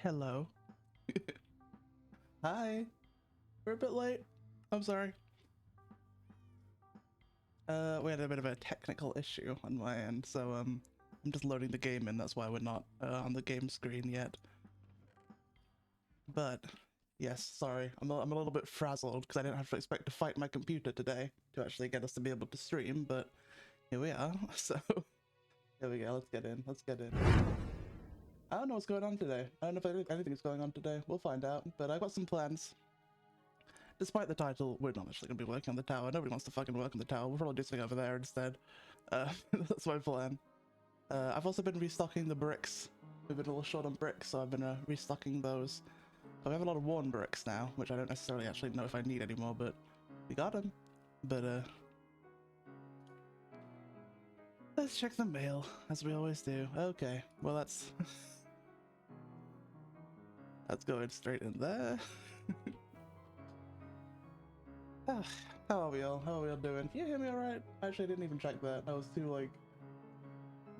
Hello. Hi. We're a bit late. I'm sorry. We had a bit of a technical issue on my end, so I'm just loading the game in. That's why we're not on the game screen yet. But yes, sorry, I'm a little bit frazzled because I didn't have to expect to fight my computer today to actually get us to be able to stream. But here we are. So here we go. Let's get in. Let's get in. I don't know what's going on today. I don't know if anything's going on today. We'll find out. But I've got some plans. Despite the title, we're not actually going to be working on the tower. Nobody wants to fucking work on the tower. We'll probably do something over there instead. That's my plan. I've also been restocking the bricks. We've been a little short on bricks, so I've been restocking those. So we have a lot of worn bricks now, which I don't necessarily actually know if I need anymore, but we got them. But let's check the mail, as we always do. Okay, well that's going straight in there. How are we all? How are we all doing? Can you hear me alright? Actually, I didn't even check that. I was too, like...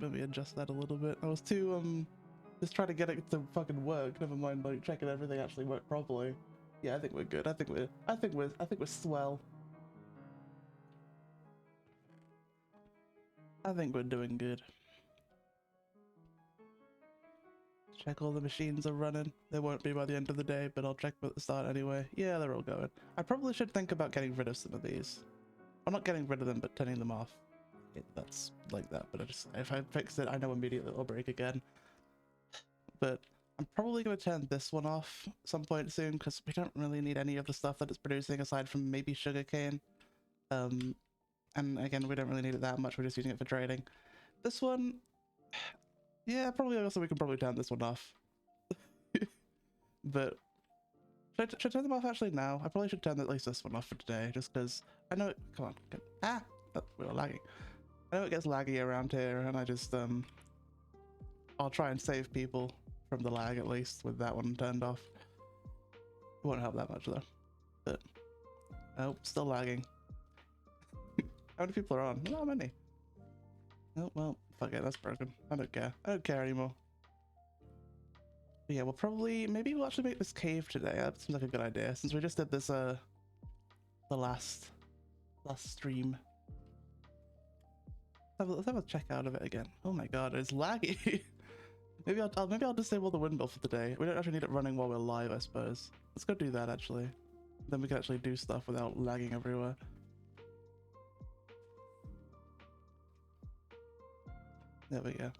Let me adjust that a little bit. I was too, just trying to get it to fucking work. Never mind, like, checking everything actually worked properly. Yeah, I think we're good. I think we're swell. I think we're doing good. Check all the machines are running. They won't be by the end of the day, but I'll check them at the start anyway. Yeah, they're all going. I probably should think about getting rid of some of these. I'm not getting rid of them, but turning them off. That's like that, but if I fix it, I know immediately it'll break again. But I'm probably going to turn this one off at some point soon, because we don't really need any of the stuff that it's producing aside from maybe sugarcane. And again, we don't really need it that much, we're just using it for trading. This one, yeah, probably also we can probably turn this one off. But should I turn them off actually now? I probably should turn at least this one off for today, just because I know it, come on, oh, we were lagging. I know it gets laggy around here, and I just I'll try and save people from the lag at least with that one turned off. It won't help that much though. But oh, still lagging. How many people are on? Not many. Oh well, fuck it, that's broken. I don't care. I don't care anymore. But yeah, maybe we'll actually make this cave today. That seems like a good idea since we just did this the last stream. Let's have a check out of it again. Oh my god, it's laggy. maybe I'll disable the windmill for today. We don't actually need it running while we're live, I suppose. Let's go do that actually. Then we can actually do stuff without lagging everywhere. There we go.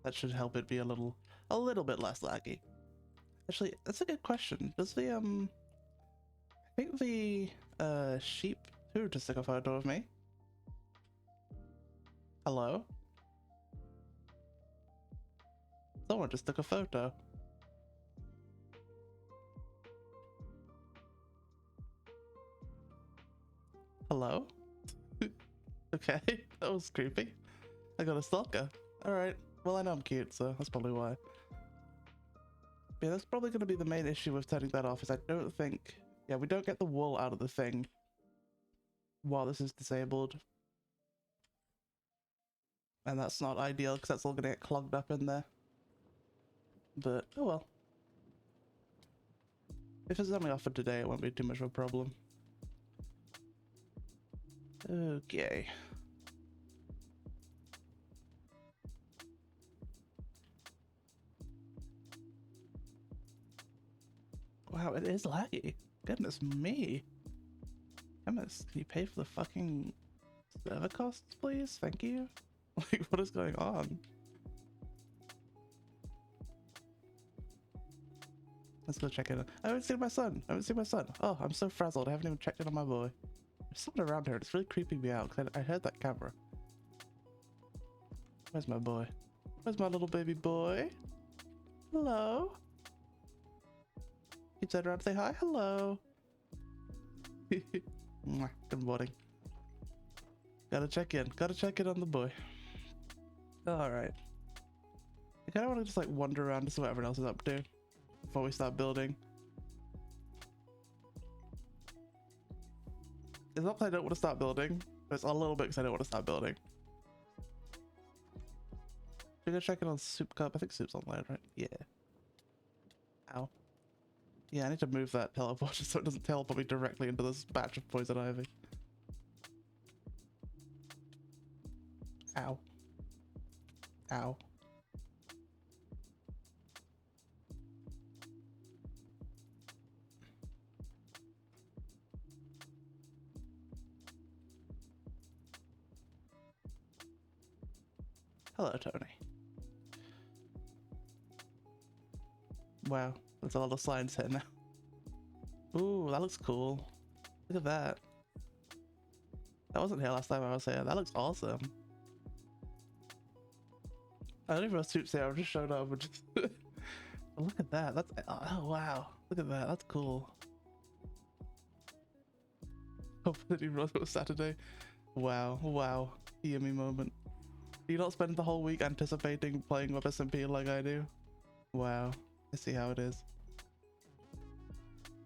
That should help it be a little bit less laggy. Actually, that's a good question. Does the I think the sheep who just took a photo of me? Hello? Someone just took a photo. Hello? Okay, that was creepy. I got a stalker. Alright, well I know I'm cute, so that's probably why. Yeah, that's probably going to be the main issue with turning that off, is I don't think... Yeah, we don't get the wool out of the thing while this is disabled. And that's not ideal, because that's all going to get clogged up in there. But, oh well. If it's only offered today, it won't be too much of a problem. Okay. Wow, it is laggy. Goodness me. MS, can you pay for the fucking server costs, please? Thank you. Like, what is going on? Let's go check it out. I haven't seen my son. Oh, I'm so frazzled. I haven't even checked in on my boy. There's something around here. It's really creeping me out because I heard that camera. Where's my boy? Where's my little baby boy? Hello? He turned around to say hi. Hello. Good morning. Gotta check in on the boy. Alright. I kinda wanna just like wander around to see what everyone else is up to before we start building. It's not that I don't want to start building, but it's a little bit because I don't want to start building. It's not that I don't want to start building, but it's a little bit because I don't want to start building. It's not that I don't want to start building, but it's a little bit because I don't want to start building. It's not that I don't want to start building, but it's a little bit because I don't want to start building. It's not that I don't want to start building, but it's a little bit because I don't want to start building. It's not that I don't want to start building, but it's a little bit because I don't want to start building. Should we go check in on Soup Cup? I think Soup's online, right? Yeah. Ow. Yeah, I need to move that teleport so it doesn't teleport me directly into this batch of poison ivy. Ow. Ow. Hello, Tony. Wow, there's a lot of signs here now. Ooh, that looks cool. Look at that. That wasn't here last time I was here. That looks awesome. I don't even know if Soup's here. I just showed up and just... Look at that. That's... Oh, wow. Look at that. That's cool. Hopefully run on Saturday. Wow. Wow. Hear me moment. Do you not spend the whole week anticipating playing WebSMP like I do? Wow. I see how it is.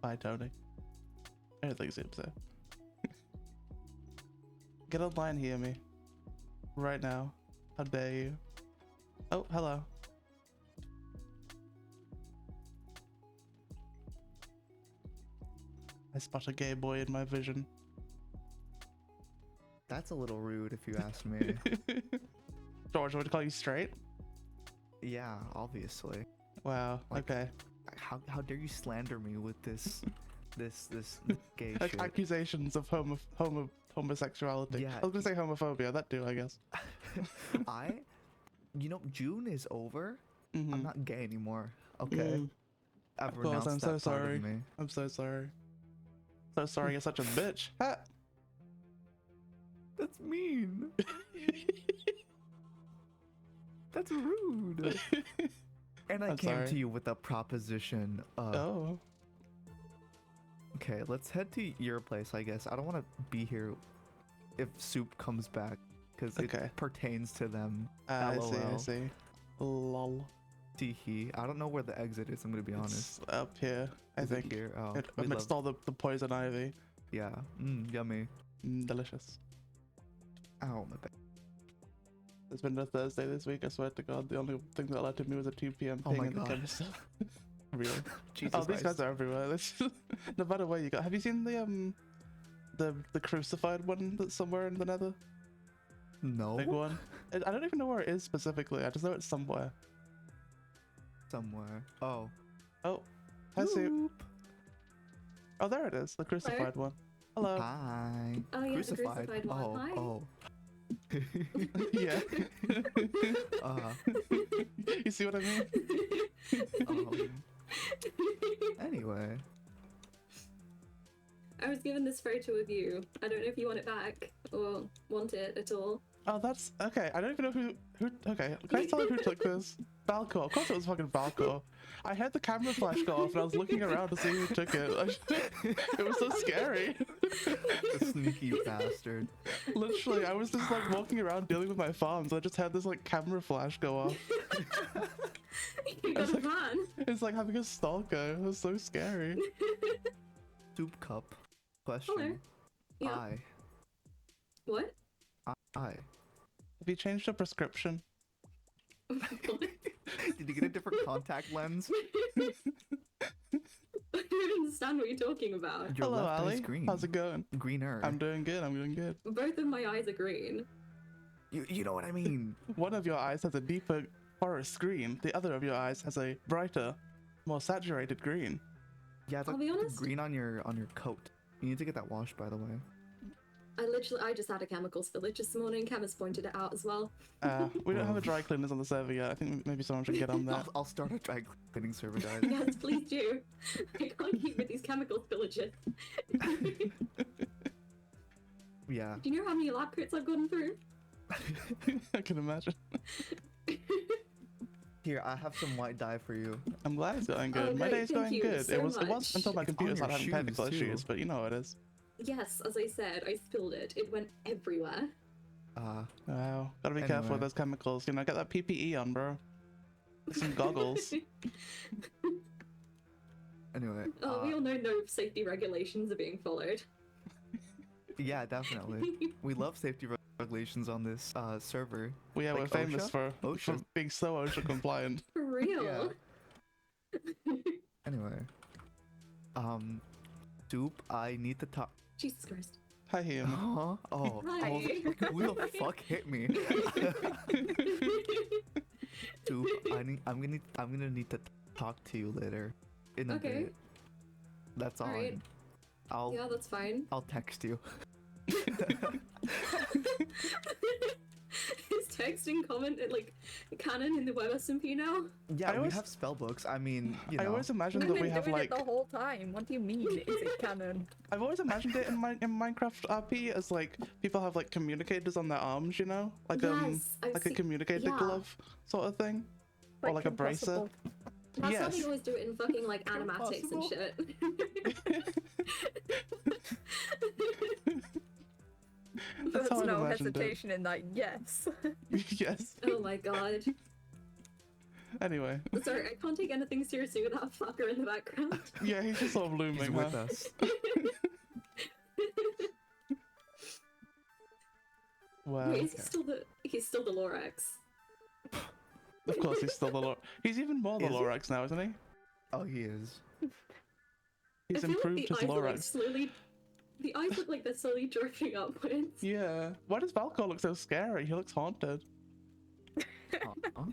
Bye, Tony. I don't think Soup's there. Get online, hear me. Right now. How dare you? Oh, hello. I spot a gay boy in my vision. That's a little rude if you ask me. George, I want to call you straight? Yeah, obviously. Wow, Like, okay. How dare you slander me with this gay Like shit? accusations of homosexuality. Yeah. I was gonna say homophobia, that too, I guess. You know, June is over. Mm-hmm. I'm not gay anymore. Okay. I've Of course, renounced I'm that so part sorry. of me. I'm so sorry. So sorry you're such a bitch. Ha! That's mean. That's rude. And I I'm came sorry. to you with a proposition. Oh. Okay, let's head to your place, I guess. I don't want to be here if Soup comes back, because Okay. it pertains to them. I see, I LOL. see. Lol. Teehee. I don't know where the exit is, I'm gonna be honest. It's up here, I Is it think. here? Oh, we Amidst love... all the poison ivy. Yeah. Yummy. Delicious. Ow, my back. It's been a Thursday this week, I swear to God. The only thing that alerted me was a 2 p.m. Oh ping my in the God. chemist. Really? Jesus Oh, these Christ. guys are everywhere. No matter where you go. Have you seen the crucified one that's somewhere in the nether? No. Big one? I don't even know where it is specifically. I just know it's somewhere. Somewhere. Oh. Oh. Hi, Soup. Oh, there it is. The crucified one. Hello. Hi. Oh, yeah, the Crucified. crucified one. Oh. Hi. Oh. Yeah. uh, You see what I mean? Anyway. I was given this photo of you. I don't know if you want it back or want it at all. Oh, that's okay. I don't even know who. Okay, can I tell you who took this? Balcor. Of course, it was fucking Balcor. I had the camera flash go off, and I was looking around to see who took it. It was so scary. The sneaky bastard. Literally, I was just like walking around dealing with my farms. I just had this like camera flash go off. You got a plan. It's like having a stalker. It was so scary. Soup cup. Question. Hello. Yeah. I. What? Have you changed your prescription? What? Did you get a different contact lens? I don't understand what you're talking about. Your Hello, left Ali. eye's green. How's it going? Greener. I'm doing good. I'm doing good. Both of my eyes are green. You know what I mean. One of your eyes has a deeper forest green. The other of your eyes has a brighter, more saturated green. Yeah, it's I'll like be honest. green on your coat. You need to get that washed, by the way. I just had a chemical spillage this morning. Cameras pointed it out as well. We don't have a dry cleaners on the server yet. I think maybe someone should get on that. I'll start a dry cleaning server, guys. Yes, please do. I can't keep with these chemical spillages. Yeah. Do you know how many lab coats I've gone through? I can imagine. Here, I have some white dye for you. I'm glad it's going good. Oh, My great, day's thank going you good. so It was much. until my It's computer on started your having technical shoes, too. issues, but you know how it is. Yes, as I said, I spilled it. It went everywhere. Wow. Gotta be careful with Anyway. those chemicals. You know, get that PPE on, bro. Some goggles. Anyway. Oh, we all know no safety regulations are being followed. Yeah, definitely. We love safety regulations on this server. Well, yeah, Like we're famous OSHA? for OSHA. being so OSHA compliant. For real. Yeah. Anyway, Soup, I need to talk. Jesus Christ. Hi, Ian. Huh? Oh, I was Hi. like, who the fuck hit me? Soup, I'm gonna need to talk to you later. In a Okay. bit. That's on. Alright. Yeah, that's fine. I'll text you. Is texting comment like canon in the WebSMP now? Yeah, I we always- have spellbooks. I mean, you I know. always imagined We've that we been have doing like. it the whole time. What do you mean? Is it canon? I've always imagined it in Minecraft RP as like people have like communicators on their arms, you know, like Yes, I've like a seen- communicator yeah. glove sort of thing, or like a bracer. Impossible. That's how Yes. they always do it in fucking like animatics and Impossible. shit. That's how There's I'd no imagined it. hesitation in that. Yes. Yes. Oh my god. Anyway, Sorry, I can't take anything seriously with that fucker in the background. yeah, he's just sort of He's looming, with huh? us. Wow. Wait, is he still the he's still the Lorax? Of course, he's still the Lor. He's even more the Is he? Lorax now, isn't he? Oh, he is. He's I feel improved like his the eyes are like Lorax. slowly the eyes look like they're slowly drifting upwards. Yeah. Why does Valcor look so scary? He looks haunted. Uh-uh.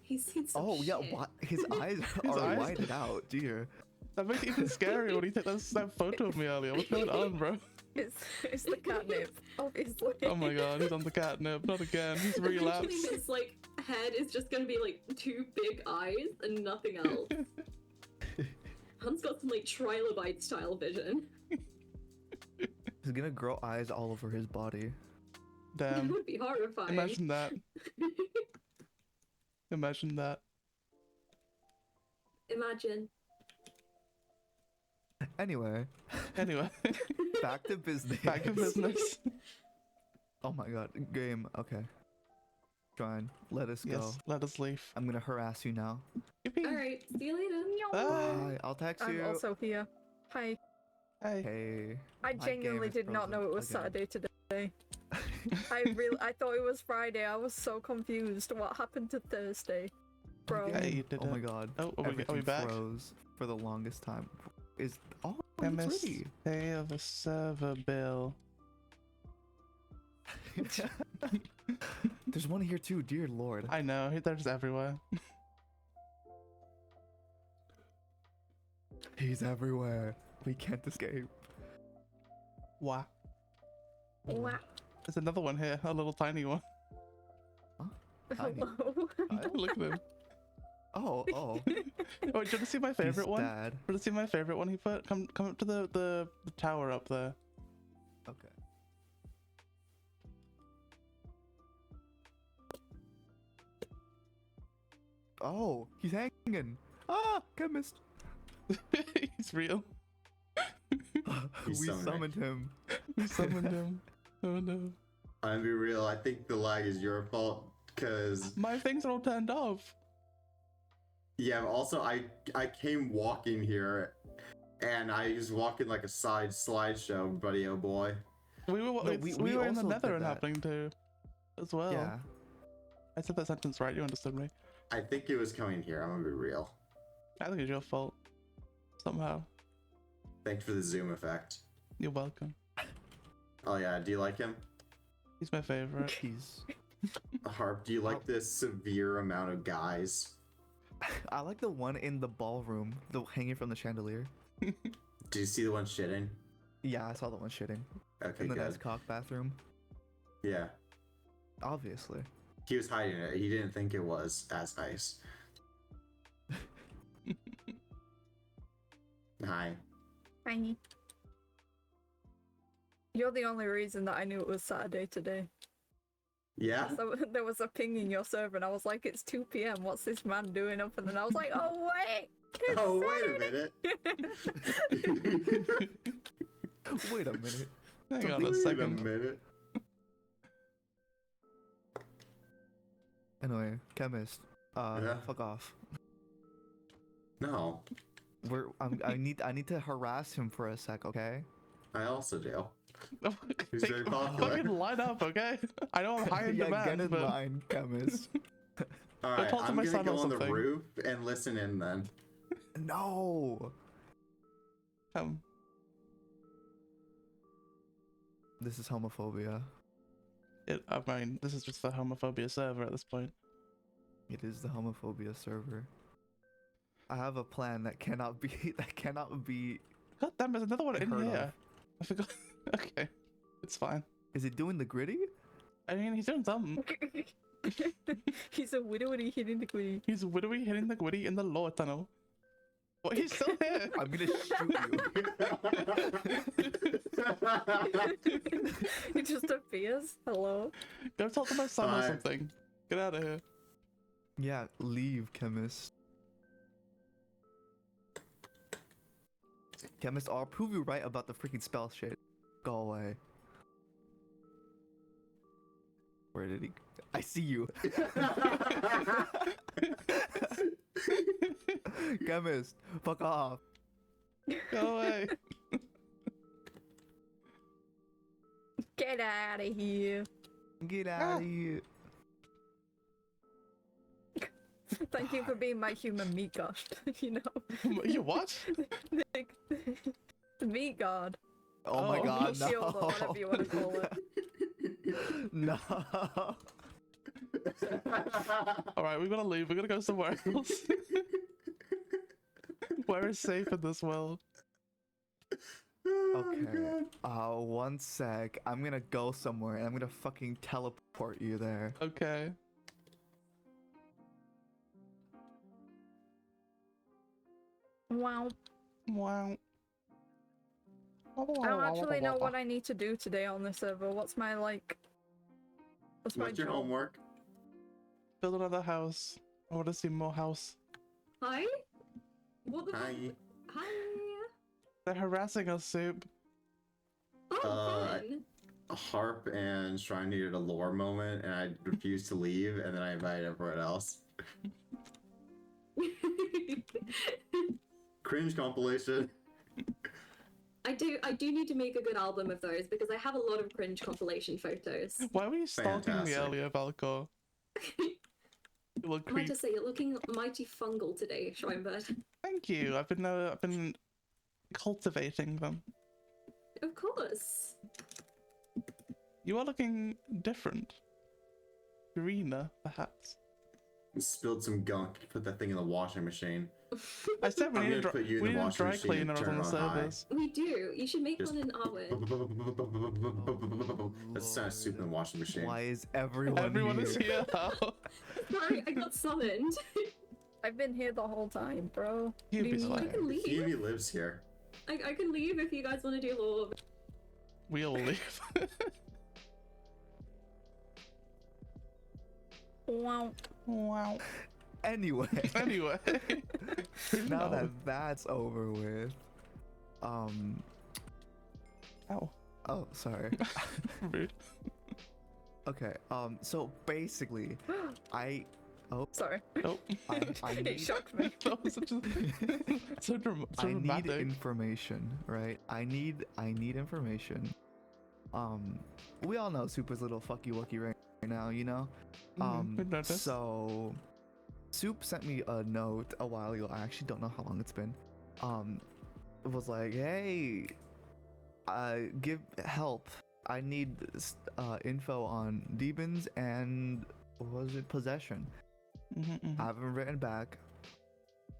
He's seen some Oh yeah, shit. what? His eyes His are eyes? widened out, dear. That makes it even scarier when he took that photo of me earlier. What's going on, bro? It's the catnip, obviously. Oh my god, he's on the catnip. Not again. He's Eventually relapsed. his like head is just gonna be like two big eyes and nothing else. Han's got some like trilobite style vision. He's gonna grow eyes all over his body. That Damn. would be horrifying. Imagine that. Imagine that. Imagine. Anyway, Anyway, back to business. back to business. Oh my god, game. Okay. Shrine, let us go. Yes, let us leave. I'm gonna harass you now. Yippee. Alright, see you later. Bye. Bye. I'll text I'm you. also here. Hi. Hey. Hey. I My genuinely game is did not know frozen it was again. Saturday today. I thought it was Friday. I was so confused. What happened to Thursday? Bro. Hey, you did Oh my it. god. Oh, are we Everything back? froze for the longest time. Is oh, I it's missed ready. pay of a server bill. There's one here too, dear lord. I know, they're just everywhere. He's everywhere. We can't escape. Wow. Wow. There's another one here, a little tiny one. Tiny. Hello. Hi. Look at him. Oh, oh. Oh, do you want to see my favorite He's one? Dad. Do you want to see my favorite one he put? Come up to the tower up there. Okay. Oh, he's hanging. Ah, chemist. He's real. We summoned summoned him. We summoned him. Oh no. I'm be real. I think the lag is your fault, cause My things are all turned off. yeah. Also, I came walking here, and I was walking like a slideshow, buddy. Oh boy. We were No, we we were in the also nether did and that. happening too, as well. Yeah. I said that sentence right. You understood me. I think it was coming here. I'm gonna be real. I think it's your fault. Somehow. Thanks for the zoom effect. You're welcome. Oh yeah. Do you like him? He's my favorite. He's. Harp, do you like this severe amount of guys? I like the one in the ballroom, the hanging from the chandelier. Do you see the one shitting? Yeah, I saw the one shitting Okay, in the good. nice cock bathroom. Yeah. Obviously. He was hiding it. He didn't think it was as nice. Hi. Hi. You're the only reason that I knew it was Saturday today. Yeah? So there was a ping in your server, and I was like, "It's 2 p.m. What's this man doing up?" And then I was like, "Oh wait, it's Oh, wait a Saturday." minute. Wait a minute. Hang on Wait a a second. minute. Anyway, chemist. Yeah? Fuck off. No. I need to harass him for a sec, okay? I also do. He's very popular. Fucking line up, okay? I know I'm high in Yeah, demand, get in but line, chemist. All right, talk to I'm my gonna son go or on the something. roof and listen in then. No. This is homophobia. I mean, this is just the homophobia server at this point. It is the homophobia server. I have a plan that cannot be God damn, there's another one in heard here. of. I forgot. Okay, it's fine. Is it doing the gritty? I mean, he's doing something. He's a widowy hitting the queen. He's widowy hitting the gwitty in the lower tunnel. What? He's still here. I'm gonna shoot you. It just appears. Hello. Go talk to my son or Bye. something. Get out of here. Yeah, leave, chemist. Chemist, I'll prove you right about the freaking spell shit. Go away. Where did he? I see you. Chemist, fuck off. Go away. Get out of here. Get out of here. Thank you for being my human meat god. You know. You what? The meat god. Oh my Oh. god, Shield or no. whatever you want to call it. No. Alright, we gotta leave. We gotta go somewhere else. Where is safe in this world? Oh, Okay. God. One sec. I'm gonna go somewhere and I'm gonna fucking teleport you there. Okay. Wow. Wow. I don't actually know what I need to do today on this server. What's my like? What's my What's your job? homework? Build another house. I want to see more house. Hi? What the Hi. Hi. They're harassing us, Soup. Oh, fun. A harp and Shrine needed a lore moment, and I refused to leave, and then I invited everyone else. Cringe compilation. I do need to make a good album of those because I have a lot of cringe compilation photos. Why were you stalking me Fantastic. earlier, Valcor? You look I might creep. just say you're looking mighty fungal today, Shrinebird. Thank you. I've been cultivating them. Of course. You are looking different. Greener, perhaps. Spilled some gunk. Put that thing in the washing machine. I said we I'm need a gonna put you in we the need a washing dry machine and cleaners turn on the it on high. servers. We do. You should make Just- one in our. That's the sound of soup in the washing machine. Why is everyone Everyone here? is here now. Sorry, I got summoned. I've been here the whole time, bro. You'd be What do you I lying. can leave. Phoebe lives here. I can leave if you guys want to do lore. We'll leave. Wow. Wow. Anyway, Anyway. now No. that that's over with, Ow. oh sorry. Rude. Okay, so basically, Sorry. Nope. I It need, shocked me. That was such a so, so I need dramatic. information, right? I need information. We all know Super's a little fucky wucky right now, you know. We've noticed. So Soup sent me a note a while ago. I actually don't know how long it's been. It was like, hey, give help. I need info on demons and what was it, possession. I haven't written back,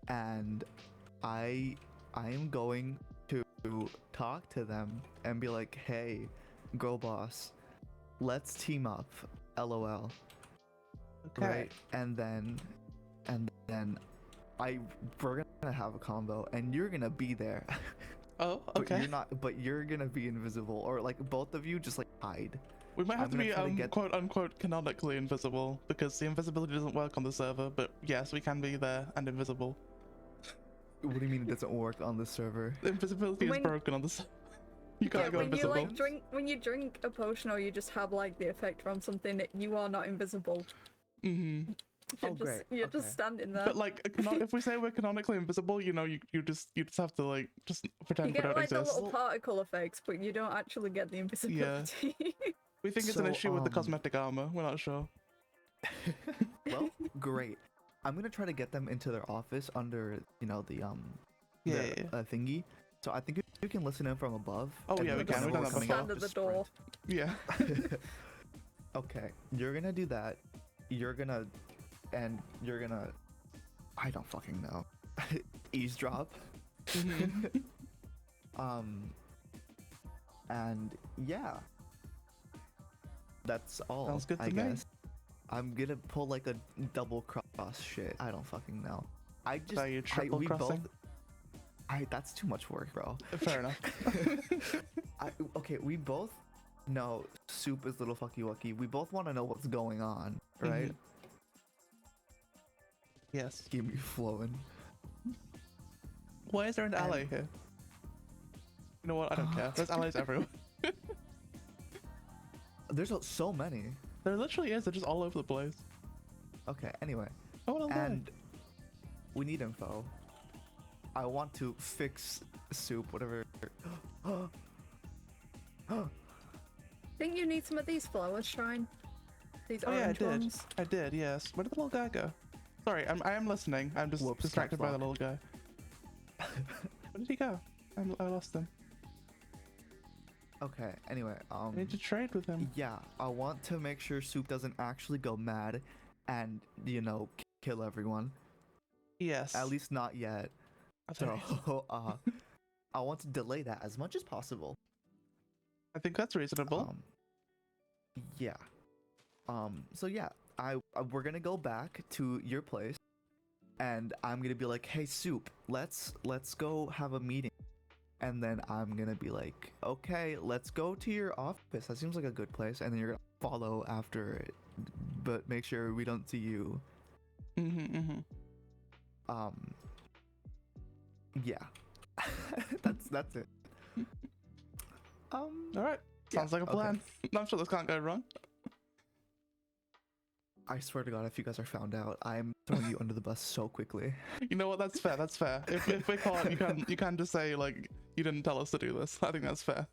and I am going to talk to them and be like, hey, girl boss, let's team up, lol. Okay. Right? And then we're gonna have a combo, and you're gonna be there. Oh, But okay. you're not. But you're gonna be invisible, or like both of you just like hide. We might have I'm to gonna be try to get- quote unquote canonically invisible because the invisibility doesn't work on the server. But yes, we can be there and invisible. What do you mean it doesn't work on the server? The invisibility is When- broken on the server. You can't Yeah, go when you invisible. like when you drink a potion or you just have like the effect from something that you are not invisible. Mm-hmm. You're just okay. standing there. But like, if we say we're canonically invisible, you know, you just have to like just pretend You we get don't like the exist. little particle effects, but you don't actually get the invisibility. We think it's an So, issue with the cosmetic armor. We're not sure. Well, great. I'm gonna try to get them into their office under, you know, the Yeah, thingy. So I think you can listen in from above. Oh, and yeah, we then can. We've whenever done we're that coming before. out, Stand at the just door. sprint. Yeah. Okay, you're gonna do that. You're gonna I don't fucking know. Eavesdrop. Mhm. And yeah. That's all. Sounds good I to me. guess. I'm gonna pull like a double cross shit. I don't fucking know. I just Are you triple we crossing? both that's too much work, bro. Fair enough. Okay, we both know Soup is little fucky wucky. We both want to know what's going on, right? Mhm. Yes. Keep me flowing. Why is there an alley And- here? You know what? I don't care. There's alleys everywhere. There's so many. There literally is. They're just all over the place. Okay, anyway. Oh, well, And we need info. I want to fix Soup, whatever. Think you need some of these flowers, Shrine? These Oh yeah, I orange did. ones? I did. Yes. Where did the little guy go? Sorry, I am listening. I'm just Whoops, distracted by the caps little guy. Where did he go? I lost him. Okay, anyway, I need to trade with him. yeah, I want to make sure Soup doesn't actually go mad and, you know, kill everyone. Yes. At least not yet. Okay. So, I want to delay that as much as possible. I think that's reasonable. Yeah. So yeah, we're gonna go back to your place, and I'm gonna be like, "Hey, Soup, let's go have a meeting." And then I'm gonna be like, "Okay, let's go to your office. That seems like a good place." And then you're gonna follow after it, but make sure we don't see you. Yeah. that's it. All right. Yeah, Sounds like a okay. plan. I'm sure this can't go wrong. I swear to God, if you guys are found out, I'm throwing you under the bus so quickly. You know what? That's fair. That's fair. If we're caught, you can just say like you didn't tell us to do this. I think that's fair.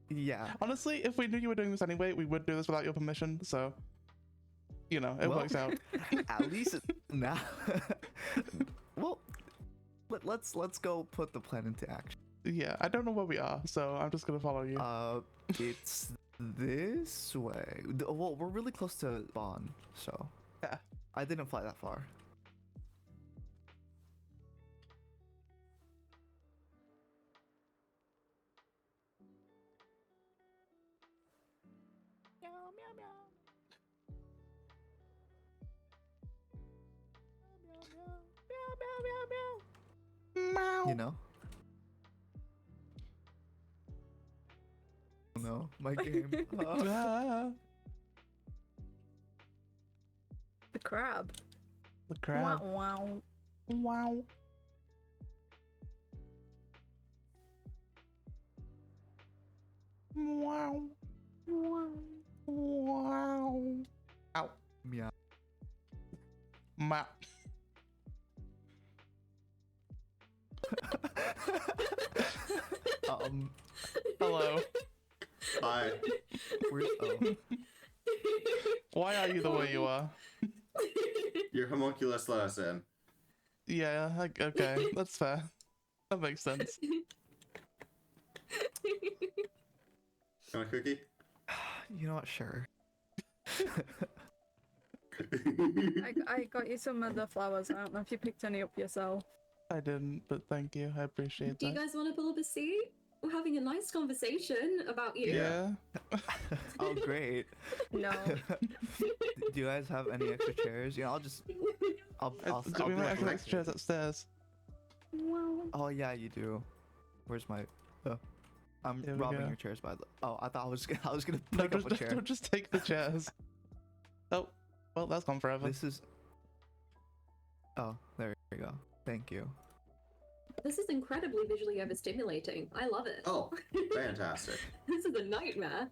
Yeah. Honestly, if we knew you were doing this anyway, we would do this without your permission. So, you know, it Well, works out. At least now. Well, let's go put the plan into action. Yeah, I don't know where we are, so I'm just gonna follow you. It's this way. Well, we're really close to Bond, so Yeah. I didn't fly that far. You know? Oh no, my game. Ah, The crab. the crab. Wow, wow. Wow. Wow. Wow. Wow. Ow. Meow. Ma. Hello. Hi. Where's Why are you the way you are? Your homunculus let us in. Yeah, okay, that's fair. That makes sense. Want a cookie? You know what? Sure. I got you some of the flowers. I don't know if you picked any up yourself. I didn't, but thank you. I appreciate Do you that. guys want to pull up a seat? We're having a nice conversation about you. Yeah. Oh, great. No. Do you guys have any extra chairs? Yeah, I'll Do we be might like, have extra chairs upstairs. Wow. oh yeah, you do. Where's my? I'm There we robbing go. your chairs by the. Oh, I thought I was gonna No, pick up a chair. don't just take the chairs. Oh, well, that's gone forever. This is. Oh, there you go. Thank you. This is incredibly visually overstimulating. I love it. Oh, fantastic. This is a nightmare.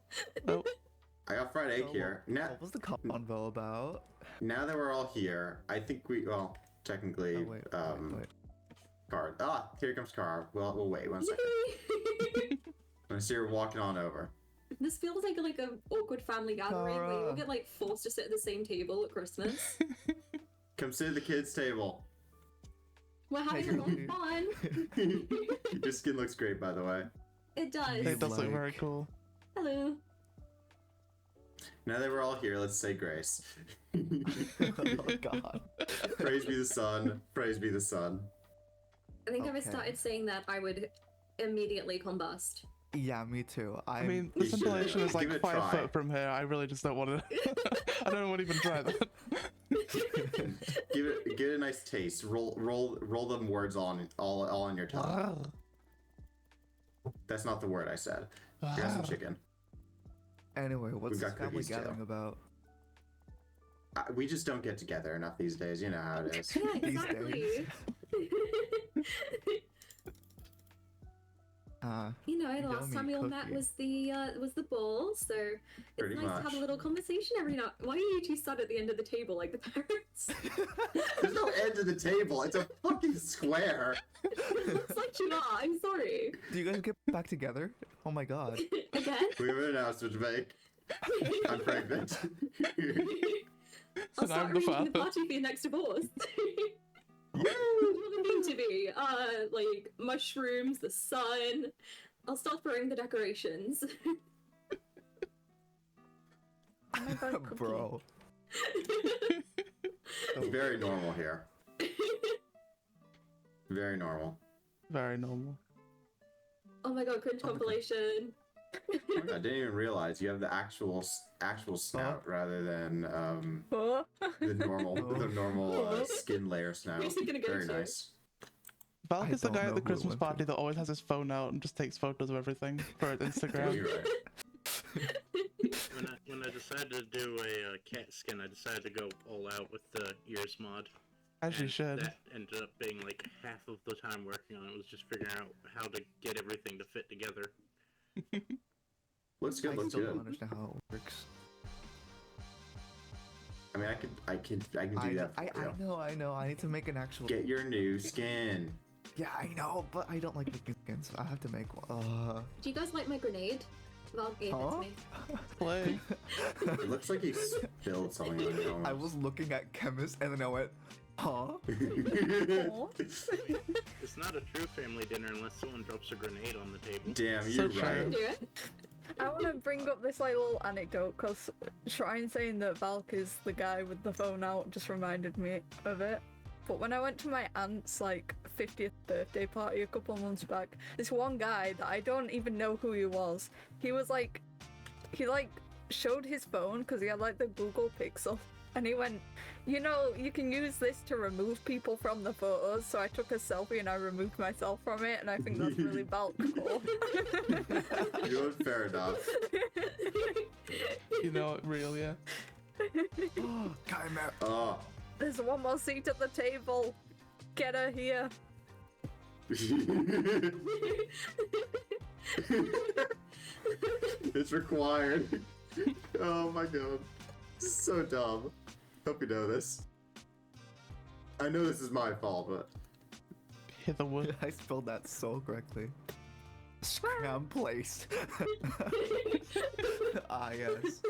Oh, I got fried egg So here. Now, What was the convo about? now that we're all here, I think well, technically, Oh, wait. Car. Ah, here comes Car. Well, we'll wait 1 second. Yay! I'm gonna see her walking on over. This feels like an awkward family gathering where you all Tara. get like forced to sit at the same table at Christmas. Come sit at the kids' table. We're having a lot of fun. Your skin looks great, by the way. It does. It does look Like- very cool. Hello. Now that we're all here, let's say grace. Oh god. Praise be the sun. Praise be the sun. I think if I Okay. started saying that, I would immediately combust. Yeah, me too. I mean, You the should. simulation is Give like it a 5 try. foot from here. I really just don't want to. I don't want to even try that. Give it a nice taste. Roll them words all on your tongue. That's not the word I said. Here's some chicken. Anyway, what's got this family cookies, too. gathering about? We just don't get together enough these days. You know how it is. Yeah, These exactly. You know, the Yummy last time we all met cookie. was the ball, so it's Pretty nice to have much. a little conversation every now. Why are you two sat at the end of the table like the parents? There's no end to the table. It's a fucking square. It looks like you are. I'm sorry. Do you guys get back together? Oh my god. Again? We have an announcement to make. I'm pregnant. I'll And start I'm the arranging the father. party for your next divorce. Woo! What do you mean to be? Like mushrooms, the sun. I'll start throwing the decorations. Oh my god, cookie. Bro. It's very normal here. Very normal. Very normal. Oh my god, cringe compilation. I didn't even realize you have the actual snout rather than Huh? the normal skin layer snout. Where's he gonna go Very to? nice. Valk I is the don't guy know at the who it Christmas went to. party that always has his phone out and just takes photos of everything for his Yeah, Instagram. you're right. When I decided to do a cat skin, I decided to go all out with the ears mod. As you and should. That ended up being like half of the time working on it was just figuring out how to get everything to fit together. Looks good. I Looks still don't good. understand how it works. I mean, I can do that for you. I know. I need to make an actual. Get your new skin. Yeah, I know, but I don't like making skins. I have to make one. Do you guys like my grenade? Val gave it Huh? to me. Play. It looks like you spilled something on your I was looking at chemist and then I went, huh? Aw. It's not a true family dinner unless someone drops a grenade on the table. Damn, So you're true. right. Do it. I want to bring up this like little anecdote because Shrine saying that Valk is the guy with the phone out just reminded me of it. But when I went to my aunt's like 50th birthday party a couple of months back, this one guy that I don't even know who he was, he showed his phone because he had like the Google Pixel, and he went, you know, you can use this to remove people from the photos. So I took a selfie and I removed myself from it, and I think that's really Valk cool. You know, fair enough. You know it real, yeah. Chimera. Oh. There's one more seat at the table. Get her here. It's required. Oh my god. So dumb. Hope you know this. I know this is my fault, but Hitherwood. I spelled that so correctly. Scram place. Ah, yes.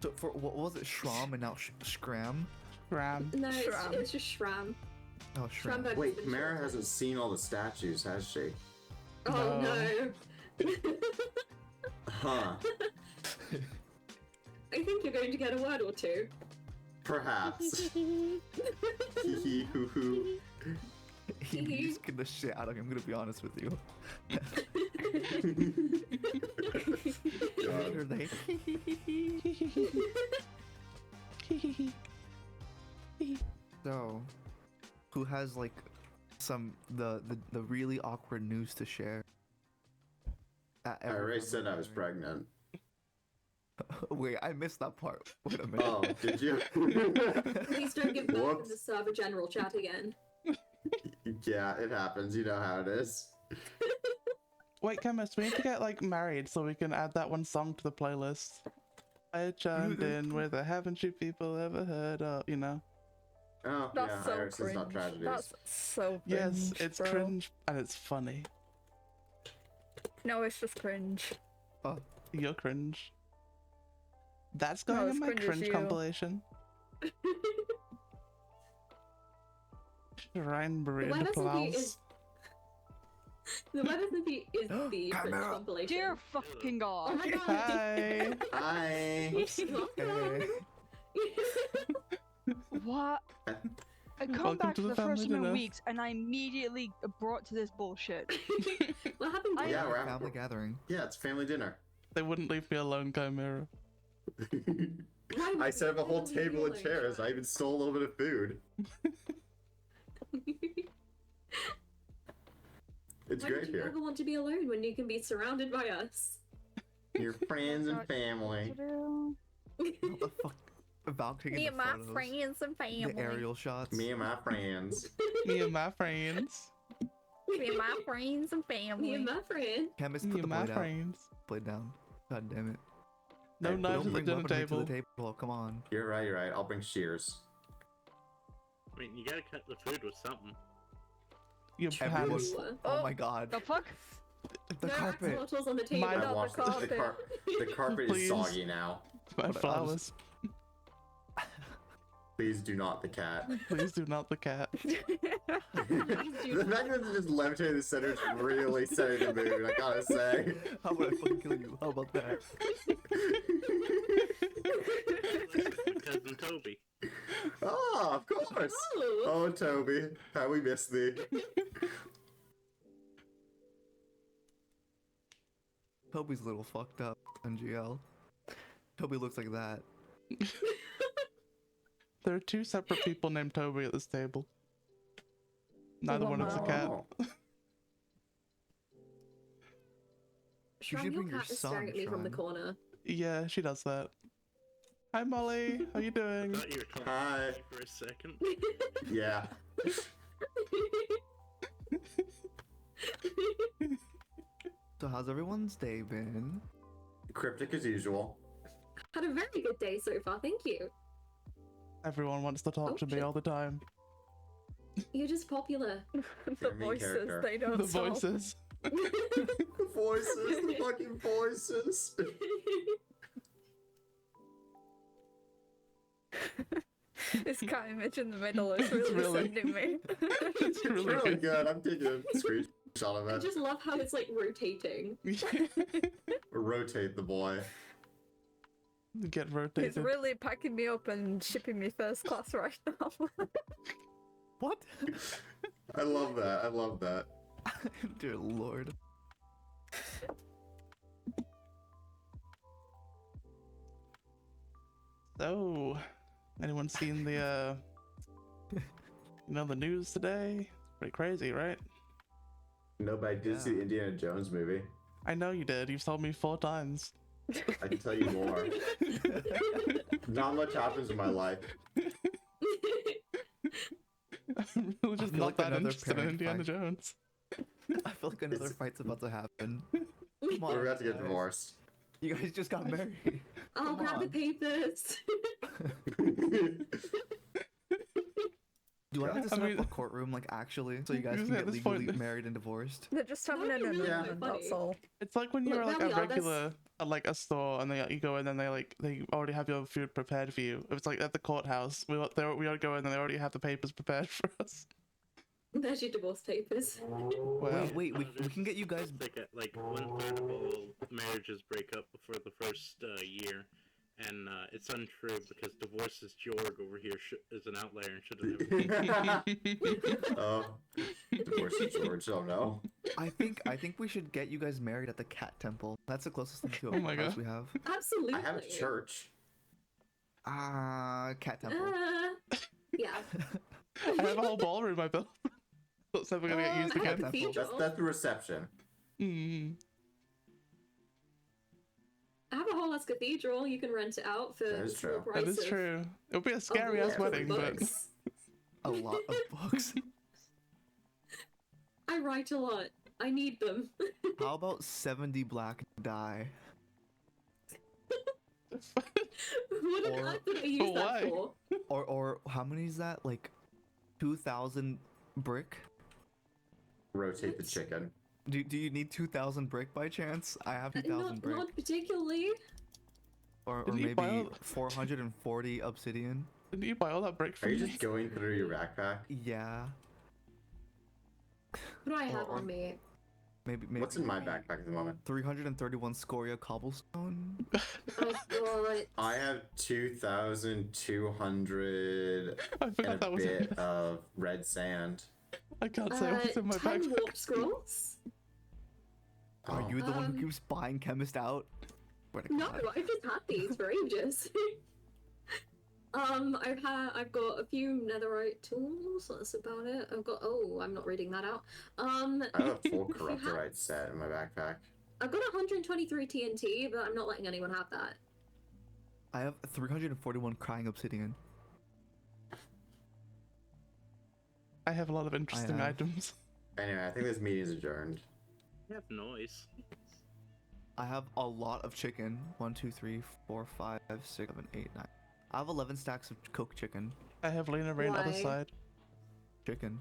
So for what was it? Shram and now Scram? Ram. No, Shram. it's just Shram. Oh, Shram. Shramberg. wait, Mara hasn't seen all the statues, has she? Oh No. no. Huh. I think you're going to get a word or two. Perhaps. Hee hee hoo hoo. You scared the shit out of me, I'm gonna be honest with you. God. Are they? So, who has like the really awkward news to share? I already said I was pregnant. Wait, I missed that part. Wait a minute. Oh, did you? Please don't give birth in Whoops. the server general chat again. Yeah, it happens. You know how it is. Wait, chemist, we need to get like married so we can add that one song to the playlist. I chimed in with a haven't you people ever heard of, you know? Oh, That's yeah, so Irises, cringe. not tragedies. That's so cringe. Yes, it's bro. cringe and it's funny. No, it's just cringe. You're cringe. That's No, going it's in my cringe as cringe you. compilation. Shrinebird WebSMP applause. is the WebSMP is the French Camera. compilation. Dear fucking Oh god. my god! Hi. Hi. Welcome. What? I come Welcome back to for the the first family time in dinner. weeks and I immediately brought to this bullshit. What happened? I- Yeah, we're Family having. gathering. Yeah, it's family dinner. They wouldn't leave me alone, Chimera. Why I would set up a whole you table leave of me chairs. I alone? even stole a little bit of food. It's Why great would you here. ever want to be alone when you can be surrounded by us? Your friends and Got family. to do. What the fuck? About taking Me the and my photos, friends and family. the aerial shots. Me and my friends. Me and my friends. Me and my friends and family. Me and my friend. Chemist, Me put the and my blade out. friends. Blade down. God damn it. No Hey, knives Don't at the bring dinner weaponry table. to the table. Come on. You're right, you're right. I'll bring shears. I mean, you gotta cut the food with something. Your Everyone- hands. Ooh. Oh my god. The fuck? The No carpet. axolotls on the table. My- I Not the washed carpet. the carpet Please. is soggy now. My But I flowers. Please do not the cat. Please do not the cat. The fact that it just levitated in the center is really setting the mood, I gotta say. How would I fucking kill you? How about that? My cousin Toby. Oh, of course. Oh. Oh, Toby, how we miss thee. Toby's a little fucked up. NGL. Toby looks like that. There are two separate people named Toby at this table. Neither one is a cat. Oh. should Shrine, your bring your cat is son, staring at me from the Shrine. corner. Yeah, she does that. Hi Molly, how you I doing? thought you were talking Hi. to me for a second. Yeah. So how's everyone's day been? Cryptic as usual. Had a very good day so far, thank you. Everyone wants to talk Oh, to me shit. all the time. You're just popular. The You're a main voices, character. they don't The stop. voices. The voices, the fucking voices. This cat image in the middle is It's really, really- sending me. It's It's really really good. good. I'm taking a screenshot of I it. just love how it's like rotating. Rotate the boy. Get He's rotated. really packing me up and shipping me first class right now. What? I love that. I love that. Dear lord. So, anyone seen the the news today? Pretty crazy, right? Nobody did see the Indiana Jones movie. I know you did. You've told me 4 times. I can tell you more. Not much happens in my life. I'm really just feel not like that another interested in parent Indiana fight. Jones. I feel like another fight's about to happen. Come on, We're about to get guys. divorced. You guys just got married. I'll Come grab the on. papers. Do I have to I set mean- up a courtroom, like, actually, so you guys Because can at get this legally point- married and divorced? They're just having an That'd be really announcement, funny. that's all. It's like when you're Look, like there a we are, that's- regular at like a store and you go in and they already have your food prepared for you. It's like at the courthouse. We ought to go in and they already have the papers prepared for us. There's your divorce papers. Wow. Wait, we can get you guys. Like 1/3 of all marriages break up before the first year, and it's untrue because divorces Jorg over here is an outlier and should have never. Oh, divorce George. Oh no. I think we should get you guys married at the cat temple. That's the closest thing to a Oh my house God. we have. Absolutely. I have a church. Cat temple. Yeah. I have a whole ballroom I built. That's never gonna get used I have again. a cathedral. That's the reception. Mm. I have a whole ass cathedral. You can rent it out for That is small true. That prices. is true. It'll be a Of scary ass lots of wedding, but books. A lot of books. I write a lot. I need them. How about 70 black dye? What on Or- earth did I use Why? that for? Or how many is that? Like 2,000 brick? Rotate the chicken. Do you need 2,000 brick by chance? I have 2,000 Not, brick. not particularly. Or Didn't you buy maybe all- 440 obsidian. Didn't you buy all that brick Are from you me? just going through your backpack? Yeah. What do I have or- on me? Maybe What's in my backpack at the moment? 331 scoria cobblestone. I've got I have 2,200 I and forgot a that was in bit of red sand. I can't say what's in my 10 bag. warp scrolls. Are Oh. you the one who Um, keeps buying chemist out? Swear to No, God. I've just had these for ages. I've got a few netherite tools. That's about it. I've got. Oh, I'm not reading that out. I have a full if you have- corruptorite set in my backpack. I've got 123 TNT, but I'm not letting anyone have that. I have 341 crying obsidian. I have a lot of interesting have- items. Anyway, I think this meeting's adjourned. I have noise. I have a lot of chicken. 1, 2, 3, 4, 5, 6, 7, 8, 9. I have 11 stacks of cooked chicken. I have Lena Rain other Why? side. Chicken.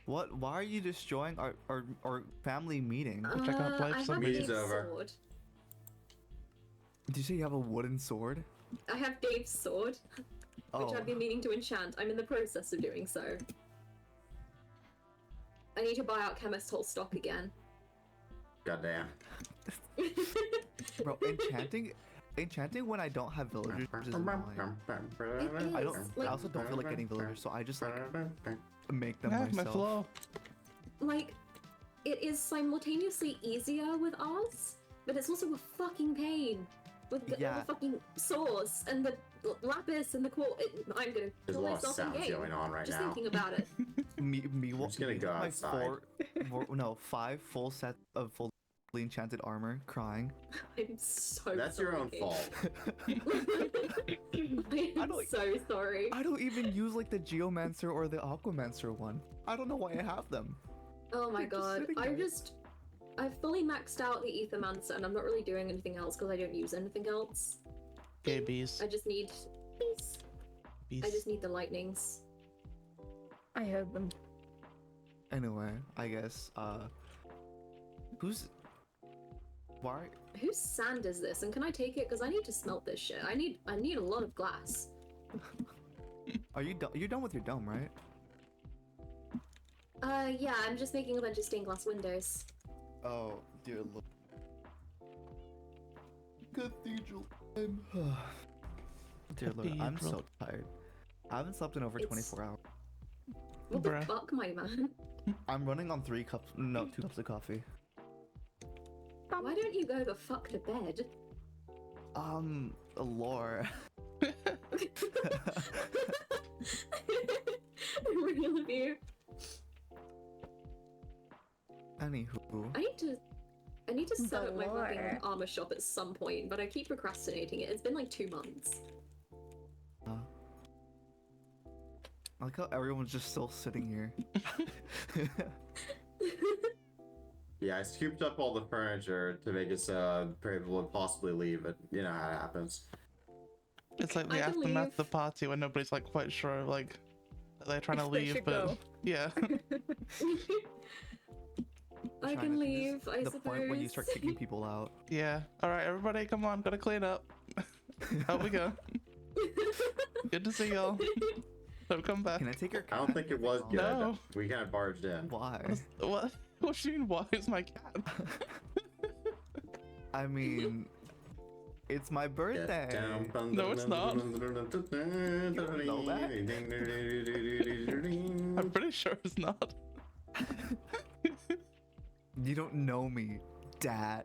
What? Why are you destroying our family meeting? Which I can't play for I some have reason. Dave's Meeting's over. sword. Did you say you have a wooden sword? I have Dave's sword, which Oh, I've been meaning to enchant. I'm in the process of doing so. I need to buy out Chemist whole stock again. Goddamn. bro, enchanting when I don't have villagers is annoying. I don't. I also don't feel like getting villagers, so I just like make them Ah, my myself. floor. Like, it is simultaneously easier with ours, but it's also a fucking pain with the Yeah. fucking sauce and the lapis and the quartz. I'm gonna There's a kill lot of myself in sounds game. going on right Just now. thinking about it. Me just gonna go my outside. 5 full sets of fully enchanted armor, crying. I'm so That's your own sorry. fault. I am don't- so sorry. I don't even use like the geomancer or the aquamancer one. I don't know why I have them. Oh my They're just god. sitting there. I've fully maxed out the Ethermancer and I'm not really doing anything else because I don't use anything else. Gay bees. I just need these. Bees. I just need the lightnings. I heard them. Anyway, I guess who's why Whose sand is this? And can I take it? Because I need to smelt this shit. I need a lot of glass. are you done? You're done with your dome, right? Yeah, I'm just making a bunch of stained glass windows. Oh dear lord. Cathedral. Dear lord, I'm so Cathedral. tired. I haven't slept in over It's- 24 hours. What Bruh. the fuck, my man? I'm running on 2 cups of coffee. Why don't you go the fuck to bed? Lore. Real of you. Anywho, I need to set up my fucking Lord. armor shop at some point, but I keep procrastinating it. It's been like 2 months. I like how everyone's just still sitting here. Yeah, I scooped up all the furniture to make it so people would possibly leave, but you know how it happens. It's like I the can aftermath leave. of the party when nobody's like quite sure, like that they're trying to If they leave, should but go. yeah. I Trying can to- leave, I the suppose. point when you start kicking people out. Yeah. All right, everybody, come on, gotta clean up. Out we go. Good to see y'all. Don't come back. Can I take your cat? I don't think it was good. No. We kind of barged in. Why? What? What do you mean? Why is my cat? I mean, it's my birthday. No, it's not. know that? I'm pretty sure it's not. You don't know me, Dad.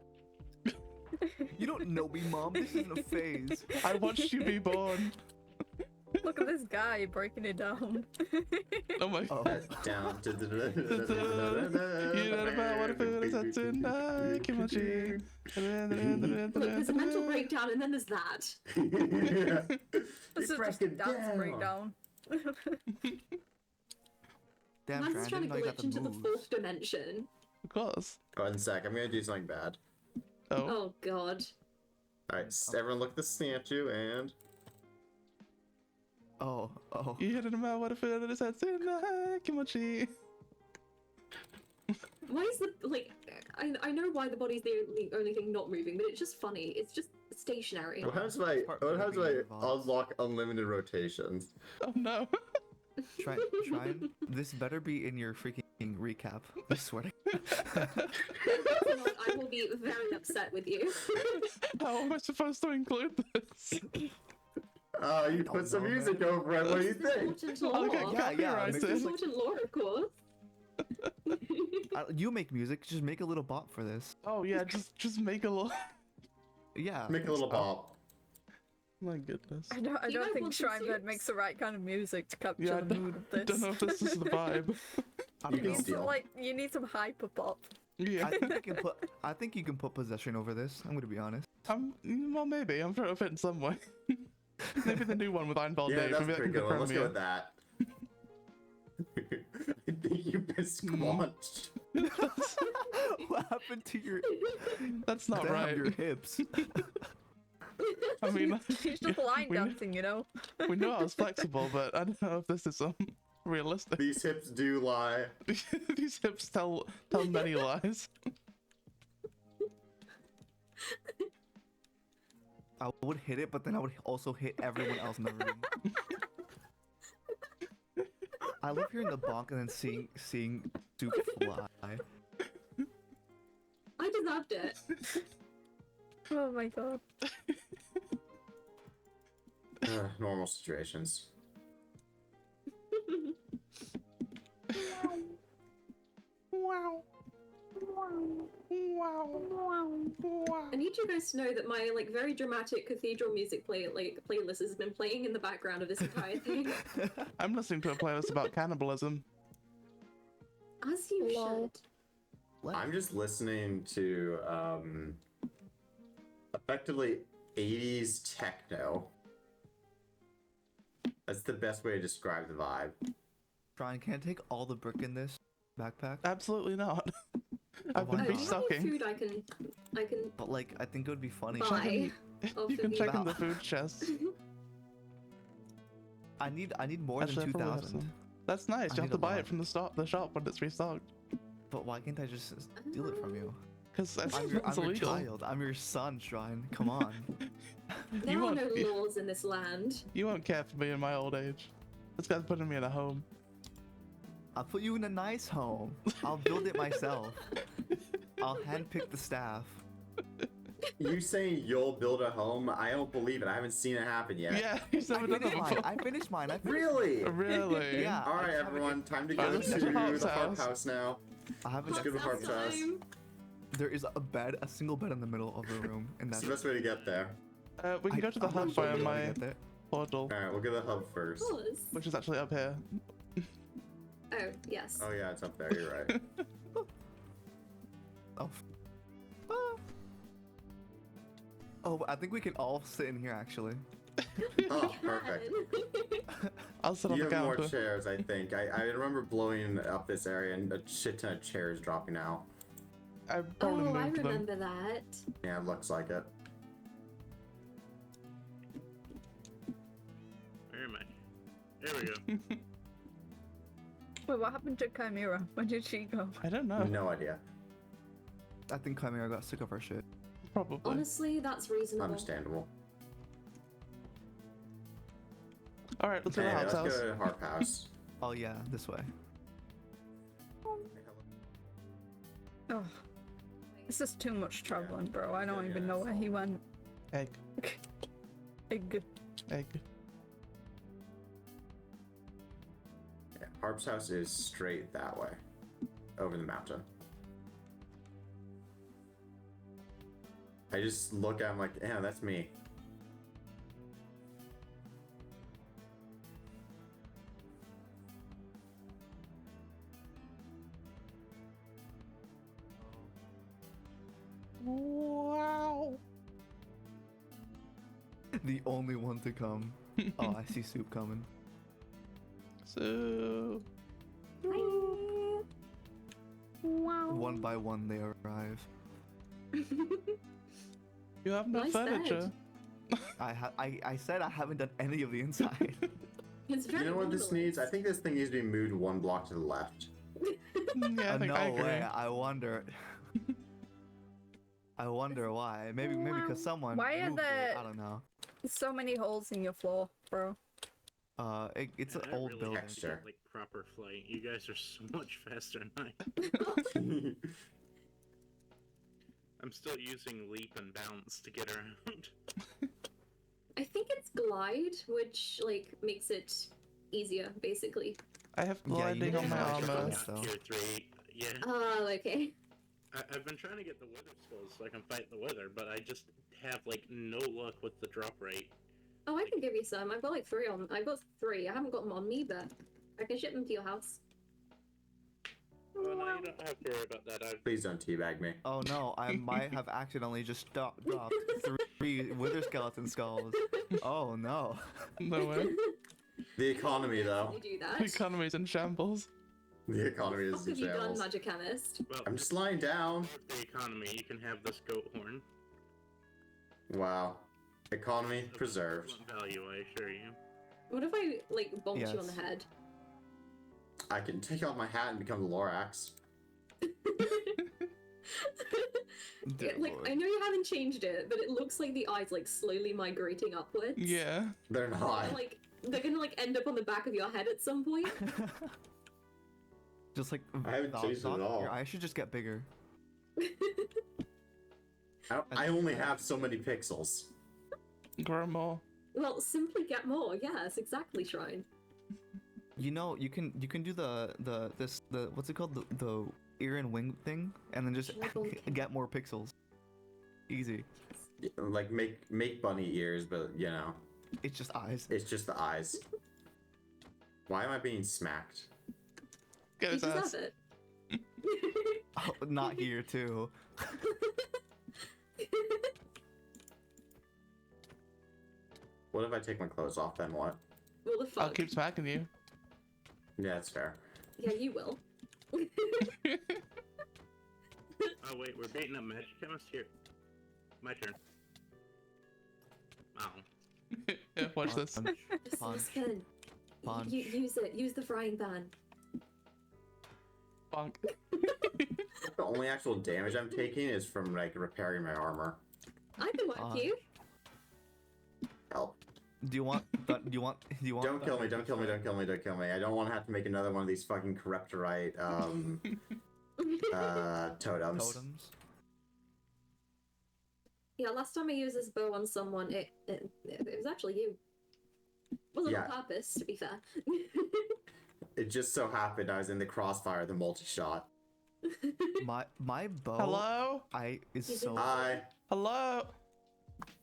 You don't know me, Mom. This isn't a phase. I watched you be born. Look at this guy breaking it down. Oh my. Oh. Down to the. You know about what food is that tonight, Kimochi. Look, there's a mental breakdown and then there's that. This is just a dance breakdown. Damn, Man's Fran, I trying didn't to know you got glitch the into the moves. 4th dimension. Of course. Go ahead and sec. I'm gonna do something bad. Oh. Oh god. Alright, everyone look at the statue and. Oh. You hit him out. What if it says Kimochi? Why is the like? I know why the body's the only thing not moving, but it's just funny. It's just stationary. What happens if I unlock unlimited rotations? Oh no. Try. This better be in your freaking recap. I swear. I will be very upset with you. How am I supposed to include this? You put some music over it. What do you think? Important I'll lore. get copyrighted. Important lore, of course. You make music. Just make a little bot for this. Oh yeah, just make a little. Yeah. Make a little bop. My goodness. I You don't might think want some Shrinebird soups. makes the right kind of music to capture Yeah, I the mood of I this. don't know if this is the vibe. I You don't can know. It's steal. like you need some hyper pop. Yeah. I think you can put possession over this. I'm gonna be honest. Well, maybe. I'm sure it'll fit in some way. Maybe the new one with Einvald Yeah, Dave. that's Maybe that pretty can good be one. Let's go with premiere. that. I think you missed squanched. What happened to your? That's not Damn, right. your hips. I mean, She's just line we- dancing, you know. we know I was flexible, but I don't know if this is realistic. These hips do lie. These hips tell many lies. I would hit it, but then I would also hit everyone else in the room. I love hearing the bonk and then seeing Soup fly. I deserved it. Oh my god. Normal situations. Wow. I need you guys to know that my like very dramatic cathedral music playlist has been playing in the background of this entire thing. I'm listening to a playlist about cannibalism. As you Lol. should. I'm just listening to effectively 80s techno. That's the best way to describe the vibe. Brian, can I take all the brick in this backpack? Absolutely not. I've why been Oh, not? do you have any restocking. food I can But like, I think it would be funny. buy? You can check in the Wow. food chest. I need more Actually, I than probably have 2,000. some. That's nice. I You have need to a buy lot. it from the shop when it's restocked. But why can't I just steal it from you? Because that's I'm your illegal. child. I'm your son, Shrine. Come on. There You are won't no be- laws in this land. You won't care for me in my old age. This guy's putting me in a home. I'll put you in a nice home. I'll build it myself. I'll handpick the staff. You saying you'll build a home? I don't believe it. I haven't seen it happen yet. Yeah, he's I never done finished that mine. before. I finished mine. I finished Really? Really? Yeah. All I right, haven't everyone. Time to Alright, go let's to go to Harp's the harp house. house now. I haven't. Let's go to Harp's Harp's house. time. There is a single bed in the middle of the room, and That's that's. the best way to get there. We can go to the I'm not hub sure via how to my get there. portal, All right, we'll go to the hub first. Pause. which is actually up here. Oh, yes. Oh yeah, it's up there. You're right. Oh. Ah. Oh, I think we can all sit in here actually. Oh, perfect. I'll sit on You the have more counter. chairs, I think. I remember blowing up this area and a shit ton of chairs dropping out. I probably Oh, I moved them. remember that. Yeah, it looks like it. Where am I? There we go. Wait, what happened to Chimera? Where did she go? I don't know. No idea. I think Chimera got sick of our shit. Probably. Honestly, that's reasonable. Understandable. All right, let's go to Hey, Harp's let's house. go to Harp House. Oh yeah, this way. Oh, this is too much traveling, bro. I don't even know where he went. Egg, Egg. egg. Yeah, Harp's house is straight that way, over the mountain. I just look at him like, yeah, that's me. Wow. The only one to come. Oh, I see Soup coming. So, Wow. One by one they arrive. You have no Nice furniture. I said I haven't done any of the inside. It's very You know what this needs? I think this thing needs to be moved one block to the left. Yeah, I think no I agree. way. I wonder. I wonder why. Maybe because someone Why are moved it. there- I don't know. So many holes in your floor, bro. It's an I old really building. have to get, like proper flight. You guys are so much faster than I am. I'm still using leap and bounce to get around. I think it's glide, which like makes it easier, basically. I have Yeah, you gliding on my have to armor. have so. Tier 3, yeah. Oh, okay. I've been trying to get the weather skulls so I can fight the weather, but I just have like no luck with the drop rate. Oh, I can give you some. I've got like 3 on. I've got 3. I haven't got them on me, but I can ship them to your house. Oh no, you don't have to worry about that. Please don't teabag me. Oh no, I might have accidentally just dropped 3 wither skeleton skulls. Oh no. No way. The economy, though. You do The that. economy's in shambles. The economy What is have in you done, shambles. Magic Chemist? Well, I'm just lying down. for the economy, you can have this goat horn. Wow. Economy Of preserved. excellent value, I assure you. What if I like bonk you on the Yes. head? I can take off my hat and become the Lorax. Dear Like Lord. I know you haven't changed it, but it looks like the eyes like slowly migrating upwards. Yeah. They're not. Like they're gonna like end up on the back of your head at some point. Just like I haven't changed it at all. Your eyes should just get bigger. I only have so many pixels. Grow more. Well, simply get more. Yes, exactly, Shrine. You know, you can do the what's it called, the ear and wing thing, and then just get more pixels. Easy. Like make bunny ears, but you know, It's just eyes. it's just the eyes. Why am I being smacked? Get You his deserve ass. it. Oh, not here too. What if I take my clothes off? Then what? Well, the fuck. I'll keep smacking you. Yeah, that's fair. Yeah, you will. Oh wait, we're beating up Magic Chemist here. My turn. Wow. Yeah, watch this. Punch, Just punch, listen. punch. Use it. Use the frying pan. Bonk. The only actual damage I'm taking is from like repairing my armor. I can work you. Help. Do you want? Do you want? Don't kill me, don't kill me, don't kill me, don't kill me. I don't want to have to make another one of these fucking corruptorite totems. Totems. Yeah, last time I used this bow on someone, it was actually you. Wasn't Yeah. on purpose, to be fair. It just so happened I was in the crossfire of the multi-shot. My bow. Hello? Is Is it- so. Hi. Hello?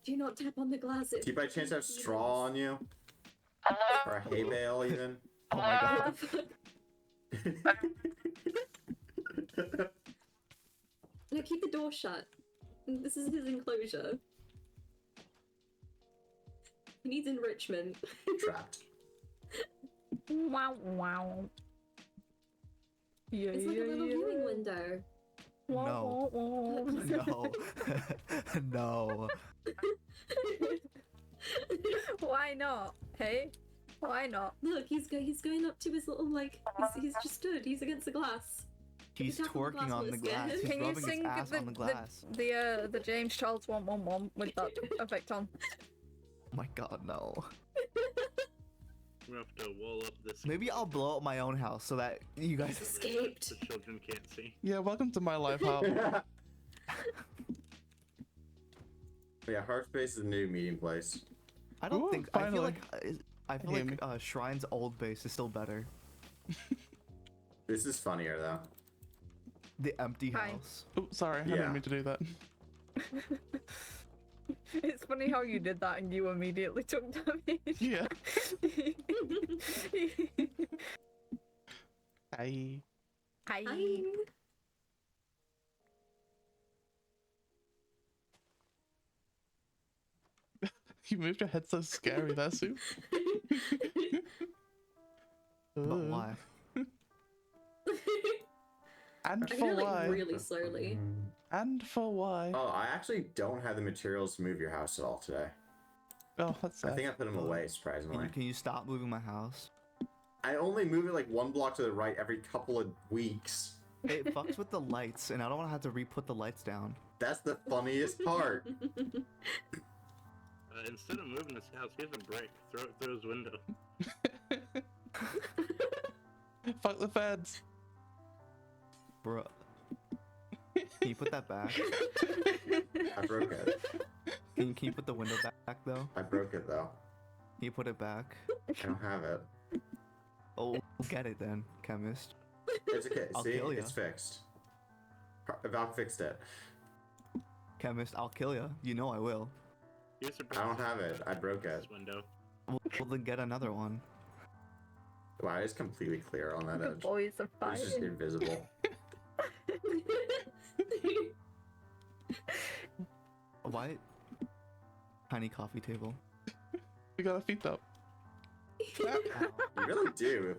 Do not tap on the glass. Do you by chance have straw on you? Or a hay bale even? Oh my god. No, keep the door shut. This is his enclosure. He needs enrichment. Trapped. Wow, wow. Yeah, It's like a little viewing window. No. No. No. Why not? Hey? Why not? Look, he's going up to his little like. He's just stood. He's against the glass. He's tap on the twerking glass on while the it's glass. scared. He's Can you rubbing his sing ass on the glass. the James Charles 111 with that effect on? Oh my god, no. We have to wall up this. Maybe I'll blow up my own house so that you guys. Escaped. The children can't see. Yeah, welcome to my life, Hal. Yeah, Heartspace is a new meeting place. I don't Ooh, think. I feel finally. like. I feel Hear like Shrine's old base is still better. This is funnier though. The empty Hi. house. Oh, sorry. I Yeah. didn't mean to do that. It's funny how you did that and you immediately took damage. Yeah. Hi. Hi. Hi. You moved your head so scary there, Sue. But Ugh. why? And I for can do it why? like really slowly. And for why? Oh, I actually don't have the materials to move your house at all today. Oh, that's I sad. think I put them away, Can surprisingly. you stop moving my house? I only move it like 1 block to the right every couple of weeks. It fucks with the lights, and I don't want to have to re-put the lights down. That's the funniest part. Instead of moving this house, here's a brick. Throw it through his window. Fuck the feds. Bruh. Can you put that back? I broke it. Can you put the window back though? I broke it though. Can you put it back? I don't have it. Oh, get it then, chemist. It's okay. I'll See, kill ya. it's fixed. Val fixed it. Chemist, I'll kill ya. You know I will. Here's a brick. I don't have it. I broke it. This window. Well, then get another one. Wow, it's completely clear on that The edge. boys are It's just fighting. invisible. A white tiny coffee table. We got our feet up. You really do.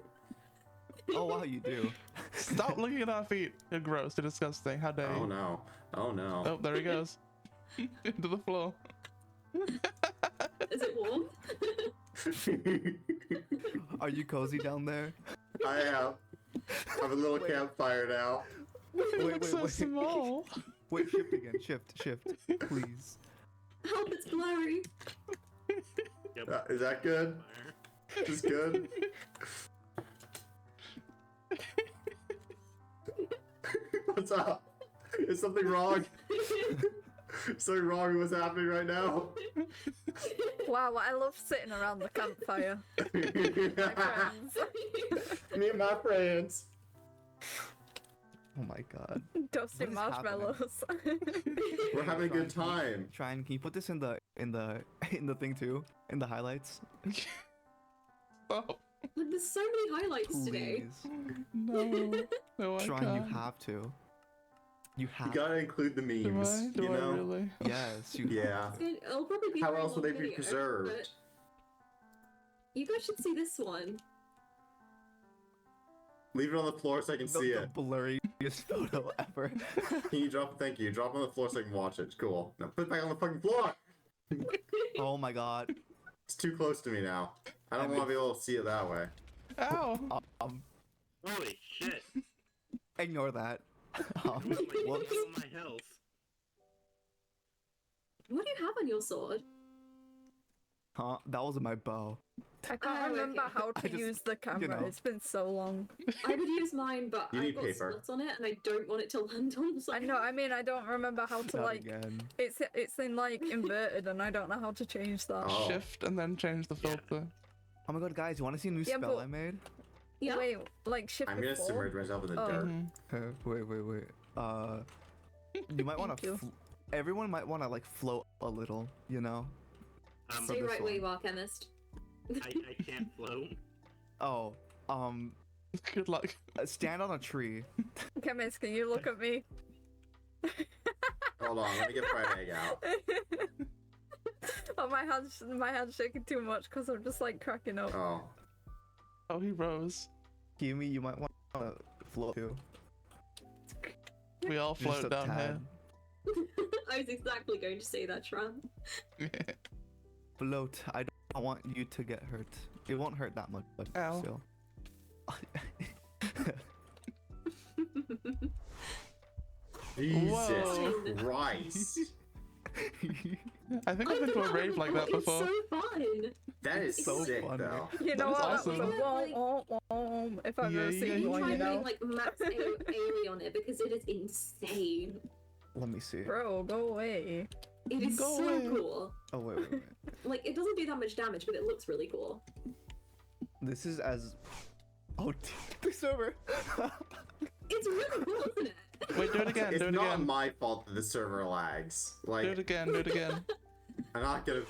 Oh wow, you do. Stop looking at our feet. You're gross. You're disgusting. How dare you? Oh no. Oh no. Oh, there he goes. Into the floor. Is it warm? Are you cozy down there? I am. I'm a little Wait. campfire now. It Wait, looks wait, so wait. small. Wait, shift again. Shift, please. Help, it's blurry. Yep. Is that good? Fire. Is good? What's up? Is something wrong? Something wrong with what's happening right now? Wow, I love sitting around the campfire. My friends. Me and my friends. Oh my god. Toasting What is happening? marshmallows. We're having a good time. Can you put this in the thing too? In the highlights? Oh, Like, there's so many highlights today. Please. no. No, I Shrine, you can't. have to. You You have gotta include the Do memes, I? Do you I know? really? Yes, you Yeah. It'll probably be a How very else will long they be video, preserved? but You guys should see this one. Leave it on the floor so I can the, see the it. blurriest photo ever. Can you drop? Thank you. Drop it on the floor so I can watch it. Cool. Now put it back on the fucking floor. Oh my god. It's too close to me now. I don't I want to be able to see it that way. Ow. Holy shit! Ignore that. Whoops. My health. What do you have on your sword? Huh? That wasn't my bow. I can't Oh, remember okay. how I to just- use the camera. know. It's been so long. I would use mine, but You I've need got paper. splits on it, and I don't want it to land on I something. know. I mean, I don't remember how to Not like. again. It's in like inverted, and I don't know how to change that. Oh. Shift and then change the filter. Oh my god, guys, you want to see a new Yeah, spell but- I made? Yeah. Wait, like shift I'm gonna before? submerge myself in the Oh. dirt. Mhm. Wait. You might want Thank to. you. Everyone might want to like float a little, you know? Stay this right where one. you are, chemist. I can't float. Oh, Good luck. stand on a tree. Chemist, can you look at me? Hold on, let me get fried egg out. Oh, my hand's shaking too much because I'm just like cracking up. Oh. Oh, he rose. Kimi, you might want to float too. We all Just float a down tad. I was exactly going to say that, Shran. here. Float. I don't want you to get hurt. It won't hurt that much, but Ow. still. Jesus Whoa. Christ. I think I've been to a rave like that before. It's so fun. That is So sick, funny. though. You know That what? was That was a awesome. womp. If I've Yeah, ever yeah, seen yeah. one, Try you know. putting like max AoE on it because it is insane. Let me see. Bro, go away. It is Go so away. cool. Oh wait. Like it doesn't do that much damage, but it looks really cool. This is as. Oh, the server. It's really cool, isn't it? Wait, do it again. It's Do it not again. my fault that the server lags. Do it Like, again. Do it again. I'm not gonna.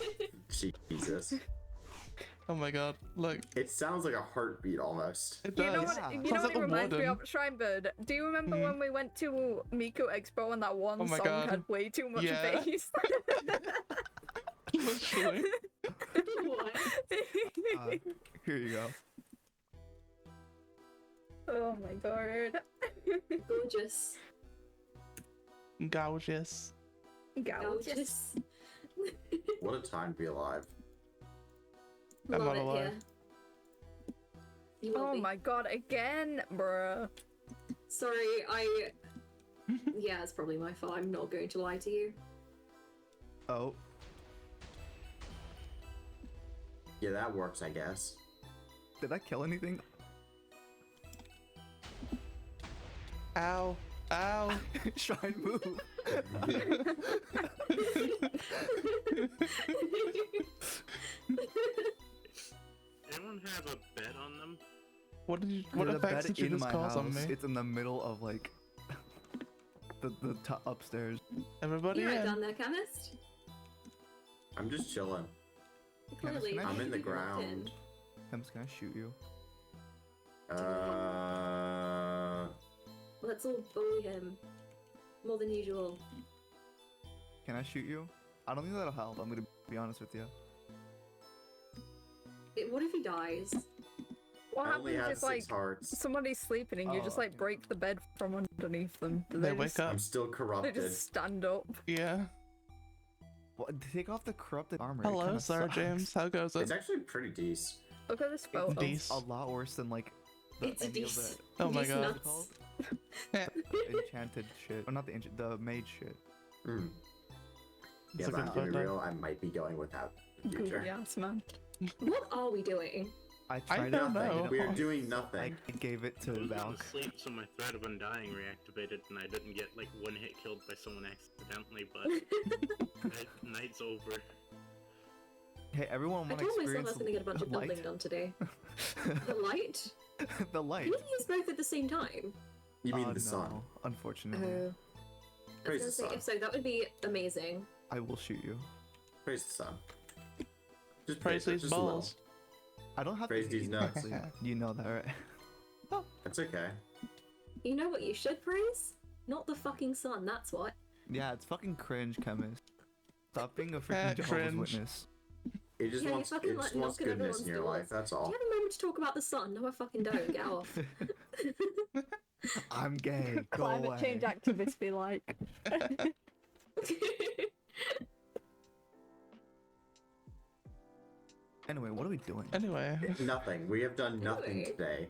Jesus. Oh my god. Look. It sounds like a heartbeat almost. It You does. know what? Yeah. You Sounds know what like it a reminds me warden. of? Shrinebird. Do you remember Mhm. when we went to Miku Expo and that one Oh my song God. had way too much Yeah. bass? Literally. What? Here you go. Oh my god. Gorgeous. Gorgeous. Gorgeous. What a time to be alive. I'm Love not it alive. here. You will Oh be. my god, again, bruh. Sorry, yeah, it's probably my fault. I'm not going to lie to you. Oh, Yeah, that works, I guess. did I kill anything? Ow. Ow. Shrine move. Anyone have a bet on them? What There's a effects bed did you in just my cause on house. me? It's in the middle of like the top upstairs. Everybody You're right in. down there, chemist. I'm just chilling. Clearly, can I- I'm in the you walked ground. in. I'm just gonna shoot you. Let's all bully him. More than usual. Can I shoot you? I don't think that'll help. I'm gonna be honest with you. What if he dies? What I only happens have if, like, 6 hearts. somebody's sleeping and you just, Oh. like, break the bed from underneath them? Do They just, wake up. I'm still They corrupted. just stand up. Yeah. What? Take off the corrupted armor. It Hello, kinda Sarah sucks. James. How goes It's it? actually pretty decent. Look at this It's photo. Dece. a lot worse than like the It's a any of dece. the Oh my Dece god. nuts. enchanted shit. Or not the ancient, the mage shit. Hmm. It's Yeah, a if good I'm being photo. real, I might be going without the future. Goofy ass man. What are we doing? I tried don't to know. fight it We're off. doing I nothing. gave it I to was Valk. asleep, so my threat of undying reactivated, and I didn't get like one hit killed by someone accidentally. But night's over. Hey, everyone I want to told myself I experience was going to get a bunch of building light? done today. The light? The light. Can you use both at the same time? You mean Oh, the sun? no, unfortunately. Oh. I Praise was the gonna say, sun. if so, that would be amazing. I will shoot you. Praise the sun. Just Praise it, these just a little. balls. I don't have Praise to these hate nuts. actually. You know that, right? That's okay. You know what you should praise? Not the fucking sun, that's what. Yeah, it's fucking cringe, chemist. Stop being a freaking Jehovah's cringe. Witness. It just Yeah, you wants, fucking it like just wants knocking goodness in your everyone's life. That's Do all. you have a moment to talk about the sun? No, I fucking don't. Get off. I'm gay. Go Climate away. change activists be like. Anyway, what are we doing? Anyway. Nothing. We have done nothing Anyway. today.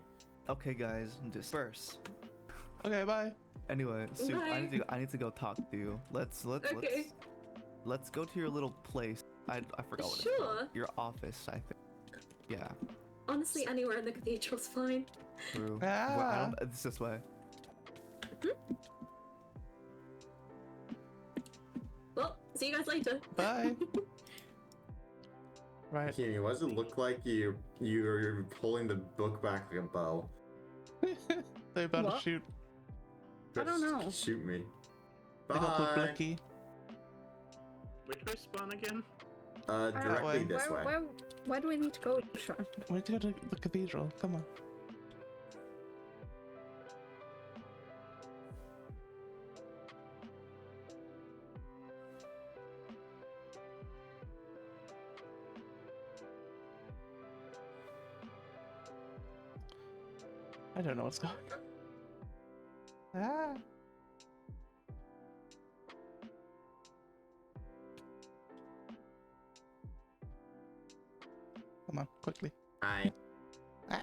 Okay, guys, disperse. Okay, bye. Anyway, Soup, Bye. I need to go talk to you. Let's Okay. let's go to your little place. I forgot what it's Sure. called. Your office, I think. Yeah, Honestly, anywhere in the cathedral's fine. true. Well, I Ah. don't, it's this way. Well, see you guys later. Bye. Right. Kimi, why does it look like you're pulling the book back like a bow? They about to What? shoot. I don't Just know. Shoot me. Like a Bye. blicky. Which way spawn again? Directly way. this way. Where do we need to go, Sean? We need to go to the cathedral. Come on. I don't know what's going on. Ah. Come on, quickly. Hi. Ah.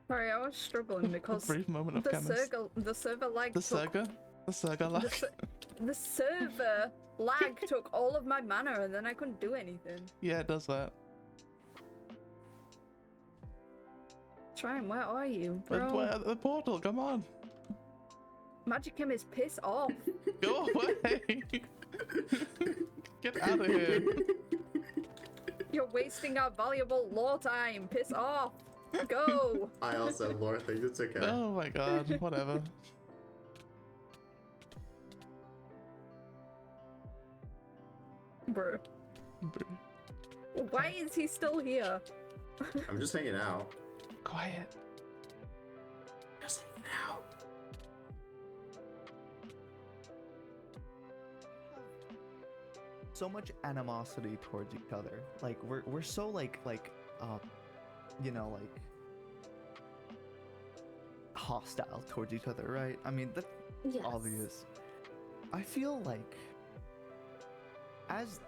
Sorry, I was struggling because Brief moment of the chemist. server lag The took Sega? The Sega the, lag. the server lag took all of my mana and then I couldn't do anything. Yeah, it does that. Shrine, where are you, But bro? where, the portal, come on. Magic him is piss off. Go away. Get out of here. You're wasting our valuable lore time. Piss off. Go. I also have lore things. It's okay. Oh my god, whatever. Bro. Why is he still here? I'm just hanging out. Quiet. Just hanging out. So much animosity towards each other. Like we're so like you know, like hostile towards each other, right? I mean, that's Yes. obvious. I feel like, as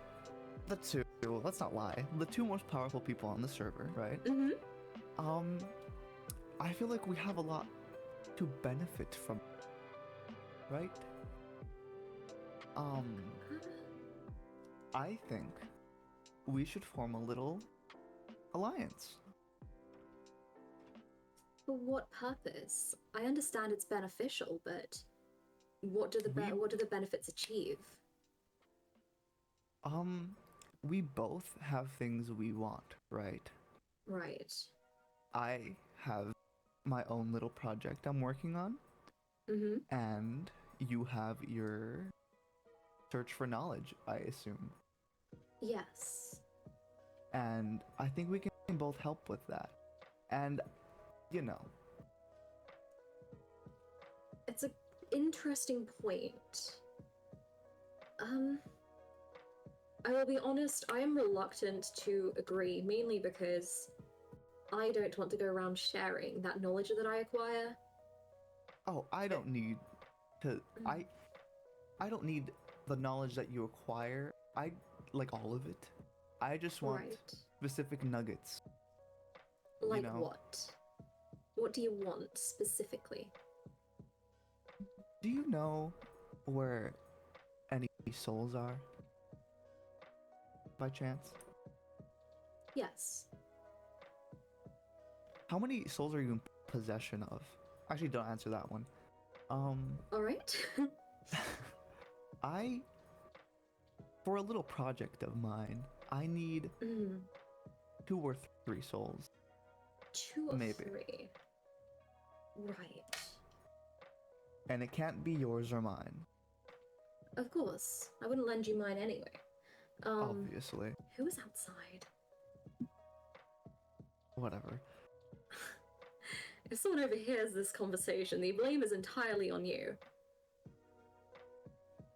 the two, let's not lie, the two most powerful people on the server, right? Mm-hmm. I feel like we have a lot to benefit from, right? I think we should form a little alliance. For what purpose? I understand it's beneficial, but what do the benefits achieve? We both have things we want, right? Right. I have my own little project I'm working on, Mm-hmm. and you have your search for knowledge, I assume. Yes. And I think we can both help with that. And, you know, It's an interesting point. I will be honest, I am reluctant to agree, mainly because I don't want to go around sharing that knowledge that I acquire. oh, I don't need to. I don't need the knowledge that you acquire. I like all of it. I just want Right. specific nuggets. Like know. what? What do you want specifically? Do you know where any souls are? By chance? Yes. How many souls are you in possession of? Actually, don't answer that one. Alright. For a little project of mine, I need Mm, 2 or 3 souls. 2 or Maybe. 3. Right. And it can't be yours or mine, Of course. I wouldn't lend you mine anyway. obviously. Who is outside? Whatever. If someone overhears this conversation, the blame is entirely on you.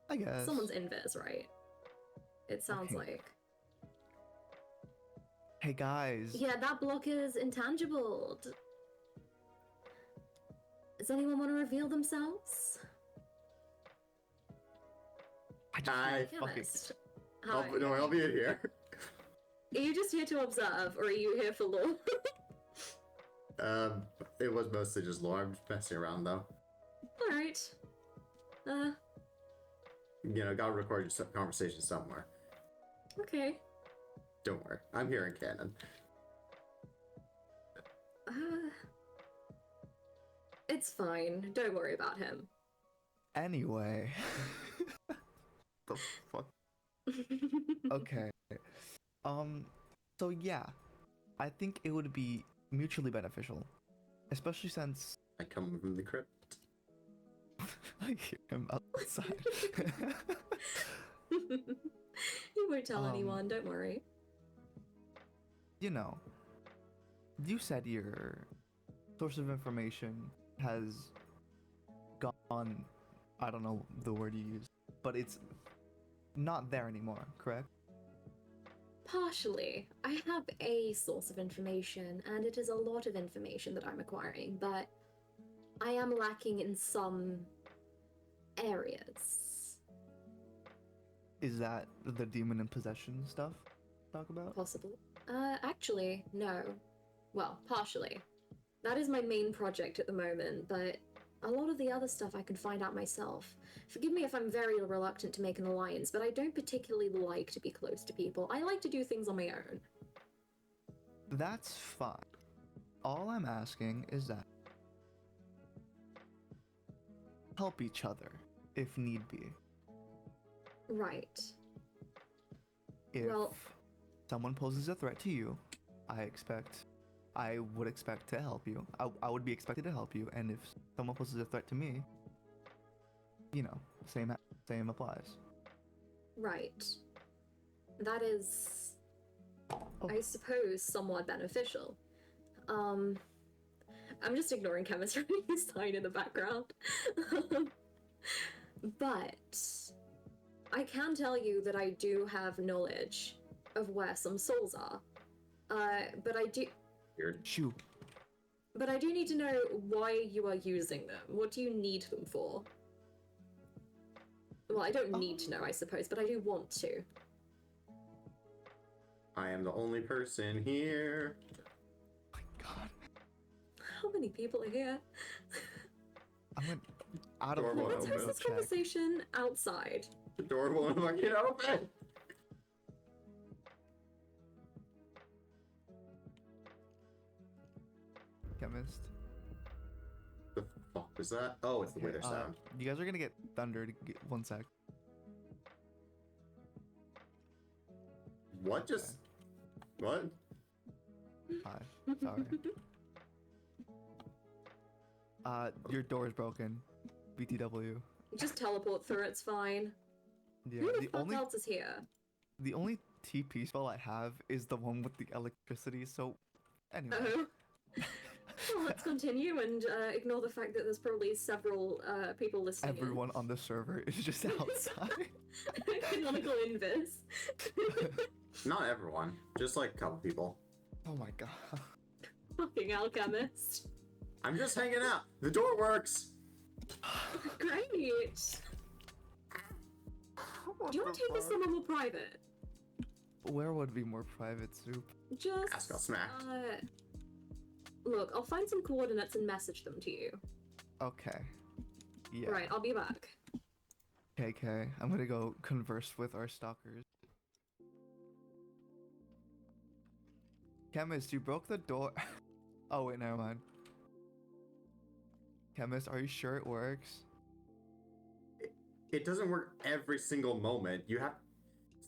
I guess. Someone's invis, right? It sounds Okay. like. Hey guys. Yeah, that block is intangible. Does anyone want to reveal themselves? I just Hi. feel fucking. Chemist. Hi. No, I'll be in here. Are you just here to observe, or are you here for lore? It was mostly just lore. I'm just messing around though. Alright. You know, gotta record your conversation somewhere. Okay. Don't worry, I'm here in canon. It's fine. Don't worry about him. Anyway. The fuck? Okay. So yeah, I think it would be mutually beneficial, especially since I come from the crypt. I hear him outside. You won't tell anyone, don't worry. You know, you said your source of information has gone, I don't know the word you used, but it's not there anymore, correct? Partially. I have a source of information, and it is a lot of information that I'm acquiring, but I am lacking in some areas. Is that the demon and possession stuff talk about? Possible. Actually, no. Well, partially. That is my main project at the moment, but a lot of the other stuff I can find out myself. Forgive me if I'm very reluctant to make an alliance, but I don't particularly like to be close to people. I like to do things on my own. That's fine. All I'm asking is that help each other if need be. Right. If Well- someone poses a threat to you, I would expect to help you. I would be expected to help you, and if someone poses a threat to me, you know, same applies. Right. That is, Oh. I suppose, somewhat beneficial. I'm just ignoring chemistry sign in the background. But I can tell you that I do have knowledge of where some souls are. But I do. Weird. Shoo. But I do need to know why you are using them. What do you need them for? Well, I don't need to know, I suppose, but I do want to. I am the only person here. Oh my god. How many people are here? I went out of Door order. Let's have this conversation outside. The door won't fucking open. Chemist. The fuck was that? Oh, it's the wither Okay, sound. you guys are gonna get thundered. One sec. What just? What? Hi. Sorry. Your door is broken. BTW. Just teleport through, it's fine. Yeah. Who the The fuck only else is here? TP spell I have is the one with the electricity. So, anyway. Oh. Well, let's continue and ignore the fact that there's probably several people listening. Everyone on the server is just outside. Canonical invis. Not everyone. Just like a couple people. Oh my god. Fucking alchemist. I'm just hanging out. The door works. Great. Do you want to take this somewhere more private? Where would be more private, Soup? Just. Ask got smacked. Look, I'll find some coordinates and message them to you. Okay. Yeah. Right, I'll be back. KK, I'm gonna go converse with our stalkers. Chemist, you broke the door. Oh wait, never mind. Chemist, are you sure it works? It doesn't work every single moment. You have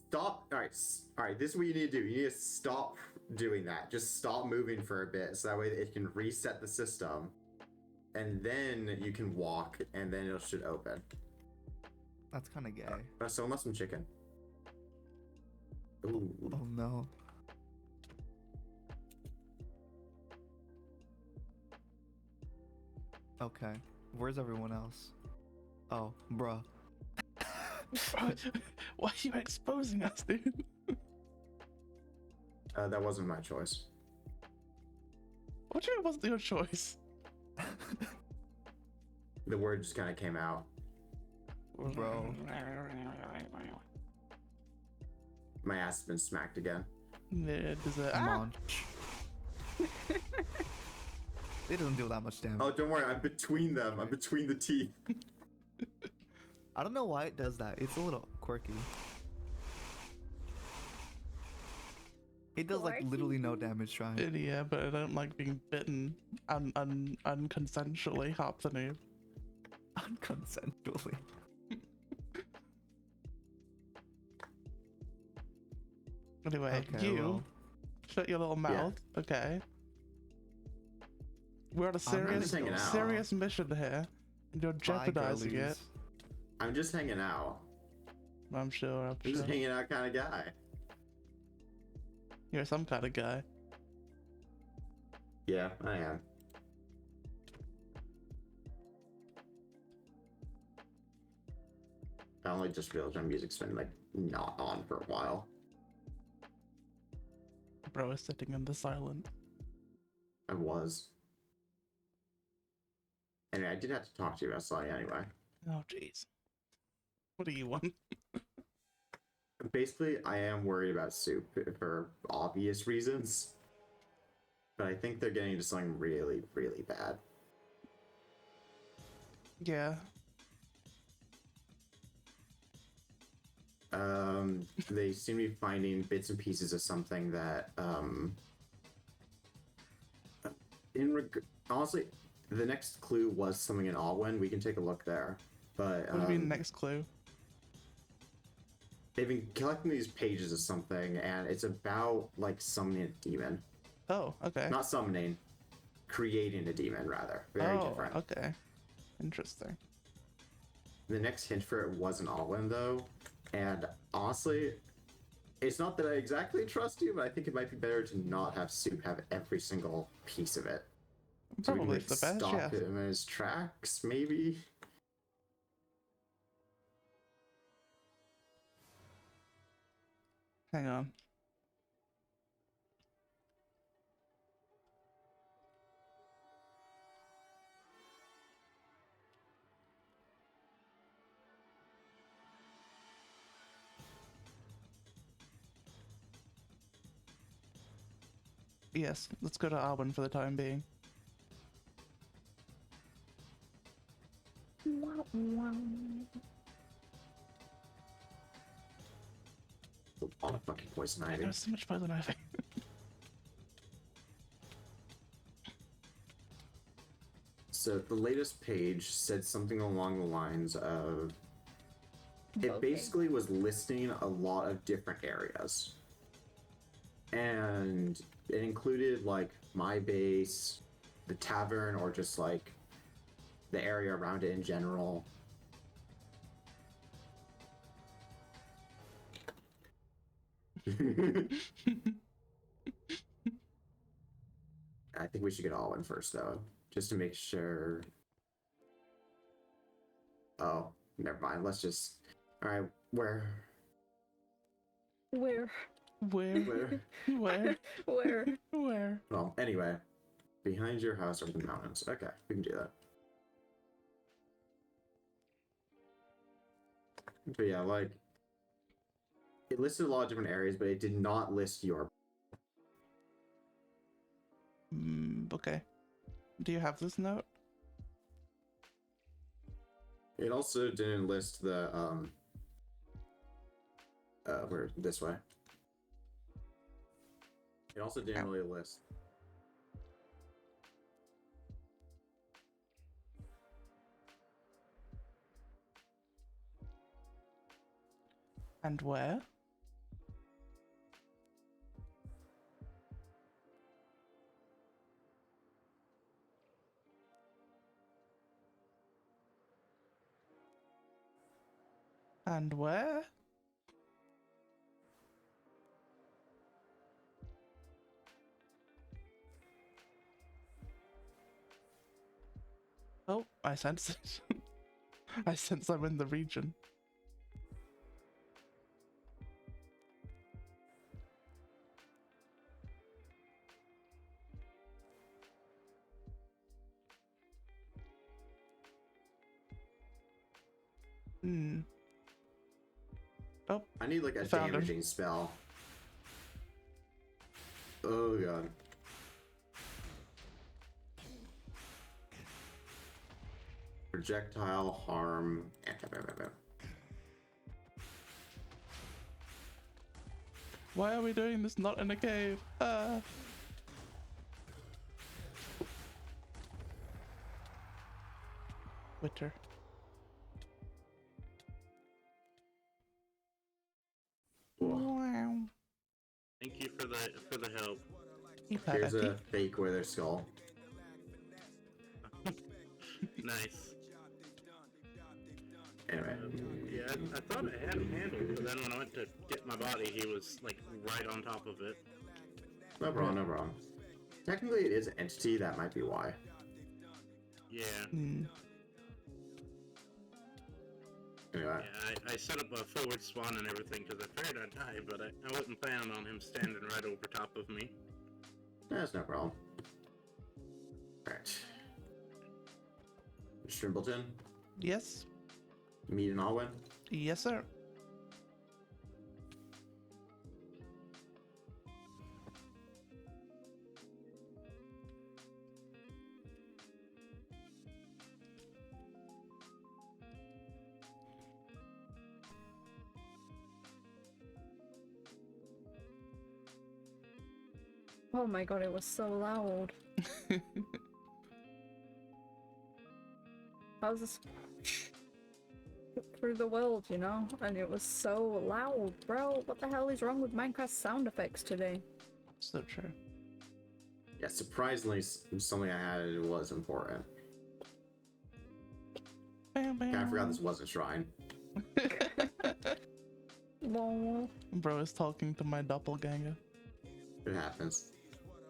stop. All right. This is what you need to do. You need to stop doing that. Just stop moving for a bit, so that way it can reset the system, and then you can walk, and then it should open. That's kind of gay. So must some chicken. Ooh. Oh no. Okay. Where's everyone else? Oh, bruh. Why are you exposing us, dude? That wasn't my choice. What do you mean it wasn't your choice? The word just kind of came out. Bro. My ass has been smacked again. Yeah, does it? Come on. It doesn't deal that much damage. Oh, don't worry. I'm between them. I'm between the teeth. I don't know why it does that. It's a little quirky. It does like literally no damage, trying. Yeah, but I don't like being bitten unconsensually, Hopsanu. Unconsensually. Anyway, Okay, you well. shut your little mouth, okay? We're on a I'm just hanging out. serious mission here, and you're Bye, jeopardizing it. girlies. I'm just hanging out. I'm sure. I'm just hanging out kind of guy. You're some kind of guy. Yeah, I am. I only just realized my music's been like not on for a while. Bro is sitting in the silence. I was. Anyway, I did have to talk to you about something anyway. Oh, jeez. What do you want? Basically, I am worried about Soup for obvious reasons. But I think they're getting into something really, really bad. Yeah. They seem to be finding bits and pieces of something that, honestly, the next clue was something in Alwyn. We can take a look there. But, What do you mean, next clue? they've been collecting these pages of something, and it's about, like, summoning a demon. Oh, okay. Not summoning, creating a demon, rather. Very different. Okay. Interesting. The next hint for it was an Alwyn, though, and honestly, it's not that I exactly trust you, but I think it might be better to not have Soup have every single piece of it. So we can, Probably like, the best, stop yeah. him in his tracks, maybe? Hang on. Yes, let's go to Arwen for the time being. A lot of fucking poison ivy. There's so much poison ivy. So the latest page said something along the lines of it Okay. basically was listing a lot of different areas. And it included like my base, the tavern, or just like the area around it in general. I think we should get all in first though, just to make sure. Oh, never mind. Let's just. All right, where? Where? Where? Where? Where? Where? Well, anyway, behind your house are the mountains. Okay, we can do that. But yeah, like it listed a lot of different areas, but it did not list your. Okay. Do you have this note? It also didn't list the where this way. It also didn't really list. And where? And where? Oh, I sense it. I sense I'm in the region. Oh, I need like a Found him. damaging spell. Oh god. Projectile harm. why are we doing this not in a cave? Witter. Wow. Thank you for the help. Here's a fake wither skull. Nice. Anyway. Yeah, I thought I had him handled, but then when I went to get my body, he was like right on top of it. No problem, no problem. Technically it is an entity, that might be why. Yeah. Anyway. Yeah, I set up a forward spawn and everything because I figured I'd die, but I wasn't planning on him standing right over top of me. That's no problem. Alright. Shrimbleton, Yes. meet in Alwyn. Yes, sir. Oh my god, it was so loud. I was just through the world, you know? And it was so loud, bro. What the hell is wrong with Minecraft sound effects today? So true. Yeah, surprisingly, something I had was important. Bam, bam. I forgot this wasn't Shrine. Lol. Bro is talking to my doppelganger. It happens.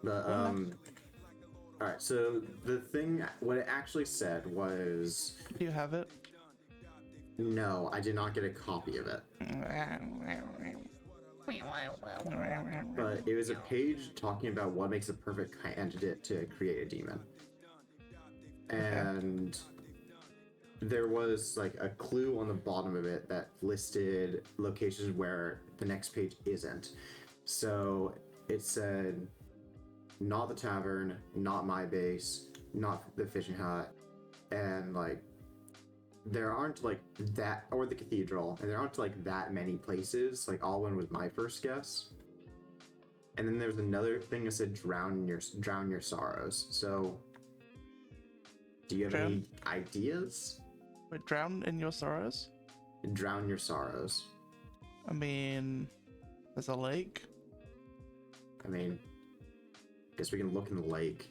But, alright, so the thing, what it actually said was, Do you have it? no, I did not get a copy of it. But it was a page talking about what makes a perfect candidate to create a demon. And there was like a clue on the bottom of it that listed locations where the next page isn't. So it said not the tavern, not my base, not the fishing hut, and like there aren't like that, or the cathedral, and there aren't like that many places. Like Alwyn was my first guess. And then there's another thing that said drown your sorrows. So do you have any ideas? Wait, drown in your sorrows? Drown your sorrows. I mean, there's a lake. I mean, guess we can look in the lake.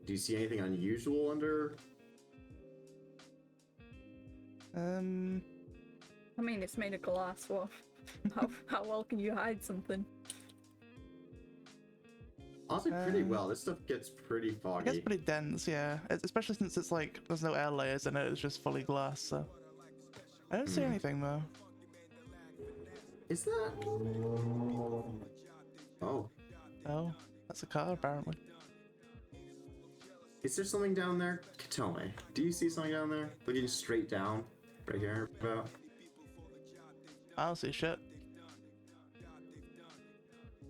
Do you see anything unusual under? I mean, it's made of glass. Well, how well can you hide something? Honestly, pretty well. This stuff gets pretty It foggy. gets pretty dense, yeah. Especially since it's like there's no air layers in it. It's just fully glass. So I don't see anything though. Is that? Oh, Oh, that's a car apparently. is there something down there? Tell me. Do you see something down there? Looking straight down, right here. About. I don't see shit.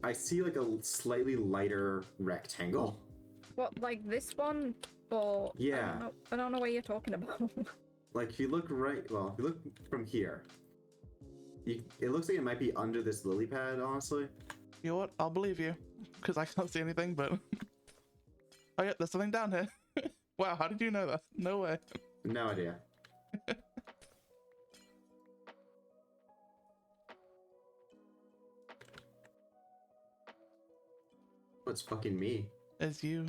I see like a slightly lighter rectangle. What, like this one? Or Yeah. I don't know what you're talking about. Like if you look right, well, if you look from here, it looks like it might be under this lily pad, honestly. You know what? I'll believe you, because I can't see anything. But oh yeah, there's something down here. Wow, how did you know that? No way. No idea. What's fucking me? It's you.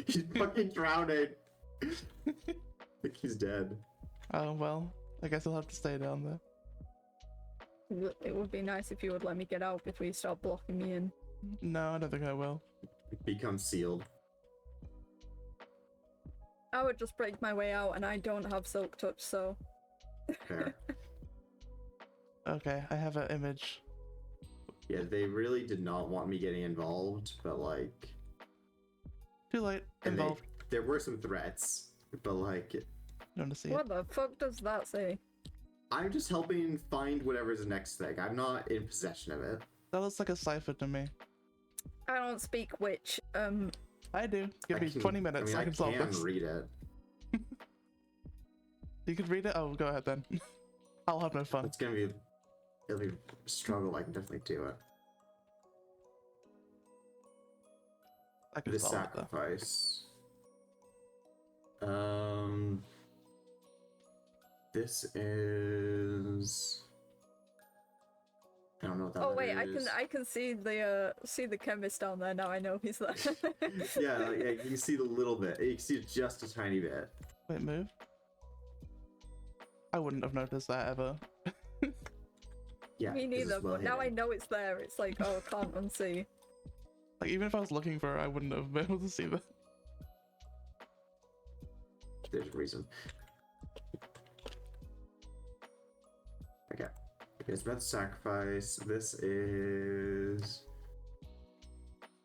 He's fucking drowning. I think he's dead. Oh well, I guess I'll have to stay down there. It would be nice if you would let me get out before you start blocking me in. No, I don't think I will. Become sealed. I would just break my way out, and I don't have silk touch, so. Fair. Okay, I have an image. Yeah, they really did not want me getting involved, but like. Too late. And Involved. there were some threats, but like. You want to see What it? the fuck does that say? I'm just helping find whatever's the next thing. I'm not in possession of it. That looks like a cipher to me. I don't speak witch. I do. Give me 20 minutes. I can solve I can this. read it. You could read it? Oh, go ahead then. I'll have no fun. It's gonna be. It'll be a struggle. I can definitely do it. I can The solve it though. sacrifice. This is. I don't know what that Oh wait, letter is. I can see the chemist down there now. I know he's there. Yeah, like, you can see the little bit. You can see just a tiny bit. Wait, move. I wouldn't have noticed that ever. Yeah. Me 'cause it's neither. well But now I hidden. know it's there. It's like, oh, I can't unsee. Like, even if I was looking for it, I wouldn't have been able to see that. There's a reason. Okay. It's about the sacrifice. This is.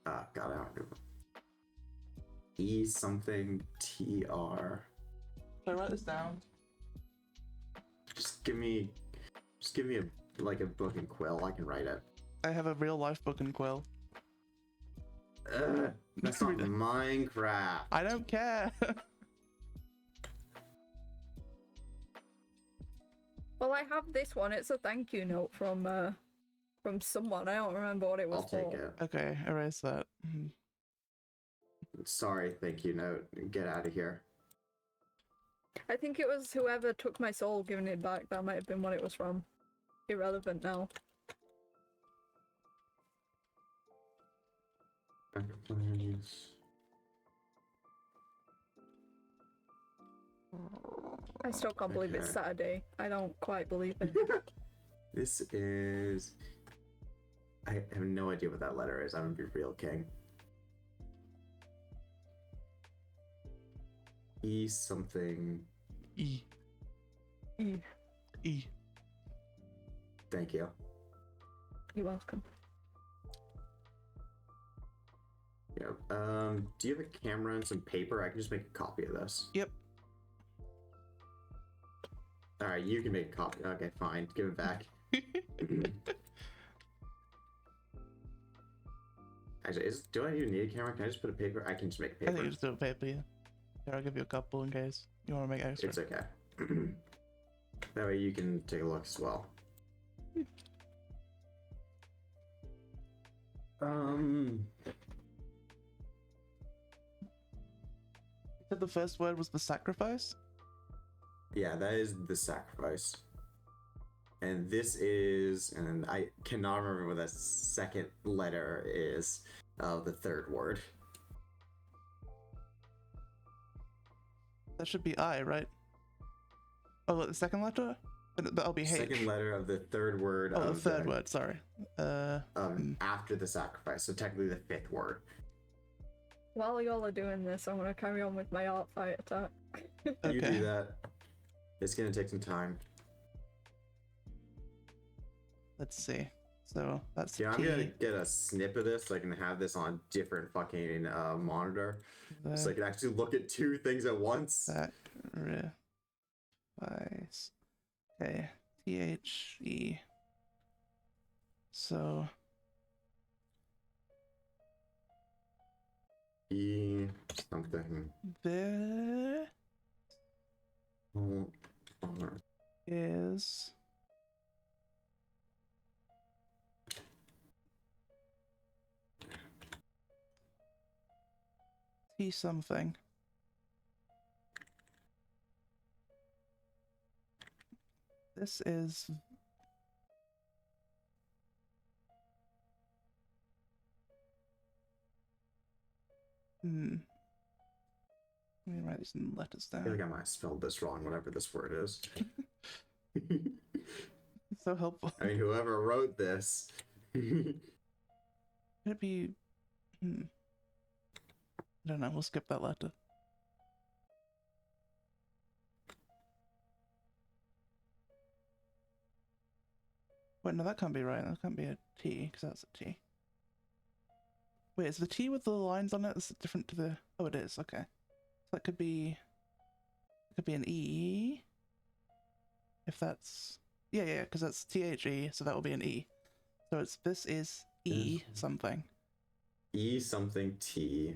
Ah, God, I don't remember. E something TR. Should I write this down? Just give me a book and quill. I can write it. I have a real life book and quill. That's not Minecraft. I don't care. Well, I have this one. It's a thank you note from someone. I don't remember what it was I'll take for. it. Okay, erase that. Sorry, thank you note. Get out of here. I think it was whoever took my soul giving it back. That might have been what it was from. Irrelevant now. Sacrifice. I still can't believe it's Okay. Saturday. I don't quite believe it. This is. I have no idea what that letter is. I'm gonna be real king. E something. E. E. E. Thank you. You're welcome. Yeah. Do you have a camera and some paper? I can just make a copy of this. Yep. Alright, you can make a copy. Okay, fine. Give it back. Actually, do I even need a camera? Can I just put a paper? I can just make a I paper. think you just do a paper, yeah. Here, I'll give you a couple in case you want to make extra. It's okay. That way you can take a look as well. You said the first word was the sacrifice? Yeah, that is the sacrifice. And this is, and I cannot remember what the second letter is of the third word. That should be I, right? Oh, the second letter? That'll be H. Second letter of the third word Oh, of the third word, sorry. after the sacrifice, so technically the fifth word. While y'all are doing this, I'm gonna carry on with my art fight attack. You Okay. do that. It's gonna take some time. Let's see. So that's Yeah, I'm T. gonna get a snip of this so I can have this on a different fucking monitor. So I can actually look at two things at once. Sacrifice. Okay. THE. So E something. there Oh, is T something. This is Let me write these in letters I feel like down. I might have spelled this wrong, whatever this word is. So helpful. I mean, whoever wrote this. Could it be? I don't know. We'll skip that letter. Wait, no, that can't be right. That can't be a T, because that's a T. Wait, is the T with the lines on it? Is it different to the? Oh, it is. Okay. So that could be. It could be an E. If that's. Yeah, because that's THE, so that will be an E. So it's this is E something. E something T.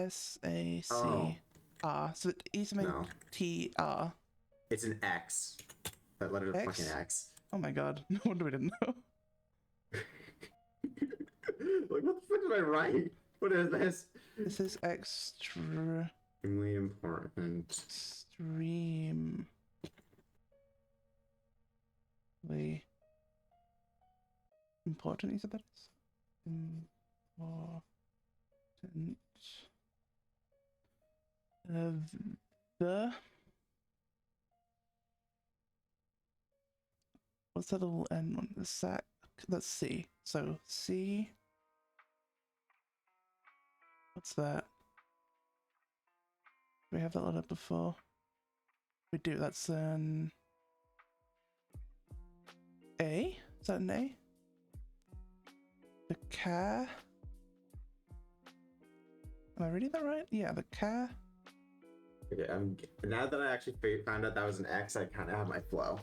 SAC Oh. R. So E something No. TR. It's an X. That letter is X? fucking X. Oh my god, no wonder we didn't know. Like, what the fuck did I write? What is this? This is extremely Extremely important. important, you said that is? Important. The. What's that little N one? The sac. That's C. So C. What's that? Do we have that letter before? We do. That's an A. Is that an A? The car. Am I reading that right? Yeah, the car. Okay, now that I actually found out that was an X, I kind of have my flow.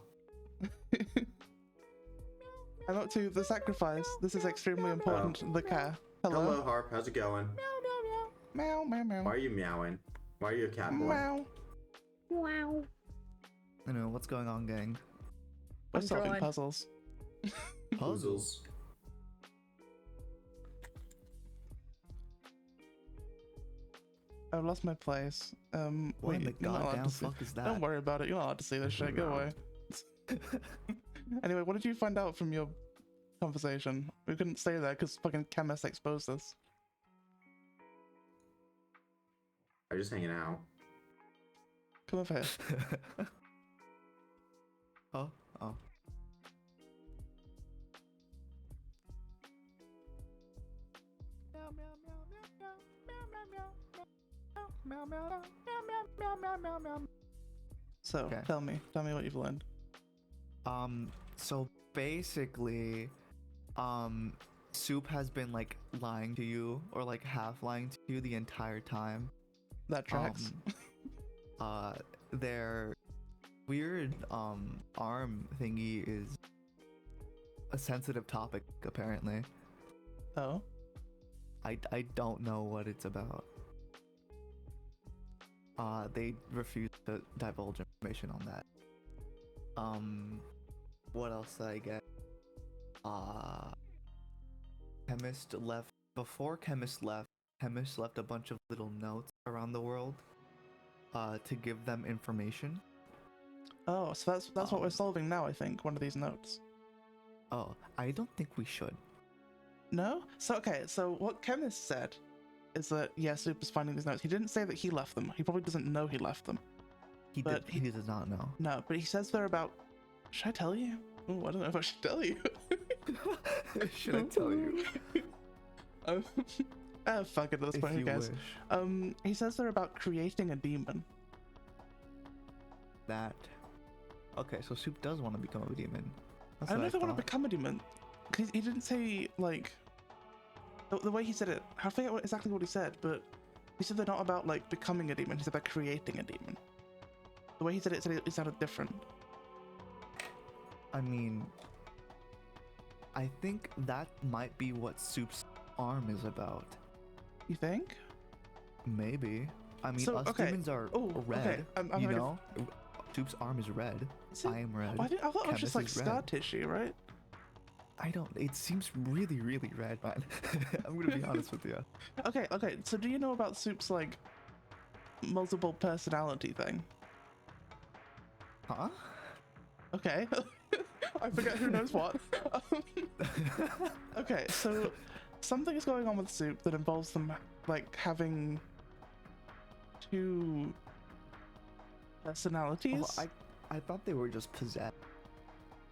I'm up to the sacrifice. This is extremely important. The car. Hello, Hello. Harp. How's it going? Meow, meow, meow. Why are you meowing? Why are you a cat boy? Meow. Wow. I know what's going on, gang. We're I'm solving drawing. puzzles. Puzzles. I've lost my place. What in wait, the you're not allowed goddamn to see. fuck is that? Don't worry about it. You're not allowed to see this shit. Go No. away. Anyway, what did you find out from your conversation? We couldn't stay there because fucking chemist exposed us. I'm just hanging out. Come over here. Oh. So, Okay. tell me what you've learned. So basically, Soup has been like lying to you, or like half lying to you the entire time. That tracks. their weird arm thingy is a sensitive topic apparently. Oh. I don't know what it's about. They refuse to divulge information on that. What else did I get? Chemist left before Chemist left a bunch of little notes around the world to give them information. Oh, so that's what we're solving now, I think, one of these notes. Oh, I don't think we should. No? So, okay, so what Chemist said is that, yeah, Soup is finding these notes. He didn't say that he left them. He probably doesn't know he left them. He does not know. No, but he says they're about... Should I tell you? Oh, I don't know if I should tell you. Should I tell you? Fuck it, at this point, who cares? He says they're about creating a demon. That... Okay, so Soup does want to become a demon. That's I don't know what if they want to thought. become a demon. Because he didn't say, like... The way he said it, I forget exactly what he said, but he said they're not about, like, becoming a demon. He said they're creating a demon. The way he said it sounded different. I mean, I think that might be what Soup's arm is about. You think? Maybe. I mean, So, us okay. demons are Oh, red. okay. I'm You having a- know, Soup's arm is red. Is it? I am red. I thought it was just, Chemist like, is red. scar tissue, right? I don't. It seems really, really red, man. I'm gonna be honest with you. Okay, so do you know about Soup's, like, multiple personality thing? Huh? Okay. I forget who knows what. Okay, so something is going on with Soup that involves them, like, having two personalities. Oh, I thought they were just possessed.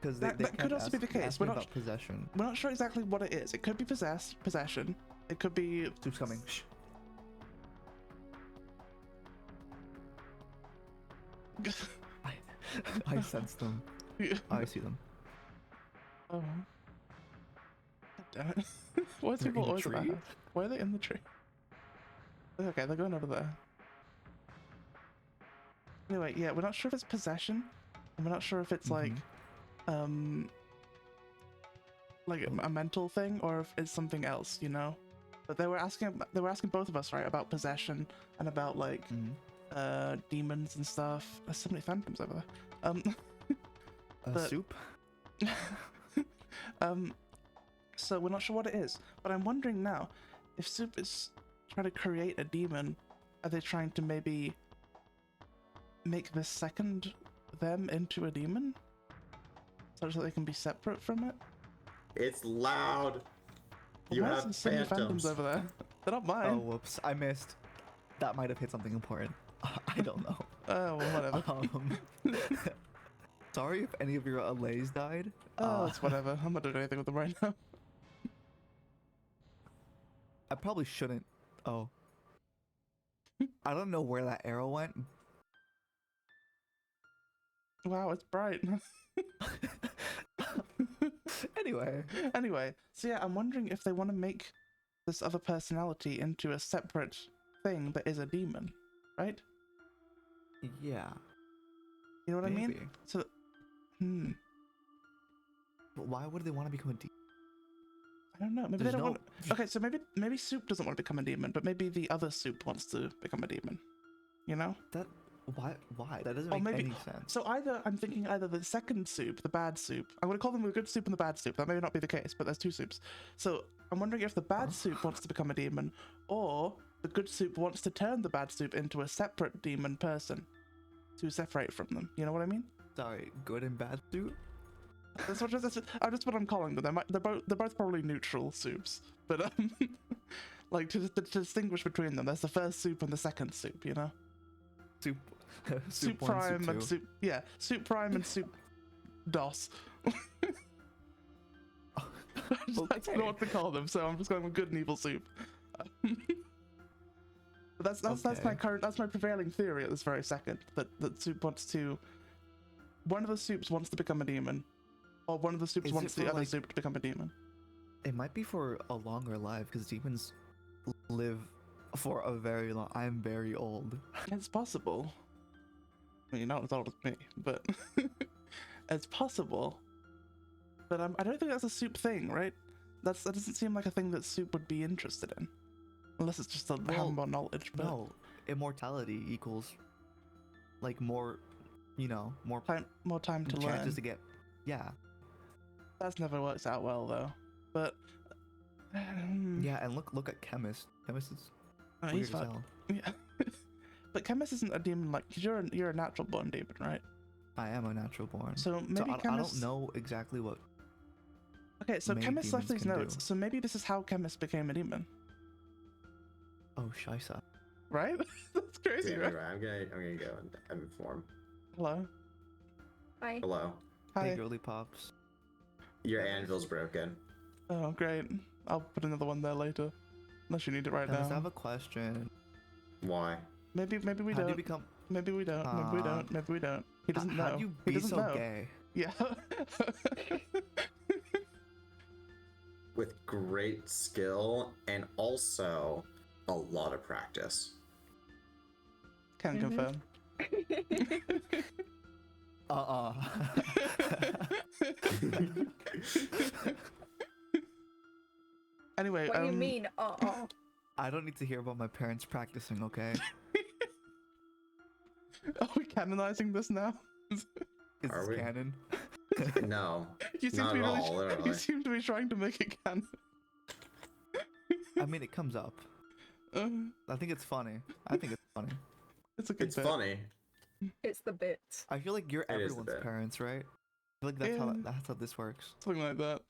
Because That could also be the case. We're We're not- about possession. We're not sure exactly what it is. It could be possession. It could be... Soup's coming. Shh. I sense them. I see them. Oh. God damn it. Why is They're people in the always at that tree? house? Why are they in the tree? Okay, they're going over there. Anyway, yeah, we're not sure if it's possession, and we're not sure if it's like a mental thing or if it's something else, you know. But they were asking both of us, right, about possession and about like demons and stuff. There's so many phantoms over there. but- Soup? So we're not sure what it is, but I'm wondering now, if Soup is trying to create a demon, are they trying to maybe make the second them into a demon? Such that they can be separate from it? It's loud. You Why is have there so many phantoms. over there? They're not Oh, mine. whoops. I missed. That might have hit something important. I don't know. Oh, well, whatever. Sorry if any of your allays died. Oh, it's whatever. I'm not doing anything with them right now. I probably shouldn't. Oh. I don't know where that arrow went. Wow, it's bright. Anyway, so yeah, I'm wondering if they want to make this other personality into a separate thing that is a demon, right? Yeah. You know what I mean? Maybe. So, But why would they want to become a demon? I don't know. Maybe There's they don't no- want. Okay, so maybe Soup doesn't want to become a demon, but maybe the other Soup wants to become a demon. You know? That why? That doesn't Or make maybe- any sense. So I'm thinking either the second Soup, the bad Soup. I'm going to call them the good Soup and the bad Soup. That may not be the case, but there's two Soups. So I'm wondering if the bad Soup wants to become a demon, or the good Soup wants to turn the bad Soup into a separate demon person to separate from them. You know what I mean? Sorry, good and bad suit? That's what I'm calling them. They're both probably neutral Soups, but like to distinguish between them, there's the first Soup and the second Soup. You know? Soup. Soup one, Prime soup and two. Soup. Yeah, Soup Prime and Soup DOS. I don't know what to call them, so I'm just going with good and evil Soup. But that's my Okay. that's my prevailing theory at this very second. That Soup wants to. One of the Soups wants to become a demon, or one of the Soups Is wants it the for, other like- Soup to become a demon. It might be for a longer life because demons live for a very long. I'm very old. It's possible. I mean, you're not as old as me, but it's possible. But I don't think that's a Soup thing, right? That doesn't seem like a thing that Soup would be interested in, unless it's just a have more knowledge. But No, immortality equals like more, more time to chances learn. to get. Yeah. That's never works out well though. But Yeah, and look at Chemist. Chemist is oh, weird he's as fucked. hell. Yeah. But Chemist isn't a demon, like, cause you're a natural born demon, right? I am a natural born. So maybe I Chemist. don't know exactly what. Okay, so many Chemist left demons these can notes. do. So maybe this is how Chemist became a demon, Oh, Shisa. right? That's crazy, Yeah, right? right. I'm gonna go and inform. Hello. Hi. Hello. Hey, Hi. girly pops. Your anvil's broken. Oh, great. I'll put another one there later, unless you need it right Chemist, I now. have a question. Why? Maybe we How do you don't. become? Maybe we don't. Maybe we don't. Maybe we don't. He doesn't know. How do you He be doesn't so know. gay? Yeah. With great skill and also a lot of practice. Can Mhm. confirm. Anyway, What do you mean? I don't need to hear about my parents practicing, okay? Are we canonizing this now? Is Are this we? canon? No. You seem Not to be at really, all, you literally. seem to be trying to make it canon. I mean, it comes up. I think it's funny. It's a good It's bit. funny. It's the bits. I feel like you're It is a everyone's bit. parents, right? I feel like Yeah. that's how this works. Something like that.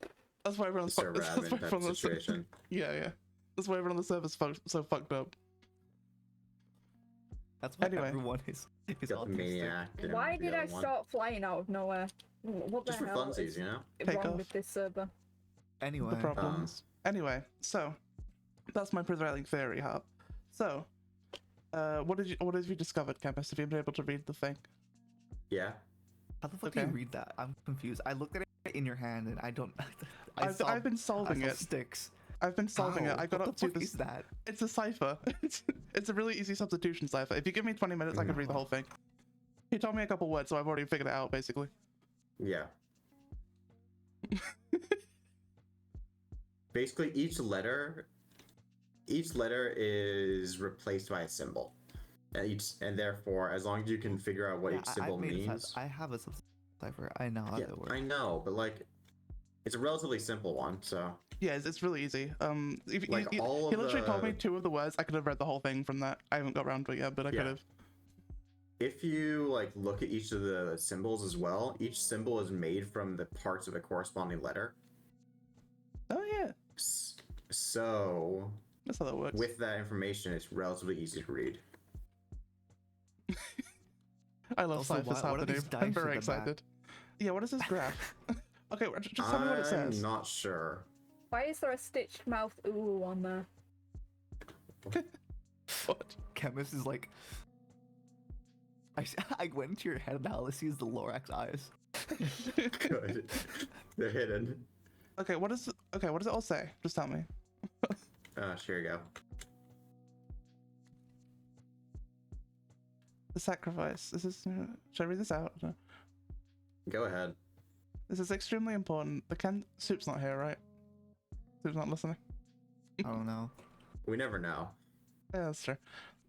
That's why everyone's Mr. that's Rabbit why type everyone on the situation. yeah. That's why everyone on the server's so fucked up. That's why Anyway. everyone is Got the autistic. maniac. and Why the did I other one. start flying out of nowhere? What the Just for hell funsies, is you know? Take wrong off. with this server? Anyway, The problems. Anyway, so that's my prevailing theory, Harp. So, what have you discovered, Chemist? Have you been able to read the thing? Yeah. how the fuck do Okay. you read that? I'm confused. I looked at it in your hand and I don't. I've I've been solving it. Sticks. I've been solving it. How? I got What up the to fuck this. is that? It's a cipher. It's a really easy substitution cipher. If you give me 20 minutes, I can read the whole thing. He told me a couple words, so I've already figured it out, basically. Yeah. Basically, each letter is replaced by a symbol. And therefore, as long as you can figure out what each symbol I've made means. I have a cipher. I know how Yeah, it works. I know, but like, it's a relatively simple one. So Yeah, it's really easy. If, Like, he all of literally told me the- 2 of the words. I could have read the whole thing from that. I haven't got around to it yet, but I Yeah. could have. if you like look at each of the symbols as well, each symbol is made from the parts of a corresponding letter. Oh yeah, So that's how that works. with that information, it's relatively easy to read. I love Also, ciphers what are happening. these dice I'm very at the back? excited. Yeah, what is this graph? Okay, just tell me what it says. I'm not sure. Why is there a stitched mouth ooh on there? What? Chemist is like. I went into your head analyses, the Lorax eyes. Good. They're hidden. Okay, what does it all say? Just tell me. Here you go. The sacrifice. This is. Should I read this out? No. Go ahead. This is extremely important. Soup's not here, right? Soup's not listening. I don't know. We never know. Yeah, that's true.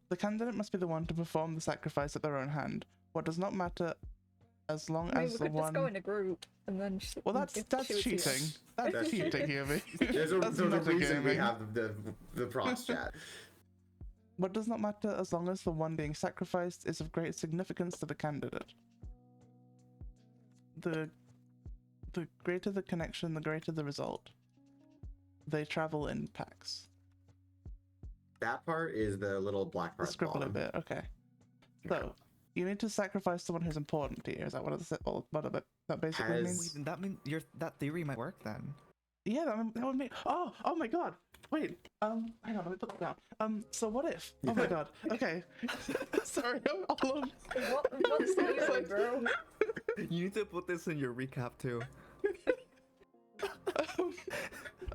The candidate must be the one to perform the sacrifice at their own hand. What does not matter as long I mean, as we the could one. just go in a group and then. Well, that's if that's she was here- cheating. That's That's cheating, Yumi. There's a That's reason we metagaming. have the prompts chat. What does not matter as long as the one being sacrificed is of great significance to the candidate. The greater the connection, the greater the result. They travel in packs. That part is the little black The part. at the scribble a bottom. bit, okay. So, you need to sacrifice someone who's important to you. Is that what that basically Has- means? Wait, that means that theory might work then. Yeah, that would mean. Oh my god! Wait, hang on, let me put that down. So what if? Oh my god. Okay. Sorry, I'm all over. What's the theory, bro? You need to put this in your recap too.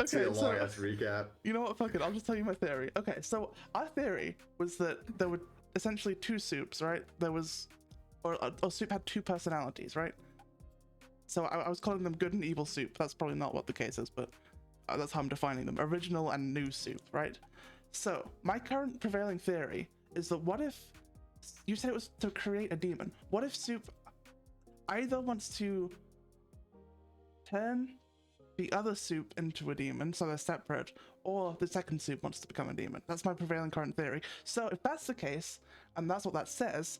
See Okay, a long so ass recap. you know what? Fuck it. I'll just tell you my theory. Okay, so our theory was that there were essentially 2 soups, right? There was or Soup had two personalities, right? So I was calling them good and evil Soup. That's probably not what the case is, but that's how I'm defining them: original and new Soup, right? So my current prevailing theory is that what if you said it was to create a demon? What if Soup either wants to turn the other Soup into a demon, so they're separate, or the second Soup wants to become a demon? That's my prevailing current theory. So if that's the case, and that's what that says,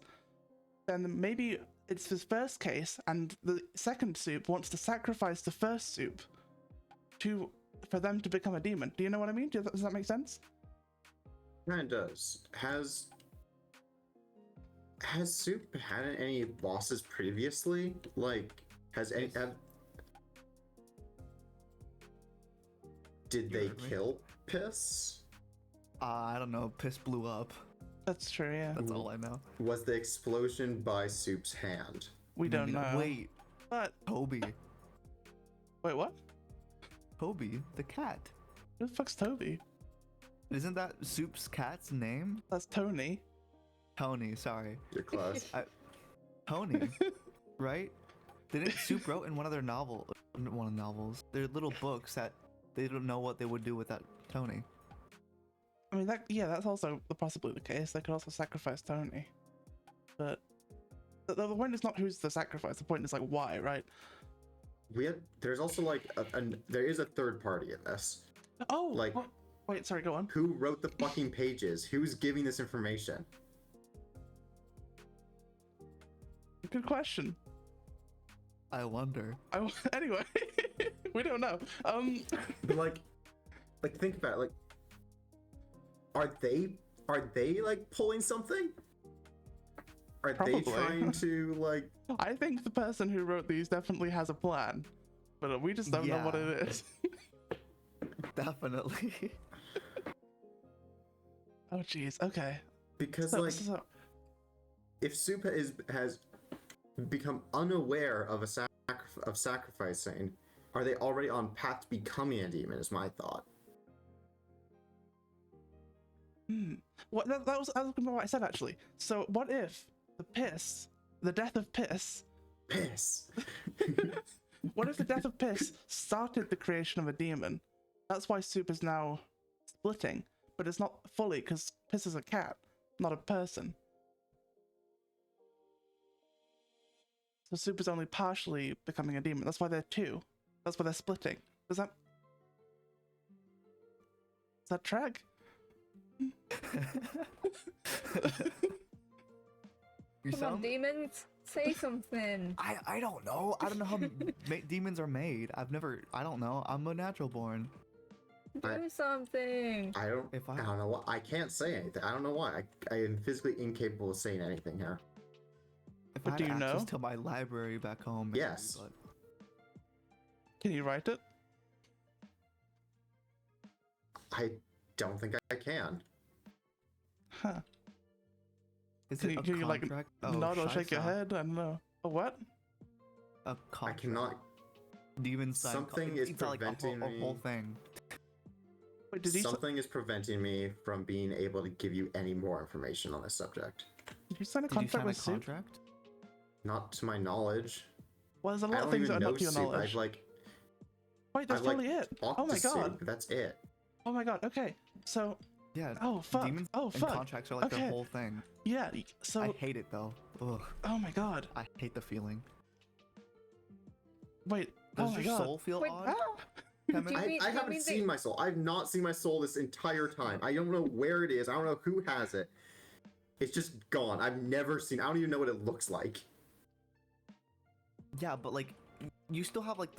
then maybe it's his first case, and the second Soup wants to sacrifice the first Soup for them to become a demon. Do you know what I mean? Does that make sense? Yeah, it does. Has Soup had any bosses previously? Like, did they kill Piss? I don't know. Piss blew up. That's true, yeah. That's all I know. Was the explosion by Soup's hand? We don't know. Wait, But Toby. wait, what? Toby, the cat. Who the fuck's Toby? Isn't that Soup's cat's name? That's Tony. Tony, sorry. You're close. Tony, right? Didn't Soup wrote in one of their novels, their little books, that they don't know what they would do with that Tony. I mean, that's also possibly the case. They could also sacrifice Tony. But the point is not who's the sacrifice. The point is, like, why, right? There's also, like, there is a third party in this. Oh! Like, wait, sorry, go on. who wrote the fucking pages? Who's giving this information? Good question. I wonder. Anyway, we don't know. But like think about it. Like, are they like pulling something? Are Probably. they trying to like? I think the person who wrote these definitely has a plan, but we just don't know what it is. Definitely. Oh, jeez. Okay. Because if Soup has become unaware of sacrificing, are they already on path to becoming a demon? Is my thought. What that was what I said, actually. So what if the death of Piss, what if the death of Piss started the creation of a demon? That's why Soup is now splitting, but it's not fully, because Piss is a cat, not a person. So Soup is only partially becoming a demon. That's why they're two. That's why they're splitting. Does that track? Come on, demons, say something. I don't know. I don't know how demons are made. I don't know. I'm a natural born. Do something. I don't know what. I can't say anything. I don't know why. I am physically incapable of saying anything here. If I had do you access know? to my library back home. maybe, Yes. but- Can you write it? I don't think I can. Huh. Is Can it you, a can you like contract? nod or shake your Shaisa. head? I don't know. A what? A I contract. cannot. Demon sign. Something is it's like preventing a whole me. thing. Wait, did he Something is preventing me from being able to give you any more information on this subject. did you sign a Did you contract sign a with Soup? contract? Not to my knowledge. Well, there's a I lot of don't things even that are know not to your Soup. knowledge. Wait, that's I've, like, probably it. talked Oh my to Soup, god. but that's it. Oh my god. Okay. So, Yeah. oh fuck. Demons Oh and fuck. contracts are like Okay. their whole thing. Yeah. So, I hate it though. Ugh. oh my god. I hate the feeling. Wait. Does oh my your god. soul feel Wait, odd? Ah! Kemen? Do you mean- I you haven't mean seen my soul. I've not seen my soul this entire time. I don't know where it is. I don't know who has it. It's just gone. I've never seen. I don't even know what it looks like. Yeah, but like, you still have like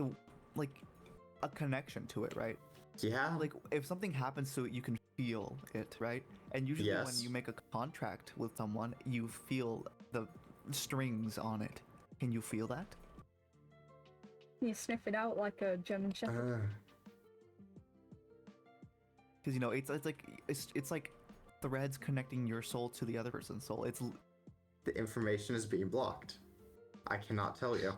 a connection to it, right? Yeah. Like, if something happens to it, you can feel it, right? And usually when Yes. you make a contract with someone, you feel the strings on it. Can you feel that? You sniff it out like a German Shepherd. Because you know, it's like threads connecting your soul to the other person's soul. The information is being blocked. I cannot tell you.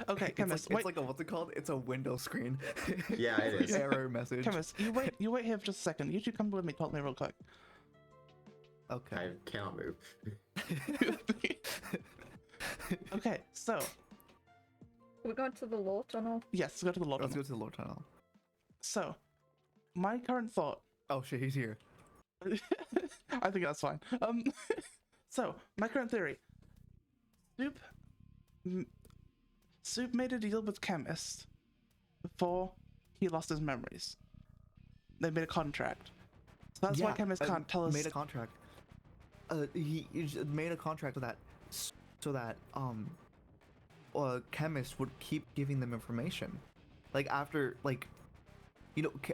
Okay, It's chemist. like, wait, it's like what's it called? It's a window screen. Yeah, it It's is. like error message. chemist. You wait here for just a second. You two come with me. Talk to me real quick. Okay. I cannot move. So, We're going to the law tunnel. yes, let's go to the log. Let's go to the Lord Tunnel. So, my current thought. Oh shit, he's here. I think that's fine. So my current theory. Soup made a deal with Chemist before he lost his memories. They made a contract. So that's why Chemist can't tell us. Made a contract. He just made a contract with that, so that Chemist would keep giving them information, like after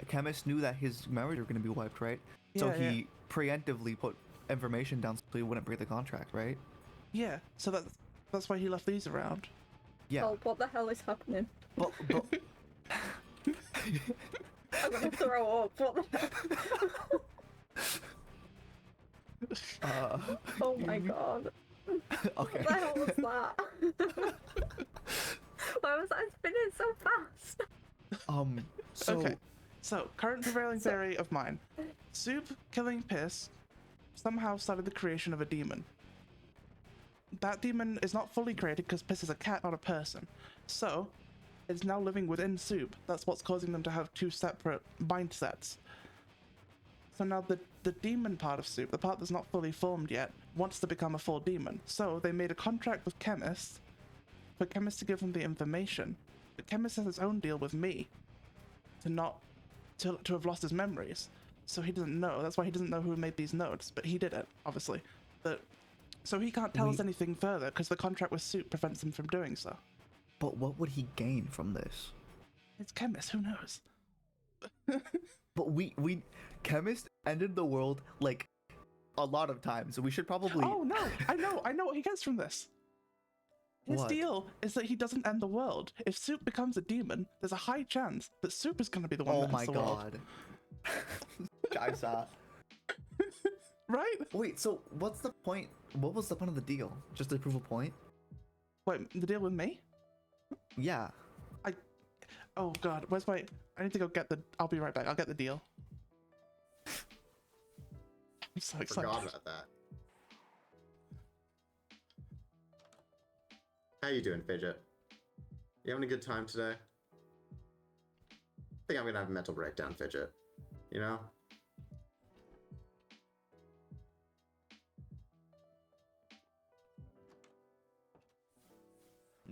Chemist knew that his memories were gonna be wiped, right? So Yeah, he preemptively put information down so he wouldn't break the contract, right? Yeah. So that's why he left these around. Yeah. Oh, what the hell is happening? But I'm gonna throw up. What the Oh my god. okay. What the hell was that? Why was I spinning so fast? So Okay. So current prevailing theory of mine: Soup killing Piss somehow started the creation of a demon. That demon is not fully created because Piss is a cat, not a person. So, it's now living within Soup. That's what's causing them to have two separate mindsets. So now the demon part of Soup, the part that's not fully formed yet, wants to become a full demon. So they made a contract with Chemist for Chemist to give them the information. But Chemist has his own deal with me to have lost his memories. So he doesn't know. That's why he doesn't know who made these notes. But he did it, obviously. So he can't tell us anything further because the contract with Soup prevents him from doing so. But what would he gain from this? It's Chemist, who knows? But we Chemist ended the world like a lot of times, so we should probably. Oh no, I know what he gets from this. His What? deal is that he doesn't end the world. If Soup becomes a demon, there's a high chance that Soup is going to be the one Oh that my ends the world. god. I saw. Right? Wait, so what's the point? What was the point of the deal? Just to prove a point? Wait, the deal with me? Yeah. Oh god, where's my... I need to go get the... I'll be right back. I'll get the deal. I'm so excited. Forgot about that. How you doing, Fidget? You having a good time today? I think I'm gonna have a mental breakdown, Fidget. You know?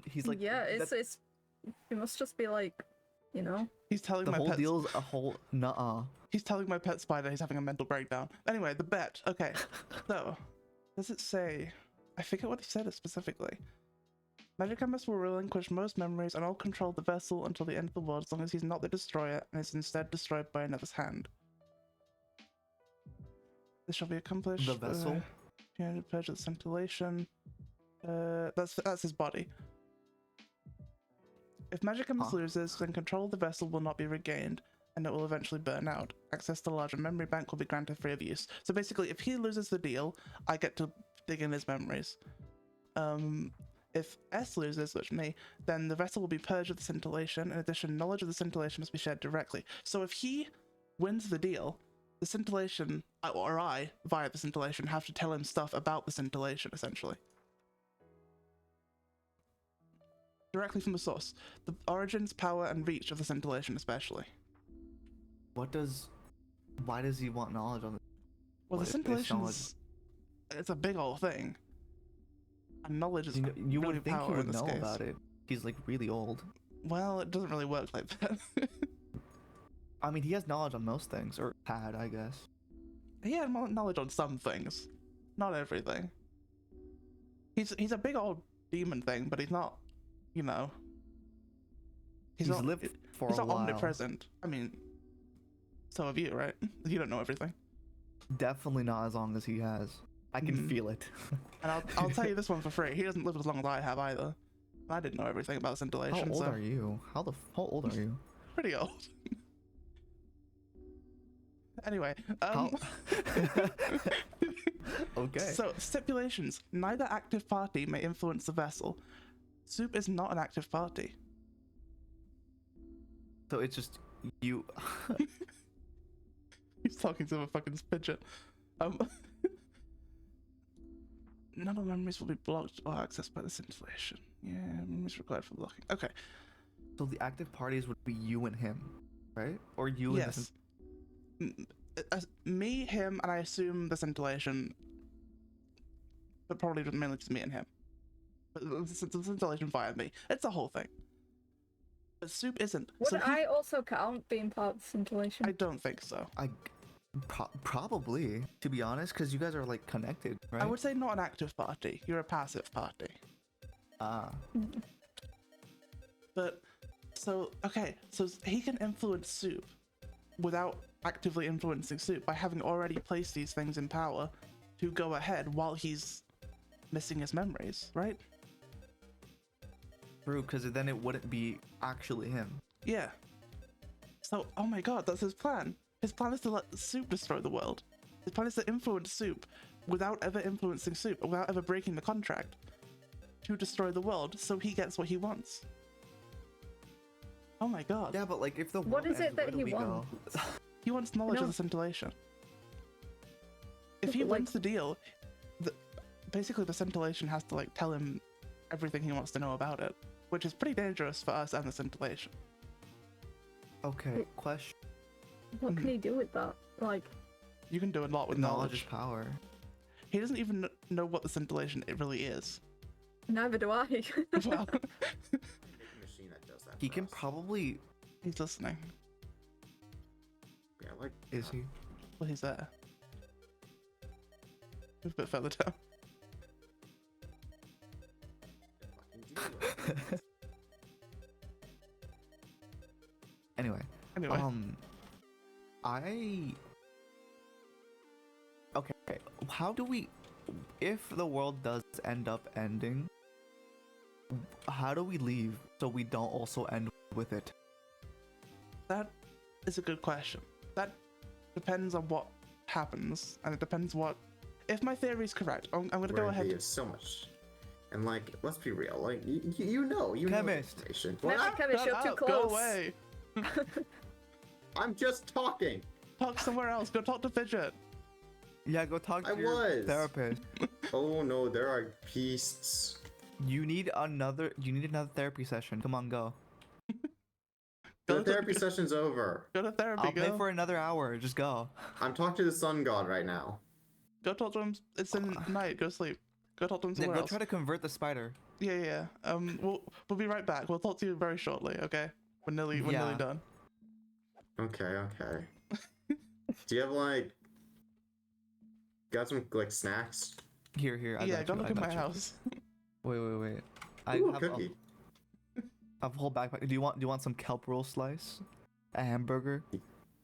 He's like, yeah, that- it's. It must just be like, you know. He's telling the my whole pet... deal's a whole nuh-uh. He's telling my pet spider he's having a mental breakdown. Anyway, the bet. Okay. So, does it say... I forget what he said it specifically. Magic Chemist will relinquish most memories and all control of the vessel until the end of the world as long as he's not the destroyer and is instead destroyed by another's hand. This shall be accomplished. The vessel? Yeah, purge of scintillation. That's his body. If Magic Chemist loses, then control of the vessel will not be regained, and it will eventually burn out. Access to the larger memory bank will be granted free of use. So basically, if he loses the deal, I get to dig in his memories. If S loses, which me, then the vessel will be purged of the scintillation. In addition, knowledge of the scintillation must be shared directly. So if he wins the deal, the scintillation, or I, via the scintillation, have to tell him stuff about the scintillation, essentially. Directly from the source. The origins, power, and reach of the scintillation, especially. Why does he want knowledge on it? Well, the What if it's scintillation's... It's a big old thing. And knowledge is You really would think he power in would this know case. about it. He's like really old. Well, it doesn't really work like that. I mean, he has knowledge on most things, or had, I guess. He had knowledge on some things. Not everything. He's a big old demon thing, but he's not, you know... He's not, lived for he's a not while. omnipresent. I mean, so have you, right? You don't know everything. Definitely not as long as he has. I can feel it. And I'll tell you this one for free. He doesn't live as long as I have either. I didn't know everything about scintillation. How old so are you? How old are you? pretty old. Anyway, Okay. So stipulations: neither active party may influence the vessel. Soup is not an active party. So it's just you. He's talking to a fucking fidget. None of the memories will be blocked or accessed by this installation. Yeah, memories required for blocking. Okay. So the active parties would be you and him, right? Or you and Yes. Me, him, and I assume the scintillation, but probably mainly just me and him. But the scintillation via me. It's the whole thing. But Soup isn't. Would So I also count being part of the scintillation? I don't think so. Probably, to be honest, because you guys are like connected, right? I would say not an active party. You're a passive party. Ah. But so okay, so he can influence Soup without actively influencing Soup by having already placed these things in power to go ahead while he's missing his memories, right? True, because then it wouldn't be actually him. Yeah. So, oh my god, that's his plan. His plan is to let Soup destroy the world. His plan is to influence Soup without ever influencing Soup, without ever breaking the contract, to destroy the world so he gets what he wants. Oh my god. Yeah, but like if the What world is it ends, that where do he we go? wants? He wants knowledge No. of the scintillation. If he Like- wins the deal, basically the scintillation has to like tell him everything he wants to know about it, which is pretty dangerous for us and the scintillation. Okay, question. What can he do with that? Like, You can do a lot with Knowledge is knowledge. power. He doesn't even know what the scintillation it really is. neither do I. Well, Machine that does that. He for can us. probably. he's listening. Yeah, like. Is he? Well, he's there. He's a bit further down. fucking do it. Anyway. Anyway, Okay, how do we, if the world does end up ending, how do we leave so we don't also end with it? that is a good question. That depends on what happens, and it depends what. If my theory is correct, I'm gonna go Where ahead. there's so much. And like, let's be real. Like, you know Chemist. information. Never What? Chemist, you're Shut too up, close. Go away. I'm just talking. Talk somewhere else. Go talk to Fidget. Yeah, go talk to I your was. therapist. Oh no, there are beasts. You need another therapy session. Come on, go. Go The to- therapy session's over. Go to therapy. I'll Go. pay for another hour. Just go. I'm talking to the sun god right now. Go talk to him. It's in night. Go sleep. Go talk to him Yeah, somewhere go else. try to convert the spider. Yeah. We'll be right back. We'll talk to you very shortly. Okay. We're nearly Yeah. done. Okay. Do you have like? Got some like snacks? Here. I Yeah. got Go you, look I at got my you. house. Wait. I Ooh, have cookie. a whole backpack. Do you want some kelp roll slice? A hamburger?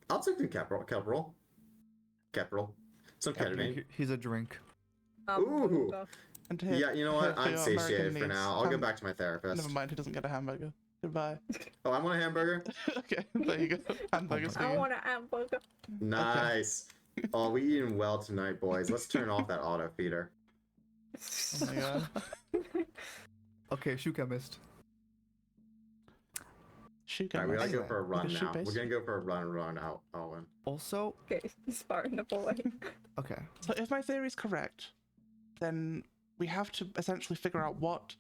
I'll take some caprol. Some ketamine. He's a drink. Ooh. And here- Yeah, you know here what? for I'm your satiated American for needs. now. I'll go back to my therapist. Never mind. He doesn't get a hamburger. Goodbye. Oh, I want a hamburger. Okay. There you go. Hamburgers for I you. want a hamburger. Nice. Oh, we eating well tonight, boys. Let's turn off that auto feeder. Oh my god. Okay, shoe chemist. Shoot. Alright, we gotta go Anyway, for a run can shoot now. We're base. gonna go for a run out, Owen. Also, Okay, sparring the boy. okay. So if my theory is correct, then we have to essentially figure out what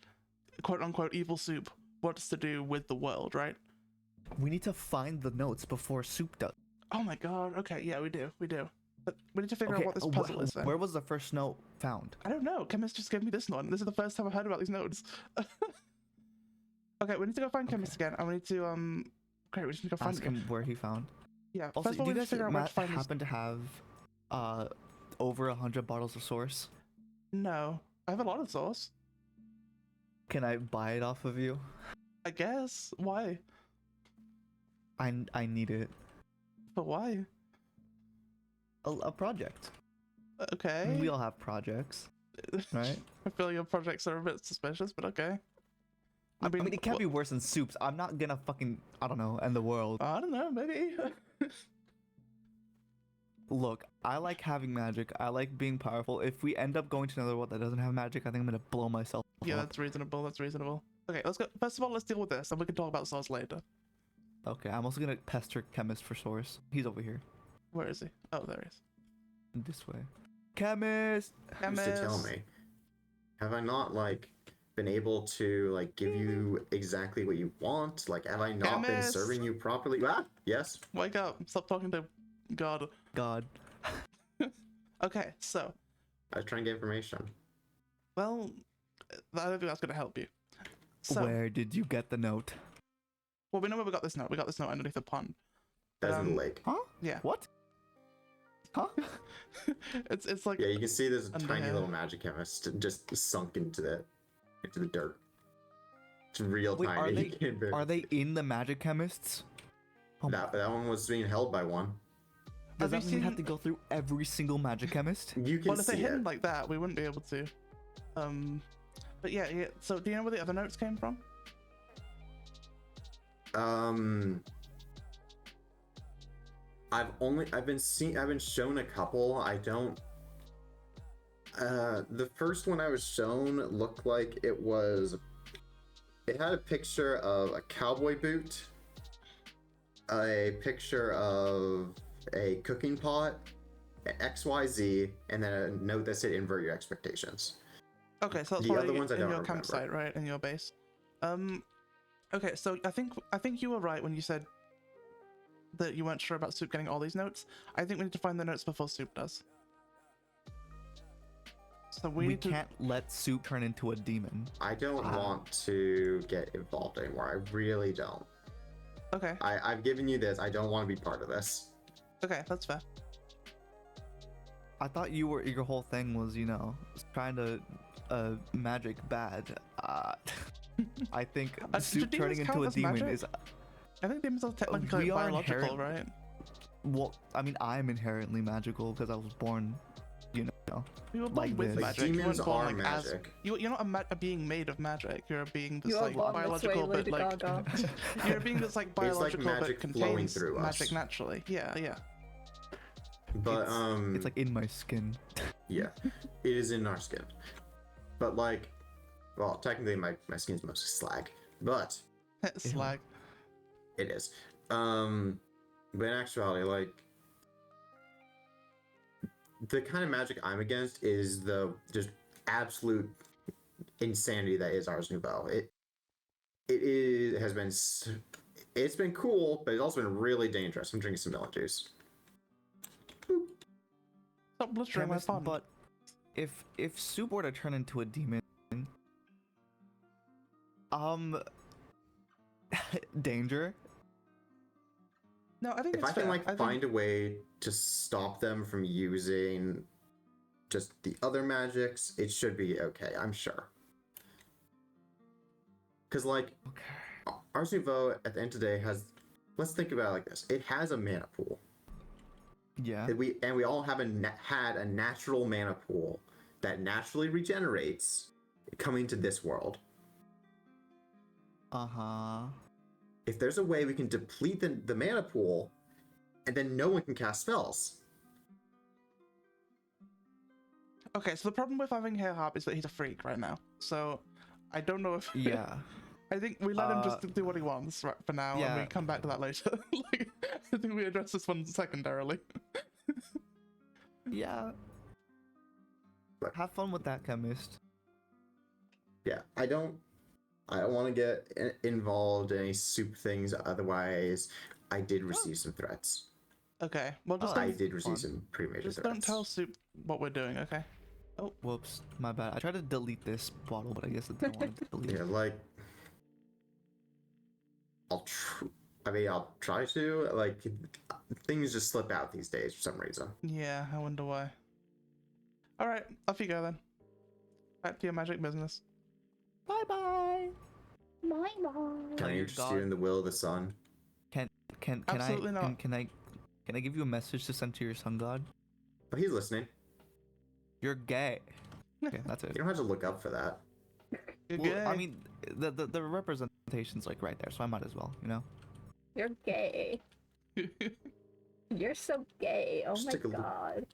quote unquote evil Soup wants to do with the world, right? We need to find the notes before Soup does. Oh my god. Okay, yeah, we do. But we need to figure Okay, out what this puzzle is then. where was the first note found? I don't know. Chemist just gave me this one. This is the first time I've heard about these notes. Okay, we need to go find Chemist again, and we need to great, we just need to go find Ask him. him where he found. Yeah. Also, First of all, do we you need to guys figure out where to find these. happen to have over 100 bottles of source? No, I have a lot of sauce. Can I buy it off of you? I guess. Why? I need it. But why? A project. Okay. We all have projects, right? I feel your projects are a bit suspicious, but okay. I mean, it can't be worse than Soup's. I'm not gonna fucking, I don't know, end the world. I don't know, maybe. Look, I like having magic. I like being powerful. If we end up going to another world that doesn't have magic, I think I'm gonna blow myself Yeah, up. that's reasonable. That's reasonable. Okay, let's go. First of all, let's deal with this, and we can talk about sauce later. Okay, I'm also gonna pester Chemist for source. He's over here. Where is he? Oh, there he is. This way. Chemist! Used to tell Chemist. me. Have I not like been able to like give you exactly what you want? Like, have I not been Chemist! serving you properly? Ah, yes. Wake up! Stop talking to God. God. Okay, so, I was trying to get information. well, I don't think that's gonna help you. So, Where did you get the note? well, we know where we got this note. We got this note underneath the pond. That's in the lake. Huh? Yeah. What? Huh? it's like Yeah, you can see there's a Under tiny here. little magic chemist just sunk into the dirt. It's real Wait, tiny. are they in the magic chemists? Oh my- that one was being held by one. Does Have that you mean we have to seen- go through every single magic chemist? You can well, if they're see hidden it. like that, we wouldn't be able to. But yeah. So, do you know where the other notes came from? I've been shown a couple. I don't. The first one I was shown looked like it had a picture of a cowboy boot, a picture of a cooking pot, an XYZ, and then a note that said invert your expectations. Okay, so that's The other probably ones I in don't your remember. campsite, right? In your base. Okay, so I think you were right when you said that you weren't sure about Soup getting all these notes. I think we need to find the notes before Soup does. So we We need to. can't let Soup turn into a demon. I don't want to get involved anymore. I really don't. Okay, I've given you this. I don't want to be part of this. okay, that's fair. I thought your whole thing was, trying to magic bad. I think Soup do turning demons count into a as demon magic? is I think demons are technically we are biological, inherent- right? well. I mean, I'm inherently magical because I was born, You were born like with this. magic. You Demons weren't born, are like, as- magic. You're not a being made of magic. You're a being that's You are like born this way, biological, but Lady like Gaga. you're a being that's like biological magic but flowing contains through us. magic naturally. Yeah, yeah. But it's like in my skin. yeah, it is in our skin. But like, well, technically my skin's mostly slag, but Slag. it is. But in actuality, like, the kind of magic I'm against is the just absolute insanity that is Ars Nouveau. It's been cool, but it's also been really dangerous. I'm drinking some melon juice. Stop blistering my Chemist, pond. but if Soup were to turn into a demon, danger. No, I think If it's I can fair. like I think- find a way to stop them from using just the other magics, it should be okay, I'm sure. Because like, Okay. Ars Nouveau at the end of the day has, let's think about it like this: it has a mana pool. Yeah. We all have had a natural mana pool that naturally regenerates coming to this world. Uh-huh. If there's a way we can deplete the mana pool, and then no one can cast spells. Okay, so the problem with having Hair Harp is that he's a freak right now. So I don't know if Yeah. I think we let him just do what he wants right, for now, and yeah. we come back to that later. Like, I think we address this one secondarily. Yeah. But- Have fun with that, chemist. Yeah, I don't want to get involved in any soup things. Otherwise, I did receive some threats. Okay, well just Oh, I don't, did receive fun. some pretty major just threats. don't tell Soup what we're doing, okay? Whoops, my bad. I tried to delete this bottle, but I guess it didn't want to delete Yeah, it. like I'll try to. Like, things just slip out these days for some reason. Yeah, I wonder why. Alright, off you go then. Back to your magic business. Bye-bye. Bye Can Tell I your interest god- you in the will of the sun? Can Absolutely I not. can I give you a message to send to your sun god? Oh, he's listening. You're gay. Okay, that's You it. don't have to look up for that. You're Well, I gay. mean, the representation's like right there, so I might as well, You're gay. You're so gay. Oh Just my take a look. god.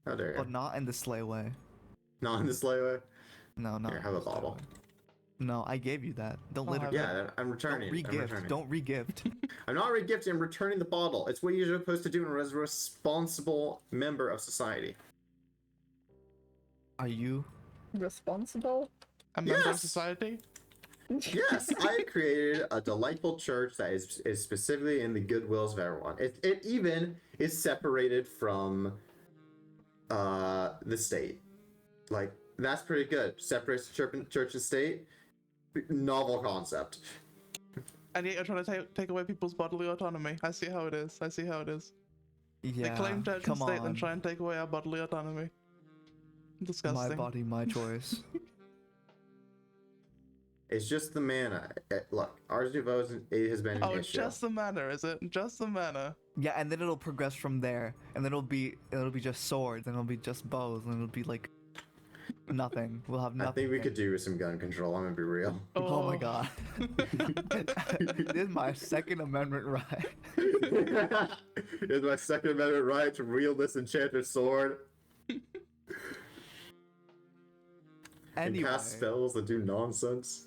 How dare you? But not in the sleigh way. Not in this way. No, no. Here, have a bottle. No, I gave you that. Don't I'll let have it. it. Yeah, I'm Don't returning. I'm re-gift. returning. Don't re-gift. I'm not re-gifting. I'm returning the bottle. It's what you're supposed to do as a responsible member of society. Are you responsible. A member of Yes! society? Yes, I created a delightful church that is specifically in the goodwills of everyone. It even is separated from the state. Like, that's pretty good. Separates church and state. Novel concept. And yet you're trying to take away people's bodily autonomy. I see how it is. I see how it is. Yeah. They claim church and come state, then on. try and take away our bodily autonomy. My Disgusting. body, my choice. It's just the mana. Look, Ars Nouveau has been an Oh, it's issue. just the manner, is it? Just the manner. Yeah, and then it'll progress from there, and then it'll be just swords, and it'll be just bows, and it'll be like nothing. We'll have I nothing. think we could do with some gun control. I'm gonna be real. Oh my god. This is my Second Amendment right. It's my Second Amendment right to wield this enchanted sword and Anyway, cast spells and do nonsense.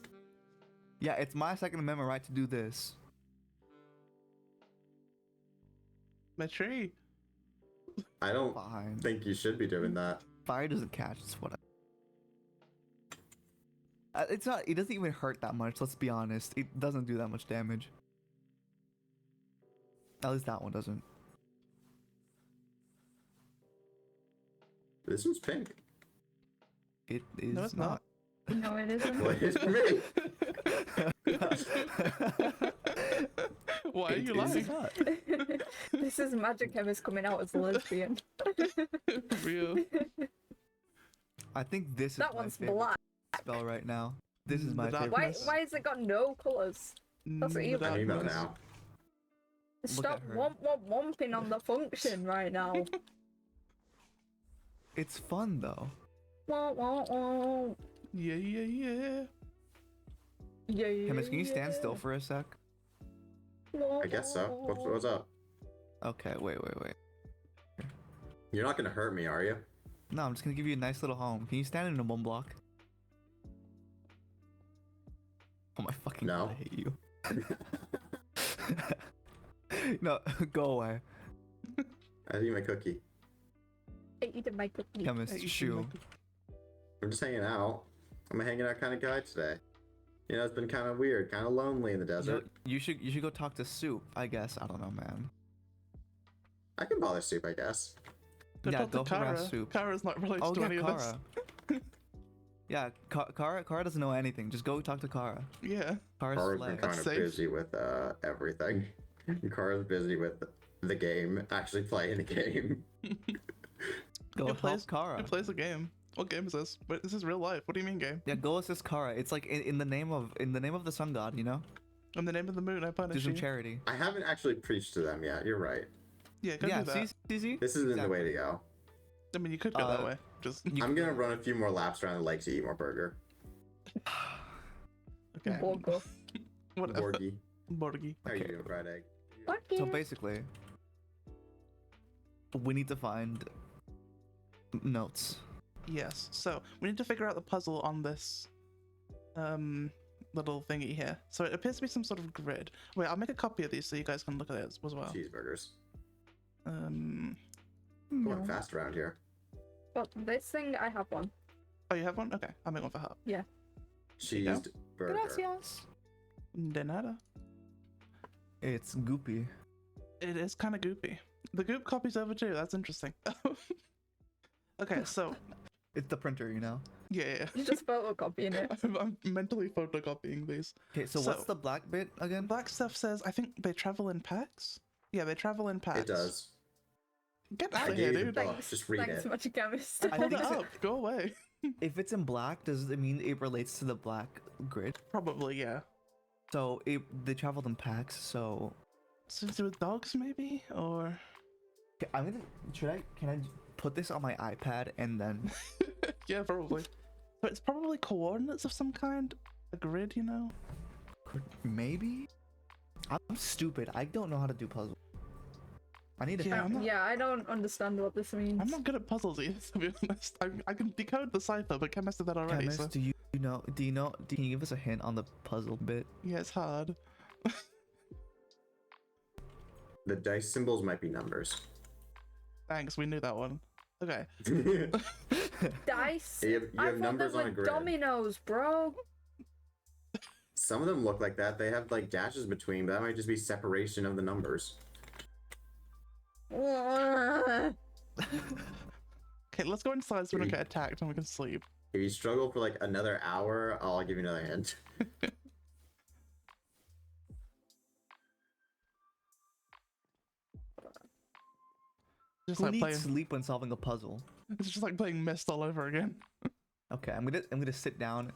yeah, it's my Second Amendment right to do this. My tree. I don't Fine. think you should be doing that. Fire doesn't catch. It's what. It's not. It doesn't even hurt that much. Let's be honest. It doesn't do that much damage. At least that one doesn't. This one's pink. It is No, it's not. No, it isn't. Well, it's me. Why are you It is lying? not. This is Magic Chemist coming out as a lesbian. Real. I think this is That my one's favorite black. spell right now. This is The my dark- favorite. Why? Yes. Why has it got no colours? That's what you The I need that darkness. now. Stop her. womping on the function right now. It's fun though. Wah, wah, wah. Yeah, yeah, yeah. Yeah, yeah, Chemist, can you stand yeah. still for a sec? Wah, I guess so. wah, wah. What's up? Okay, wait. You're not gonna hurt me, are you? No, I'm just gonna give you a nice little home. Can you stand in a one block? Oh my fucking No. god, I hate you. No, go away. I eat my cookie. I eat my cookie. Chemist, Hey, you should shoe. make- I'm just hanging out. I'm a hanging out kind of guy today. You know, it's been kind of weird, kind of lonely in the desert. You should go talk to Soup, I guess. I don't know, man. I can bother Soup, I guess. Go Yeah, talk to go harass Kara. Soup. Kara's not related Oh to yeah, any of this. Kara. Yeah, Kara doesn't know anything. Just go talk to Kara. Yeah. Kara's Kara's been slay. kind of safe. busy with everything. Kara's busy with the game, actually playing the game. Go Who help plays- Kara. Who plays a game? What game is this? Wait, this is real life. What do you mean game? Yeah, go assist Kara. It's like in the name of the sun god, you know? In the name of the moon, I Do punish some you. charity. I haven't actually preached to them yet. You're right. Yeah, go Yeah, do that. see? This isn't the way to go. I mean, you could go that Uh, way. Just I'm gonna run a few more laps around the lake to eat more burger. okay. Borgo. Whatever. Borgie. Borgie. How are you Okay. doing, fried egg? So basically, we need to find notes. Yes. So we need to figure out the puzzle on this little thingy here. So it appears to be some sort of grid. Wait, I'll make a copy of these so you guys can look at it as well. Cheeseburgers. Um. Going fast around here. But this thing, I have one. Oh, you have one? Okay, I'll make one for her. Cheesed burger. Gracias. De nada. It's goopy. It is kind of goopy. The goop copy's over too. That's interesting. Okay, so It's the printer, you know? yeah. You're just photocopying it. I'm mentally photocopying these. Okay, so what's the black bit again? Black stuff says I think they travel in packs. Yeah, they travel in packs. It does. Get I out of gave here, you the dude. book. Thanks, Just read thanks, it. Magic Chemist. I Hold think it so. up. Go away. If it's in black, does it mean it relates to the black grid? Probably, yeah. So they traveled in packs, so Something to do with dogs, maybe, or can I put this on my iPad and then yeah, probably. But it's probably coordinates of some kind. A grid, you know. maybe? I'm stupid. I don't know how to do puzzles. I need to Yeah, I'm not- Yeah, I don't understand what this means. I'm not good at puzzles either, to be honest. I can decode the cipher, but Chemist did that already. Chemist, So do you know? Can you give us a hint on the puzzle bit? yeah, it's hard. The dice symbols might be numbers. Thanks, we knew that one. Okay. Dice. You I have thought numbers they on were a grid. dominoes, bro. Some of them look like that. They have like dashes between, but that might just be separation of the numbers. Ugh. Okay, let's go inside so we don't get attacked and we can sleep. If you struggle for like another hour, I'll give you another hint. Just Who like needs playing. sleep when solving a puzzle? It's just like playing Myst all over again. Okay, I'm gonna sit down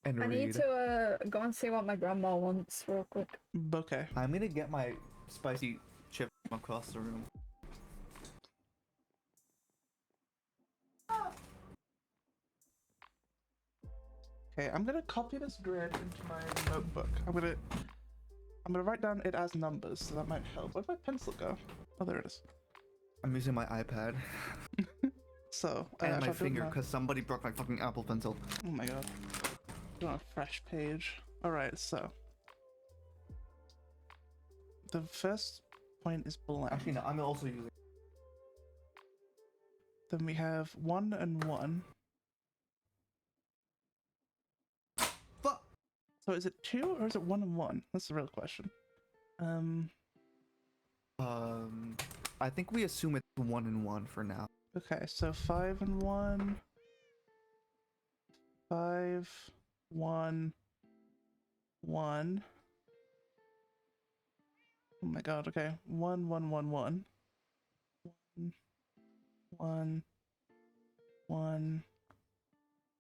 and I read. need to go and see what my grandma wants real quick. Okay. I'm gonna get my spicy chip from across the room. Okay, I'm gonna copy this grid into my notebook. I'm gonna write down it as numbers, so that might help. Where'd my pencil go? Oh, there it is. I'm using my iPad So, and if my I do finger because somebody broke my fucking Apple Pencil. Oh my god. Do a fresh page. Alright, so. The first point is blank. Actually, no, I'm also using. Then we have 1 and 1. Fuck. So is it 2 or is it 1 and 1? That's the real question. I think we assume it's 1 and 1 for now. Okay, so 5 and 1. 5, 1, 1. Oh my god, okay. 1, 1, 1, 1. 1, 1,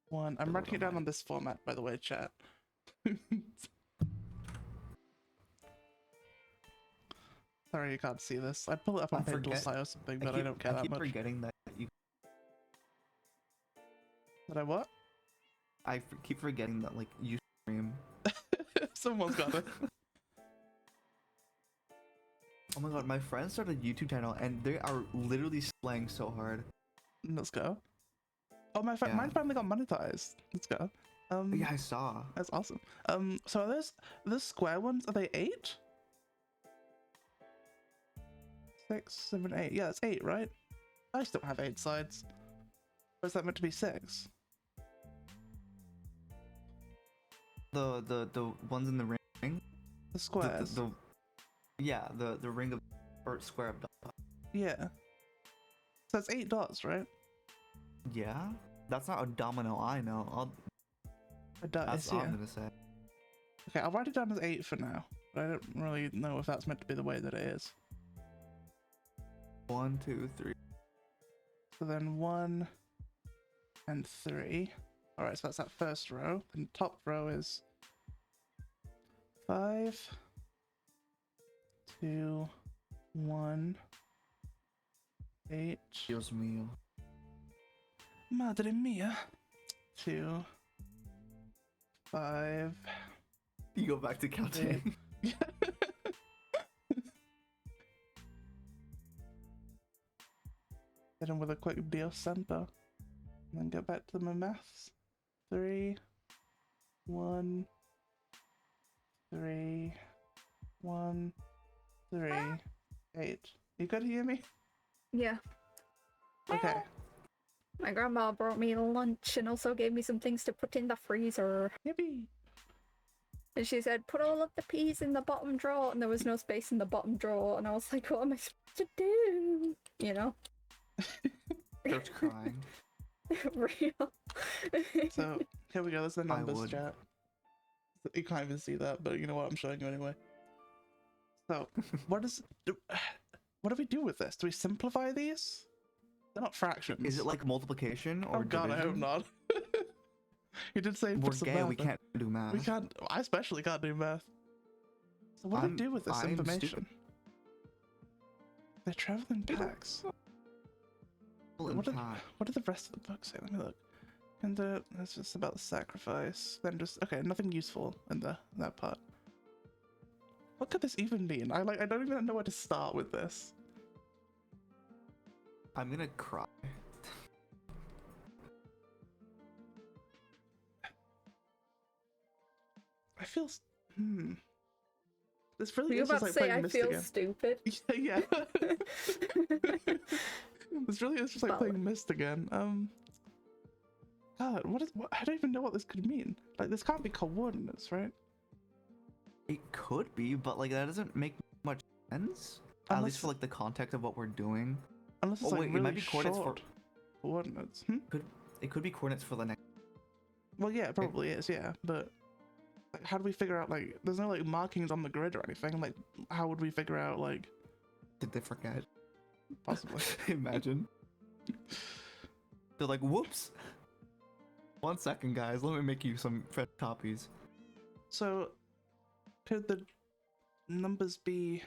1. I'm writing it down on this format, by the way, chat. Sorry you can't see this. I'd pull it up on FanDuel or something, but I don't care that I keep much. forgetting that you. Did I what? Keep forgetting that like you stream. Someone's got it. Oh my god, my friends started a YouTube channel and they are literally slaying so hard. Let's go. Oh, mine finally got monetized. Let's go. Yeah, I saw. That's awesome. So are the square ones, are they 8? 6, 7, 8. Yeah, that's 8, right? I still have 8 sides. Or is that meant to be 6? The ones in the ring. The squares. Yeah, the ring of or square of dot. Yeah. So that's 8 dots, right? Yeah, that's not a domino. I know. That's what I'm gonna say. Okay, I'll write it down as 8 for now. But I don't really know if that's meant to be the way that it is. 1, 2, 3. So then 1 and 3. Alright, so that's that first row. Then top row is 5, 2, 1, 8. Dios mío. Madre mia. 2, 5. You go back to counting. Hit him with a quick Dios Santo. And then get back to my maths. 3, 1, 3, 1, 3, 8. You good to hear me? Yeah. Okay. My grandma brought me lunch and also gave me some things to put in the freezer. Yippee. And she said, put all of the peas in the bottom drawer, and there was no space in the bottom drawer. And I was like, what am I supposed to do? You know? Starts crying. Real. So, here we go. That's the numbers would. chat. You can't even see that, but you know what? I'm showing you anyway. So, what do we do with this? Do we simplify these? They're not fractions. Is it like multiplication or Oh god, I hope division? not. You did say We're put some gay. math We in. can't do math. We can't. I especially can't do math. So what do we do with this I'm information? stupid. They're traveling packs. What do the rest of the book say? Let me look. And that's just about the sacrifice. Then just okay, nothing useful in that part. What could this even mean? I don't even know where to start with this. I'm gonna cry. I feel. This really Were you is about just to like say playing I Myst feel again. stupid? Yeah. This really is just like Valid. playing Myst again. God, I don't even know what this could mean. Like, this can't be coordinates, right? It could be, but like that doesn't make much sense. At Unless- least for like the context of what we're doing. Unless it's Oh, like wait, it really might be coordinates for- short coordinates. It could be coordinates for the next. Well, yeah, it probably is, yeah. But like, how do we figure out, like, there's no like markings on the grid or anything. Like, how would we figure out, like, Did they forget? possibly? Imagine. They're like, whoops. 1 second, guys. Let me make you some fresh copies. So, could the numbers be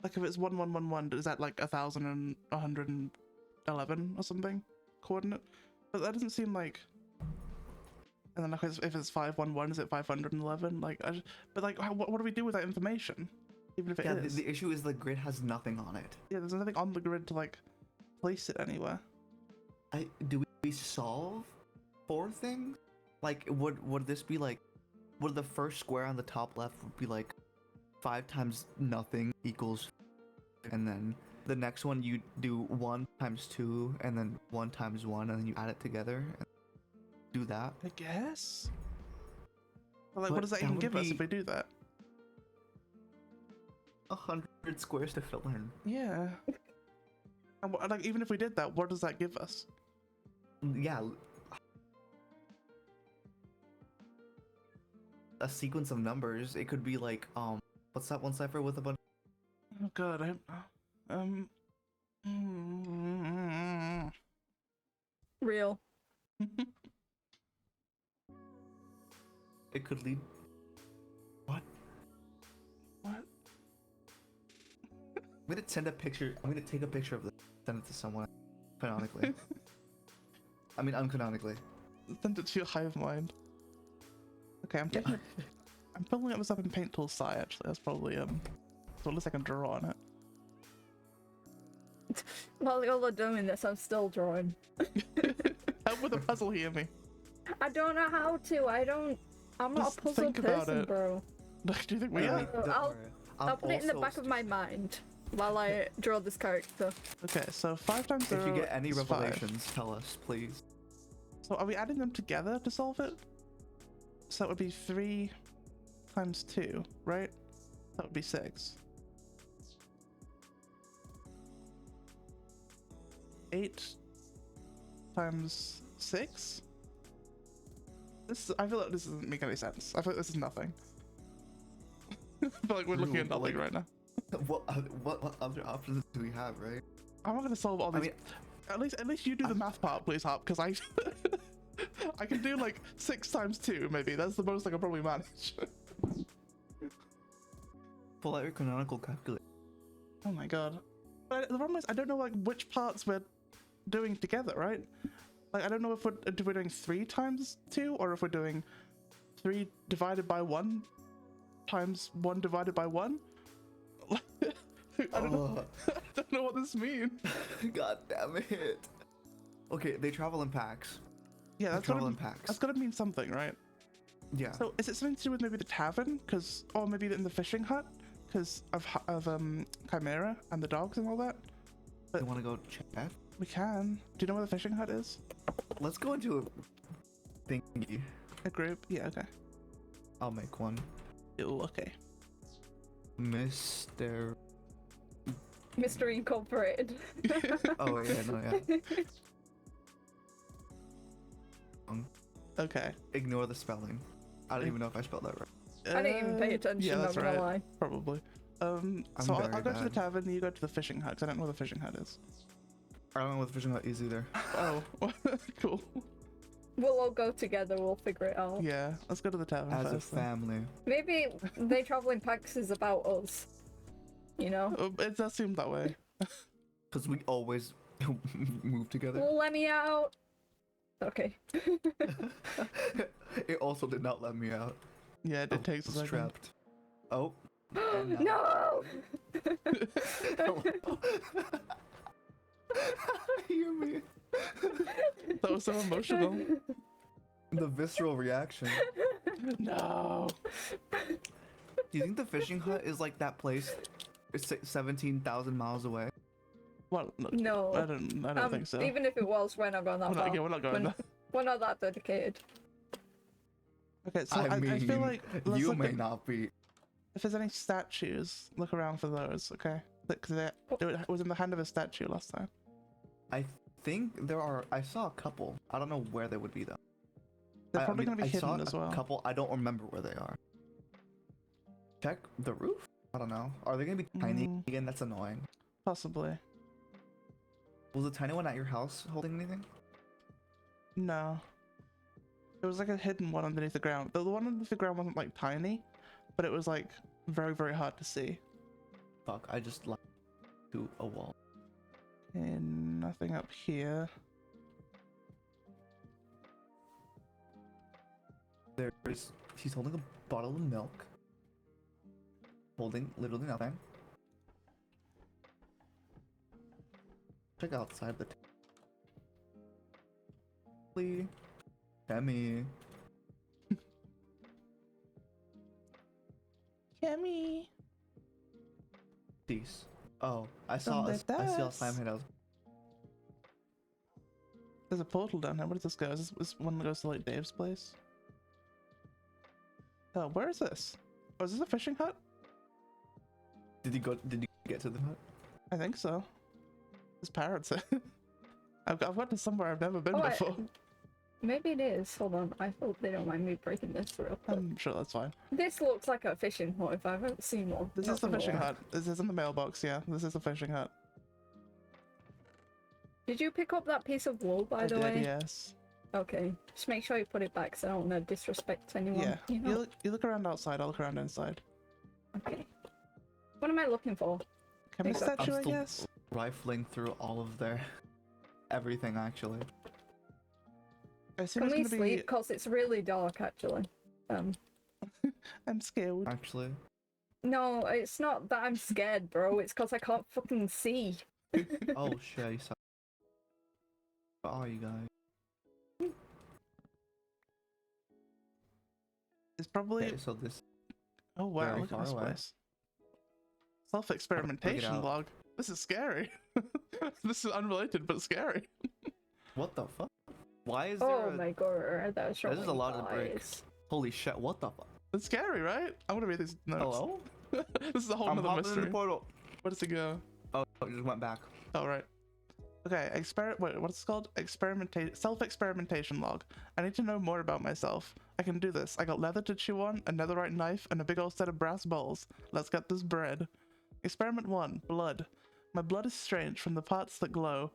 like if it's 1111? Is that like 1,111 or something coordinate? But that doesn't seem like. And then like if it's 511, is it 511? Like, but like, what do we do with that information? Even if it Yeah, is. the issue is the grid has nothing on it. Yeah, there's nothing on the grid to like place it anywhere. Do we solve 4 things? Like, would this be like? Would the first square on the top left would be like 5 times nothing equals, and then the next one you do 1 times 2, and then 1 times 1, and then you add it together. And do that. I guess. But like, But what does that that even would give us be- if we do that? 100 squares to fill in. Yeah. And like, even if we did that, what does that give us? Yeah. A sequence of numbers. It could be like what's that one cipher with a bunch? Oh god, Real. It could lead. What? What? I'm gonna send a picture. I'm gonna take a picture of this. Send it to someone. Canonically. I mean, uncanonically. Send it to your hive mind. Okay, I'm filling up this up in Paint Tool Sci, actually. That's probably so at least I can draw on it. While you're doing this, I'm still drawing. Help with the puzzle here, me. I don't know how to. I'm not Just a puzzle think about person, it. bro. Like, do you think we Yeah, are? don't I'll- worry. I'll put it in the also back of my mind while I draw this character. Okay, so 5 times 0 If you get any is 5. revelations, tell us, please. So are we adding them together to solve it? So that would be 3 times 2, right? That would be 6. 8 times 6? I feel like this doesn't make any sense. I feel like this is nothing. I feel like we're looking at True, nothing like- right now. What other options do we have, right? I'm not gonna solve all I these. mean, At least you do the math part, please, Hop, because I I can do like 6 times 2, maybe. That's the most I can probably manage. pull out your canonical calculator. Oh my god. But the problem is, I don't know like which parts we're doing together, right? Like, I don't know if we're doing 3 times 2, or if we're doing 3 divided by 1 times 1 divided by 1. I don't know. I don't know what this means. God damn it. Okay, they travel in packs. Yeah, They that's travel gotta, in packs. that's gotta mean something, right? Yeah. So is it something to do with maybe the tavern, or maybe in the fishing hut, because of Chimera and the dogs and all that? You want to go check? We can. Do you know where the fishing hut is? Let's go into a thingy. A group? Yeah. Okay. I'll make one. Ew, okay. Mr. Mystery Incorporated. Oh yeah, no, yeah. Okay. Ignore the spelling. I don't even know if I spelled that right. I didn't even pay attention, Yeah, not that's gonna right. lie. Probably. So I'm I'll very go to the bad. tavern. You go to the fishing hut, 'cause I don't know where the fishing hut is. I don't know what the fishing hut is either. Oh, cool. We'll all go together, we'll figure it out. Yeah, let's go to the tavern As a first. then. family. Maybe they travel in packs is about us. You know? It does seem that way. Because we always move together. Let me out! Okay. It also did not let me out. Yeah, it takes a was second. trapped. Oh. and now- No! Hear me. That was so emotional. The visceral reaction. No. Do you think the fishing hut is like that place? It's 17,000 miles away. Well, look, No. I don't think so. Even if it was, we're not going that We're far. not, yeah, we're not going there. We're not that dedicated. Okay, so I mean, feel like let's you look may at- not be. if there's any statues, look around for those, okay? Because it was in the hand of a statue last time. I think there are. I saw a couple. I don't know where they would be though. They're I probably mean, going to be I saw hidden as well. a couple. I don't remember where they are. Check the roof. I don't know. Are they gonna be tiny Mm. again? That's annoying. Possibly. Was the tiny one at your house holding anything? No. It was like a hidden one underneath the ground. The one underneath the ground wasn't like tiny, but it was like very, very hard to see. Fuck! I just lied to a wall. And nothing up here. There's. He's holding a bottle of milk. Holding literally nothing. Check outside the. Demi. Kimmy. Peace. Oh, I saw. ¿Dónde I saw estás? slime head. There's a portal down here. Where does this go? Is this one that goes to like Dave's place? Oh, where is this? Oh, is this a fishing hut? Did you go? Did you get to the hut? I think so. There's parrots. I've got to somewhere I've never been Oh, before. Maybe it is. Hold on. I hope they don't mind me breaking this real quick. I'm sure that's fine. This looks like a fishing hut if I've ever seen one. This Not is the gonna fishing lie. hut. This is in the mailbox, yeah. This is the fishing hut. Did you pick up that piece of wool, by I the did, way? yes. Okay. Just make sure you put it back because I don't want to disrespect anyone. Yeah. You know? You look around outside, I'll look around inside. Okay. What am I looking for? Can we Think so. statue, I still guess? rifling through all of their everything actually. I assume Can we it's gonna sleep? be... Because it's really dark, actually. I'm scared. Actually, No, it's not that I'm scared, bro. It's because I can't fucking see. oh shit! You saw... Where are you guys? It's probably... Okay, so this. Oh wow, very look at far this away. place. Self-experimentation out. log. This is scary. This is unrelated, but scary. What the fuck? Why is there Oh a... my god, that was This is a showing lot of eyes. bricks. Holy shit! What the fuck? It's scary, right? I want to read these notes. Hello? This is a whole I'm nother hopping in the mystery. portal. Where does it go? Oh, it just went back. Oh, right. Okay, wait, what's it called? Self-experimentation log. I need to know more about myself. I can do this. I got leather to chew on, a netherite knife, and a big old set of brass bowls. Let's get this bread. Experiment 1. Blood. My blood is strange from the parts that glow.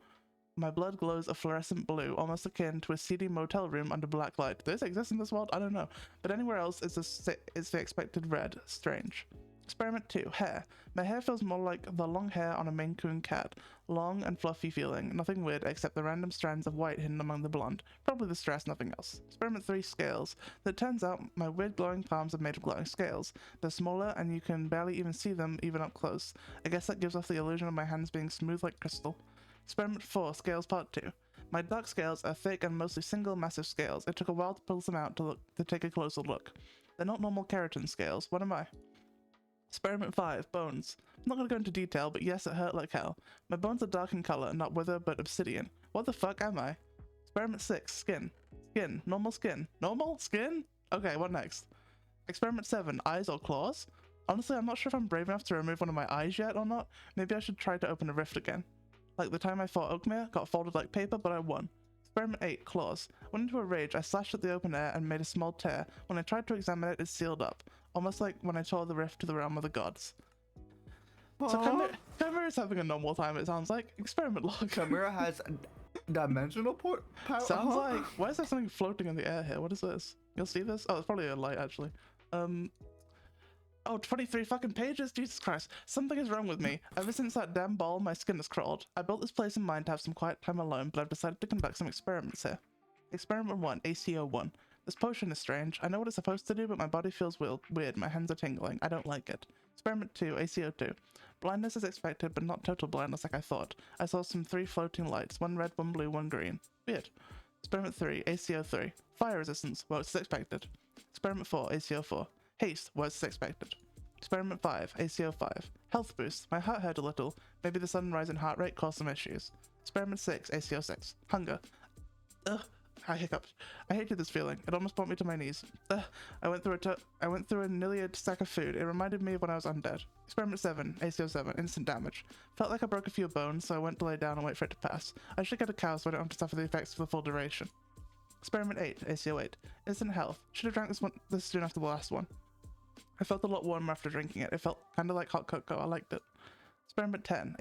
My blood glows a fluorescent blue, almost akin to a seedy motel room under black light. Does this exist in this world? I don't know. But anywhere else, it's the expected red. Strange. Experiment 2. Hair. My hair feels more like the long hair on a Maine Coon cat. Long and fluffy feeling. Nothing weird except the random strands of white hidden among the blonde. Probably the stress, nothing else. Experiment 3. Scales. It turns out my weird glowing palms are made of glowing scales. They're smaller and you can barely even see them even up close. I guess that gives off the illusion of my hands being smooth like crystal. Experiment 4. Scales Part 2. My dark scales are thick and mostly single massive scales. It took a while to pull them out to take a closer look. They're not normal keratin scales. What am I? Experiment 5. Bones. I'm not going to go into detail, but yes, it hurt like hell. My bones are dark in color, not wither, but obsidian. What the fuck am I? Experiment 6. Skin. Skin. Normal skin. Normal skin? Okay, what next? Experiment 7. Eyes or claws? Honestly, I'm not sure if I'm brave enough to remove one of my eyes yet or not. Maybe I should try to open a rift again. Like the time I fought Oakmere, got folded like paper, but I won. Experiment 8. Claws. Went into a rage, I slashed at the open air and made a small tear. When I tried to examine it, it sealed up. Almost like when I tore the rift to the realm of the gods. So Chimera is having a normal time, it sounds like. Experiment log. Chimera has a dimensional power. Sounds like... Why is there something floating in the air here? What is this? You'll see this? Oh, it's probably a light, actually. Oh, 23 fucking pages? Jesus Christ. Something is wrong with me. Ever since that damn ball, my skin has crawled. I built this place in mind to have some quiet time alone, but I've decided to conduct some experiments here. Experiment 1, ACO1. This potion is strange. I know what it's supposed to do, but my body feels weird. My hands are tingling. I don't like it. Experiment 2, ACO2. Blindness is expected, but not total blindness like I thought. I saw 3 floating lights. 1 red, 1 blue, 1 green. Weird. Experiment 3, ACO3. Fire resistance. Well, it's expected. Experiment 4, ACO4. Haste. Well, it's expected. Experiment 5, ACO5. Health boost. My heart hurt a little. Maybe the sudden rise in heart rate caused some issues. Experiment 6, ACO6. Hunger. Ugh. I hiccuped. I hated this feeling. It almost brought me to my knees. I went through a nearly stack of food. It reminded me of when I was undead. Experiment 7, ACO7, instant damage. Felt like I broke a few bones, so I went to lay down and wait for it to pass. I should get a cow so I don't have to suffer the effects for the full duration. Experiment 8, ACO8, instant health. Should have drank this soon after the last one. I felt a lot warmer after drinking it. It felt kind of like hot cocoa. I liked it. Experiment 10,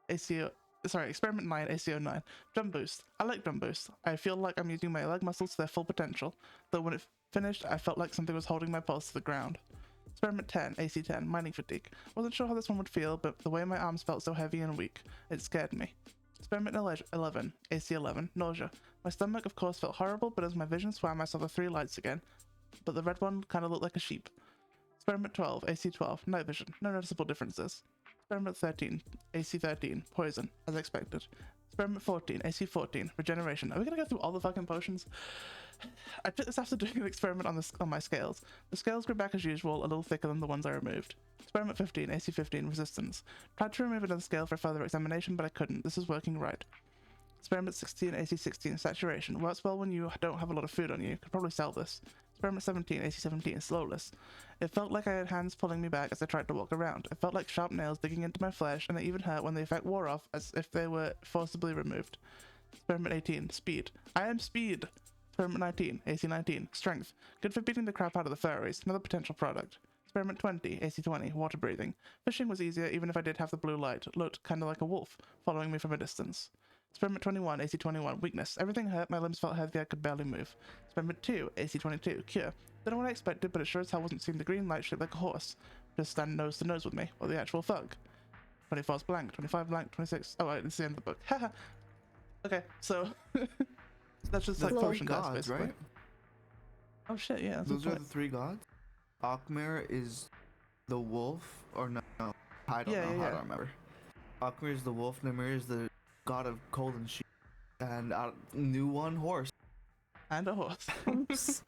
Experiment 9, ACO9. Jump boost. I like jump boost. I feel like I'm using my leg muscles to their full potential, though when it finished, I felt like something was holding my pulse to the ground. Experiment 10, AC10, mining fatigue. Wasn't sure how this one would feel, but the way my arms felt so heavy and weak, it scared me. Experiment 11, AC11, nausea. My stomach, of course, felt horrible, but as my vision swam, I saw the 3 lights again, but the red one kind of looked like a sheep. Experiment 12, AC12, night vision. No noticeable differences. Experiment 13, AC13, poison, as expected. Experiment 14, AC14, regeneration. Are we gonna go through all the fucking potions? I did this after doing an experiment on my scales. The scales grew back as usual, a little thicker than the ones I removed. Experiment 15, AC15, resistance. Tried to remove another scale for further examination, but I couldn't. This is working right. Experiment 16, AC16, saturation. Works well when you don't have a lot of food on you. Could probably sell this. Experiment 17, AC17, slowless. It felt like I had hands pulling me back as I tried to walk around. It felt like sharp nails digging into my flesh, and it even hurt when the effect wore off, as if they were forcibly removed. Experiment 18, speed. I am speed! Experiment 19, AC19, strength. Good for beating the crap out of the furries. Another potential product. Experiment 20, AC20, water breathing. Fishing was easier even if I did have the blue light. Looked kinda like a wolf, following me from a distance. Experiment 21, AC21, weakness. Everything hurt, my limbs felt heavy, I could barely move. Experiment 2, AC22, cure. Don't know what I expected, but it sure as hell wasn't seeing the green light shaped like a horse. Just stand nose to nose with me, or the actual thug. 24 is blank, 25 blank, 26. Oh, right, it's the end of the book. Haha. Okay, so that's just like Hello, potion deaths, gods, basically. right? Oh shit, yeah. That's Those a are point. the 3 gods. Akmir is the wolf, or no? I don't know. I don't remember. Akmir is the wolf. Namir is the god of cold and sheep, and new one horse. And a horse. Humps.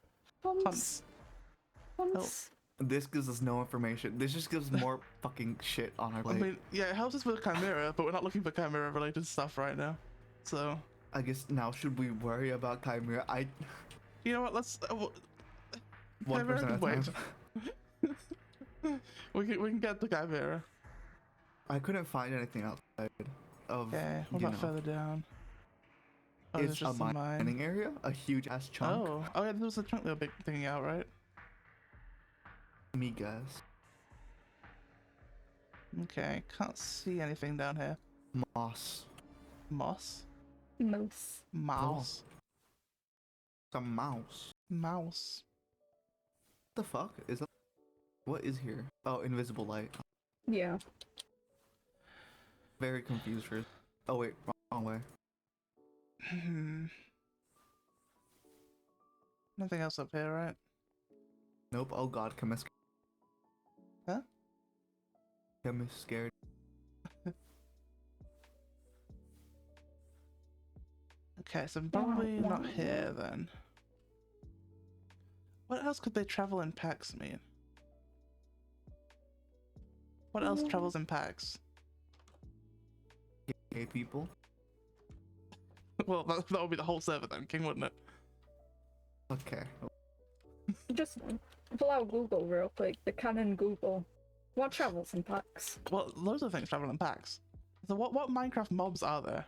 Humps. Humps. This gives us no information. This just gives more fucking shit on our I plate. mean, yeah, it helps us with Chimera, but we're not looking for Chimera related stuff right now. So, I guess now should we worry about Chimera? you know what? Let's. One Chimera person at a can time. wait. we can get the Chimera. I couldn't find anything outside of. Okay, what you about know, further down? Oh, there's it's a just some mining area, a huge ass chunk. Oh, yeah, there was a chunk they were big thinking out, right? Me guess. Okay, can't see anything down here. Moss. Moss? Moose. Mouse? It's a mouse. Mouse. What the fuck is that? What is here? Oh, invisible light. Yeah. Very confused for. Oh wait, wrong way. Nothing else up here, right? Nope. Oh god, Chemist. Huh? Chemist scared. Okay, so I'm probably not here then. What else could they travel in packs mean? What else travels in packs? Gay people. Well, that would be the whole server then, King, wouldn't it? Okay. Just pull out Google real quick. The canon Google. What travels in packs? Well, loads of things travel in packs. So what Minecraft mobs are there?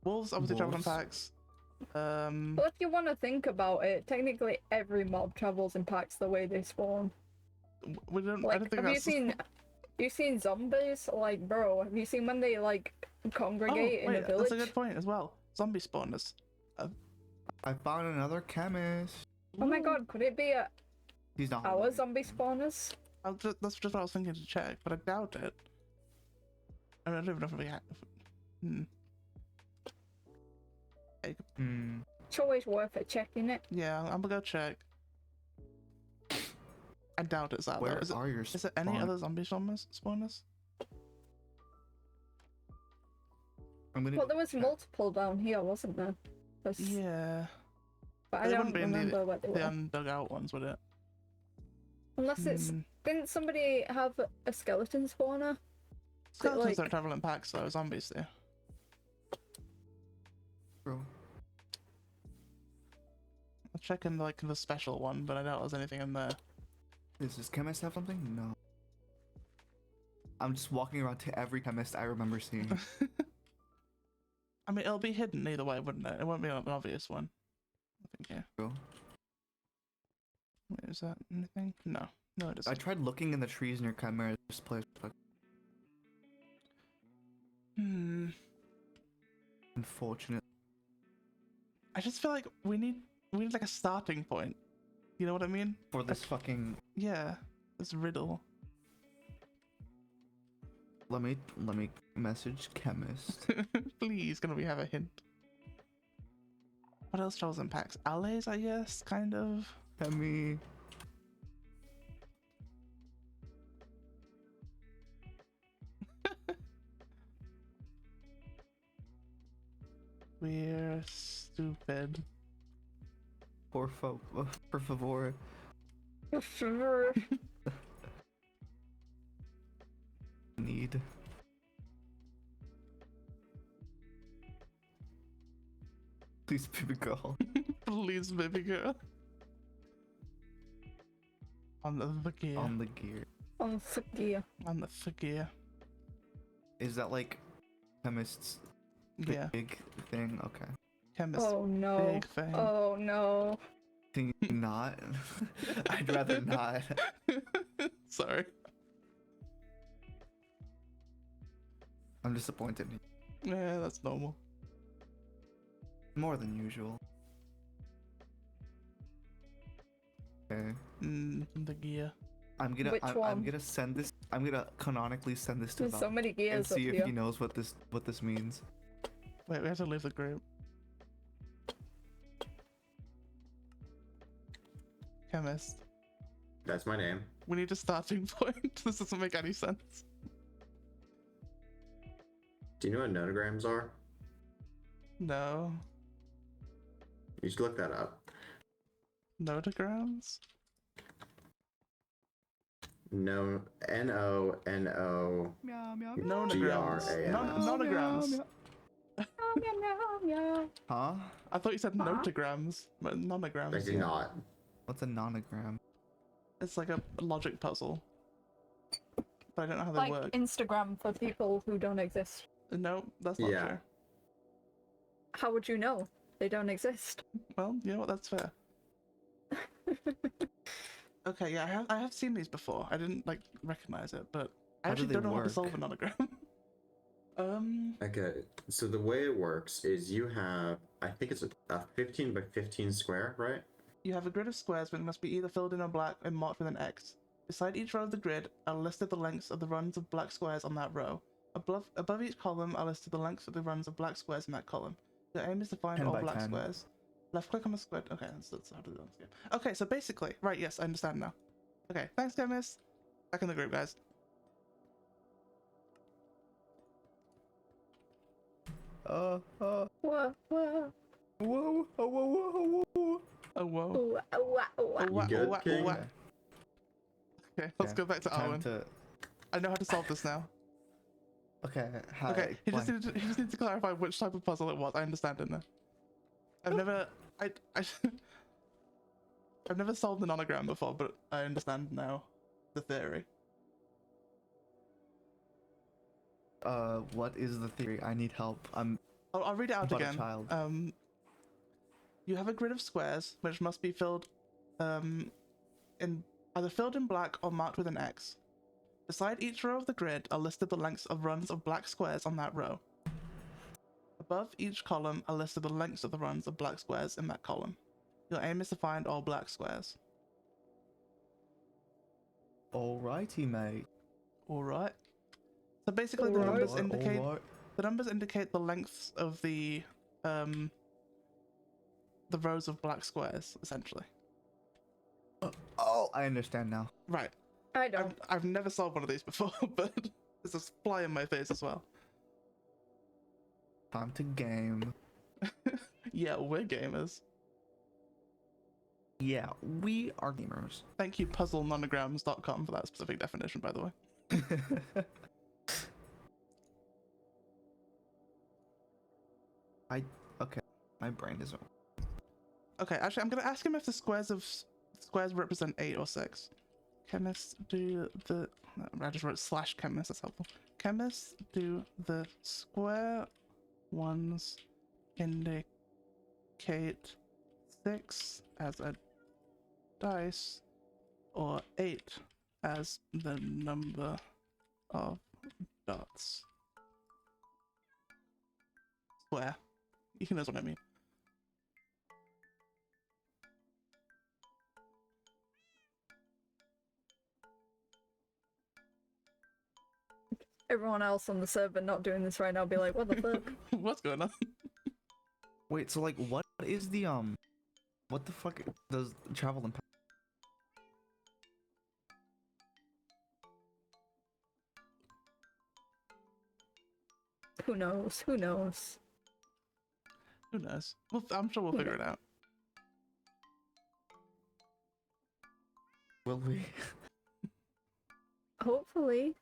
Wolves obviously travel in Wolves. packs. Well, if you want to think about it, technically every mob travels in packs the way they spawn. We don't. I Like, don't think have you that's. seen? You seen zombies? Like, bro, have you seen when they like congregate in a wait, village? that's a good point as well. Zombie spawners. I found another chemist. Oh my god, could it be He's not. our zombie spawners? That's just what I was thinking to check, but I doubt it. I don't even know if we have. Hmm. It's always worth it checking it. Yeah, I'm gonna go check. I doubt it's that. Where Is are your? there any other zombie spawners? I'm gonna. Well, there was multiple down here, wasn't there? Yeah. But I They don't wouldn't be in remember what they the were. undug out ones, would it? Unless it's... Didn't somebody have a skeleton spawner? Skeletons like- don't travel in packs though, zombies do. Bro. checking like the special one, but I doubt there's anything in there. Does chemist have something? No. I'm just walking around to every chemist I remember seeing. I mean, it'll be hidden either way, wouldn't it? It won't be an obvious one. I think, yeah. Cool. Wait, is that anything? No. No, it I isn't. tried looking in the trees near Chimera's place, but unfortunately. I just feel like we need like a starting point. You know what I mean? For this fucking... Yeah. This riddle. Let me message chemist. Please, can we have a hint? What else travels in packs? Allays, I guess, kind of. Chemi. We're stupid. Por favor. Sure. Need. Please, baby girl. Please, baby girl. On the gear. On the gear. On Sakia. On the gear. Is that like chemist's Yeah. big thing? Okay. Chemist. Oh no. Big thing. Oh no. Can you not? I'd rather not. Sorry. I'm disappointed. Yeah, that's normal. More than usual. Okay. The gear. I'm Which I'm one? gonna send this. I'm gonna canonically send this to There's Val so many and gears up see if here. he knows what this means. Wait, we have to leave the group. Chemist. That's my name. We need a starting point. This doesn't make any sense. Do you know what nonograms are? No. You should look that up. Notograms? No, N-O-N-O. Meow meow. Nonograms. G-R-A-M-S. Nonograms. Huh? I thought you said notograms, but nonograms. I did not. What's a nonogram? It's like a logic puzzle. But I don't know how they Like work. Instagram for people who don't exist. No, that's not Yeah. true. How would you know? They don't exist. Well, you know what? That's fair. Okay, yeah, I have seen these before. I didn't like recognize it, but I How do actually they don't know how to work? solve a nonogram. Okay, so the way it works is you have, I think it's a 15 by 15 square, right? You have a grid of squares, but it must be either filled in or black and marked with an X. Beside each row of the grid are listed the lengths of the runs of black squares on that row. Above each column are listed the lengths of the runs of black squares in that column. Your aim is to find 10 all by black 10. squares. Left click on the square. Okay, that's how to do this. Okay, so basically, right? Yes, I understand now. Okay, thanks, chemist. Back in the group, guys. Whoa, whoa. Whoa, whoa, whoa, whoa, whoa. Oh whoa. Ooh, ah, wah, Oh, wah. wah, good, oh, wah, oh, King? wah. Okay, let's Okay, go back to time Arwen. to... I know how to solve this now. Okay, hi. Okay, he just blank. needs to clarify which type of puzzle it was. I understand it now. I've never I've never solved an onogram before, but I understand now the theory. What is the theory? I need help. I'll read it out But a again. child. You have a grid of squares which must be filled in either filled in black or marked with an X. Beside each row of the grid are listed the lengths of runs of black squares on that row. Above each column are listed the lengths of the runs of black squares in that column. Your aim is to find all black squares. Alrighty, mate. Alright. So basically Alright. the numbers indicate the lengths of the rows of black squares, essentially. Oh, I understand now. Right. I don't. I've never solved one of these before, but there's a fly in my face as well. Time to game. Yeah, we're gamers. Yeah, we are gamers. Thank you, puzzlenonograms.com, for that specific definition, by the way. Okay, my brain isn't. Okay, actually, I'm gonna ask him if the squares represent 8 or 6. Chemists do the. No, I just wrote slash chemist. That's helpful. Chemists do the square ones indicate 6 as a dice or 8 as the number of dots. Square. He knows what I mean. Everyone else on the server not doing this right now be like, what the fuck? What's going on? Wait, so like, what is the what the fuck does travel impact? Who knows? Who knows? Who knows? Well, I'm sure we'll figure it out. Will we? Hopefully.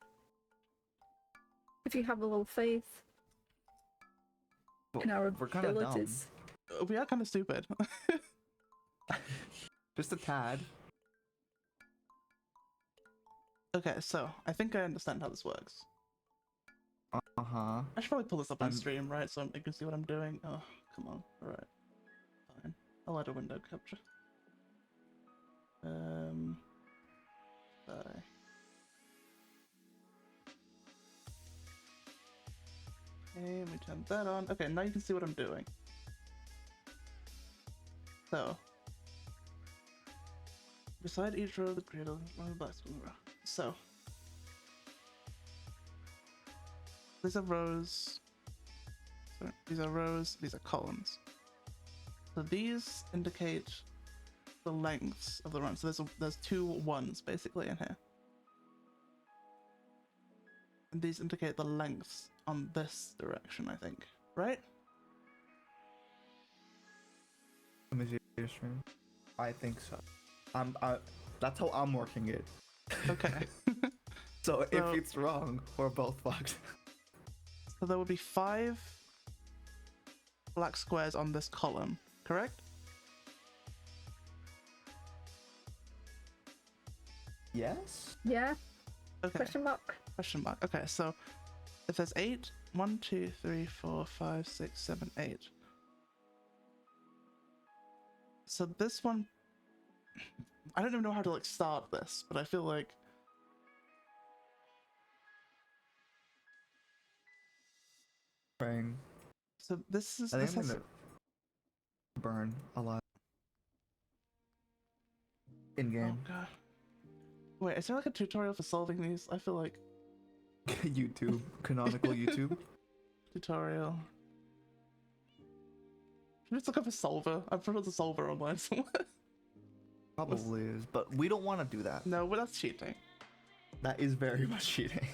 If you have a little faith in our We're kind of dumb. abilities. We are kind of stupid. Just a tad. Okay, so I think I understand how this works. Uh-huh. I should probably pull this up on I'm- stream, right? So I can see what I'm doing. Oh, come on. Alright. Fine. I'll add a window capture. Sorry. Okay, let me turn that on. Okay, now you can see what I'm doing. So, beside each row of the grid, one black square row. So, these are rows. Sorry, these are rows. These are columns. So these indicate the lengths of the run. So there's 2 ones basically in here. And these indicate the lengths on this direction, I think. Right? Let me see your stream. I think so. That's how I'm working it. Okay. So if So- it's wrong, we're both fucked. So there would be 5 black squares on this column, correct? Yes? Yeah? Okay. Question mark? Question mark. Okay, so if there's 8, 1, 2, 3, 4, 5, 6, 7, 8. So this one, I don't even know how to like start this, but I feel like Praying. so. This is I this think I'm has, gonna burn a lot. In oh game. god. Wait, is there like a tutorial for solving these? I feel like YouTube. Canonical YouTube. tutorial. Should we just look up a solver? I'm sure there's a solver online somewhere. Probably is, but we don't want to do that. No, but that's cheating. That is very much cheating.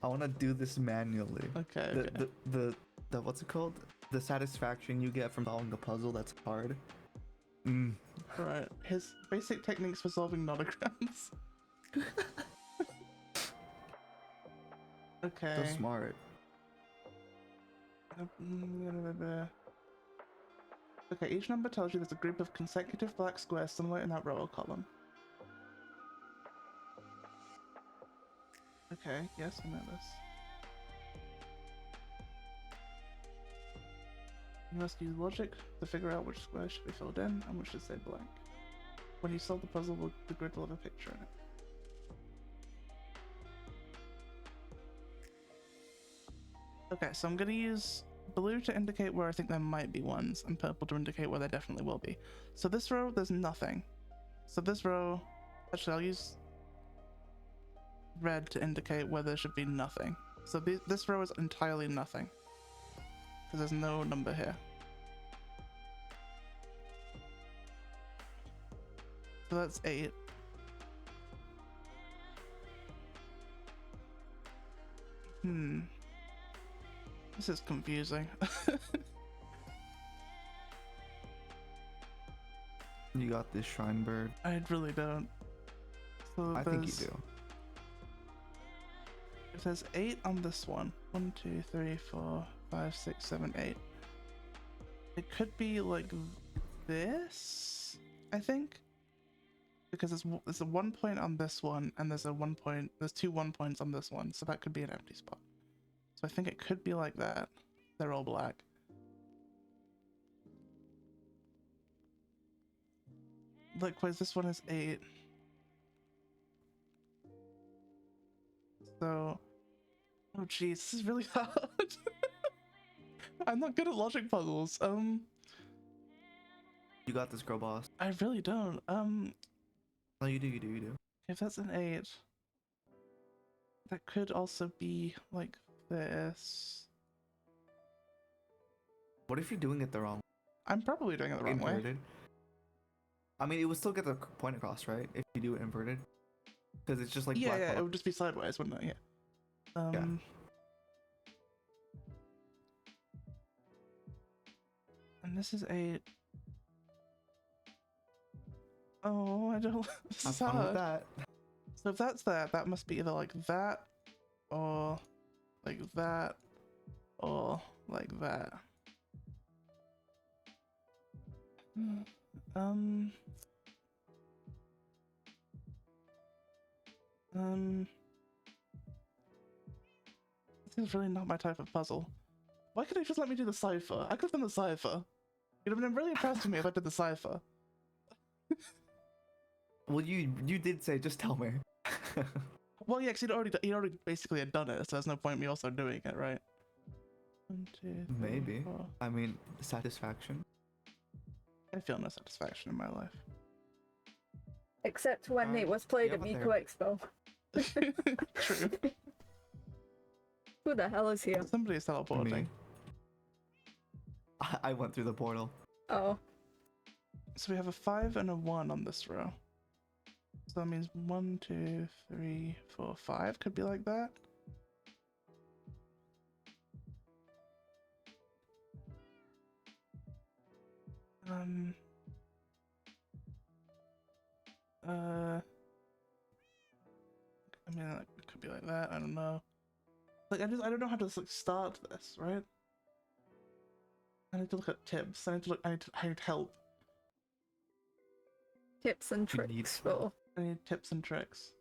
I want to do this manually. Okay. The, Okay. the what's it called? The satisfaction you get from solving a puzzle that's hard. Right. His basic techniques for solving nonograms. Okay. So smart. Okay, each number tells you there's a group of consecutive black squares somewhere in that row or column. Okay, yes, I know this. You must use logic to figure out which square should be filled in and which should stay blank. When you solve the puzzle, the grid will have a picture in it. Okay, so I'm gonna use blue to indicate where I think there might be ones, and purple to indicate where there definitely will be. So this row, there's nothing. So this row, actually I'll use red to indicate where there should be nothing. So this row is entirely nothing, because there's no number here. So that's 8. This is confusing. You got this, Shrinebird. I really don't. So I think you there's- do. If there's 8 on this one, 1, 2, 3, 4, 5, 6, 7, 8. It could be like this, I think, because there's a 1 point on this one, and there's two 1 points on this one, so that could be an empty spot. So I think it could be like that. They're all black. Likewise, this one is 8. So, oh geez, this is really hard. I'm not good at logic puzzles. You got this, girl boss. I really don't. No, you do. If that's an 8, that could also be like this. What if you're doing it the wrong I'm probably doing it the wrong way. inverted? I mean, it would still get the point across, right? If you do it inverted, because it's just like Yeah, black yeah, it box. would just be sideways, wouldn't it? Yeah. Yeah. And this is 8. Oh, I don't. This Have is fun with hard. that. So if that's that must be either like that, or like that, or like that. This is really not my type of puzzle. Why could they just let me do the cipher? I could have done the cipher. You'd have been really impressed with me if I did the cipher. Well, you did say just tell me. Well, yeah, because he'd already basically had done it, so there's no point me also doing it, right? 1, 2, 3, Maybe. 4. I mean, satisfaction. I feel no satisfaction in my life. Except when it was played yeah, at but Miko Expo. True. Who the hell is here? Somebody is teleporting. Me. I went through the portal. Oh, So we have a 5 and a 1 on this row. So that means 1, 2, 3, 4, 5 could be like that. I mean, like, it could be like that. I don't know. Like, I don't know how to like start this, right? I need to look at tips. I need help. tips and You need tricks help. for. I need tips and tricks.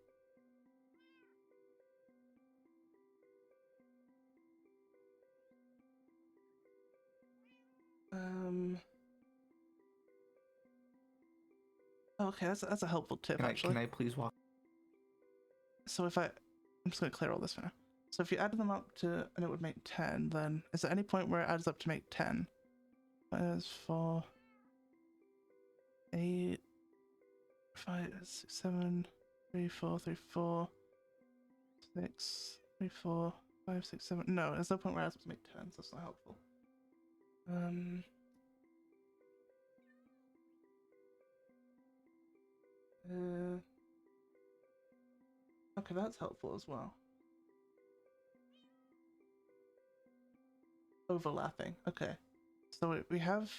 Okay, that's a helpful tip actually. Can I please walk? So if I'm just gonna clear all this for now. So if you add them up to, and it would make 10, then is there any point where it adds up to make 10? There's 4, 8, 5, 6, 7, 3, 4, 3, 4, 6, 3, 4, 5, 6, 7. No, there's no point where it adds up to make 10, so that's not helpful. Okay, that's helpful as well. Overlapping. Okay. So we have...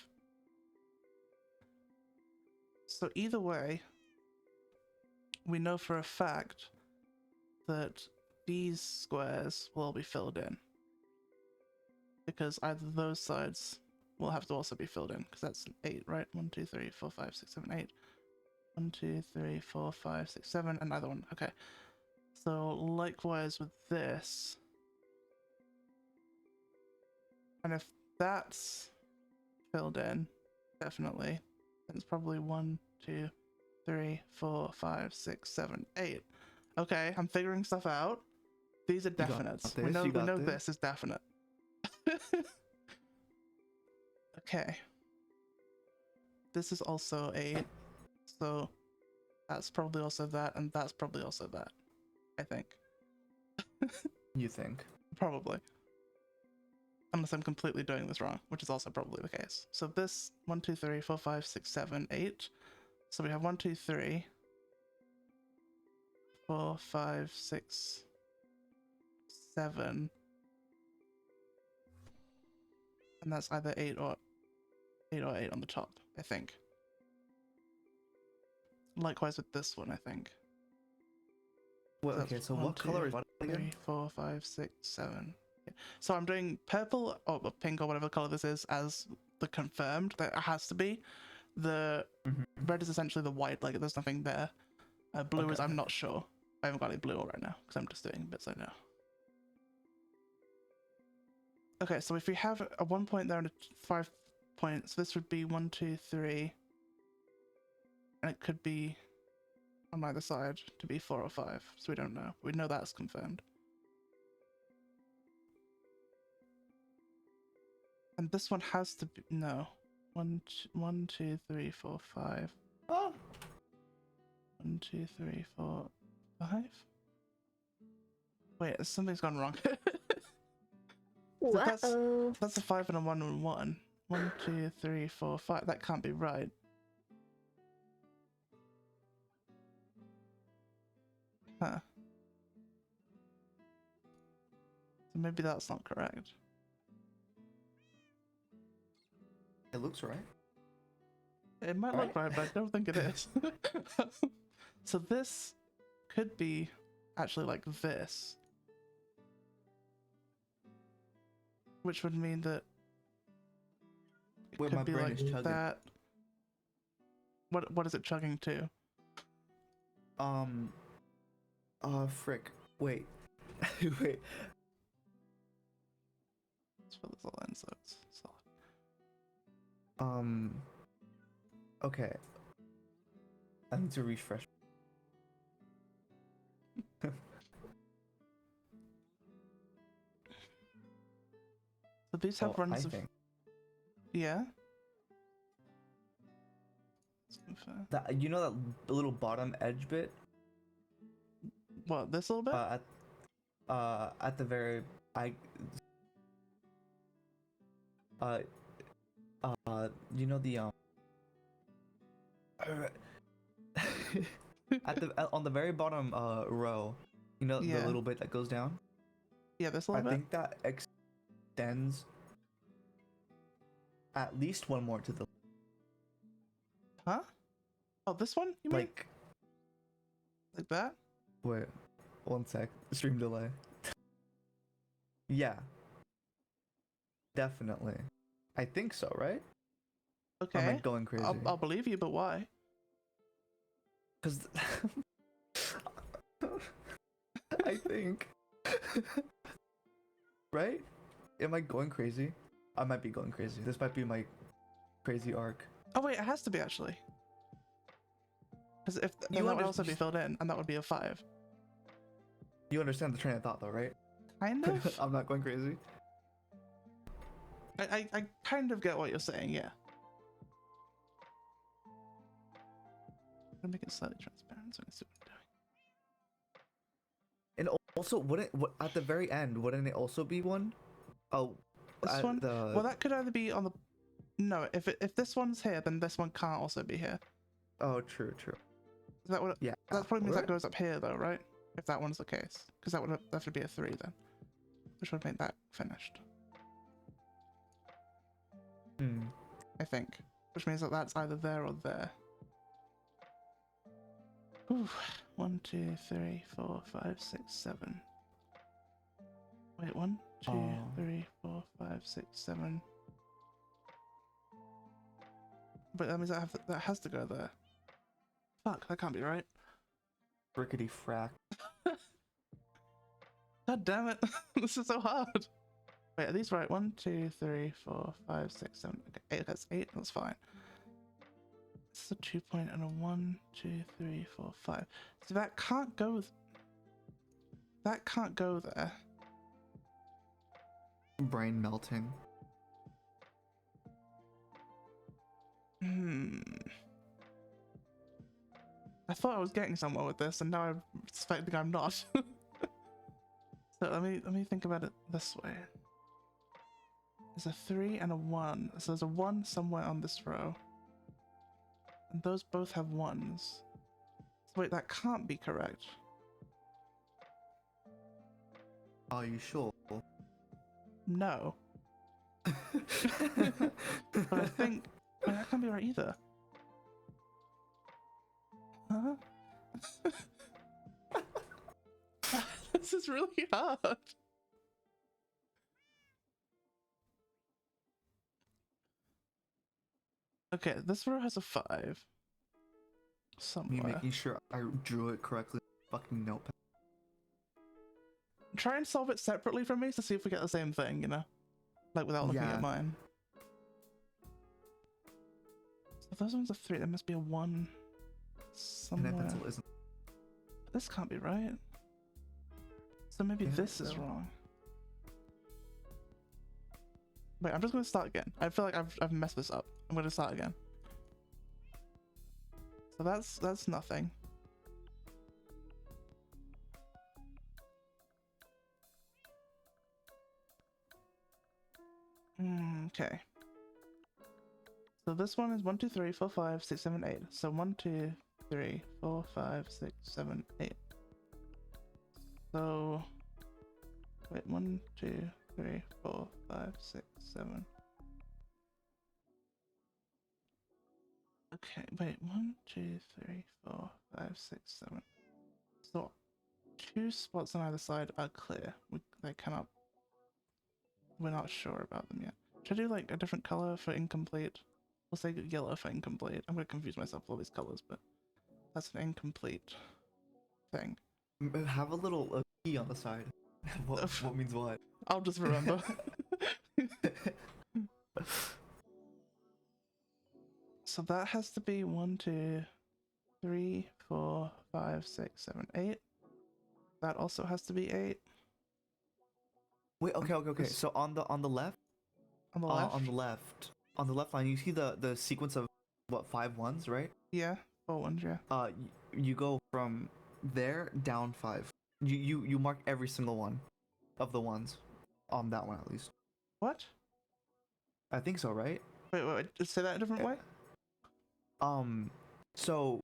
So either way, we know for a fact that these squares will all be filled in. Because either those sides will have to also be filled in, because that's 8, right? 1, 2, 3, 4, 5, 6, 7, 8. 1, 2, 3, 4, 5, 6, 7, another one. Okay. So likewise with this. And if that's filled in, definitely, then it's probably 1, 2, 3, 4, 5, 6, 7, 8. Okay, I'm figuring stuff out. These are definite. We know this is definite. Okay. This is also 8. So that's probably also that, and that's probably also that. I think. You think? Probably. Unless I'm completely doing this wrong, which is also probably the case. So this 1, 2, 3, 4, 5, 6, 7, 8. So we have 1, 2, 3, 4, 5, 6, 7. And that's either 8 or 8 on the top, I think. Likewise with this one, I think. Well, That's okay, so 1, what 2, color is what 3, again? 4, 5, 6, 7. Yeah. So I'm doing purple or pink or whatever color this is as the confirmed. That has to be. The Mhm. red is essentially the white, like there's nothing there. Blue is Okay. I'm not sure. I haven't got any blue right now because I'm just doing bits I know. Okay, so if we have a 1 point there and a 5 points, this would be 1, 2, 3, and it could be on either side to be 4 or 5. So we don't know. We know that's confirmed. And this one has to be no. 1, 2, 3, 4, 5. Oh. 1, 2, 3, 4, 5. Wait, something's gone wrong. that's- Uh-oh. That's a 5 and a 1 and 1. 1, 2, 3, 4, 5. That can't be right. Huh. So maybe that's not correct. It looks right. It might look right, but I don't think it is. So this could be actually like this. Which would mean that it Wait, could my be brain like is chugging. that. What is it chugging to? Frick. Wait. Wait. Let's fill this all in so it's solid. Okay. I need to refresh. So these have runs of think. yeah. Let's confirm. That, you know that little bottom edge bit? What, this little bit? At the very you know the on the very bottom row, you know Yeah. the little bit that goes down? Yeah, this I little bit? think that extends at least one more to the Huh? Oh, this one? You mean? Like that? Wait, one sec. Stream delay. Yeah. Definitely. I think so, right? Or am I Okay. going crazy? I'll believe you, but why? Because I think. Right? Am I going crazy? I might be going crazy. This might be my crazy arc. Oh wait, it has to be actually. Because if then You that would also be filled in, and that would be a 5. You understand the train of thought, though, right? Kind of. I'm not going crazy. I kind of get what you're saying. Yeah. I'm gonna make it slightly transparent so I can see what I'm doing. And also, wouldn't at the very end, wouldn't it also be one? Oh, This one? The... Well, that could either be on the. No, if this one's here, then this one can't also be here. Oh, true, true. That would. Yeah. That probably means Right. that goes up here, though, right? If that one's the case, because that would have to be a 3 then, which would make that finished. Hmm. I think, which means that that's either there or there. Ooh, 1, 2, 3, 4, 5, 6, 7. Wait, 1, 2, Oh. 3, 4, 5, 6, 7. But that means that has to go there. Fuck, that can't be right. Frickety frack. God damn it, this is so hard. Wait, are these right? 1, 2, 3, 4, 5, 6, 7. Okay, 8. That's 8. That's fine. This is a 2 point and a 1, 2, 3, 4, 5. So that can't go. That can't go there. Brain melting. I thought I was getting somewhere with this, and now I'm suspecting I'm not. So let me think about it this way. There's a 3 and a 1. So there's a 1 somewhere on this row. And those both have 1s. So wait, that can't be correct. Are you sure? No. But I think wait, that can't be right either. Huh? This is really hard. Okay, this row has a 5. Me Somewhere. making sure I drew it correctly. Fucking notepad. Try and solve it separately from me to see if we get the same thing, you know? Like without looking Yeah. at mine. So those ones are 3, there must be a 1 And somewhere. that pencil isn't. This can't be right. So maybe Is it this is so? wrong. Wait, I'm just gonna start again. I feel like I've messed this up. I'm gonna start again. So that's nothing. Okay. So this one is 1, 2, 3, 4, 5, 6, 7, 8. So 1, 2, 3, 4, 5, 6, 7, 8. So wait, 1, 2, 3, 4, 5, 6, 7. Okay, wait, 1, 2, 3, 4, 5, 6, 7. So 2 spots on either side are clear. They cannot. We're not sure about them yet. Should I do like a different color for incomplete? We'll say yellow for incomplete. I'm gonna confuse myself with all these colors, but that's an incomplete thing. Have a little key on the side. what means what? I'll just remember. So that has to be 1, 2, 3, 4, 5, 6, 7, 8. That also has to be 8. Wait, okay. This- So on the left, On the left? on the left line, you see the sequence of what 5 ones, right? Yeah, 4 ones, yeah. You go from there down 5. You mark every single one of the ones on that one at least. What? I think so, right? Wait, just say that a different way? So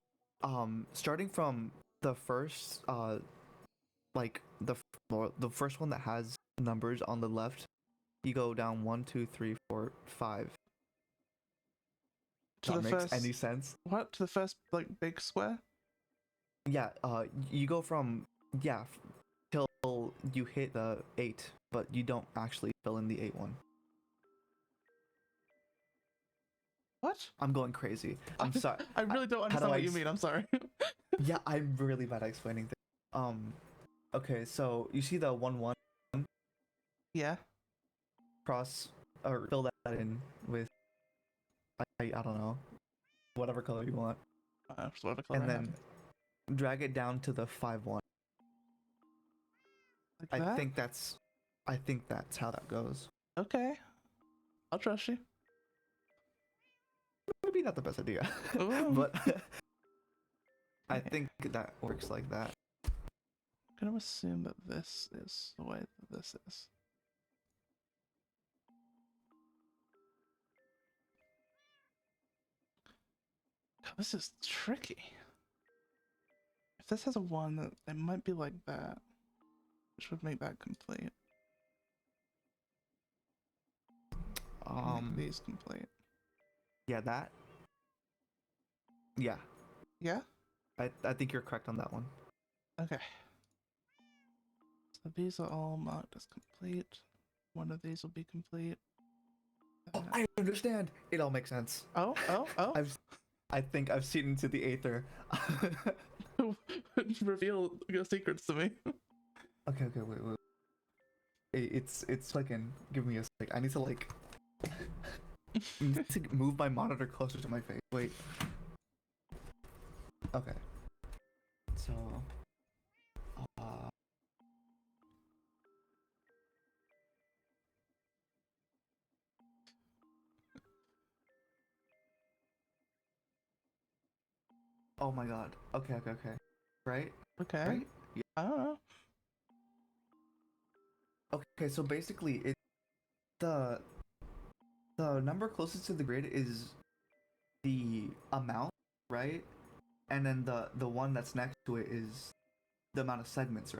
starting from the first like the first one that has numbers on the left, you go down 1, 2, 3, 4, 5. To That the makes first. any sense? What? To the first, like, big square? Yeah, you go from till you hit the 8, but you don't actually fill in the 8 one. What? I'm going crazy. I'm sorry. I really don't how do understand I what you ex- mean, I'm sorry. Yeah, I'm really bad at explaining things. Okay, so you see the 1 1 Yeah. cross or fill that in with I don't know, whatever color you want, Just whatever color and I have. then drag it down to the 5 1. Like that? I think that's how that goes. Okay. I'll trust you. Maybe not the best idea, Ooh. but I Okay. think that works like that. I'm gonna assume that this is the way that this is. God, this is tricky. If this has a 1, then it might be like that, which would make that complete. Make these complete. Yeah, that. Yeah, Yeah? I think you're correct on that one. Okay. So these are all marked as complete. One of these will be complete. Oh, I understand. It all makes sense. Oh. I think I've seen into the aether. Reveal your secrets to me. Okay, wait. It's fucking. Give me a sec. I need to like. I need to move my monitor closer to my face. Wait. Okay. So. Oh my god. Okay. Right? Okay. Right? I don't know. Okay, so basically the number closest to the grid is the amount, right? And then the one that's next to it is the amount of segments, right?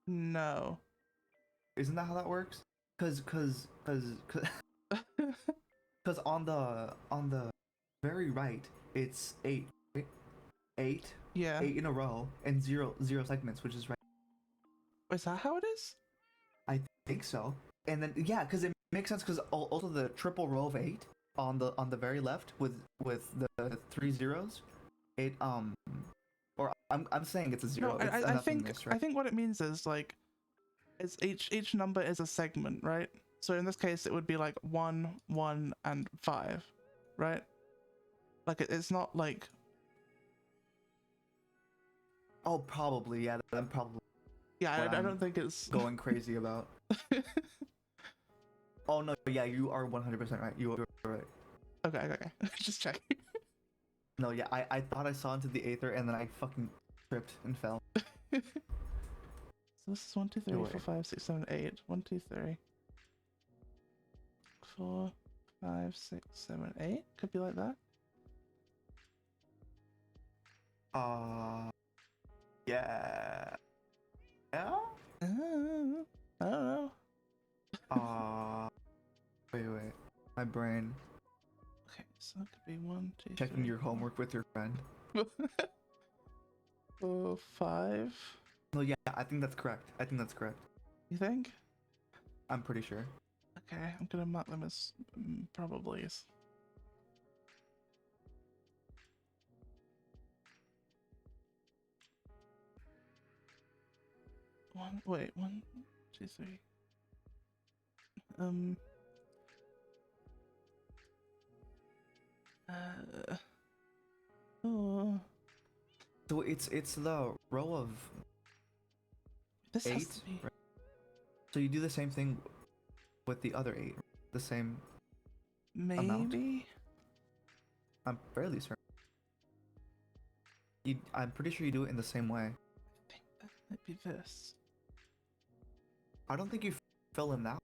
No. Isn't that how that works? Cause on the very right it's 8, right? 8 Yeah. 8 in a row and zero segments, which is right. Is that how it is? I think so. And then yeah, because it makes sense because also the triple row of 8 on the very left with the 3 zeros, it or I'm saying it's a zero. No, It's a I think nothingness, right? I think what it means is like, it's each number is a segment, right? So in this case, it would be like 1, 1, and 5, right? Like it's not like. Oh, probably, yeah. I'm probably Yeah, what I I'm don't think it's. going crazy about. Oh no, yeah, you are 100% right. You are right. Okay. Just checking. No, yeah, I thought I saw into the aether and then I fucking tripped and fell. So this is 1, 2, 3, No 4, way. 5, 6, 7, 8. 1, 2, 3, 4, 5, 6, 7, 8. Could be like that. Yeah. Yeah? I don't know. Wait. My brain. Okay, so that could be 1, 2, Checking 3, your homework with your friend. 4, 5. No, yeah, I think that's correct. You think? I'm pretty sure. Okay, I'm gonna mark them as probablys. Wait, 1, 2, 3. Oh, So it's the row of this has 8. to be. Right? So you do the same thing with the other 8. The same. Maybe. I'm fairly certain. I'm pretty sure you do it in the same way. I think that might be this. I don't think you fill in that.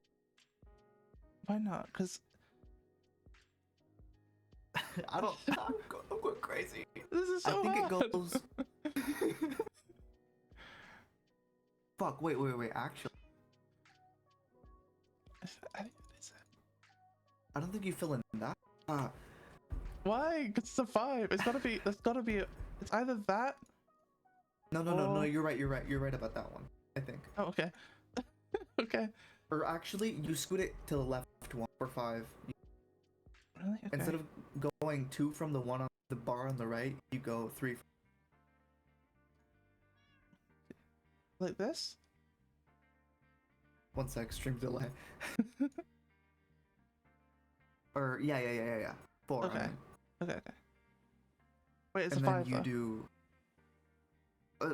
Why not? Because I don't. I'm going crazy. this is I so think hard. it goes. Fuck! Wait. Actually, I think that is it. I don't think you fill in that. Why? 'Cause it's a 5. It's gotta be. It's gotta be. It's either that. No. Oh. You're right about that one. I think. Oh, okay. Okay. Or actually, you scoot it to the left one for 5. Really? Okay. Instead of going 2 from the one on the bar on the right, you go 3. Like this? 1 sec, stream delay. Or yeah. 4. Okay. I mean. Okay. Wait, it's And a then 5. you though. do.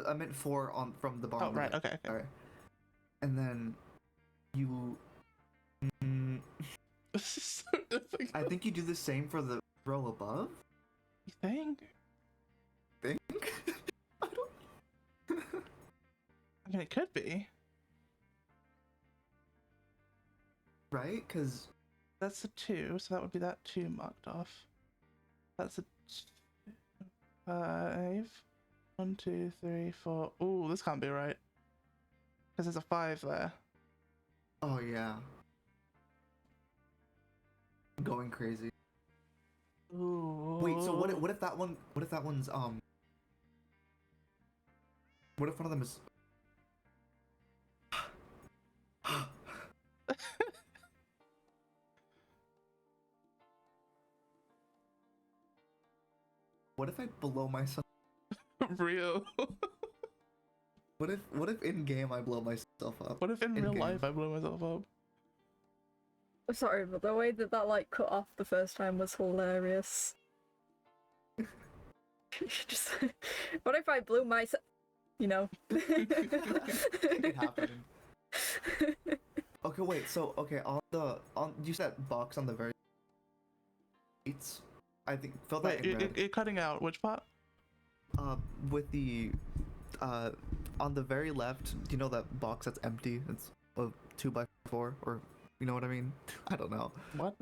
I meant 4 on from the bar. Oh, on the right. Okay. Alright. And then you. This is so difficult. I think you do the same for the row above. You think? Think? I don't. I mean, it could be. Right? Because. That's a 2, so that would be that 2 marked off. That's a 5. 1, 2, 3, 4. Ooh, this can't be right. Because there's a 5 there. Oh, yeah. I'm going crazy. Ooh. Wait, so what if that one. What if that one's. What if one of them is. What if I blow myself? Real. What if in game I blow myself up? What if in real In-game. life I blow myself up? Sorry, but the way that like cut off the first time was hilarious. Just, what if I blew myself? You know. It happened. Okay, wait. So on you said box on the very. It's, I think fill that Wait, in red. you're cutting out which part? With the on the very left, you know that box that's empty? It's a 2x4, or you know what I mean? I don't know. What?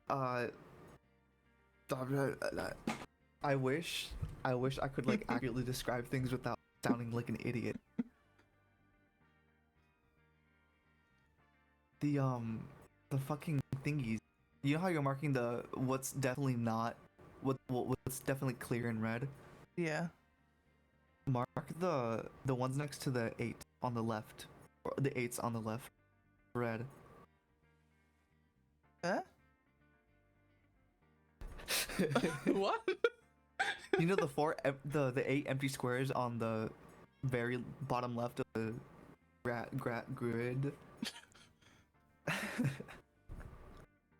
I wish I could like accurately describe things without sounding like an idiot. The fucking thingies. You know how you're marking the what's definitely not what's definitely clear in red? Yeah. Mark the ones next to the 8 on the left, or the 8s on the left, red. Huh? What? You know the 8 empty squares on the very bottom left of the grid?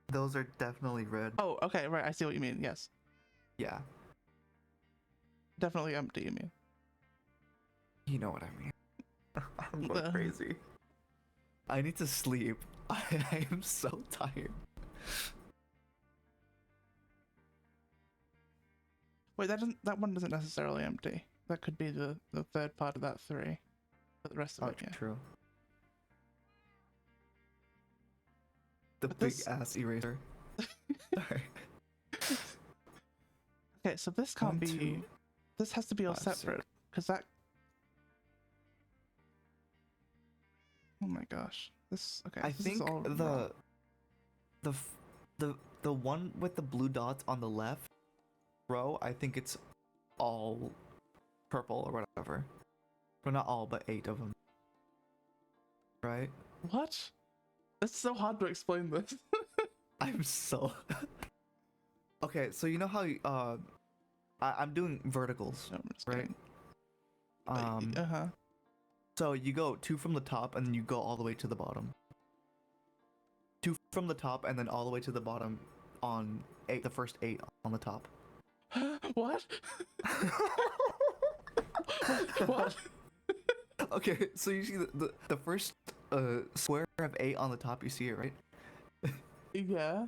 Those are definitely red. Oh, okay, right. I see what you mean. Yes, Yeah, definitely empty. You mean? you know what I mean. I'm going crazy. I need to sleep. I am so tired. Wait, that one isn't necessarily empty. That could be the third part of that 3, but the rest of Oh, it, yeah. true. The But big this- ass eraser. Sorry. Okay, so this can't 1, be. 2, This has to be all 5, 6. separate, because that. Oh my gosh, this. Okay, I this think is all wrong. the one with the blue dots on the left row, I think it's all purple or whatever. Well, not all, but 8 of them. Right? What? It's so hard to explain this. I'm so. Okay, so you know how I'm doing verticals, I'm just right? kidding. So you go 2 from the top and then you go all the way to the bottom. 2 from the top and then all the way to the bottom on 8, the first 8 on the top. What? What? Okay, so you see the first square of 8 on the top, you see it, right? Yeah.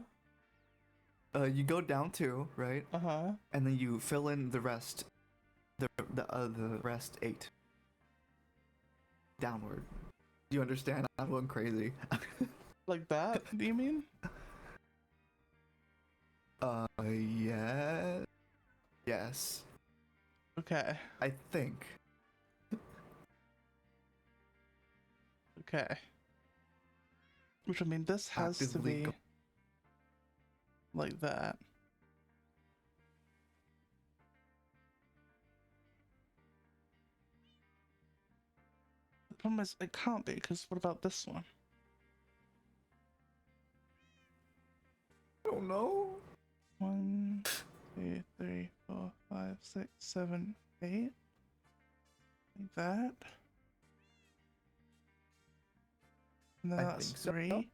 You go down 2, right? And then you fill in the rest, the rest 8. Downward. Do you understand? I'm going crazy. Like that? Do you mean? Yeah. Yes. Okay. I think. Okay. Which I mean, this has to Actively be like that. The problem is, it can't be, because what about this one? I don't know. 1, 2, 3, 4, 5, 6, 7, 8. Like that. And then I that's think so. 3.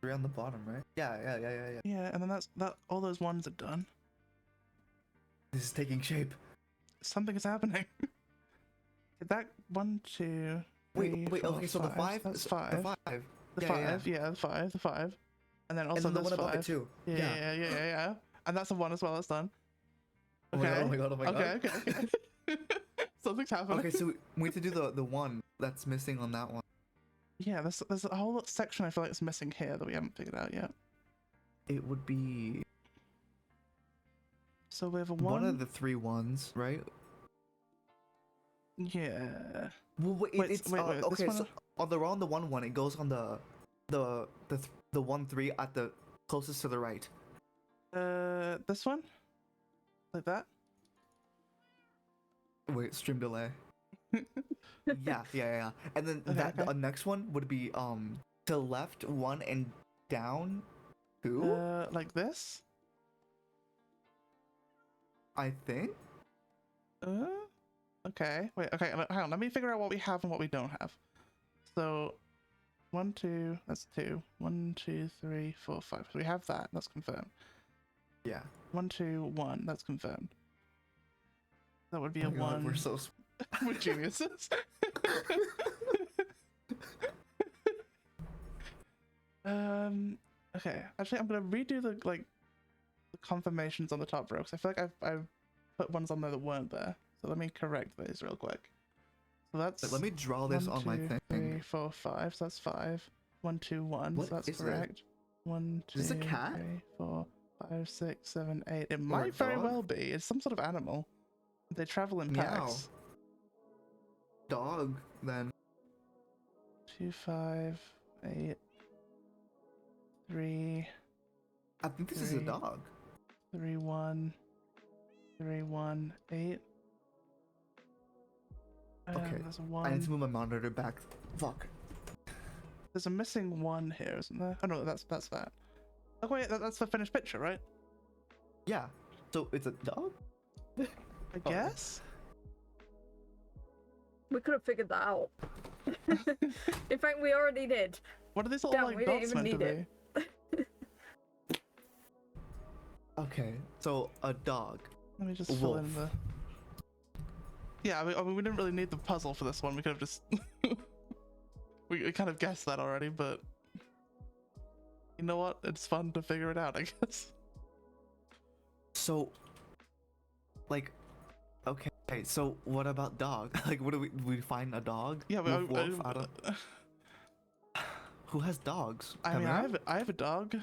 3 on the bottom, right? Yeah. Yeah, and then that. All those ones are done. This is taking shape. Something is happening. That 1, 2, 3, Wait. 4, Okay, so the 5. That's 5. The 5. The 5. Yeah, the 5. And then And also then the this one above 5. it too. Yeah. And that's a 1 as well. That's done. Oh my god. Okay. Something's happening. Okay, so we need to do the one that's missing on that one. Yeah, there's a whole section I feel like it's missing here that we haven't figured out yet. It would be So we have a 1. one of the 3 ones, right? Yeah. Well, wait, Wait, it's wait, this okay. one- So on the 1, it goes on the 1, 3 at the closest to the right. This one? Like that? Wait, stream delay. yeah. And then Okay, that okay. the next one would be to left 1 and down 2. Like this? I think. Okay. Wait, okay, hang on. Let me figure out what we have and what we don't have. So, 1, 2, that's 2. 1, 2, 3, 4, 5. So we have that. That's confirmed. Yeah. 1, 2, 1. That's confirmed. That would be a Oh my God, 1. we're so. We're geniuses. Okay. Actually, I'm gonna redo the confirmations on the top row, because I feel like I've put ones on there that weren't there. So let me correct those real quick. So that's. Let me draw this 1, on my 2, thing. 3, 4, 5. So that's 5. 1, 2, 1. What So that's is it? correct. 1, 2, Is this a cat? 3, 4, 5, 6, 7, 8. It Or a might very dog? well be. It's some sort of animal. They travel in Meow. packs. Dog, then. 2, 5, 8, 3, I think this is a 3. dog. 3, 1, 3, 1, 8. Okay, There's a I need 1. to move my monitor back. Fuck. There's a missing 1 here, isn't there? Oh no, that's that. Oh wait, that's the finished picture, right? Yeah. So it's a dog? I Oh. guess. We could have figured that out. In fact, we already did. What are these little Damn, like we didn't dots even meant to need be? it. Okay, so a dog. Let me just fill in Wolf. the. Yeah, I mean, we didn't really need the puzzle for this one. We could have just. we kind of guessed that already, but. You know what? It's fun to figure it out, I guess. So, like, okay, so what about dog? Like, what do we find a dog? Yeah, Wolf, wolf, I don't. Who has dogs? I mean, Chimera? I have a dog.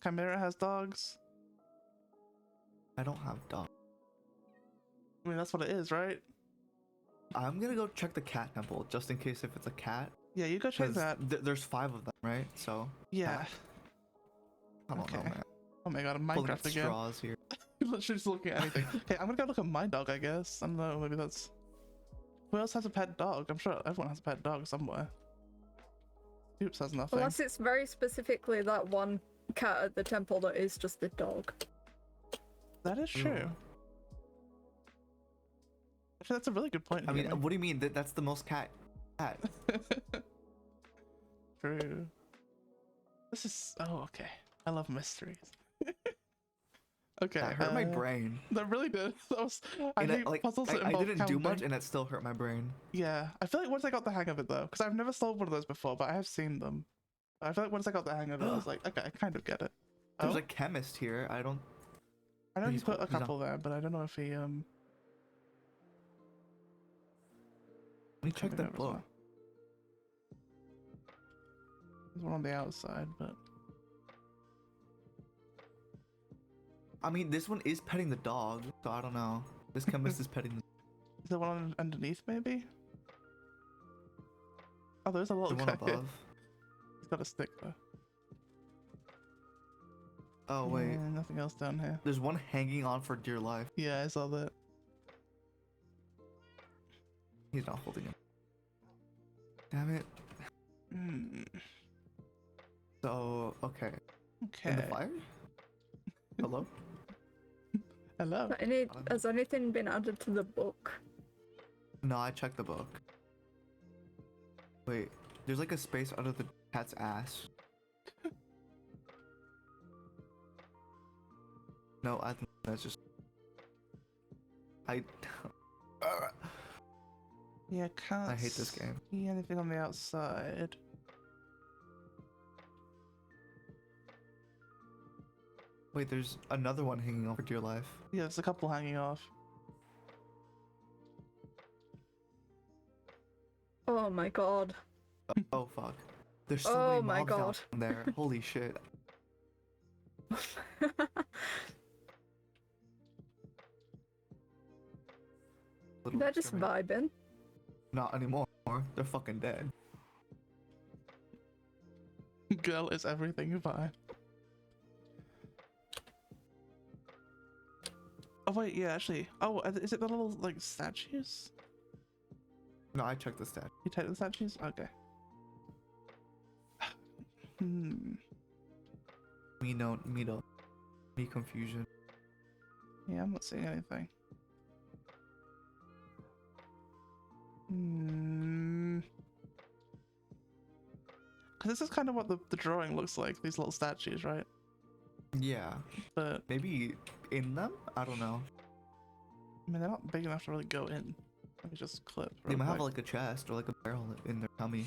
Chimera has dogs. I don't have dog. I mean, that's what it is, right? I'm gonna go check the cat temple just in case if it's a cat. Yeah, you go check 'Cause that. there's 5 of them, right? So Yeah. I don't know, Okay. man. Oh my god, I'm Pulling Minecraft at again. straws here. Literally just looking at anything. Okay, I'm gonna go look at my dog, I guess. I don't know, maybe that's. Who else has a pet dog? I'm sure everyone has a pet dog somewhere. Oops, has nothing. Unless it's very specifically that one cat at the temple that is just a dog. That is true. Actually, that's a really good point. I mean, Jamie. what do you mean? That's the most cat. True. This is. Oh, okay. I love mysteries. Okay. That hurt my brain. That really did. That was. I And hate like, puzzles that I involve didn't do much, counting. and it still hurt my brain. Yeah, I feel like once I got the hang of it though, because I've never solved one of those before, but I have seen them. I feel like once I got the hang of it, I was like, okay, I kind of get it. There's Oh, a chemist here. I don't. I know he he's- put a he's not- couple there, but I don't know if he Let me check maybe that there was book. one. There's one on the outside, but I mean, this one is petting the dog, so I don't know. This chemist is petting is there one underneath maybe? Oh, there's a the little one guy here. above. He's got a stick though. Oh wait, Yeah, nothing else down here. there's one hanging on for dear life. Yeah, I saw that. He's not holding him. Damn it. Hmm. So okay. Okay. In the fire? Hello? Hello. Has anything been added to the book? No, I checked the book. Wait, there's like a space under the cat's ass. No, I think that's just. Yeah, can't. I hate this game. See anything on the outside? Wait, there's another one hanging on for dear life. Yeah, there's a couple hanging off. Oh my god. Oh fuck. There's so Oh many my mobs God. down there. Holy shit. Little They're just exterminate. vibing. Not anymore. They're fucking dead. Girl is everything fine. Oh wait, yeah, actually. Oh, is it the little like statues? No, I checked the stat. You take the statues? Okay. Hmm. Me confusion. Yeah, I'm not seeing anything. Hmm. Because this is kind of what the drawing looks like, these little statues, right? Yeah. But, Maybe in them? I don't know. I mean, they're not big enough to really go in. Let me just clip. They real might have quick. like a chest or like a barrel in their tummy.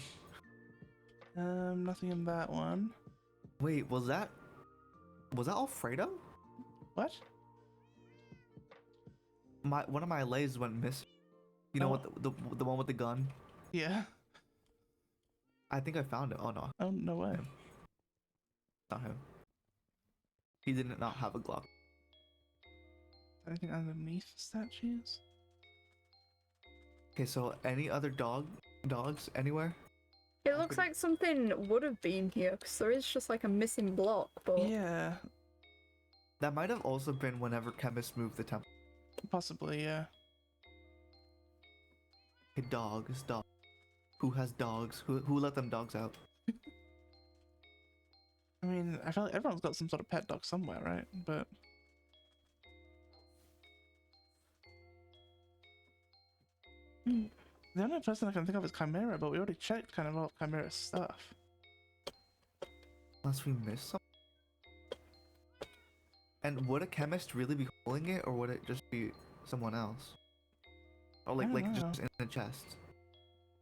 Nothing in that one. Wait, was that Alfredo? What? One of my lasers went missing. You know Oh. what the one with the gun? Yeah. I think I found it. Oh no, Oh, no way. not him. He did not have a Glock. Anything underneath the statues? Okay, so any other dogs anywhere? It looks like something would have been here because there is just like a missing block, but Yeah, That might have also been whenever chemists moved the temple. possibly, yeah. Hey, dogs. Who has dogs? Who let them dogs out? I mean, I feel like everyone's got some sort of pet dog somewhere, right? But the only person I can think of is Chimera, but we already checked kind of all of Chimera's stuff. Unless we missed something. And would a chemist really be holding it, or would it just be someone else? Or I don't like know. just in a chest?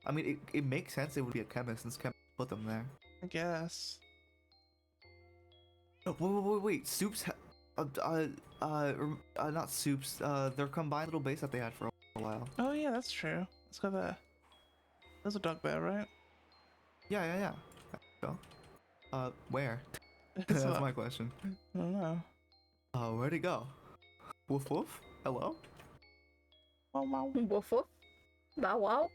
I mean, it makes sense it would be a chemist since chemist put them there. I guess. Oh, wait. Soups, not soups. Their combined little base that they had for a while. Oh yeah, that's true. Let's go there. There's a dog there, right? Yeah. So, where? It's That's what- my question. I don't know. Where'd he go? Woof woof. Hello. Wow, wow. Woof woof. Bow wow.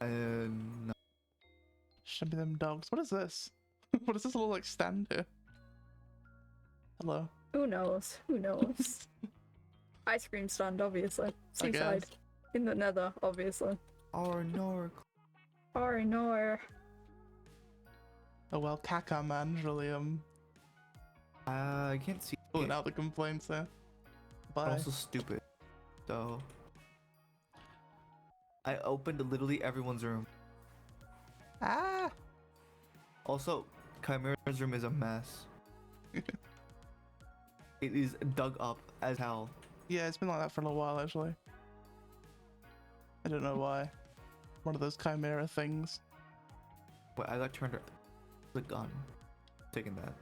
No. Should be them dogs. What is this? What is this little like stand here? Hello. Who knows? Who knows? Ice cream stand, obviously. I Seaside. guess. In the nether, obviously. Or no. Or no. Oh well, Kaka man's really I can't see. pulling it. out the complaints there. But Bye. also stupid. So I opened literally everyone's room. Ah! Also, Chimera's room is a mess. It is dug up as hell. Yeah, it's been like that for a little while actually. I don't know why. One of those chimera things. But I got turned. The gun. Taking that.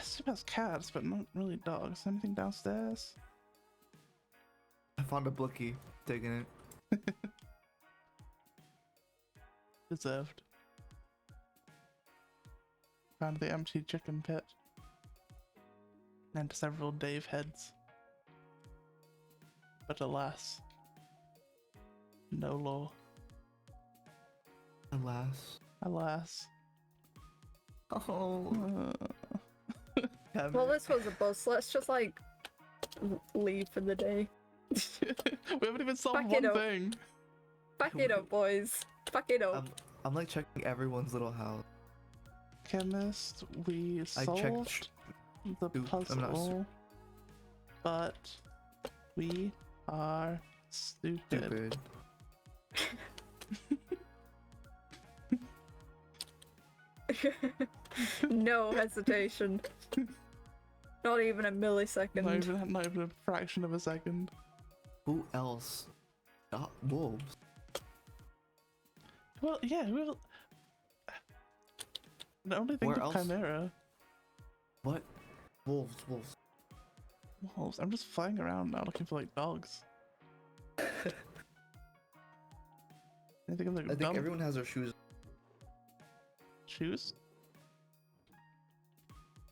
Soup has cats, but not really dogs. Anything downstairs? I found a Blicky. Taking it. Deserved. Found the empty chicken pit. And several Dave heads. But alas, no law. Alas. Alas. Oh. Well, this was a bus. Let's just, like, leave for the day. We haven't even solved Back it one up. thing. Back it up, boys. Back it up. I'm like checking everyone's little house. Chemist, we I solved checked. the Soup. I'm not puzzle, but we are stupid. No hesitation. Not even a millisecond. Not even a fraction of a second. Who else? Not wolves. Well, yeah, who? I only think Where of else? Chimera. What? Wolves. Wolves. I'm just flying around now looking for like dogs. I think of like I think dumb everyone has their shoes. shoes.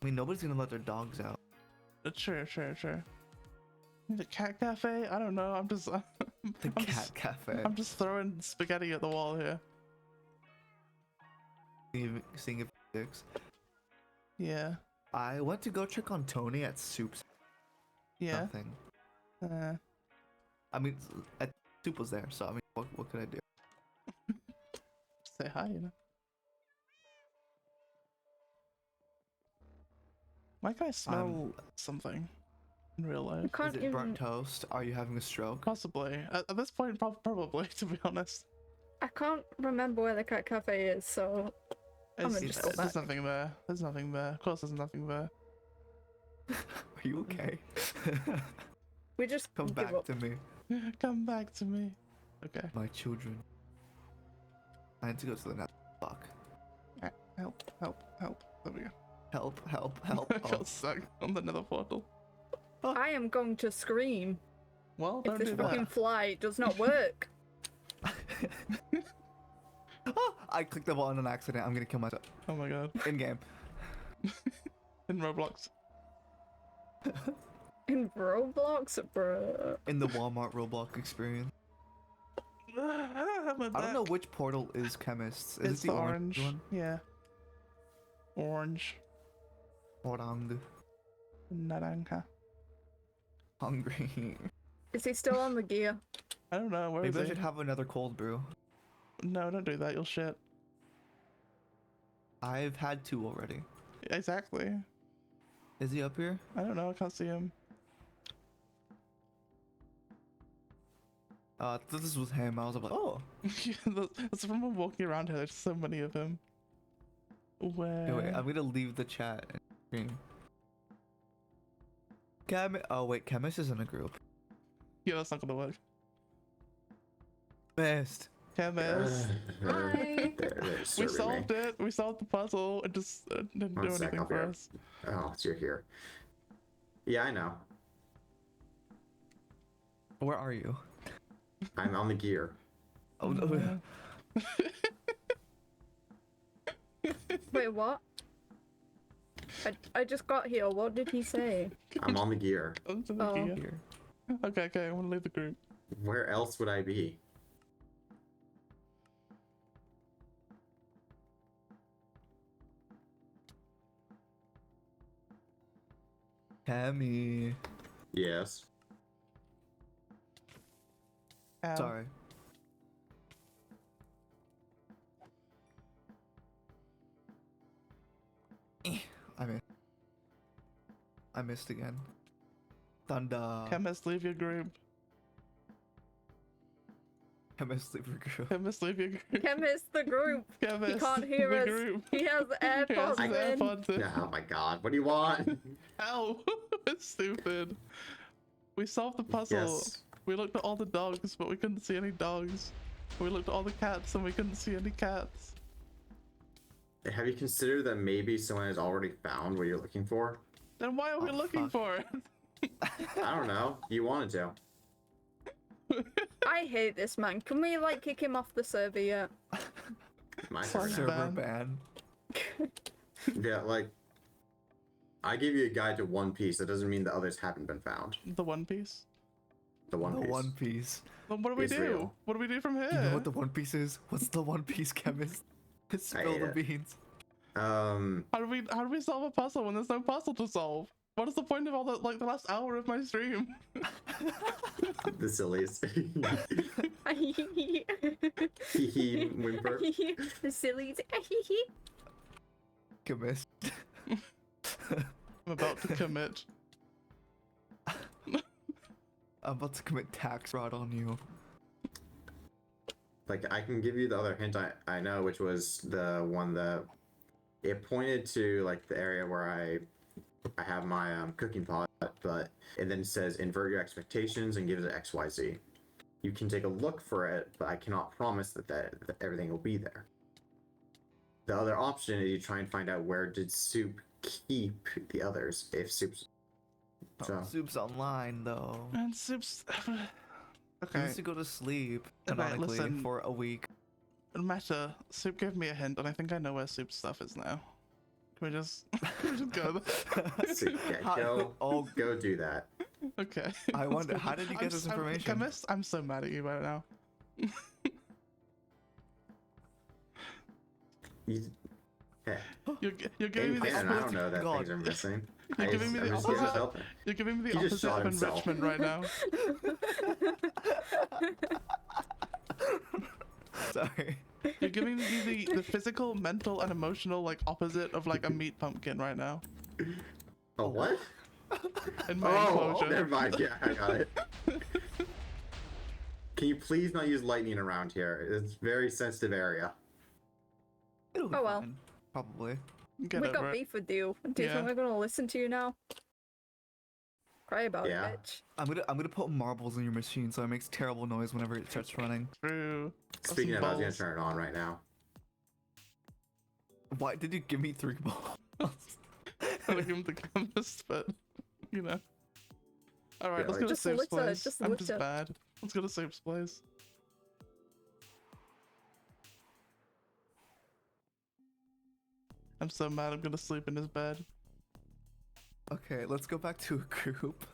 I mean, nobody's gonna let their dogs out. Sure. The cat cafe? I don't know. I'm just. The I'm cat just- cafe. I'm just throwing spaghetti at the wall here. Seeing if it sticks. Yeah. I went to go check on Tony at Soup's. Yeah. Nothing. Uh, I mean, Soup was there, so I mean, what could I do? say hi, you know. Why can I smell something in real life? I can't Is it even. burnt toast? Are you having a stroke? Possibly. At this point, probably, to be honest. I can't remember where the cat cafe is, so I'm It's, gonna just go there's back. nothing there. There's nothing there. Of course, there's nothing there. Are you okay? we just Come give back up. to me, Come back to me. Okay. my children. I need to go to the net. Fuck. Help. There we go. Help. I Oh. got stuck on the nether portal. I am going to scream Well, if don't this do fucking that. fly does not work. Oh, I clicked the button on accident. I'm gonna kill myself. Oh my god. In game. In Roblox. In Roblox, bruh. In the Walmart Roblox experience. I I don't know which portal is chemists. Is It's it the the orange. one? Yeah. Orange. Orang. Naranja. Hungry. Is he still on the gear? I don't know. Where is Maybe I he? should have another cold brew. No, don't do that. You'll shit. I've had 2 already. Exactly. Is he up here? I don't know. I can't see him. This was him. I was like, oh. That's from him walking around here. There's so many of him. Where? Okay, wait, I'm gonna leave the chat and stream. Oh wait, Chemist is in a group. Yeah, that's not gonna work. Best. Chemist. Hi. They're We serving me. solved it. We solved the puzzle. It just didn't One do sec, anything I'll be for right- us. Oh, so you're here. Yeah, I know. Where are you? I'm on the gear. Oh no. Wait, what? I just got here. What did he say? I'm on the gear. Onto the Oh. gear. Here. Okay, I want to leave the group. Where else would I be? Cammy. Yes. Ow. Sorry. I missed again. Thunder. Chemist, leave your group. Chemist sleeper group. Chemist, leave your group. Chemist, the group. Chemist, He can't hear the us. group. He has He has AirPods his in. AirPods in. Oh my god, what do you want? Ow! It's stupid. We solved the puzzle. Yes. We looked at all the dogs, but we couldn't see any dogs. We looked at all the cats, and we couldn't see any cats. Have you considered that maybe someone has already found what you're looking for? Then why are we Oh, looking fuck. for it? I don't know. You wanted to. I hate this man. Can we like kick him off the server yet? My Sorry, turn now. Server ban. ban. Yeah, like I gave you a guide to One Piece. That doesn't mean the others haven't been found. The One Piece. The One The Piece. One Piece. Then what do we Is do? real. What do we do from here? You know what the One Piece is? What's the One Piece, Chemist? Spill hate the it. beans. How do we solve a puzzle when there's no puzzle to solve? What is the point of all the last hour of my stream? The silliest. Hee whimper. The sillies. Chemist. I'm about to commit. I'm about to commit tax fraud on you. Like I can give you the other hint I know, which was the one that it pointed to like the area where I have my cooking pot, but it then says invert your expectations and gives it XYZ. You can take a look for it, but I cannot promise that everything will be there. The other option is you try and find out where did Soup keep the others if Soup's. So Soup's online though. And Soup's. He Okay. needs to go to sleep Okay, canonically listen. for a week. Meta, Soup gave me a hint, and I think I know where Soup's stuff is now. Can we just go there? Soup, yeah, How- oh, go do that. Okay. I let's wonder, go. how did you get this information? Chemist, I'm so mad at you right now. Hey, You're giving me the and I don't opposite. know that God. things are missing. You're giving me I'm the just here to opposite. help him. You're giving me He the just opposite shot of himself. enrichment right now. Sorry. You're giving me the physical, mental, and emotional like opposite of like a meat pumpkin right now. Oh, what? In my Oh, enclosure. never mind. Yeah, I got it. Can you please not use lightning around here? It's a very sensitive area. It'll be Oh, well. fine. Probably. Get We over got it. beef with you. Do you Yeah. think we're gonna listen to you now? Cry about Yeah. it, bitch. I'm gonna put marbles in your machine so it makes terrible noise whenever it starts running. True. Speaking of, I was gonna balls. turn it on right now. Why did you give me 3 balls? I would give him the canvas, but you know. All right, Yeah, let's like- go to Just Soup's litter, place. just I'm just litter. bad. Let's go to Soup's place. I'm so mad. I'm gonna sleep in his bed. Okay, let's go back to a group.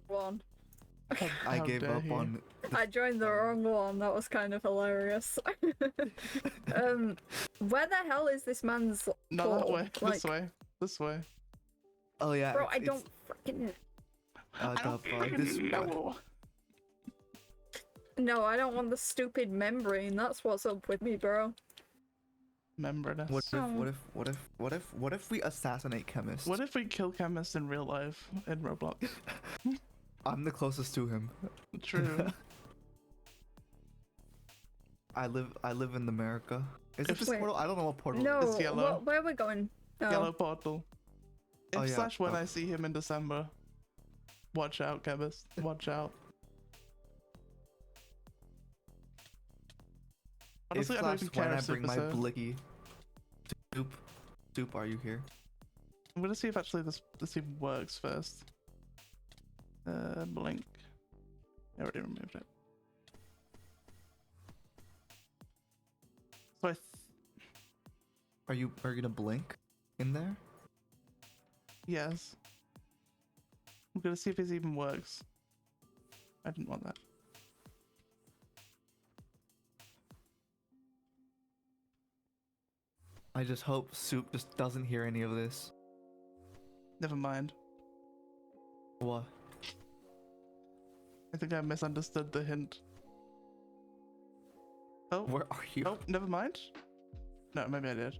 One. I How gave dare up he. on I joined the wrong one. That was kind of hilarious. Where the hell is this man's Not that portal? way. Like, This way. This way. Oh yeah. bro, I it's- don't freaking. I the don't fuck, this fucking know. No, I don't want the stupid membrane. That's what's up with me, bro. Membranous. What if we assassinate Chemist? What if we kill Chemist in real life in Roblox? I'm the closest to him. True. I live in America. Is it If- this Wait. portal? I don't know what portal. No, It's yellow. where are we going? Oh. Yellow portal. If Oh, yeah. slash when Oh. I see him in December. Watch out, Chemist. Watch out. Honestly, if I don't slash even care when I if bring my Super's here. blicky. Soup, are you here? I'm gonna see if actually this even works first. Blink. I already removed it. So Are you gonna blink in there? yes. I'm gonna see if this even works. I didn't want that. I just hope Soup just doesn't hear any of this. Never mind. What? I think I misunderstood the hint. Oh, Where are you? oh, never mind. No, maybe I did.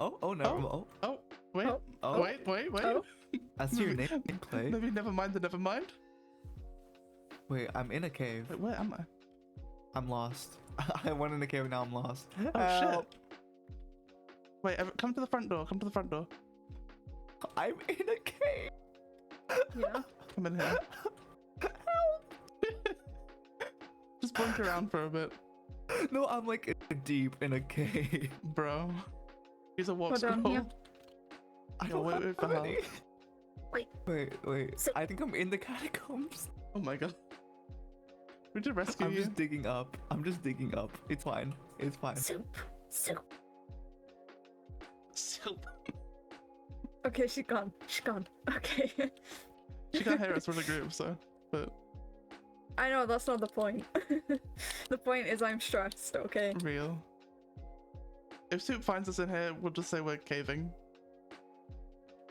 Oh no. Oh, Oh, wait, Oh, oh. wait. Oh. I see your name play. Maybe never mind the never mind. Wait, I'm in a cave. Wait, where am I? I'm lost. I went in a cave and now I'm lost. Oh Help. shit. Wait, come to the front door. Come to the front door. I'm in a cave. Yeah. Come in here. Just blink around for a bit, No, I'm like deep in a cave. bro. Use a warp Hold on, scroll. here. I Yo, don't wait, have wait for any. Wait. Wait. So- I think I'm in the catacombs. Oh my god. We did rescue I'm you. just digging up. It's fine. It's fine. Soup. Soup. Okay, she's gone. Okay. She can't hear us with a group, so. But I know, that's not the point. The point is I'm stressed, okay? real. If Soup finds us in here, we'll just say we're caving.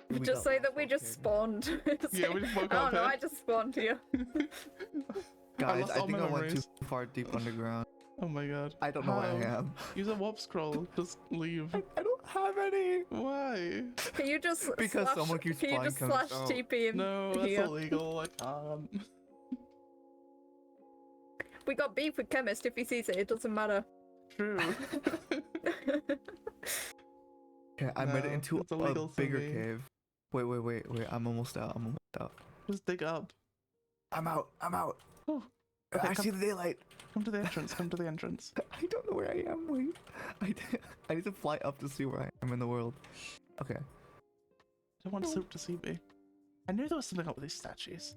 We Just got say lost that we while just caving. spawned. Yeah, we just woke I up don't know, here. I just spawned here. Guys, lost I all think my I went too memories. far deep underground. Oh my god. I don't know where I How? am. Use a warp scroll. Just leave. I don't have any. Why? Can you just Because slash, someone keeps can you just flying slash comes out. TP in No, that's here? illegal. I can't. We got beef with Chemist. If he sees it, it doesn't matter. True. Okay, I made it No, into it's a illegal to bigger me. cave. Wait. I'm almost out. Just dig up. I'm out. Oh, okay, I see the daylight. come to the entrance. Come to the entrance. I don't know where I am. Wait. I need to fly up to see where I am in the world. Okay. I don't want Soup to see me. I knew there was something up with these statues.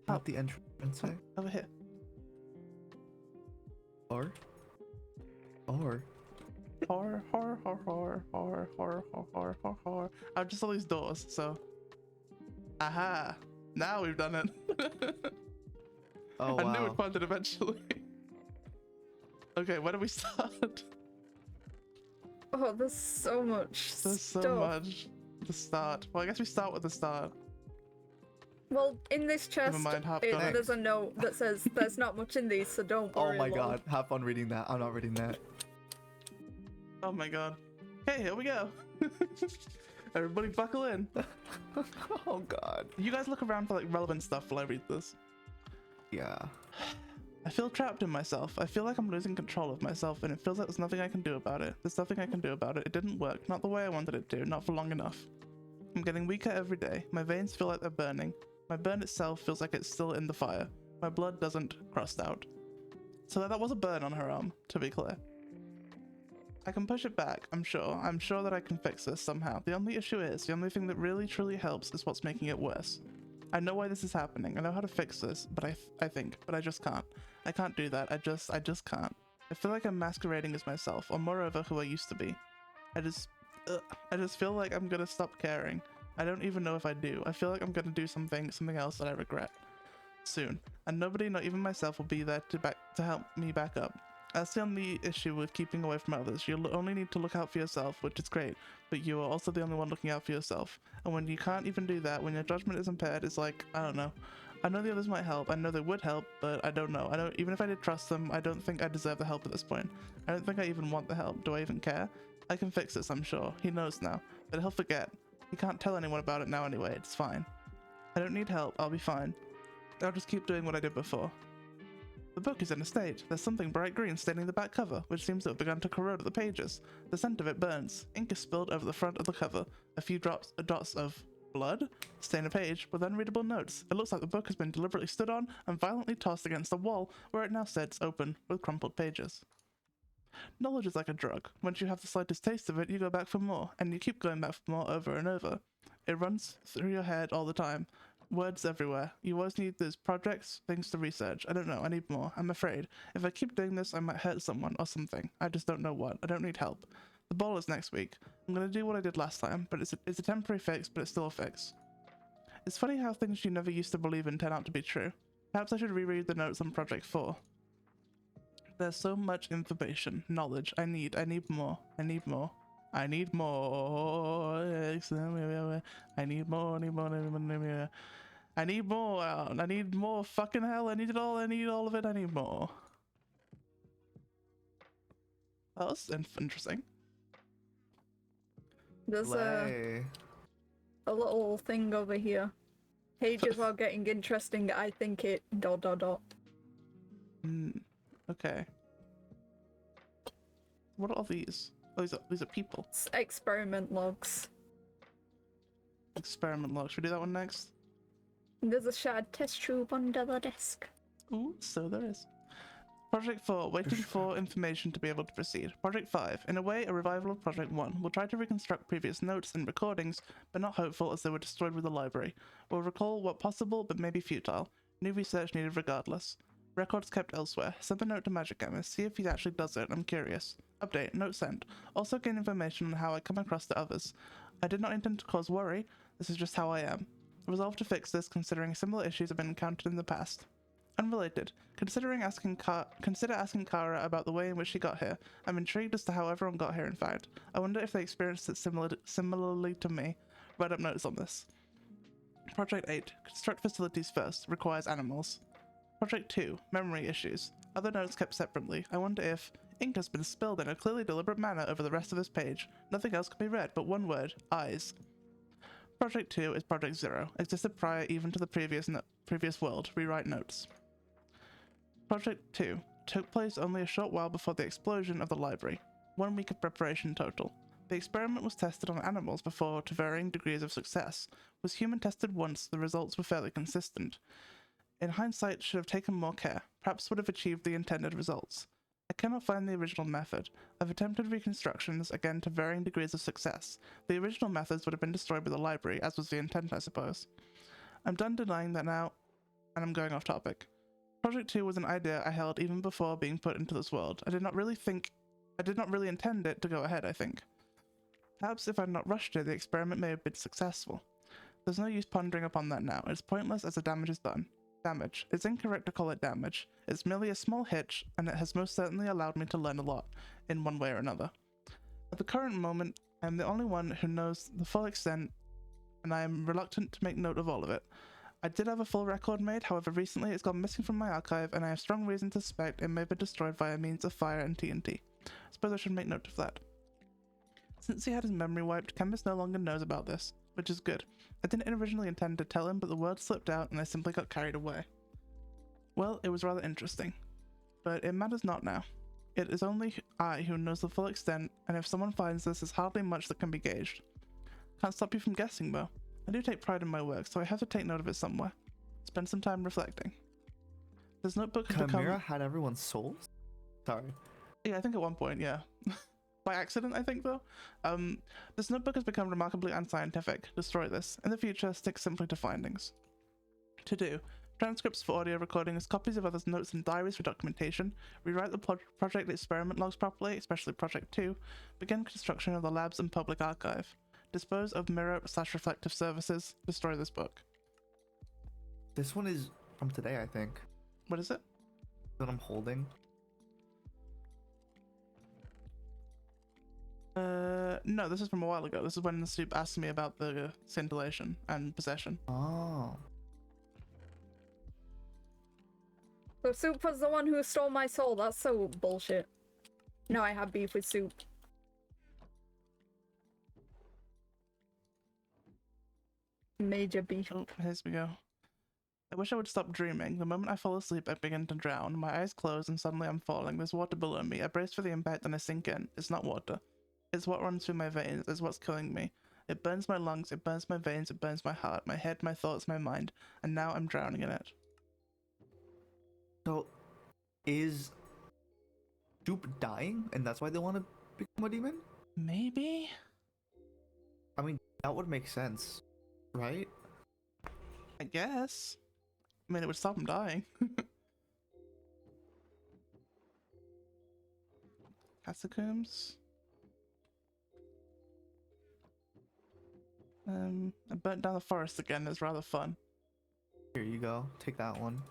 Not the entrance. Over here. Or. Horror. Just all these doors, so. Aha! Now we've done it. Oh I knew wow. we'd find it eventually. Okay, where do we start? Oh, there's so much There's stuff. so much. The start. Well, I guess we start with the start. Well, in this chest, mind, hop it, on it. there's a note that says there's not much in these, so don't Oh worry. my lol. god. Have fun reading that. I'm not reading that. Oh my god. Okay, here we go. Everybody buckle in. Oh god. You guys look around for like relevant stuff while I read this. Yeah. I feel trapped in myself. I feel like I'm losing control of myself and it feels like there's nothing I can do about it. There's nothing I can do about it. It didn't work. Not the way I wanted it to. Not for long enough. I'm getting weaker every day. My veins feel like they're burning. My burn itself feels like it's still in the fire. My blood doesn't crust out. So that was a burn on her arm, to be clear. I can push it back, I'm sure. I'm sure that I can fix this somehow. The only issue is, the only thing that really truly helps is what's making it worse. I know why this is happening. I know how to fix this, but I think, but I just can't. I can't do that. I just can't. I feel like I'm masquerading as myself, or moreover, who I used to be. I just feel like I'm gonna stop caring. I don't even know if I do. I feel like I'm gonna do something else that I regret soon, and nobody, not even myself, will be there to help me back up. That's the only issue with keeping away from others. You'll only need to look out for yourself, which is great, but you are also the only one looking out for yourself. And when you can't even do that, when your judgment is impaired, it's like, I don't know. I know the others might help, I know they would help, but I don't know. Even if I did trust them, I don't think I deserve the help at this point. I don't think I even want the help. Do I even care? I can fix this, I'm sure. He knows now, but he'll forget. He can't tell anyone about it now anyway, it's fine. I don't need help, I'll be fine. I'll just keep doing what I did before. The book is in a state. There's something bright green staining the back cover, which seems to have begun to corrode at the pages. The scent of it burns. Ink is spilled over the front of the cover. A few dots of blood stain a page with unreadable notes. It looks like the book has been deliberately stood on and violently tossed against the wall, where it now sits open with crumpled pages. Knowledge is like a drug. Once you have the slightest taste of it, you go back for more, and you keep going back for more over and over. It runs through your head all the time. Words everywhere. You always need those projects, things to research. I don't know, I need more. I'm afraid. If I keep doing this, I might hurt someone or something. I just don't know what. I don't need help. The ball is next week. I'm gonna do what I did last time, but it's a temporary fix, but it's still a fix. It's funny how things you never used to believe in turn out to be true. Perhaps I should reread the notes on Project 4. There's so much information, knowledge. I need more. I need more. I need more. I need more. I need more. I need more. Fucking hell. I need it all. I need all of it. I need more. That was interesting. There's Lay. a little thing over here. Pages are getting interesting. I think it ... Okay. What are all these? Oh, these are people. It's experiment logs. Experiment log. Should we do that one next? There's a shared test tube under the desk. Ooh, so there is. Project 4, waiting for information to be able to proceed. Project 5, in a way, a revival of Project 1. We'll try to reconstruct previous notes and recordings, but not hopeful as they were destroyed with the library. We'll recall what possible, but maybe futile. New research needed regardless. Records kept elsewhere. Send the note to Magic Chemist, see if he actually does it, I'm curious. Update, note sent. Also gain information on how I come across the others. I did not intend to cause worry, this is just how I am. Resolve to fix this considering similar issues have been encountered in the past. Unrelated. Consider asking Kara about the way in which she got here. I'm intrigued as to how everyone got here, in fact. I wonder if they experienced it similarly to me. Write up notes on this. Project 8. Construct facilities first. Requires animals. Project 2. Memory issues. Other notes kept separately. I wonder if ink has been spilled in a clearly deliberate manner over the rest of this page. Nothing else can be read but one word. Eyes. Project 2 is Project 0. Existed prior even to the previous world. Rewrite notes. Project 2 took place only a short while before the explosion of the library. 1 week of preparation total. The experiment was tested on animals before to varying degrees of success. Was human tested once, the results were fairly consistent. In hindsight, should have taken more care. Perhaps would have achieved the intended results. I cannot find the original method. I've attempted reconstructions, again to varying degrees of success. The original methods would have been destroyed by the library, as was the intent, I suppose. I'm done denying that now, and I'm going off topic. Project 2 was an idea I held even before being put into this world. I did not really intend it to go ahead, I think. Perhaps if I had not rushed it, the experiment may have been successful. There's no use pondering upon that now. It's pointless as the damage is done. Damage. It's incorrect to call it damage. It's merely a small hitch, and it has most certainly allowed me to learn a lot, in one way or another. At the current moment, I am the only one who knows the full extent, and I am reluctant to make note of all of it. I did have a full record made, however recently it's gone missing from my archive, and I have strong reason to suspect it may have been destroyed via means of fire and TNT. I suppose I should make note of that. Since he had his memory wiped, Chemist no longer knows about this, which is good. I didn't originally intend to tell him, but the word slipped out and I simply got carried away. Well, it was rather interesting. But it matters not now. It is only I who knows the full extent, and if someone finds this, there's hardly much that can be gauged. Can't stop you from guessing, though. I do take pride in my work, so I have to take note of it somewhere. Spend some time reflecting. This notebook has Chimera had everyone's souls? Sorry. Yeah, I think at one point, yeah. By accident, I think, though. This notebook has become remarkably unscientific. Destroy this. In the future, stick simply to findings. To do. Transcripts for audio recordings, copies of others' notes and diaries for documentation, rewrite the project experiment logs properly, especially Project 2, begin construction of the labs and public archive. Dispose of mirror/reflective services. Destroy this book. This one is from today, I think. What is it? That I'm holding. No, this is from a while ago. This is when the soup asked me about the scintillation and possession. Oh. So Soup was the one who stole my soul. That's so bullshit. No, I have beef with Soup. Major beef. Oh, here we go. I wish I would stop dreaming. The moment I fall asleep, I begin to drown. My eyes close and suddenly I'm falling. There's water below me. I brace for the impact and I sink in. It's not water. It's what runs through my veins. It's what's killing me. It burns my lungs. It burns my veins. It burns my heart, my head, my thoughts, my mind. And now I'm drowning in it. So, is Soup dying, and that's why they want to become a demon? Maybe? I mean, that would make sense, right? I guess. I mean, it would stop him dying. Catacombs. I burnt down the forest again. It's rather fun. Here you go. Take that one.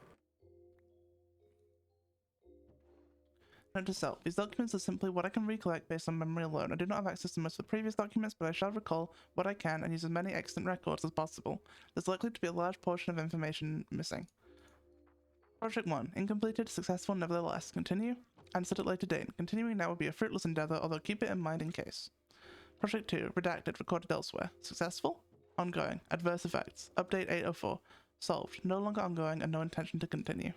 Note to self, these documents are simply what I can recollect based on memory alone. I do not have access to most of the previous documents, but I shall recall what I can and use as many extant records as possible. There's likely to be a large portion of information missing. Project 1. Incompleted, successful nevertheless. Continue? Answered at later date. Continuing now would be a fruitless endeavor, although keep it in mind in case. Project 2. Redacted, recorded elsewhere. Successful? Ongoing. Adverse effects. Update 804. Solved. No longer ongoing and no intention to continue.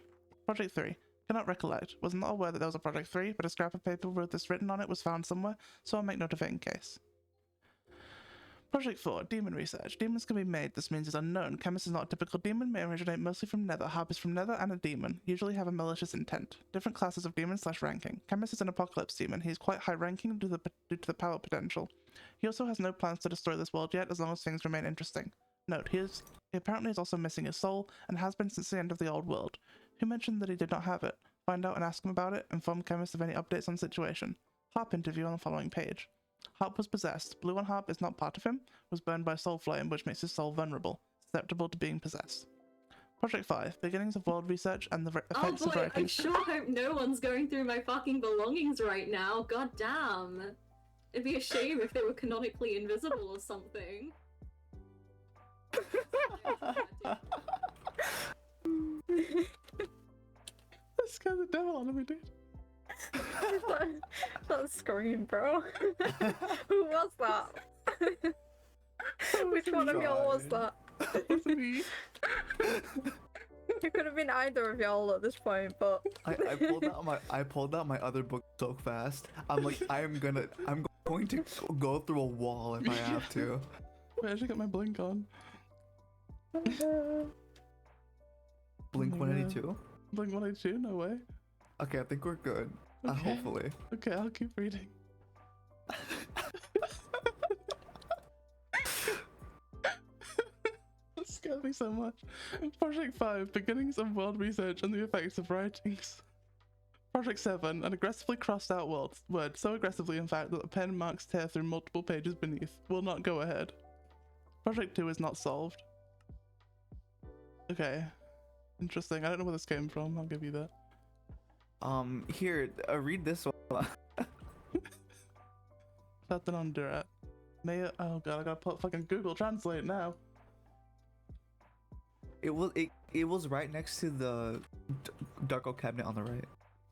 Project 3. Cannot recollect. Was not aware that there was a Project 3, but a scrap of paper with this written on it was found somewhere, so I'll make note of it in case. Project 4. Demon research. Demons can be made. This means it's unknown. Chemist is not a typical demon, may originate mostly from Nether. Harp is from Nether and a demon. Usually have a malicious intent. Different classes of demon/ranking. Chemist is an apocalypse demon. He is quite high ranking due to the power potential. He also has no plans to destroy this world yet, as long as things remain interesting. Note, he apparently is also missing his soul, and has been since the end of the old world. Who mentioned that he did not have it? Find out and ask him about it. Inform Chemist of any updates on the situation. Harp interview on the following page. Harp was possessed. Blue on Harp is not part of him. Was burned by soul flame, which makes his soul vulnerable, susceptible to being possessed. Project 5. Beginnings of world research and the effects Oh of boy, writing. I sure hope no one's going through my fucking belongings right now. God damn. It'd be a shame if they were canonically invisible or something. That scared the devil out of me, dude. That scream, bro. Who was that? Which one of y'all was that? That was me. It could have been either of y'all at this point, but I pulled out my other book so fast. I'm like, I'm going to go through a wall if I have to. Wait, I should get my blink on. Blink Oh my 182. Blink 182? No way. Okay, I think we're good. Okay. Hopefully. Okay, I'll keep reading. That scared me so much. Project 5. Beginnings of world research and the effects of writings. Project 7. An aggressively crossed out word, so aggressively in fact that the pen marks tear through multiple pages beneath. Will not go ahead. Project 2 is not solved. Okay. Interesting. I don't know where this came from. I'll give you that. Here, read this one. Nothing on Durat. Oh god, I gotta put fucking Google Translate now. It was right next to the dark oak cabinet on the right.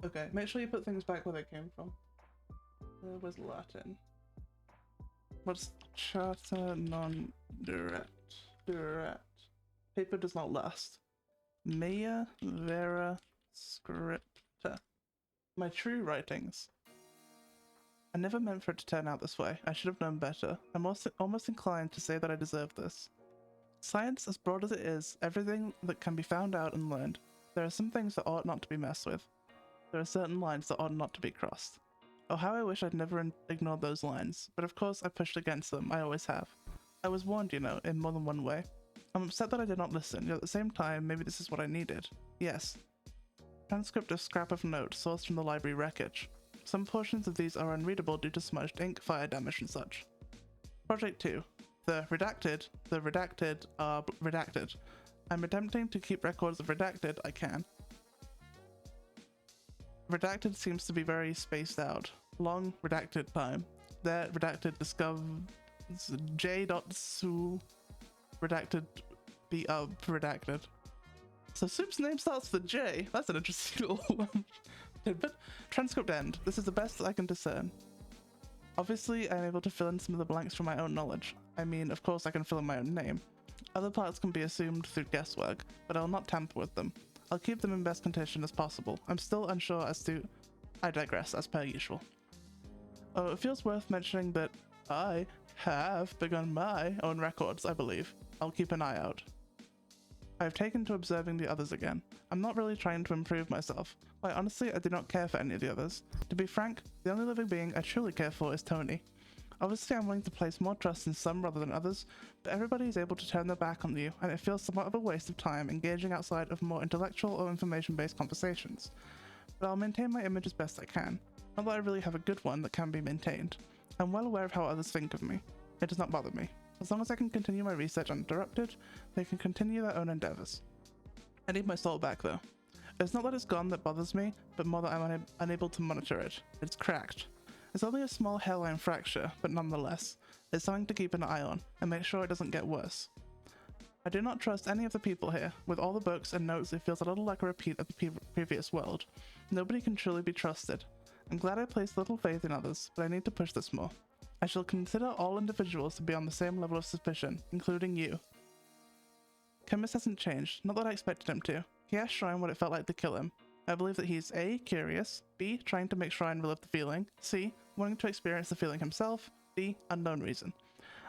Okay, make sure you put things back where they came from. Where was Latin? What's charta non durat? Durat. Paper does not last. Mea vera scripta. My true writings. I never meant for it to turn out this way. I should have known better. I'm almost inclined to say that I deserve this. Science, as broad as it is, everything that can be found out and learned. There are some things that ought not to be messed with. There are certain lines that ought not to be crossed. Oh, how I wish I'd never ignored those lines. But of course I pushed against them. I always have. I was warned, you know, in more than one way. I'm upset that I did not listen, yet at the same time, maybe this is what I needed. Yes. Transcript of scrap of note sourced from the library wreckage. Some portions of these are unreadable due to smudged ink, fire damage, and such. Project 2. The redacted are redacted. I'm attempting to keep records of redacted I can. Redacted seems to be very spaced out. Long redacted time. There redacted discover J.Su redacted be redacted. So Soup's name starts with a J. That's an interesting little tidbit. Transcript end. This is the best I can discern. Obviously, I'm able to fill in some of the blanks from my own knowledge. I mean, of course I can fill in my own name. Other parts can be assumed through guesswork, but I'll not tamper with them. I'll keep them in best condition as possible. I'm still unsure as to... I digress, as per usual. Oh, it feels worth mentioning that I have begun my own records, I believe. I'll keep an eye out. I've taken to observing the others again. I'm not really trying to improve myself. Quite honestly, I do not care for any of the others. To be frank, the only living being I truly care for is Tony. Obviously, I'm willing to place more trust in some rather than others, but everybody is able to turn their back on you, and it feels somewhat of a waste of time engaging outside of more intellectual or information-based conversations. But I'll maintain my image as best I can. Not that I really have a good one that can be maintained. I'm well aware of how others think of me. It does not bother me. As long as I can continue my research uninterrupted, they can continue their own endeavors. I need my soul back though. It's not that it's gone that bothers me, but more that I'm unable to monitor it. It's cracked. It's only a small hairline fracture, but nonetheless, it's something to keep an eye on and make sure it doesn't get worse. I do not trust any of the people here. With all the books and notes, it feels a little like a repeat of the previous world. Nobody can truly be trusted. I'm glad I placed little faith in others, but I need to push this more. I shall consider all individuals to be on the same level of suspicion, including you. Chemist hasn't changed, not that I expected him to. He asked Shrine what it felt like to kill him. I believe that he's A, curious, B, trying to make Shrine relive the feeling, C, wanting to experience the feeling himself, D, unknown reason.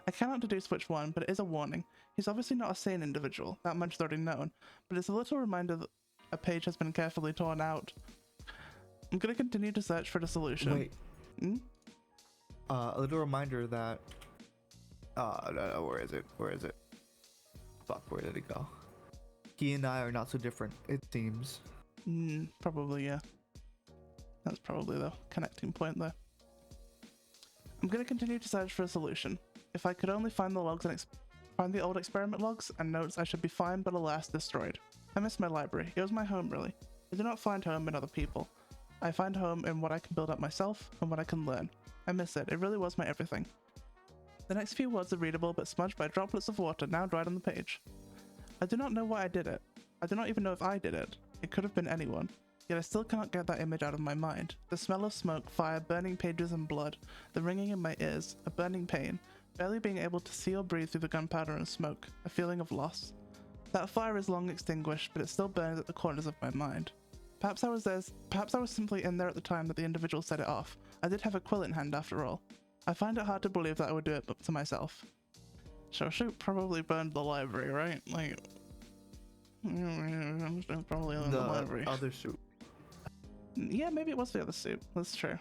I cannot deduce which one, but it is a warning. He's obviously not a sane individual, that much is already known, but it's a little reminder that a page has been carefully torn out. I'm gonna continue to search for the solution. Wait. A little reminder that... no, where is it? Where is it? Fuck, where did it go? He and I are not so different, it seems. Probably, yeah. That's probably the connecting point there. I'm gonna continue to search for a solution. If I could only find the logs and find the old experiment logs and notes, I should be fine, but alas, destroyed. I miss my library. It was my home, really. I do not find home in other people. I find home in what I can build up myself and what I can learn. I miss it. It really was my everything. The next few words are readable but smudged by droplets of water now dried on the page. I do not know why I did it. I do not even know if I did it. It could have been anyone. Yet I still cannot get that image out of my mind. The smell of smoke, fire, burning pages and blood, the ringing in my ears, a burning pain, barely being able to see or breathe through the gunpowder and smoke, a feeling of loss. That fire is long extinguished, but it still burns at the corners of my mind. Perhaps I was simply in there at the time that the individual set it off. I did have a quill in hand after all. I find it hard to believe that I would do it to myself. So Soup probably burned the library, right? Like, probably in the library. Other Soup. Yeah, maybe it was the other Soup. That's true.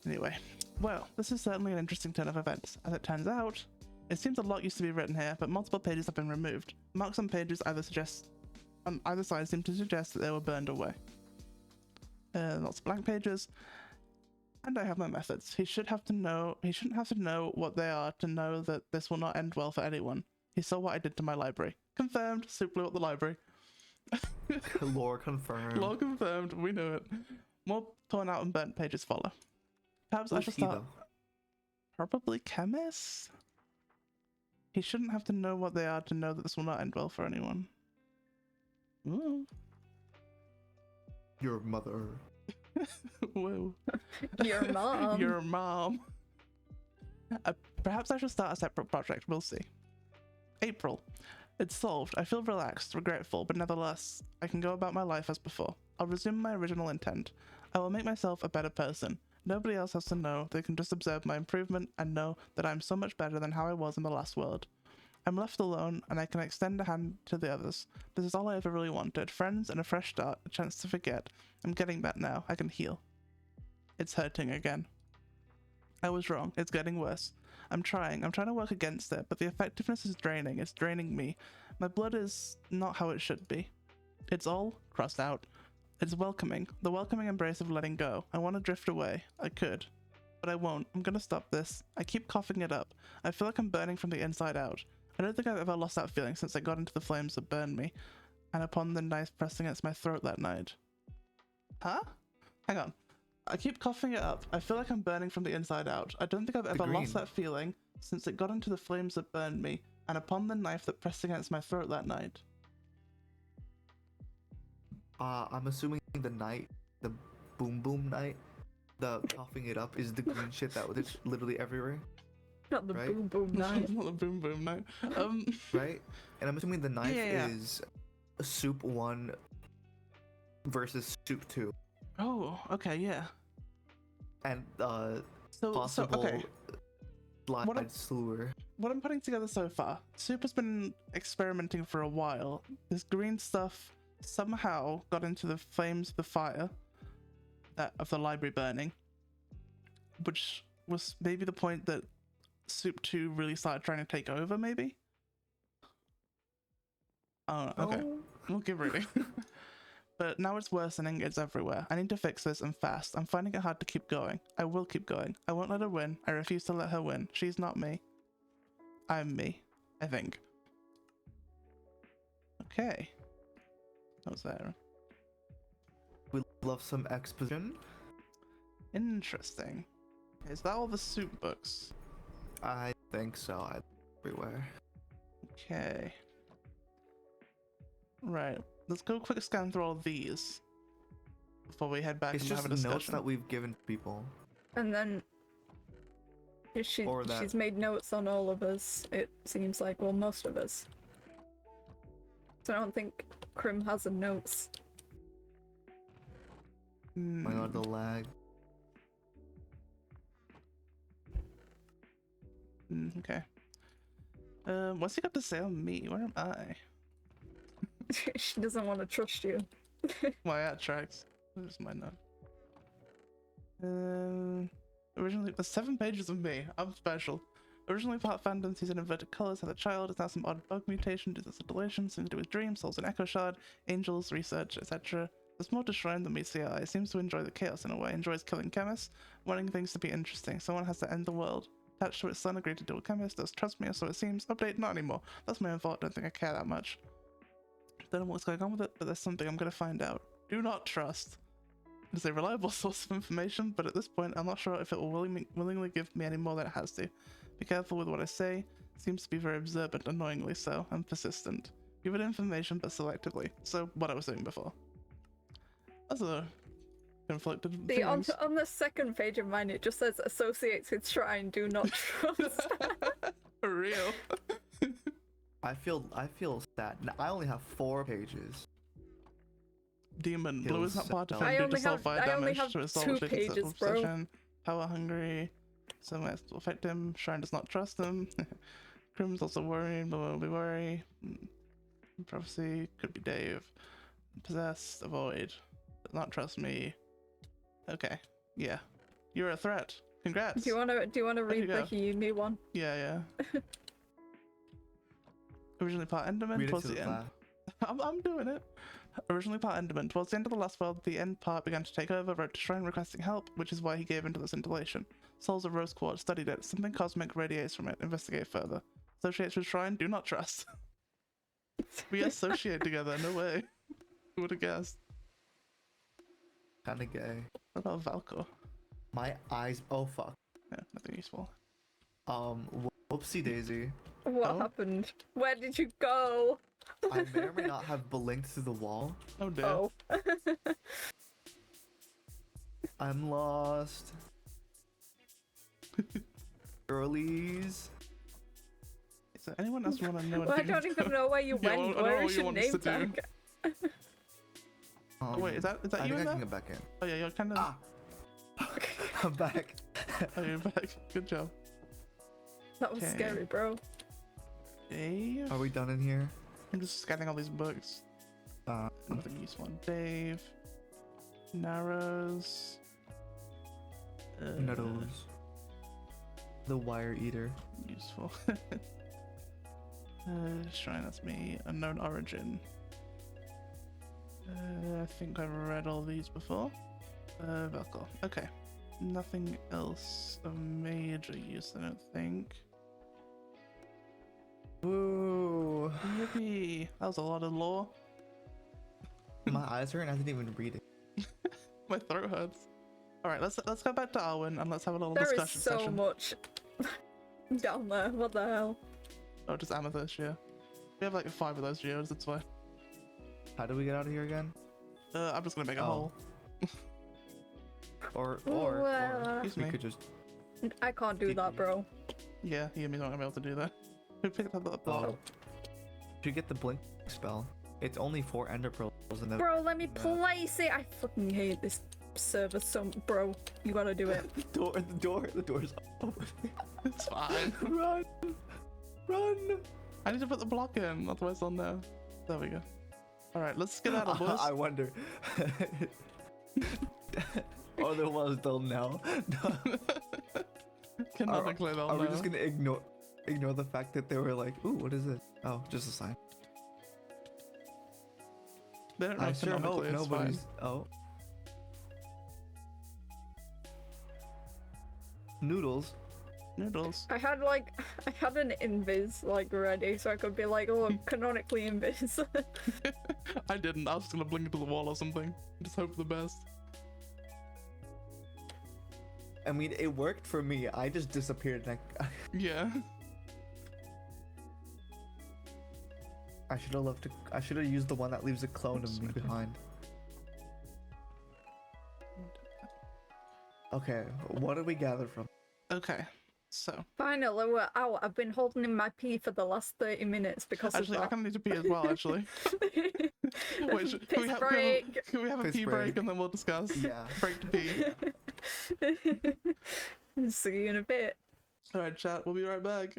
Anyway, well, this is certainly an interesting turn of events. As it turns out, it seems a lot used to be written here, but multiple pages have been removed. Marks on pages on either side seem to suggest that they were burned away. Lots of blank pages. And I have my methods. He shouldn't have to know what they are to know that this will not end well for anyone. He saw what I did to my library. Confirmed. Soup blew up the library. Lore confirmed. Lore confirmed. We knew it. More torn out and burnt pages follow. Perhaps I should start. Probably chemists. He shouldn't have to know what they are to know that this will not end well for anyone. Ooh. Your mother. Whoa. Your mom. Your mom. Perhaps I should start a separate project. We'll see. April. It's solved. I feel relaxed, regretful, but nevertheless, I can go about my life as before. I'll resume my original intent. I will make myself a better person. Nobody else has to know. They can just observe my improvement and know that I'm so much better than how I was in the last world. I'm left alone, and I can extend a hand to the others. This is all I ever really wanted. Friends and a fresh start, a chance to forget. I'm getting that now. I can heal. It's hurting again. I was wrong. It's getting worse. I'm trying to work against it, but the effectiveness is draining. It's draining me. My blood is not how it should be. It's all crossed out. It's welcoming. The welcoming embrace of letting go. I want to drift away. I could. but I won't. I'm gonna stop this. I keep coughing it up. I feel like I'm burning from the inside out. I don't think I've ever lost that feeling since I got into the flames that burned me, and upon the knife pressing against my throat that night. Huh? Hang on. I keep coughing it up. I feel like I'm burning from the inside out. I don't think I've ever lost green. that feeling since it got into the flames that burned me, and upon the knife that pressed against my throat that night. I'm assuming the night, the boom boom night, the coughing it up is the green shit that was literally everywhere, Not the Right? boom boom night. Not a boom boom night. right? And I'm assuming the knife Yeah. is soup 1 versus soup 2, Oh, okay, yeah. and So possible okay. slide What I'm- slewer. What I'm putting together so far, Soup has been experimenting for a while. This green stuff somehow got into the flames of the fire that of the library burning, which was maybe the point that Soup 2 really started trying to take over, maybe? Oh, okay. Oh. We'll keep reading. But now it's worsening, it's everywhere. I need to fix this and fast. I'm finding it hard to keep going. I will keep going. I won't let her win. I refuse to let her win. She's not me. I'm me, I think. Okay. That was there. We love some exposition. Interesting. Is that all the Soup books? I think so. Everywhere. Okay. Right. Let's go quick scan through all of these before we head back It's and just have a discussion. notes that we've given people. And then Or that- she's made notes on all of us, it seems like. Well, most of us. So I don't think Krim has a notes. Oh my god, the lag. Okay. What's he got to say on me? Where am I? She doesn't want to trust you. My at tracks. Where's my note? Originally, there's 7 pages of me. I'm special. Originally part fandom, sees in inverted colors, had a child, is now some odd bug mutation due to scintillation, something to do with dreams, souls and echo shard, angels, research, etc. There's more to Shrine than meets the eye. Seems to enjoy the chaos in a way, enjoys killing chemists, wanting things to be interesting. Someone has to end the world. Attached to its son, agreed to dual chemist, does trust me, or so it seems. Update, not anymore. That's my own fault, don't think I care that much. Don't know what's going on with it, but there's something I'm gonna find out. Do not trust. It's a reliable source of information, but at this point, I'm not sure if it will willingly give me any more than it has to. Be careful with what I say. Seems to be very observant, annoyingly so, and persistent. Give it information, but selectively. So, what I was saying before. That's a conflicted See, on, feelings. on the second page of mine, it just says associates with Shrine, do not trust. For real. I feel sad. I only have 4 pages. Demon. Blue is not Kills part of I him due only to have- sulfide I only damage have to his soul, 2 which makes it pages, self bro. possession. Power hungry. So much will affect him. Shrine does not trust him. Grim's also worried, but will be worried. Prophecy could be Dave. Possessed, avoid. Does not trust me. Okay. Yeah. You're a threat. Congrats. Do you wanna you read the go. Hiyumi one? Yeah. Originally part Enderman, Read it towards to the the end. class. I'm doing it. Originally part Enderman, towards the end of the last world, the end part began to take over, wrote to Shrine requesting help, which is why he gave into the scintillation. Souls of Rose Quartz, studied it. Something cosmic radiates from it. Investigate further. Associates with Shrine, do not trust. We associate together, no way. Who would have guessed? Kinda gay. What about Valko? My eyes. Oh fuck. Yeah, nothing useful. Whoopsie daisy. What Oh. happened? Where did you go? I may or may not have blinked through the wall. Oh dear. Oh. I'm lost. Girlies. Is there anyone else want to know Well, I anything? don't even know where you Yeah, went. I don't know Where what is you your want us name to do. tag? Oh, wait, is that I you think in I there? can get back in. Oh yeah, you're kind of. Ah. I'm back. Oh, you're back. Good job. That was Okay. scary, bro. Dave. Are we done in here? I'm just scanning all these books. Nothing useful on Dave. Narrows. Nuttles. The wire eater. Useful. Shrine, that's me. Unknown origin. I think I've read all these before. Velcro. Okay. nothing else of major use, I don't think. Woo! Yippee! That was a lot of lore. My eyes hurt and I didn't even read it. My throat hurts. All right, let's go back to Arwen and let's have a little There is discussion so session. much down there. What the hell? Oh, just amethyst, yeah. We have like 5 of those geodes, that's why. How do we get out of here again? I'm just gonna make a Oh. hole. Or Excuse we me. could just. I can't do that, bro. Yeah, you and me not gonna be able to do that. Who picked up that block? Oh. You get the blink spell. It's only 4 ender pearls and then. Bro, let me place it. I fucking hate this server so bro. You gotta do it. The door's open. It's fine. Run! Run! I need to put the block in, otherwise I'll know. There we go. Alright, let's get out of boys. I wonder. Or the ones they'll know. Can never clear they'll Are we know. just gonna ignore the fact that they were like, ooh, what is this? Oh, just a sign. They don't know I sure hope canonically, it's nobody's. fine. Oh. Noodles. Noodles. I had an invis like ready so I could be like, oh, canonically invis. I didn't, I was just gonna blink into the wall or something. Just hope for the best. I mean, it worked for me. I just disappeared. And Yeah. I should have left. I should have used the one that leaves a clone of me behind. Okay, what did we gather from? Okay, so. Finally, we're out. I've been holding in my pee for the last 30 minutes because Actually, of I that. kind of need to pee as well, actually. Wait, can Piss break. can we have a Piss pee break break. and then we'll discuss? Yeah. Break to pee. See you in a bit. Alright, chat, we'll be right back.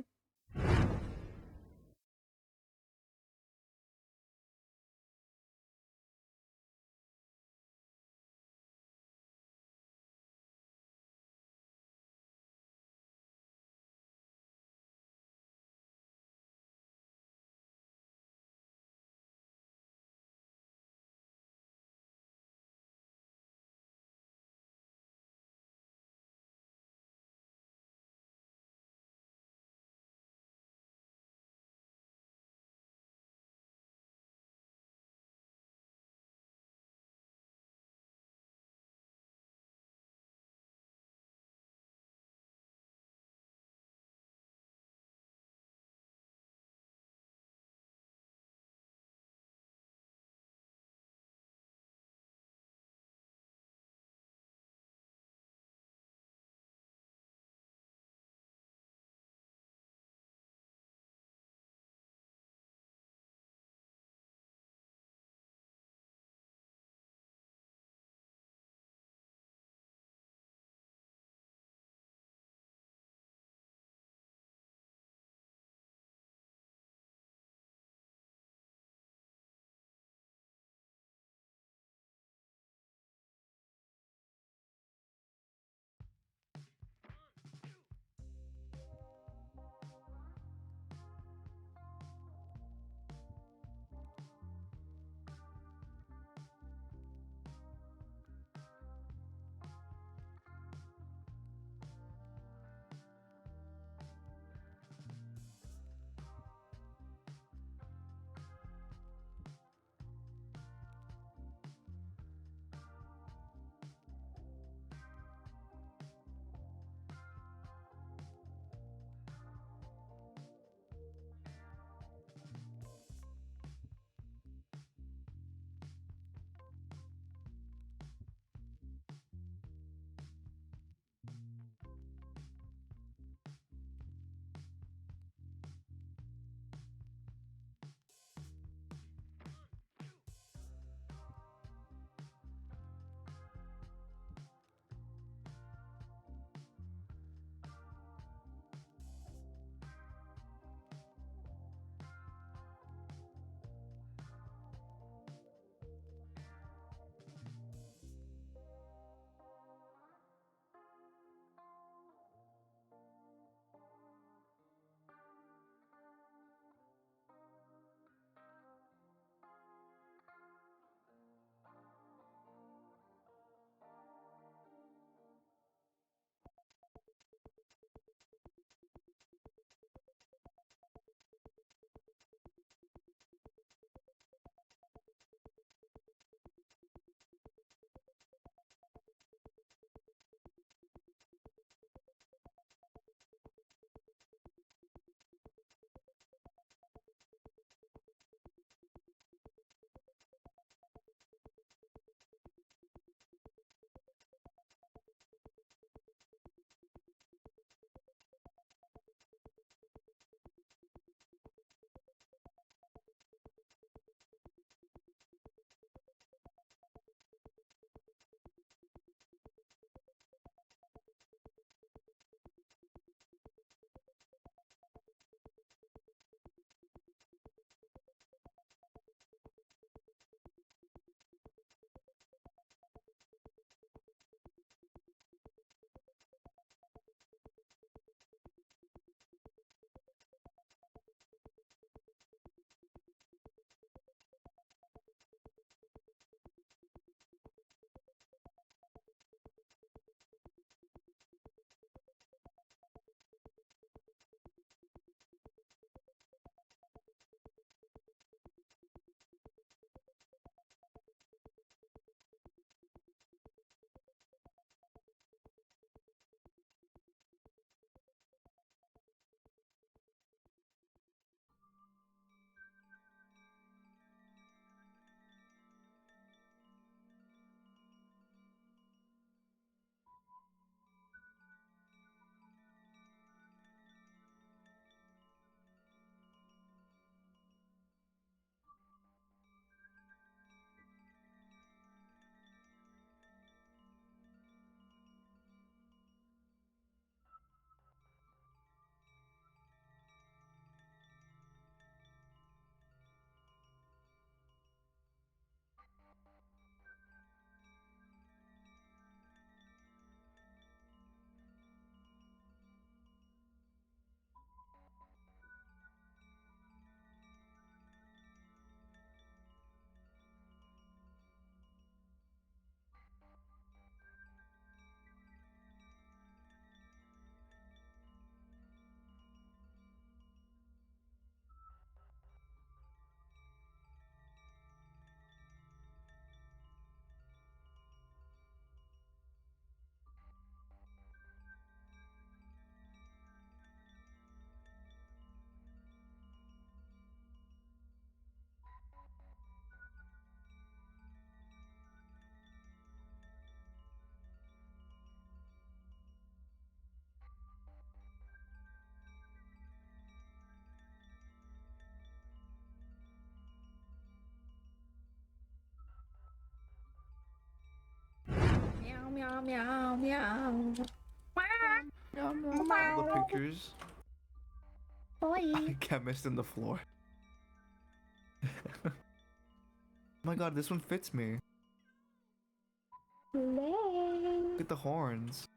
Meow meow meow. All the pictures. Boy. Chemist in the floor. Oh my god, this one fits me. Look at the horns.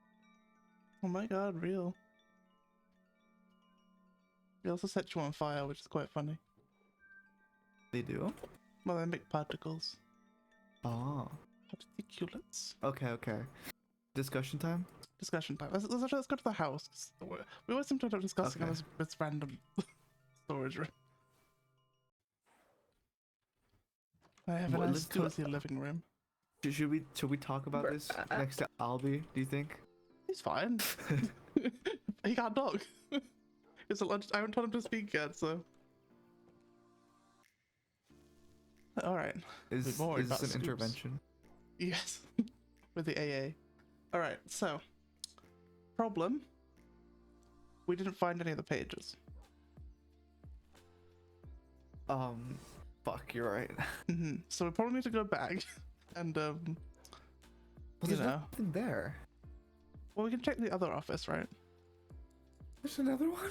Oh my god, real. They also set you on fire, which is quite funny. They do? Well, they make particles. Oh. Particulates. Okay. Discussion time? Discussion time. Let's go to the house. We always seem to end up discussing Okay. this random storage room. I have a Well, nice let's do- cozy living room. Should we talk about this next to Albie, do you think? He's fine. He can't talk. It's a lunch. I haven't told him to speak yet, so. Alright. Is We're worried this about an scoops. intervention? Yes. With the AA. Alright, so. Problem. We didn't find any of the pages. Fuck, you're right. So we probably need to go back and Well, you there's know. nothing there. Well, we can check the other office, right? There's another one?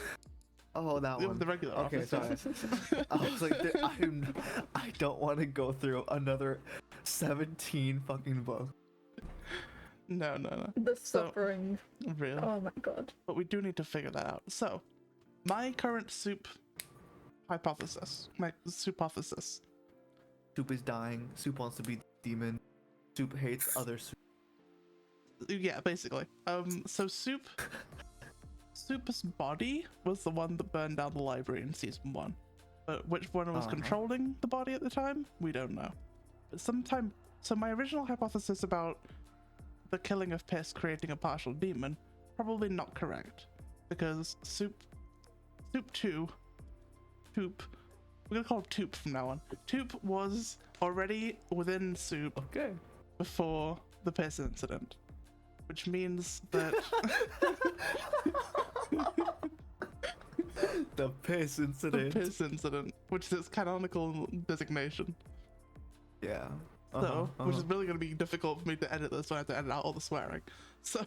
Oh, that one. The regular Okay, office. sorry. I was like, I don't want to go through another 17 fucking books. No. The So- suffering. Real. Oh my god. But we do need to figure that out. So, my current soup hypothesis. My soupothesis. Soup is dying. Soup wants to be demon. Soup hates other soup. Yeah, basically. So Soup's body was the one that burned down the library in season 1. But which one was Uh-huh. controlling the body at the time? We don't know. But so my original hypothesis about the killing of Piss creating a partial demon, probably not correct. Because Soup 2, Toop, we're gonna call him Toop from now on. Toop was already within Soup Okay. before the Piss incident. Which means that The piss the incident. Piss incident, which is its canonical designation. Yeah. So, which is really going to be difficult for me to edit this, so I have to edit out all the swearing. So,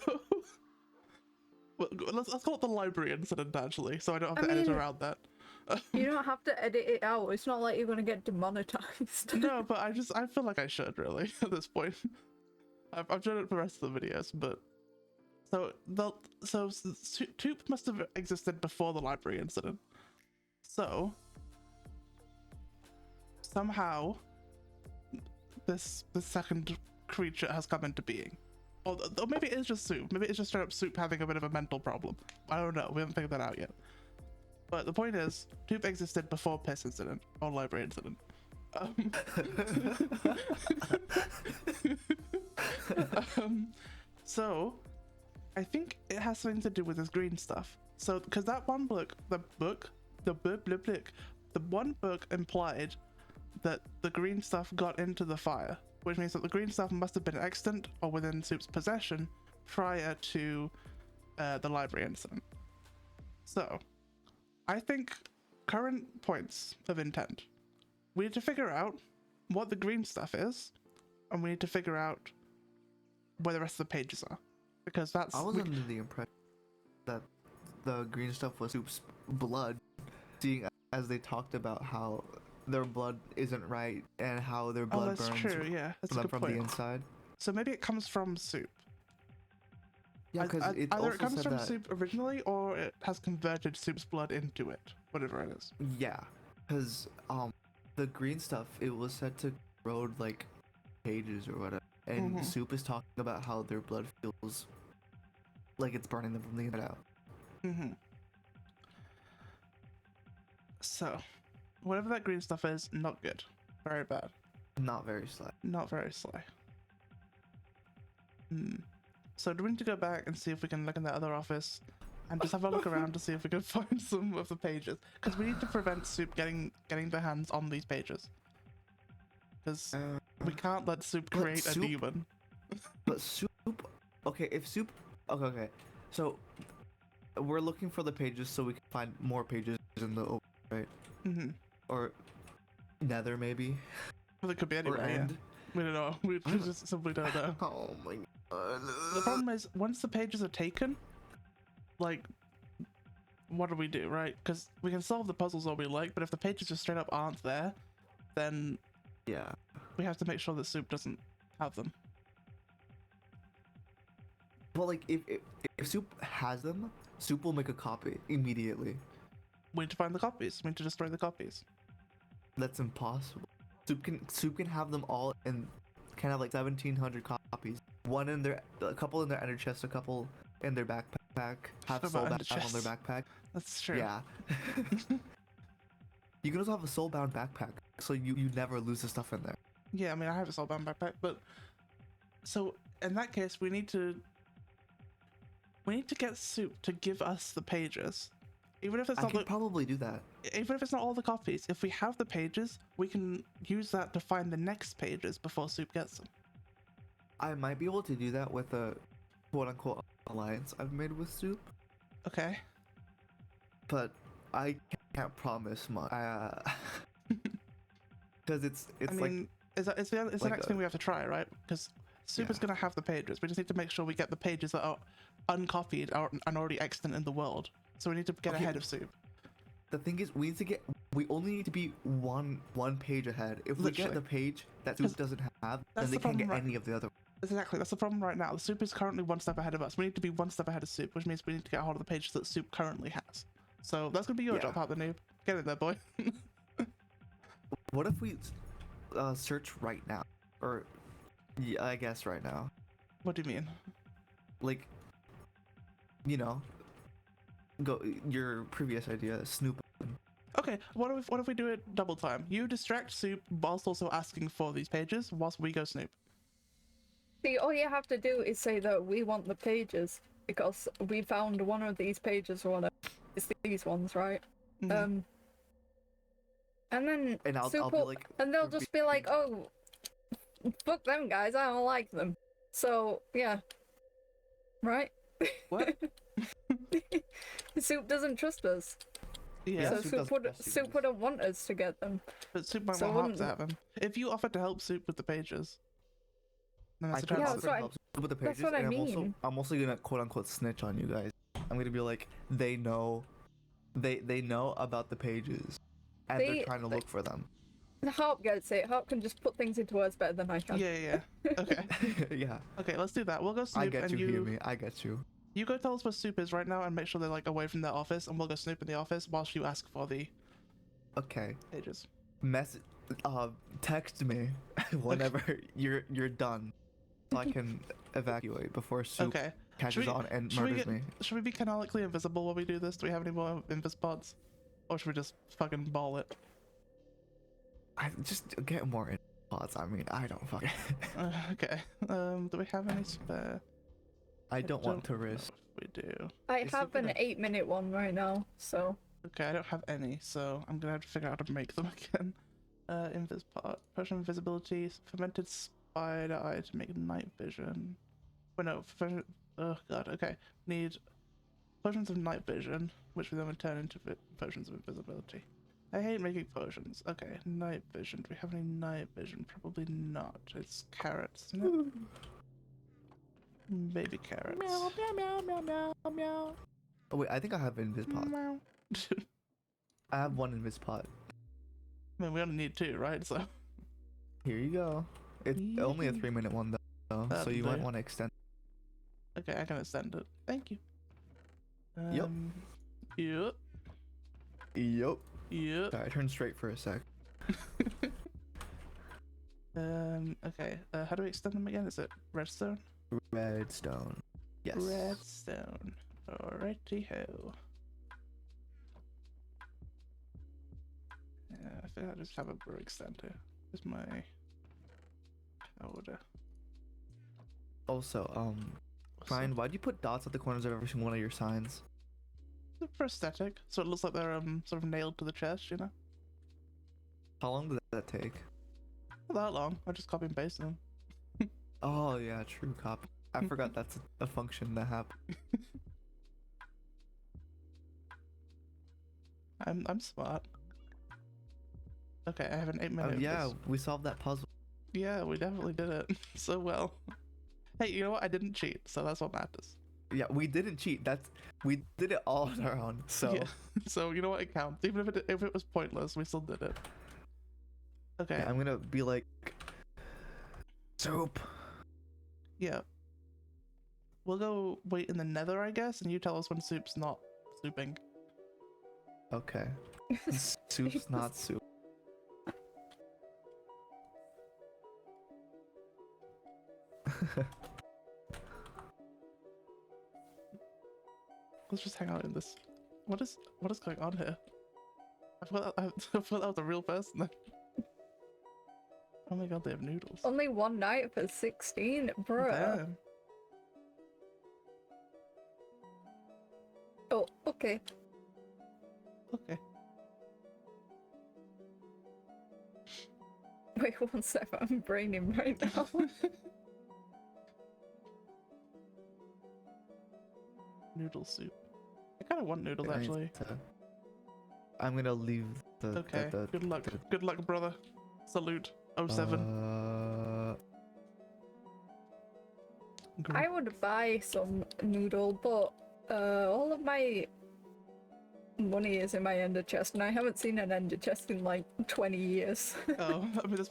well, let's call it the library incident, actually, so I don't have I to edit mean- around that. You don't have to edit it out. It's not like you're gonna get demonetized. No, but I feel like I should, really, at this point. I've done it for the rest of the videos, but... So Toop must have existed before the library incident. So, somehow, this second creature has come into being. Or maybe it is just Soup. Maybe it's just straight up Soup having a bit of a mental problem. I don't know. We haven't figured that out yet. But the point is, Toop existed before Piss incident or library incident. So, I think it has something to do with this green stuff. So, because that one book, the one book implied that the green stuff got into the fire, which means that the green stuff must have been extant or within Soup's possession prior to the library incident. So, I think current points of intent. We need to figure out what the green stuff is, and we need to figure out where the rest of the pages are. Because that's... I was under the impression that the green stuff was Soup's blood, seeing as they talked about how their blood isn't right and how their blood that's burns true, yeah. That's a them good from point. the inside. So maybe it comes from Soup. Yeah, because it Either also it comes said from that. Soup originally, or it has converted Soup's blood into it. Whatever it is. Yeah, because the green stuff, it was said to erode like pages or whatever, and Mhm. Soup is talking about how their blood feels like it's burning them from the inside out. Mm-hmm. So, whatever that green stuff is, not good. Very bad. Not very sly. Not very sly. So do we need to go back and see if we can look in that other office and just have a look around to see if we can find some of the pages? Because we need to prevent Soup getting their hands on these pages. Because we can't let Soup But create a Soup- demon. But Soup, okay, if Soup, okay, so we're looking for the pages so we can find more pages in the open, right? Mm-hmm. Or Nether maybe, Well, it could be or anywhere, yeah. End. We don't know. We just simply don't know. Oh my The problem is, once the pages are taken, like, what do we do, right? Because we can solve the puzzles all we like, but if the pages just straight up aren't there, then Yeah. we have to make sure that Soup doesn't have them. Well, like if Soup has them, Soup will make a copy immediately. We need to find the copies. We need to destroy the copies. That's impossible. Soup can have them all in kind of like 1,700 copies. One in a couple in their ender chest, a couple in their backpack, have What soul about bound ender on their chests? backpack. That's true. Yeah. You can also have a soul bound backpack, so you never lose the stuff in there. Yeah, I mean, I have a soulbound backpack, but so in that case, we need to get Soup to give us the pages, even if it's I not can probably do that. even if it's not all the copies. If we have the pages, we can use that to find the next pages before Soup gets them. I might be able to do that with a quote-unquote alliance I've made with Soup, Okay. but I can't promise much. Because it's I mean, like it's the like next a- thing we have to try, right? Because Soup is Yeah. gonna have the pages. We just need to make sure we get the pages that are uncopied and already extant in the world. So we need to get Okay. ahead of Soup. the thing is, we only need to be one page ahead. If we get Literally. the page that Because Soup doesn't have, that's then they the can't get problem, right? any of the other. Exactly, that's the problem right now. Soup is currently one step ahead of us. We need to be one step ahead of Soup, which means we need to get a hold of the pages that Soup currently has. So that's gonna be your Yeah. job, the noob. Get in there, boy. What if we search right now, or yeah, I guess right now, What do you mean? like, you know, go your previous idea, snoop. Okay, what if we do it double time? You distract Soup whilst also asking for these pages, whilst we go snoop. See, all you have to do is say that we want the pages because we found one of these pages or whatever. It's these ones, right? Mhm. And then And I'll be Soup will- like, and they'll just be like, "Oh, fuck them guys, I don't like them." So yeah, right? What? Soup doesn't trust us, Yeah, so Soup Soup doesn't would trust you Soup guys. wouldn't want us to get them. but Soup might so want Harp to wouldn't- have them. If you offer to help Soup with the pages, then I that's a can Yeah, chance. that's offer what I- help with the that's pages, what I and mean. I'm also gonna quote unquote snitch on you guys. I'm gonna be like, they know about the pages, and They- they're trying to look for them. Harp gets it. Harp can just put things into words better than I can. Yeah. Okay. Yeah, Okay, let's do that. We'll go snoop I get and you, Humi. I get you. you go tell us where Soup is right now and make sure they're like away from their office, and we'll go snoop in the office whilst you ask for the Okay. pages. Text me whenever you're done, so I can evacuate before Soup Okay. catches we- on and should we murders get- me. Should we be canonically invisible while we do this? Do we have any more invis pods? Or should we just fucking ball it? I just get more in pods. I mean, I don't fucking. Okay. Do we have any spare? I don't want to know risk. if we do. I Is have Soup an gonna- 8-minute one right now, so Okay, I don't have any, so I'm gonna have to figure out how to make them again. Invis pod, potion invisibility, fermented spider eye to make night vision. Wait, no, oh god, okay. Need potions of night vision, which we then would turn into potions of invisibility. I hate making potions. Okay, night vision. Do we have any night vision? Probably not. It's carrots, isn't it? Baby carrots. Meow meow meow meow meow meow. Oh wait, I think I have invis pod. Meow. I have one invis pod. I mean, we only need two, right? So. Here you go. It's only a 3-minute one though, so you might do. want to extend. Okay, I can extend it. Thank you. Yep. Yep. Yup. Yep. Sorry, I turned straight for a sec. Okay. How do we extend them again? Is it redstone? Redstone. Yes. Redstone. Alrighty ho. Yeah, I think I just have a brew extender. Here's my powder. Also, Brian, why'd you put dots at the corners of every single one of your signs? For aesthetic, so it looks like they're sort of nailed to the chest, you know? How long did that take? Not that long. I just copy and paste them. Oh yeah, true copy. I forgot that's a function that happened. I'm smart. Okay, I have an 8-minute. Yeah, we solved that puzzle. Yeah, we definitely did it so well. Hey, you know what? I didn't cheat, so that's what matters. Yeah, we didn't cheat. We did it all on our own. So Yeah. So you know what? It counts. Even if it was pointless, we still did it. Okay. yeah, I'm gonna be like, Soup. Yeah. We'll go wait in the nether, I guess, and you tell us when Soup's not souping. Okay. Soup's not soup. Let's just hang out in this. What is going on here? I thought that was a real person. Oh my god, they have noodles. Only one night for 16, bruh. Damn. Oh, okay. Okay. Wait one sec, I'm braining right now. Noodle soup. I kind of want noodles actually. I'm gonna leave the. Okay. Good luck. Good luck, brother. Salute. 07. I would buy some noodle, but all of my money is in my ender chest, and I haven't seen an ender chest in like 20 years. Oh, I mean, there's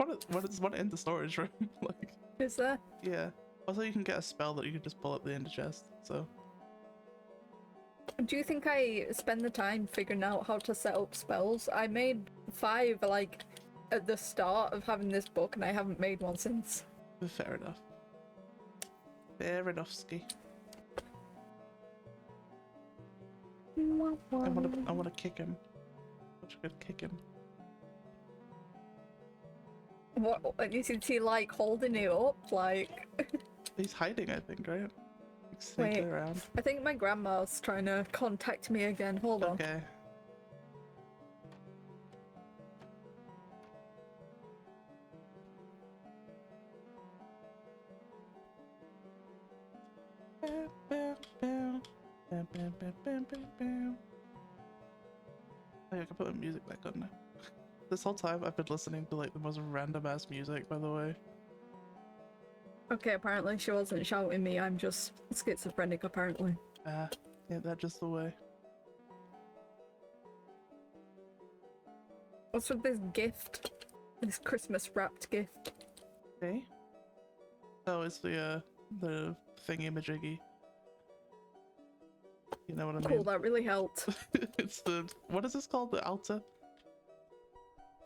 one in the storage room. Like, Is there? yeah. Also, you can get a spell that you can just pull up the ender chest. So. Do you think I spend the time figuring out how to set up spells? I made 5 like at the start of having this book, and I haven't made one since. Fair enough. Fair enough, Ski. I wanna kick him. Such a good kick him. What is he like holding it up? Like He's hiding, I think, right? Like, Wait. sneaking around. I think my grandma's trying to contact me again. Hold on. Okay. Oh, I can put my music back on now. This whole time I've been listening to like the most random ass music, by the way. Okay, apparently she wasn't shouting me. I'm just schizophrenic, apparently. Ah, yeah, that's just the way. What's with this gift? This Christmas wrapped gift. Okay. Oh, it's the thingy majiggy. You know what I mean? Cool, that really helped. It's the, what is this called? The altar?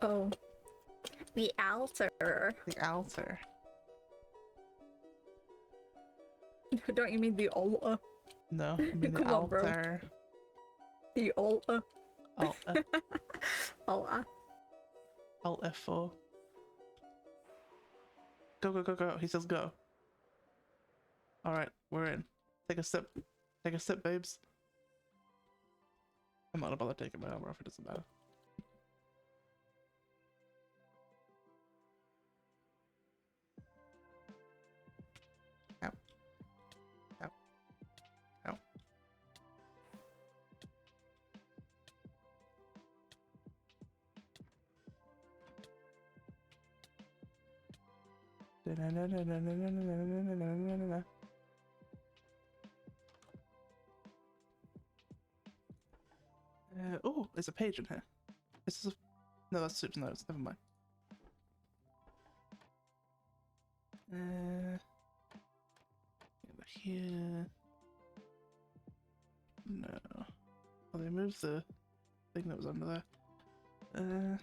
Oh. The altar. The altar. Don't you mean the altar? No, I mean the Come on, bro. altar. The altar. Altar. Altar. Alt F4. Go, go, go, go. He says go. Alright, we're in. Take a sip. Take a sip, babes. I'm not gonna bother taking my armor off, it doesn't matter. Ow. Ow. Ow. Oh, there's a page in here. This is a... No, that's Soup's notes. Never mind. Over here. No. Oh, they moved the thing that was under there.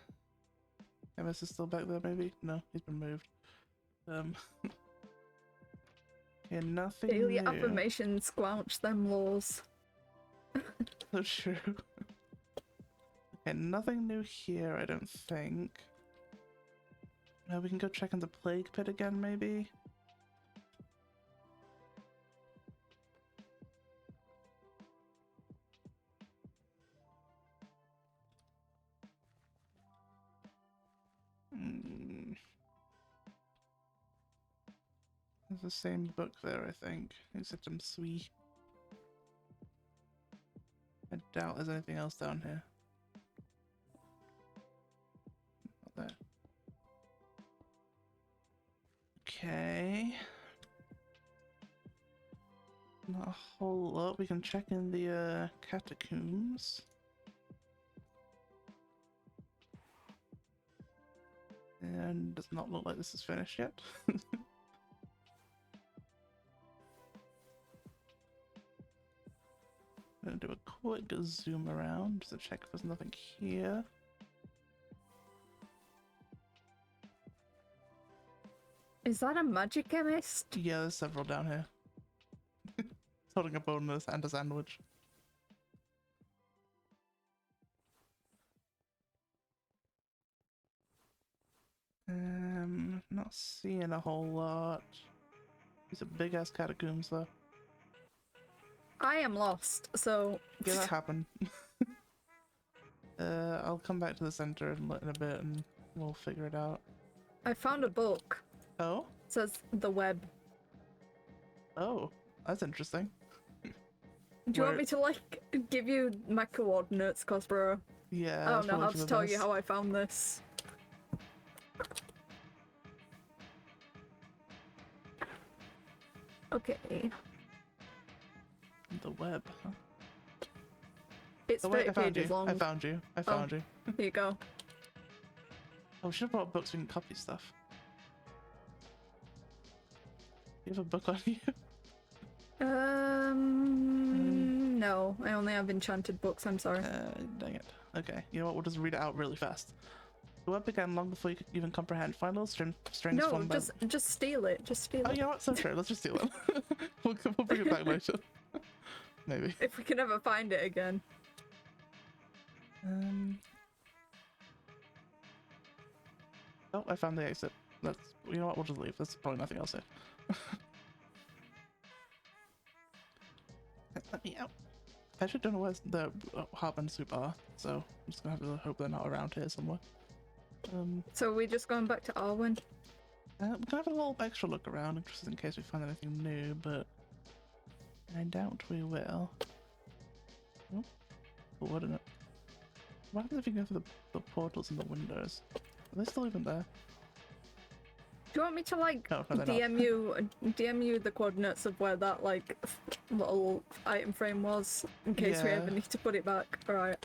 MS is still back there, maybe? No, he's been moved. Yeah, nothing Daily new. affirmation squelch them laws. So true. Okay, nothing new here, I don't think. No, we can go check in the plague pit again, maybe? There's the same book there, I think. Except I'm sweet. I doubt there's anything else down here. Not there. Okay. a whole lot. We can check in the catacombs. And does not look like this is finished yet. Gonna do a quick zoom around just to check if there's nothing here. Is that a magic chemist? Yeah, there's several down here. Holding a bonus and a sandwich. Not seeing a whole lot. These are big ass catacombs though. I am lost, so Yeah, that happened. I'll come back to the center in a bit and we'll figure it out. I found a book. Oh? It says the web. Oh, that's interesting. Do you want me to like give you my coordinates, Cosbro? Yeah. I don't that's know how probably to for tell the you best. how I found this. Okay. The web, huh? It's Oh wait, 30 I found pages you. long. I found you. I found you. Here you go. Oh, we should have brought books so we can copy stuff. You have a book on you? No, I only have enchanted books, I'm sorry. Dang it. Okay, you know what? We'll just read it out really fast. The web began long before you could even comprehend. Find little strings No, formed by... just steal it. Just steal Oh, it. you know what? So true. Let's just steal it. we'll bring it back later. Maybe. If we can ever find it again. Oh, I found the exit. Let's. You know what? We'll just leave. There's probably nothing else here. Let me out. I actually don't know where the Hop and Soup are, so I'm just gonna have to hope they're not around here somewhere. So we're just going back to Arwen? We can have a little extra look around just in case we find anything new, but I doubt we will. Oh, wouldn't it? What happens if you go through the portals and the windows? Are they still even there? Do you want me to like No, they're not. DM you the coordinates of where that like little item frame was in case we Yeah. ever need to put it back? Alright.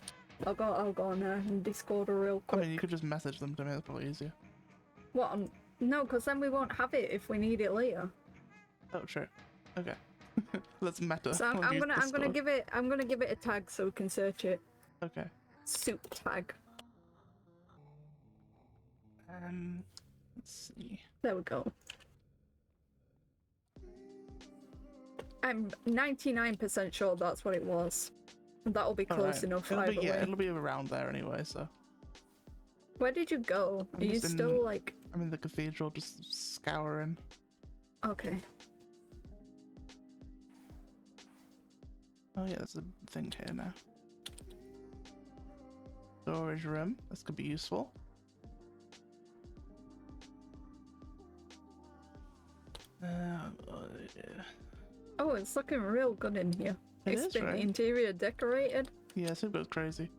I'll go on there and Discord her real I quick. mean, you could just message them to me. That's probably easier. What? No, because then we won't have it if we need it later. Oh, sure. Okay. Let's meta. So We'll I'm use gonna Discord. give it a tag so we can search it. Okay. Soup tag. Let's see. There we go. I'm 99% sure that's what it was. That'll be close Alright. enough It'll either be, yeah, way. it'll be around there anyway. So Where did you go? I'm Are you just in- still like... I'm in the cathedral, just scouring. Okay. Oh yeah, there's a thing here now. Storage room. This could be useful. Yeah. Oh, it's looking real good in here. It It's is, been right? interior decorated. Yeah, Soup goes crazy.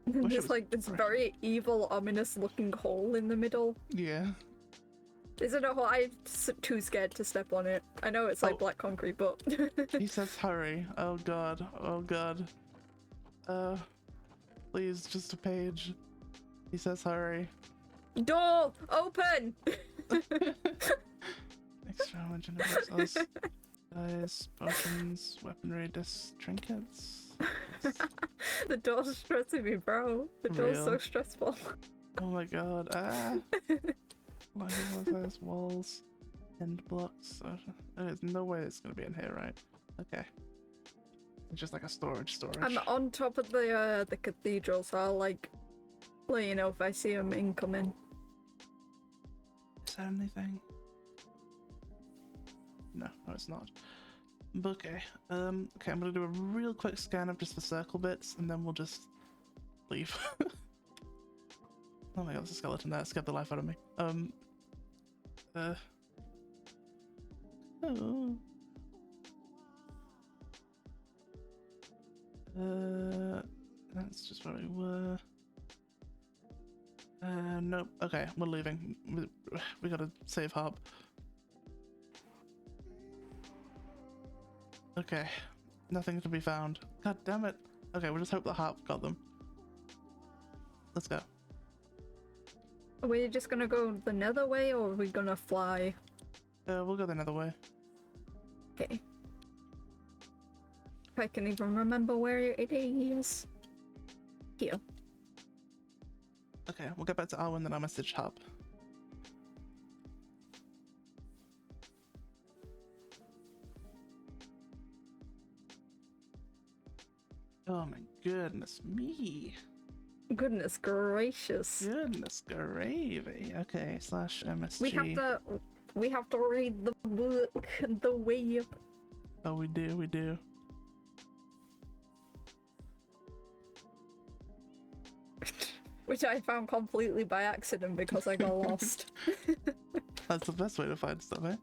And Wish it there's was like this right. very evil, ominous looking hole in the middle. Yeah. Isn't it? I'm too scared to step on it. I know it's like Oh. black concrete, but He says hurry. Oh god. Oh god. Please, just a page. He says hurry. door open. Extra generous dice, potions, weaponry, trinkets. The door's stressing me, bro. The door's so Real. stressful. Oh my god. Life walls, end blocks. There's no way it's gonna be in here, right? Okay. It's just like a storage. I'm on top of the cathedral, so I'll like let you know if I see them incoming. Is there anything? No, it's not. Okay. Okay, I'm gonna do a real quick scan of just the circle bits, and then we'll just leave. Oh my god, there's a skeleton there. It scared the life out of me. Oh. That's just where we were. Nope. Okay, we're leaving. We gotta save Harp. Okay. Nothing to be found. God damn it. Okay, we'll just hope the harp got them. Let's go. Are we just gonna go the nether way, or are we gonna fly? We'll go the nether way. Okay. If I can even remember where it is. Here. Okay, we'll get back to Arwen, then I'll message harp. Oh my goodness me. Goodness gracious. Goodness gravy. Okay, slash MSG. We have to read the book, the web. Oh, we do. Which I found completely by accident because I got lost. That's the best way to find stuff, eh?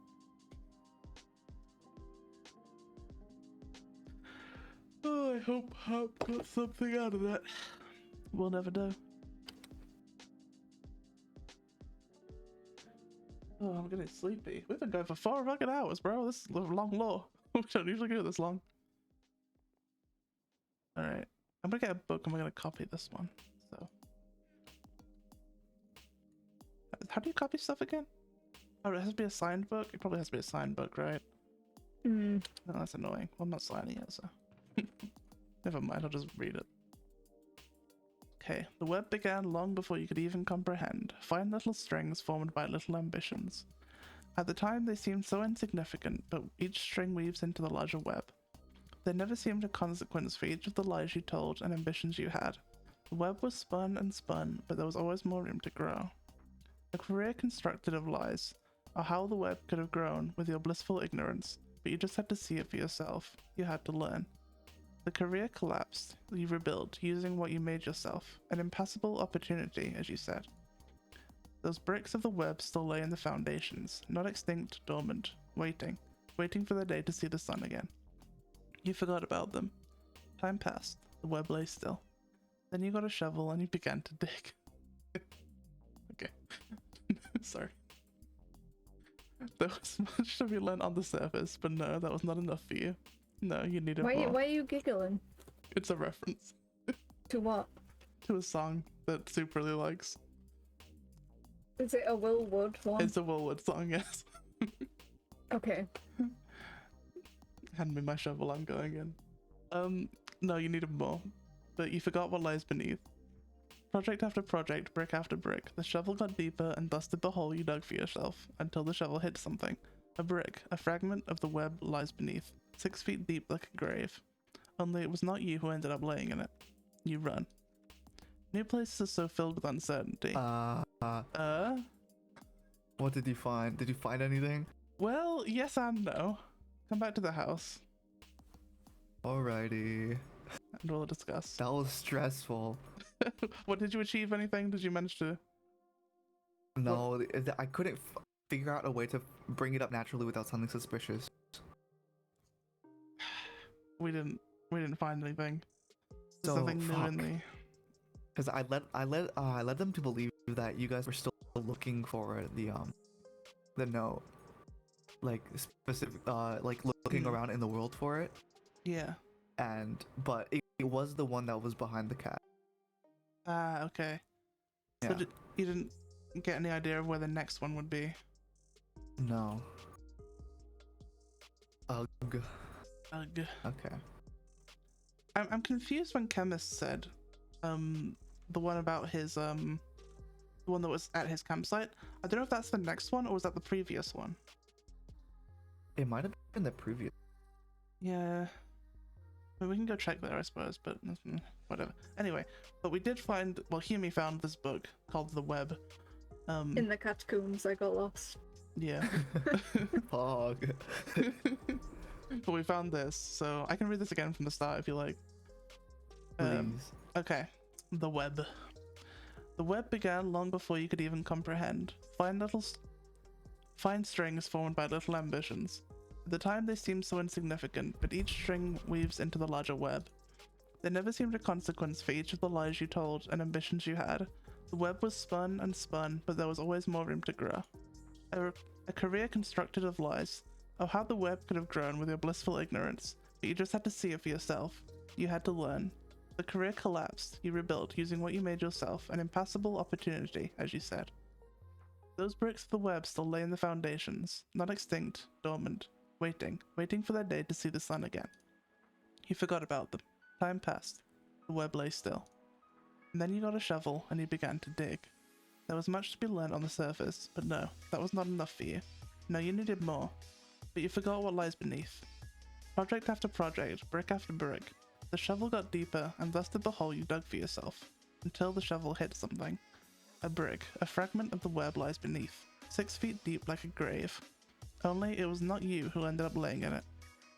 Oh, I hope Harp got something out of that. We'll never know. Oh, I'm getting sleepy. We've been going for 4 fucking hours, bro. This is a long lore. We don't usually go this long. Alright. I'm gonna get a book and we're gonna copy this one. So. How do you copy stuff again? Oh, it has to be a signed book? It probably has to be a signed book, right? Hmm. No, that's annoying. Well, I'm not signing it, so. Never mind, I'll just read it. Okay, the web began long before you could even comprehend. Fine little strings formed by little ambitions. At the time, they seemed so insignificant, but each string weaves into the larger web. There never seemed a consequence for each of the lies you told and ambitions you had. The web was spun and spun, but there was always more room to grow. A career constructed of lies, or how the web could have grown with your blissful ignorance, but you just had to see it for yourself. You had to learn. The career collapsed. You rebuilt, using what you made yourself. An impassable opportunity, as you said. Those bricks of the web still lay in the foundations, not extinct, dormant, waiting for the day to see the sun again. You forgot about them. Time passed. The web lay still. Then you got a shovel and you began to dig. Okay. Sorry. There was much to be learned on the surface, but no, that was not enough for you. No, you needed more. Why are you giggling? It's a reference To what? to a song that Soup really likes. Is it a Will Wood one? It's a Woolwood song, yes. Okay. Hand me my shovel, I'm going in. No, you needed more. But you forgot what lies beneath. Project after project, brick after brick, the shovel got deeper and dusted the hole you dug for yourself, until the shovel hit something. A brick, a fragment of the web lies beneath, 6 feet deep like a grave. Only it was not you who ended up laying in it. You run. New places are so filled with uncertainty. What did you find? Did you find anything? Well, yes and no. Come back to the house, Alrighty. and we'll discuss. That was stressful. What, did you achieve anything? Did you manage to... No, I couldn't figure out a way to bring it up naturally without sounding suspicious. We didn't find anything. There's So, nothing new in fuck. the... Because I led them to believe that you guys were still looking for the note, like specific, like looking around in the world for it, Yeah. but it was the one that was behind the cat. Ah, okay. Yeah. So you didn't get any idea of where the next one would be? No. Ugh. Ugh. Okay. I'm confused when Chemist said, the one about his, the one that was at his campsite. I don't know if that's the next one or was that the previous one? It might have been the previous. Yeah. I mean, we can go check there, I suppose, but whatever. Anyway, but we did find, well, Humi found this book called The Web. In the catacombs, I got lost. Yeah. Fuck. But we found this, so I can read this again from the start if you like. Please. Okay. The web. The web began long before you could even comprehend. Fine strings formed by little ambitions. At the time they seemed so insignificant, but each string weaves into the larger web. There never seemed a consequence for each of the lies you told and ambitions you had. The web was spun and spun, but there was always more room to grow. A career constructed of lies. Oh, how the web could have grown with your blissful ignorance, but you just had to see it for yourself. You had to learn. The career collapsed. You rebuilt using what you made yourself, an impassable opportunity, as you said. Those bricks of the web still lay in the foundations, not extinct, dormant, waiting for their day to see the sun again. You forgot about them. Time passed. The web lay still. And then you got a shovel and you began to dig. There was much to be learned on the surface, but no, that was not enough for you. No, you needed more. But you forgot what lies beneath. Project after project, brick after brick, the shovel got deeper and thus did the hole you dug for yourself, until the shovel hit something. A brick, a fragment of the web lies beneath, 6 feet deep like a grave. Only it was not you who ended up laying in it.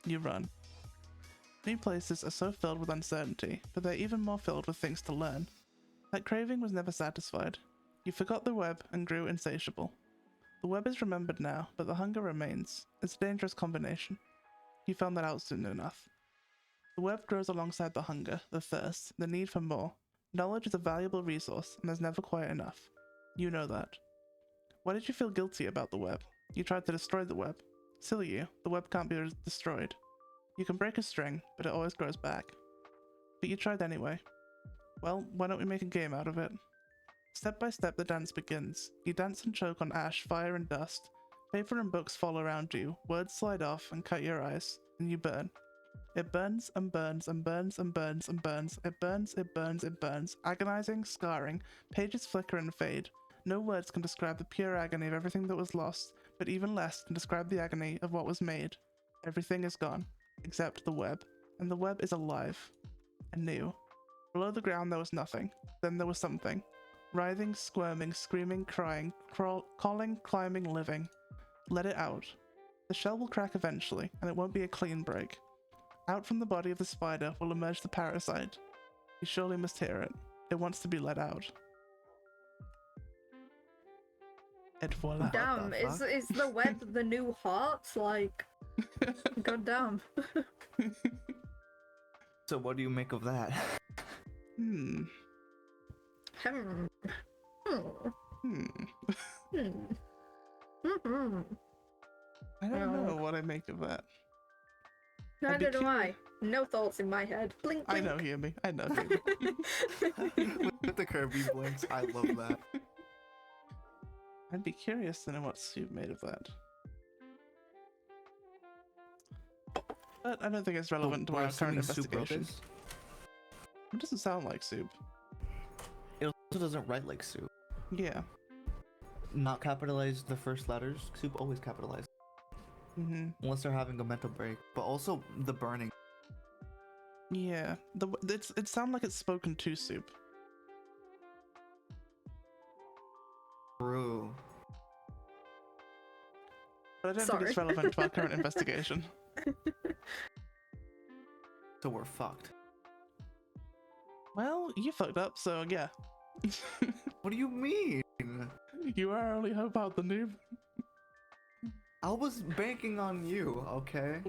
You run. New places are so filled with uncertainty, but they're even more filled with things to learn. That craving was never satisfied. You forgot the web and grew insatiable. The web is remembered now, but the hunger remains. It's a dangerous combination. You found that out soon enough. The web grows alongside the hunger, the thirst, the need for more. Knowledge is a valuable resource, and there's never quite enough. You know that. Why did you feel guilty about the web? You tried to destroy the web. Silly you, the web can't be destroyed. You can break a string, but it always grows back. But you tried anyway. Well, why don't we make a game out of it? Step by step the dance begins. You dance and choke on ash, fire and dust. Paper and books fall around you, words slide off and cut your eyes, and you burn. It burns and burns and burns and burns and burns. It burns, it burns, it burns. Agonizing, scarring. Pages flicker and fade. No words can describe the pure agony of everything that was lost, but even less can describe the agony of what was made. Everything is gone, except the web. And the web is alive. And new. Below the ground there was nothing. Then there was something. Writhing, squirming, screaming, crying, calling, climbing, living. Let it out. The shell will crack eventually, and it won't be a clean break. Out from the body of the spider will emerge the parasite. You surely must hear it. It wants to be let out. Et voila. Damn, is the web the new heart? Like, goddamn. So what do you make of that? Hmm. Hmm. Hmm. Hmm. I don't No. know what I make of that. Neither do I. curious. No thoughts in my head. Blink, I blink. know, hear me. I know, hear me. With the Kirby blinks, I love that. I'd be curious to know what Soup made of that. But I don't think it's relevant to We're our current assuming Soup wrote investigation. this? It doesn't sound like Soup. It also doesn't write like Soup. Yeah. Not capitalize the first letters. Soup always capitalized. Mm-hmm. Unless they're having a mental break. But also the burning. Yeah. It sounds like it's spoken to Soup. True. But I don't think Sorry. it's relevant to our current investigation. So we're fucked. Well, you fucked up, so yeah. What do you mean? You are our only hope out the noob. I was banking on you, okay?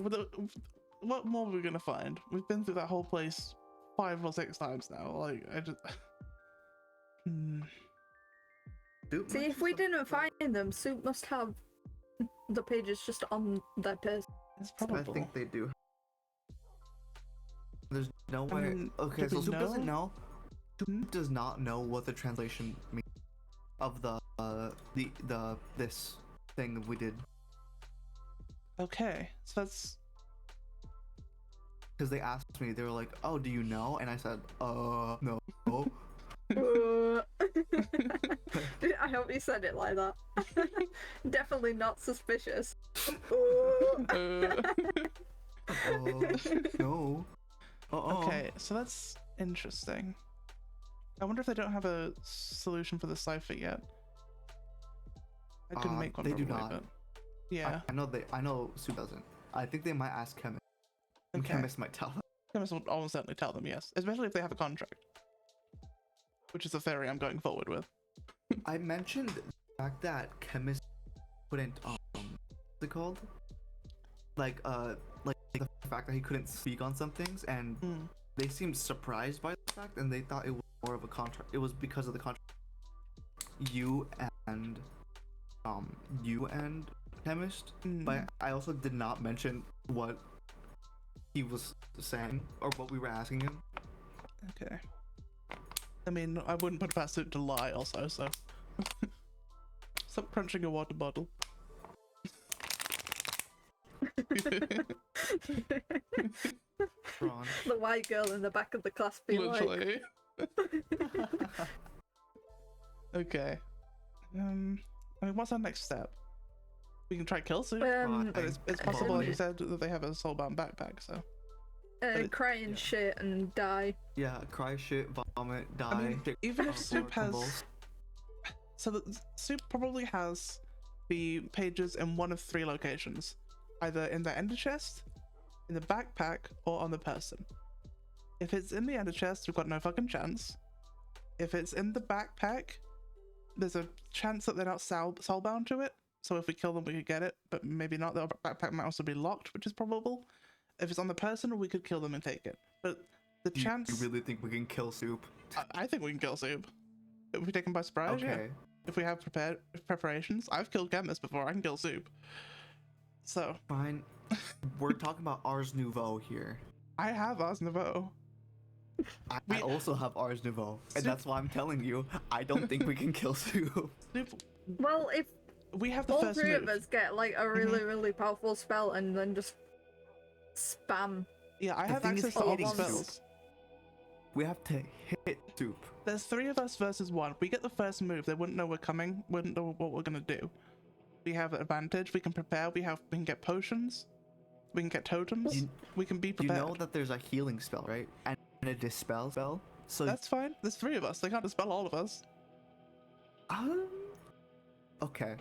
What more are we gonna find? We've been through that whole place 5 or 6 times now. Like, I just... Soup See, might if we just- didn't find them, Soup must have the pages just on their person. It's I probable. think they do. There's no way. mean, Okay, do so we Soup doesn't know? know. Soup does not know what the translation means of the this thing that we did, Okay, so that's... because they asked me. They were like, "Oh, do you know?" And I said, no." I hope you said it like that. Definitely not suspicious. No. Okay, so that's interesting. I wonder if they don't have a solution for the cipher yet. I couldn't make one. They do probably, not. But... Yeah. I know Sue doesn't. I think they might ask Chemist. And Okay. Chemist might tell them. Chemists will almost certainly tell them yes, especially if they have a contract. Which is a theory I'm going forward with. I mentioned the fact that Chemist couldn't what's it called? Like the fact that he couldn't speak on some things, and they seemed surprised by the fact, and they thought it was more of a contract. It was because of the contract. You and Chemist, but I also did not mention what he was saying or what we were asking him. Okay. I mean, I wouldn't put past it to lie also, so. Stop crunching a water bottle. Ron. The white girl in the back of the class being like, Literally. Okay. I mean, what's our next step? We can try kill Soup, but it's possible, like you said, that they have a soulbound backpack, so. cry and shit and die. Yeah, cry, shit, vomit, die. I mean, shit, even if or Soup has. convulse. So that Soup probably has the pages in one of three locations, either in the ender chest, in the backpack, or on the person. If it's in the ender chest, we've got no fucking chance. If it's in the backpack, there's a chance that they're not soulbound to it. So if we kill them, we could get it, but maybe not. The backpack might also be locked, which is probable. If it's on the person, we could kill them and take it. But the chance. You really think we can kill Soup? I think we can kill Soup. If we take him by surprise, yeah. Okay. If we have preparations, I've killed Chemist before. I can kill Soup. So Fine. We're talking about Ars Nouveau here. I have Ars Nouveau. I also have Ars Nouveau, and Soup- that's why I'm telling you, I don't think we can kill Soup. Soup. Well, if We have the all first three move. of us get like a really, really powerful spell and then just spam. Yeah, I The have thing is access to all the hitting spells. We have to hit Soup. There's three of us versus one. We get the first move. They wouldn't know we're coming. Wouldn't know what we're gonna do. We have an advantage. We can prepare. We can get potions. We can get totems. We can be You prepared. know that there's a healing spell, right? And a dispel spell. So That's fine. There's three of us. They can't dispel all of us. Okay.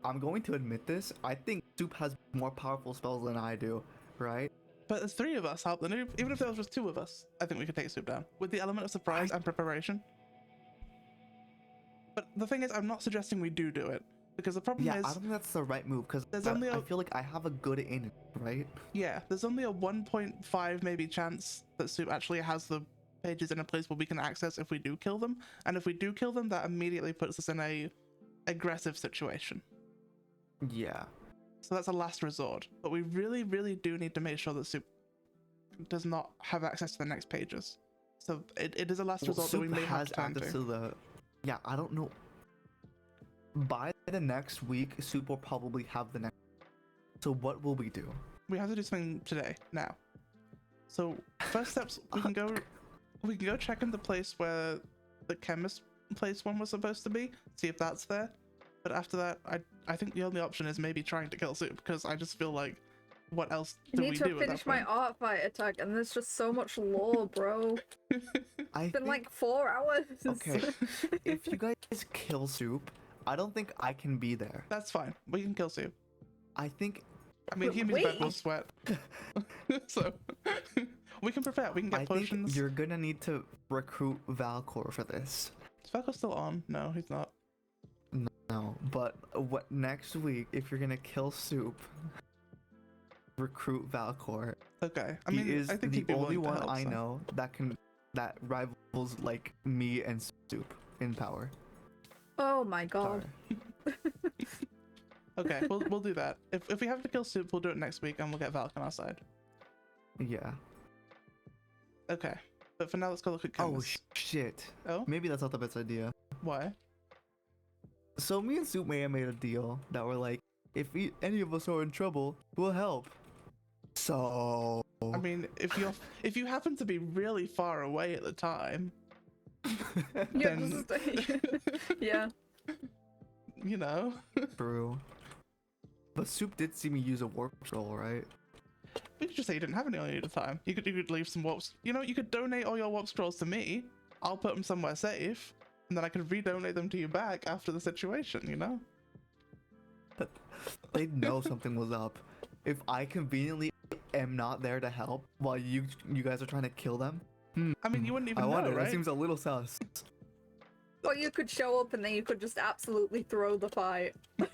I'm going to admit this. I think Soup has more powerful spells than I do, right? But there's three of us. Help the noob. Even if there was just two of us, I think we could take Soup down with the element of surprise and preparation. But the thing is, I'm not suggesting we do it because the problem Yeah, is, I don't think that's the right move because There's only I a- feel like I have a good in, right? yeah, there's only a 1.5 maybe chance that Soup actually has the pages in a place where we can access if we do kill them, and if we do kill them, that immediately puts us in a aggressive situation. Yeah. So that's a last resort. But we really, really do need to make sure that Soup does not have access to the next pages. So it is a last resort that we Soup may have has to turn access to. to the. Yeah, I don't know. By the next week, Soup will probably have the next. So what will we do? We have to do something today, now. So first steps, we can go check in the place where the chemist place one was supposed to be, see if that's there. But after that, I think the only option is maybe trying to kill Soup, because I just feel like, what else I do need we to do at finish that my point? art fight attack, and there's just so much lore, bro. I It's been think, like 4 hours. Okay, if you guys kill Soup, I don't think I can be there. That's fine. We can kill Soup. I think I mean, But humans wait. will sweat. So, we can prepare. We can get I potions. think you're gonna need to recruit Valcor for this. Is Falco's still on? No, he's not. No, but what next week if you're gonna kill Soup? Recruit Valcor. Okay. I He mean, is I think the he'd be only willing to one help, I so. know that rivals like me and Soup in power. Oh my god. Sorry. Okay, we'll do that. If we have to kill Soup, we'll do it next week, and we'll get Valk on our side. Yeah. Okay. But for now, let's go look at Oh Chemist. shit. Oh? Maybe that's not the best idea. Why? So me and Soup may have made a deal that we're like, if any of us are in trouble, we'll help. So. I mean, if you happen to be really far away at the time, Yeah, then yeah. you know. True. But Soup did see me use a warp scroll, right? We could just say you didn't have any on you at the time. You could leave some warps. You know, you could donate all your warp scrolls to me. I'll put them somewhere safe, and then I could redonate them to you back after the situation. You know. They'd know something was up. If I conveniently am not there to help while you guys are trying to kill them. I mean, you wouldn't even I know, wonder. right? That seems a little sus. Or you could show up and then you could just absolutely throw the fight. No,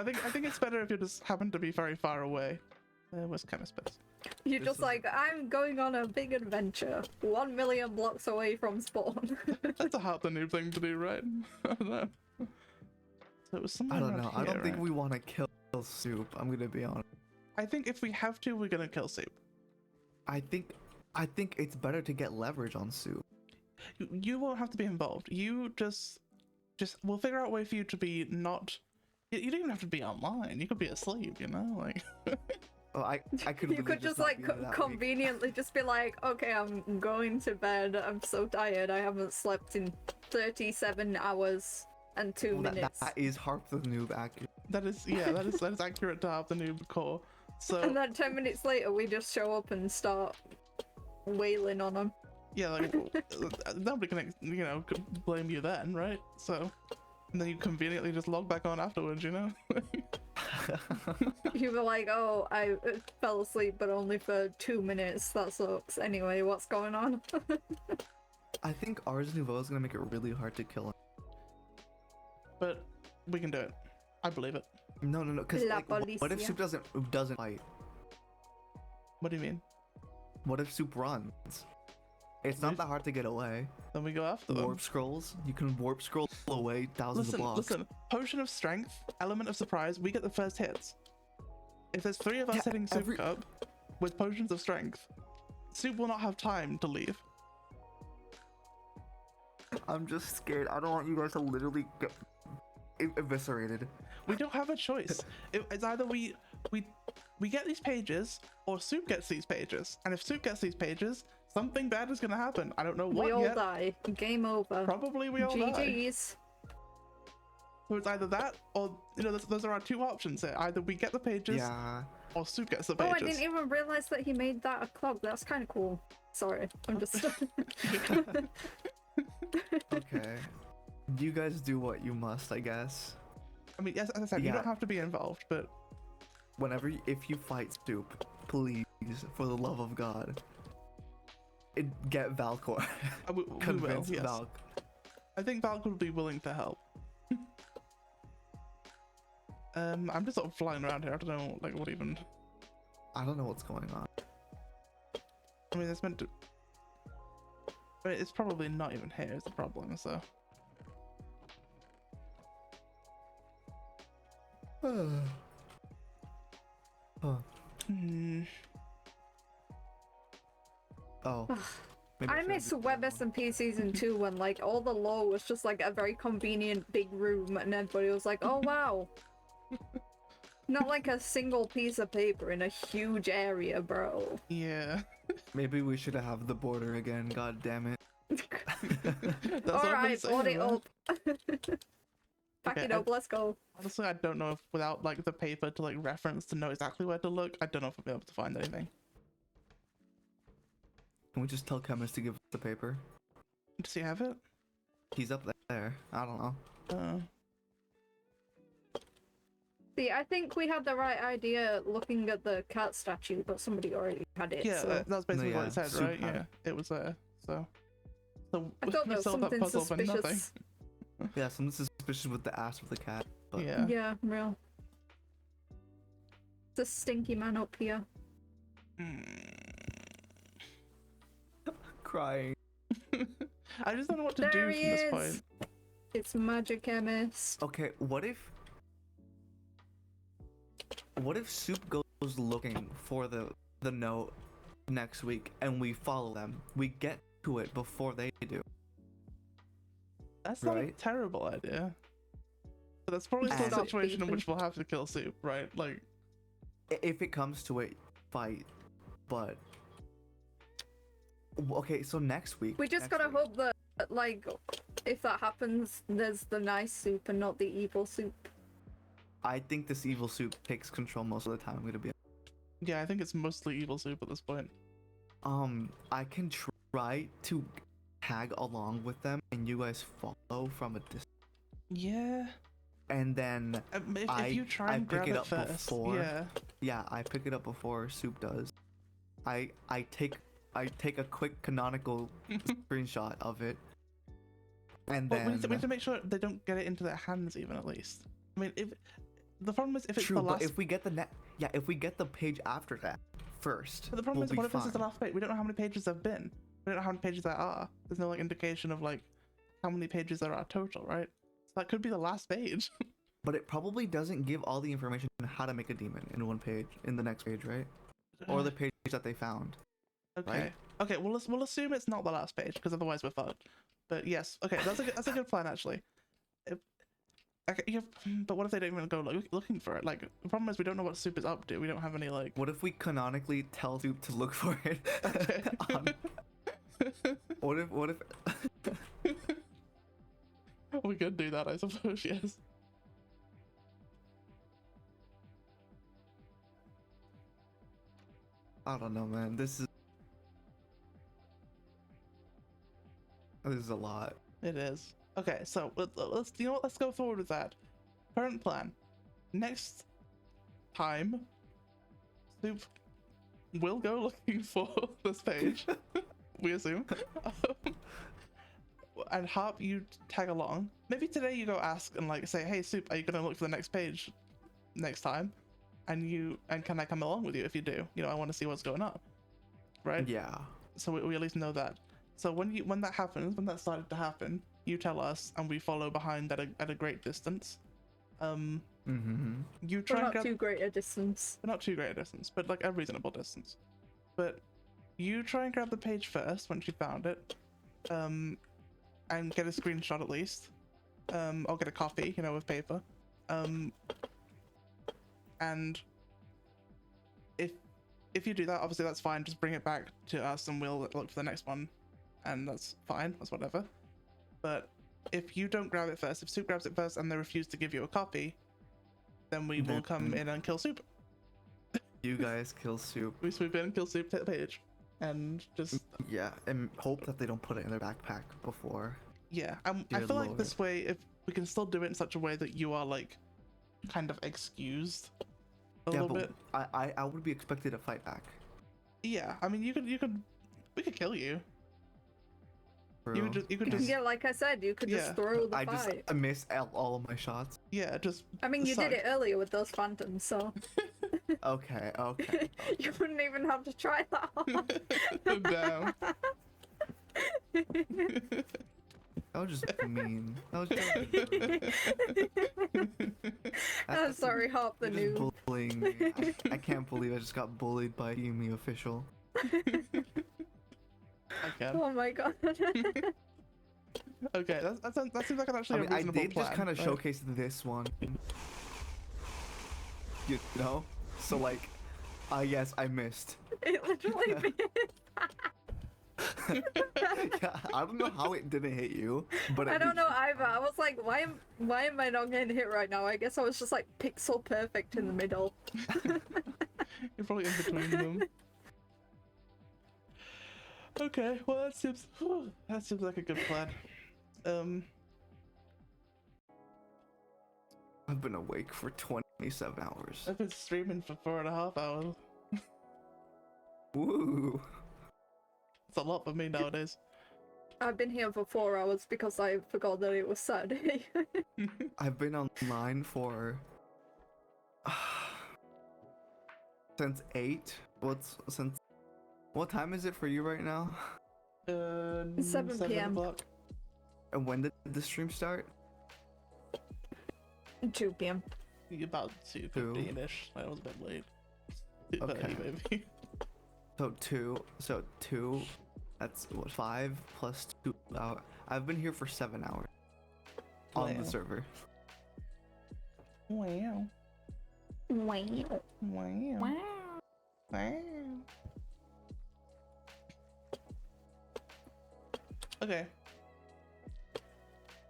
I think it's better if you just happen to be very far away. Where's Chemist Base? You're This just is- like, I'm going on a big adventure, 1 million blocks away from spawn. That's a help the noob thing to do, right? I don't know. So it was somewhere I don't around know. I here, don't think right? we want to kill Soup. I'm gonna be honest. I think if we have to, we're gonna kill Soup. I think it's better to get leverage on Soup. You won't have to be involved. You just we'll figure out a way for you to be not. You don't even have to be online. You could be asleep, you know, like. Oh, I could. You really could just not like be there that week. conveniently just be like, okay, I'm going to bed. I'm so tired. I haven't slept in 37 hours and 2 Well, minutes. that is Harp the Noob accurate. That is that is accurate to have the noob core. So And then 10 minutes later, we just show up and start wailing on them. yeah, like nobody can blame you then, right? So and then you conveniently just log back on afterwards, you know. You were like, oh, I fell asleep, but only for 2 minutes. That sucks. Anyway, what's going on? I think Ars Nouveau is gonna make it really hard to kill him. But we can do it. I believe it. No, because La like, what if policia. Soup doesn't fight? What do you mean? What if Soup runs? It's not that hard to get away. Then we go after them. Warp scrolls. You can warp scroll away thousands of blocks. Listen. Potion of strength, element of surprise. We get the first hits. If there's 3 of us Yeah, hitting Soup Cup with potions of strength, Soup will not have time to leave. I'm just scared. I don't want you guys to literally get eviscerated. We don't have a choice. It's either we get these pages or Soup gets these pages. And if Soup gets these pages, something bad is gonna happen. I don't know what We all yet. die. Game over. Probably we all die. GG's. So it's either that or those are our 2 options here. Either we get the pages Yeah. or Soup gets the Oh, pages. I didn't even realize that he made that a club. That's kind of cool. Sorry, I'm just. Okay. You guys do what you must, I guess. I mean, yes, as I said, you Yeah. don't have to be involved, but If you fight Soup, please, for the love of God, get Valcor. we will, Convince yes. Valk. I think Valk would be willing to help. I'm just sort of flying around here. I don't know, like, what even. I don't know what's going on. I mean, it's meant to. But it's probably not even here. Is the problem? So. Huh. Hmm. Oh. Maybe I should miss do WebSMP Season 2 when, like, all the lore was just, like, a very convenient big room and everybody was like, oh, wow. Not like a single piece of paper in a huge area, bro. Yeah. Maybe we should have the border again. God damn it. That's what I've been Alright, board saying, it man. up. Pack Okay, it up, let's go. Honestly, I don't know if without like the paper to like reference to know exactly where to look, I don't know if I'll be able to find anything. Can we just tell Chemist to give us the paper? Does he have it? He's up there. I don't know. See, I think we had the right idea looking at the cat statue, but somebody already had it, Yeah, so... that's basically No, what yeah, it said, Soup right? had Yeah, it. it was there. So I thought we there was solved that something puzzle for nothing. suspicious. Yeah, something suspicious with the ass of the cat. But Yeah. Yeah, real. It's a stinky man up here. crying. I just don't know what to There do he from this is. point. It's Magic Chemist. Okay, what if Soup goes looking for the note next week and we follow them? We get to it before they do. That's not a Right. terrible idea. But that's probably still a And- situation in which we'll have to kill Soup, right? Like, If it comes to it, fight. But okay, so next week. We just next gotta week- hope that, like, if that happens, there's the nice Soup and not the evil Soup. I think this evil Soup takes control most of the time. I'm gonna be. yeah, I think it's mostly evil Soup at this point. I can try to tag along with them, and you guys follow from a distance. Yeah. And then If you try and pick grab it it up first, before. yeah. Yeah, I pick it up before Soup does. I take a quick canonical screenshot of it, and But then we need to make sure they don't get it into their hands, even at least. I mean, if the problem is if it's true. the But last. if we get if we get the page after that first, But the problem we'll is, be what if this is the fine. last page? We don't know how many pages there've been. We don't know how many pages there are. There's no like indication of like how many pages there are total, right? So that could be the last page. But it probably doesn't give all the information on how to make a demon in one page, in the next page, right? Or the page that they found. Okay. Right? Okay. We'll assume it's not the last page because otherwise we're fucked. But yes. Okay. That's a good plan actually. Okay, but what if they don't even go looking for it? Like, the problem is we don't know what Soup is up to. We don't have any, like... What if we canonically tell Soup to look for it? Okay. What if We could do that, I suppose, yes. I don't know, man. This is a lot. It is. Okay, so let's you know what? Let's go forward with that. Current plan. Next time, Soup will go looking for this page. We assume. And Harp, you tag along. Maybe today you go ask and like say, "Hey, Soup, are you gonna look for the next page next time?" And can I come along with you if you do? You know, I want to see what's going on, right? Yeah. So we at least know that. So when that happens, when that started to happen, you tell us, and we follow behind at a great distance. You try We're and not grab, too great a distance. not too great a distance, but like a reasonable distance. But you try and grab the page first once you found it, and get a screenshot at least, or get a copy, you know, with paper, and if you do that, obviously that's fine. Just bring it back to us, and we'll look for the next one, and that's fine. That's whatever. But if you don't grab it first, if Soup grabs it first and they refuse to give you a copy, then we will come in and kill Soup. You guys kill Soup. We swoop in and kill Soup, take the page, and just Yeah, and hope that they don't put it in their backpack before. yeah. I Dear feel like Lord. this way, if we can still do it in such a way that you are like kind of excused a Yeah, little but bit. I would be expected to fight back. Yeah, I mean, we could kill you. Bro. You could just Yeah, like I said, you could Yeah. just throw the I fight. missed all of my shots. yeah, just I mean, you decide. did it earlier with those phantoms, so Okay. you wouldn't even have to try that hard. Damn. That was just mean. That was just I'm sorry, Hop the You're just noob. bullying me. I can't believe I just got bullied by Yumi official. I can. Oh my god. Okay, that seems like actually I mean, a I reasonable did plan. just kind of right? showcase this one. You know? So like, yes, I missed. It literally missed. Yeah, I don't know how it didn't hit you, but I don't know either. I was like, why am I not getting hit right now? I guess I was just like pixel perfect in the middle. You're probably in between them. Okay, well that seems like a good plan. I've been awake for 27 hours. I've been streaming for 4.5 hours. Woo! It's a lot for me nowadays. I've been here for 4 hours because I forgot that it was Saturday. I've been online for since 8. What time is it for you right now? 7 p.m. o'clock. And when did the stream start? 2 p.m. About 2:15ish. That was a bit late. 2:30 Okay. maybe. So 2, that's what, 5 plus 2 hours. I've been here for 7 hours on Wow. the server. Wow. Wow. Wow. Wow. Okay.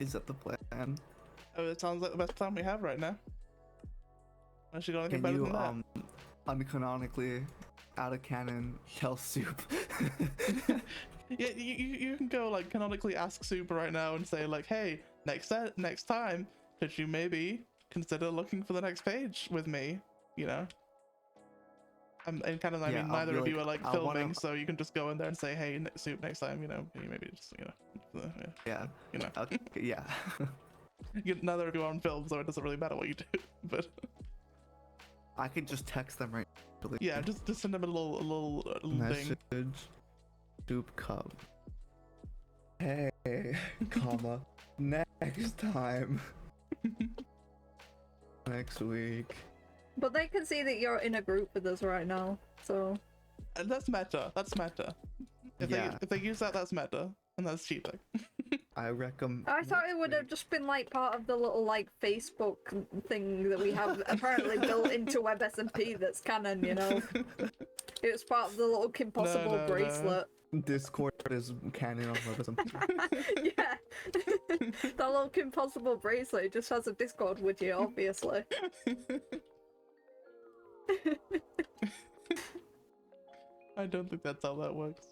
Is that the plan? Oh, it sounds like the best plan we have right now. Unless you got anything Can better you than that. uncanonically, out of canon, tell Soup? Yeah, you can go like canonically ask Super right now and say like, hey, next time, could you maybe consider looking for the next page with me? You know. And kind of, I Yeah, mean, I'll neither be of you are like, like I filming, wanna- so you can just go in there and say, hey, Soup, next time, you know, you maybe just, you know, Yeah. you know. Okay, yeah. Neither of you are on film, so it doesn't really matter what you do. But I could just text them right. yeah, just send them a little thing. Message. Soup cup. Hey, comma. Next time. Next week. But they can see that you're in a group with us right now, so And that's meta. That's meta. Yeah. If they use that, that's meta, and that's cheating. I recommend. I thought it would have just been like part of the little like Facebook thing that we have apparently built into WebSMP that's canon, you know? It was part of the little Kim Possible no. bracelet. Discord is canon on WebSMP. Yeah. That little Kim Possible bracelet just has a Discord widget, obviously. I don't think that's how that works.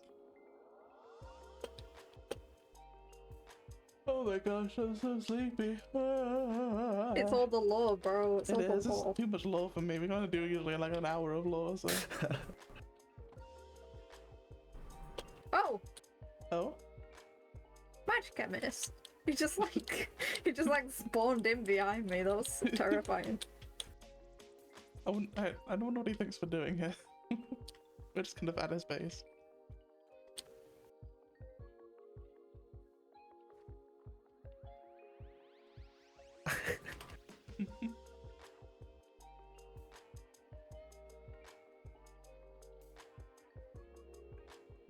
Oh my gosh, I'm so sleepy. Ah. It's all the lore, bro. It's It all is. the lore. It's too much lore for me. We're gonna do usually like an hour of lore, so. Oh, Oh? magic chemist. He just like spawned in behind me. That was terrifying. I don't know what he thinks we're doing here. We're just kind of at his base.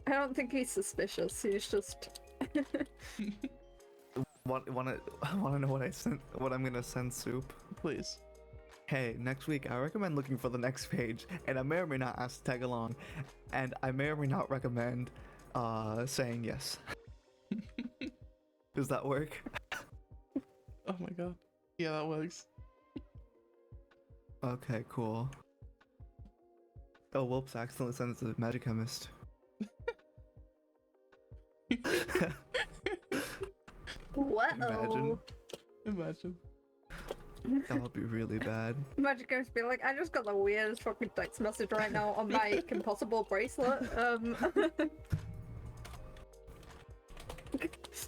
I don't think he's suspicious. He's just. Wanna know what I'm gonna send Soup? Please. Hey, next week I recommend looking for the next page, and I may or may not ask to tag along, and I may or may not recommend saying yes. Does that work? Oh my god. Yeah, that works. Okay, cool. Oh, whoops, I accidentally sent it to the magic chemist. What? Imagine. Imagine. That would be really bad. Magic chemist be like, I just got the weirdest fucking text message right now on my Impossible bracelet.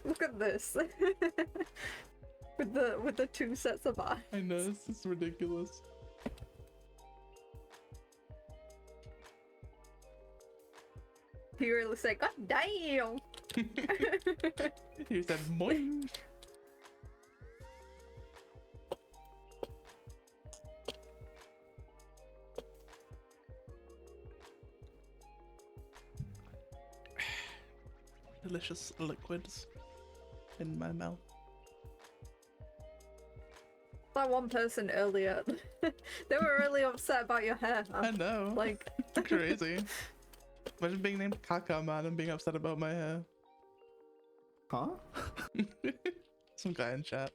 Look at this. with the two sets of eyes. I know, this is ridiculous. He really said, God damn! He said moing. Delicious liquids in my mouth. That one person earlier, they were really upset about your hair. I know. Like, Crazy. Imagine being named Kaka Man and being upset about my hair. Huh? Some guy in chat.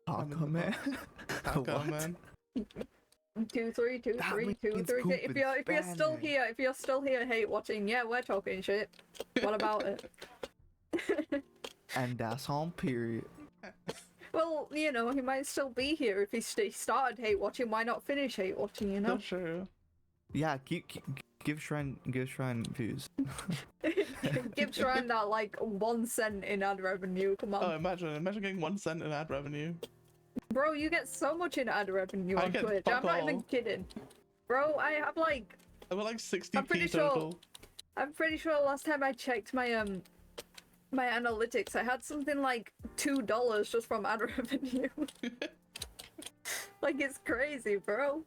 Taco man? Kaka What? Man. 2 3 2 That 3 2 means 3. Coop If is you're still Spanish. here, hate watching, yeah, we're talking shit. What about it? And that's on period. Well, you know, he might still be here if he started hate watching. Why not finish hate watching? You know. Not true. Yeah, give Shrine views. Give Shrine that like 1 cent in ad revenue. Come on, Oh, imagine getting 1 cent in ad revenue. bro. You get so much in ad revenue I on get Twitch. fuck I'm not even all. kidding, bro. I have like. I've got like 60p I'm pretty sure- total. I'm pretty sure last time I checked my my analytics, I had something like $2 just from ad revenue. Like, it's crazy, bro.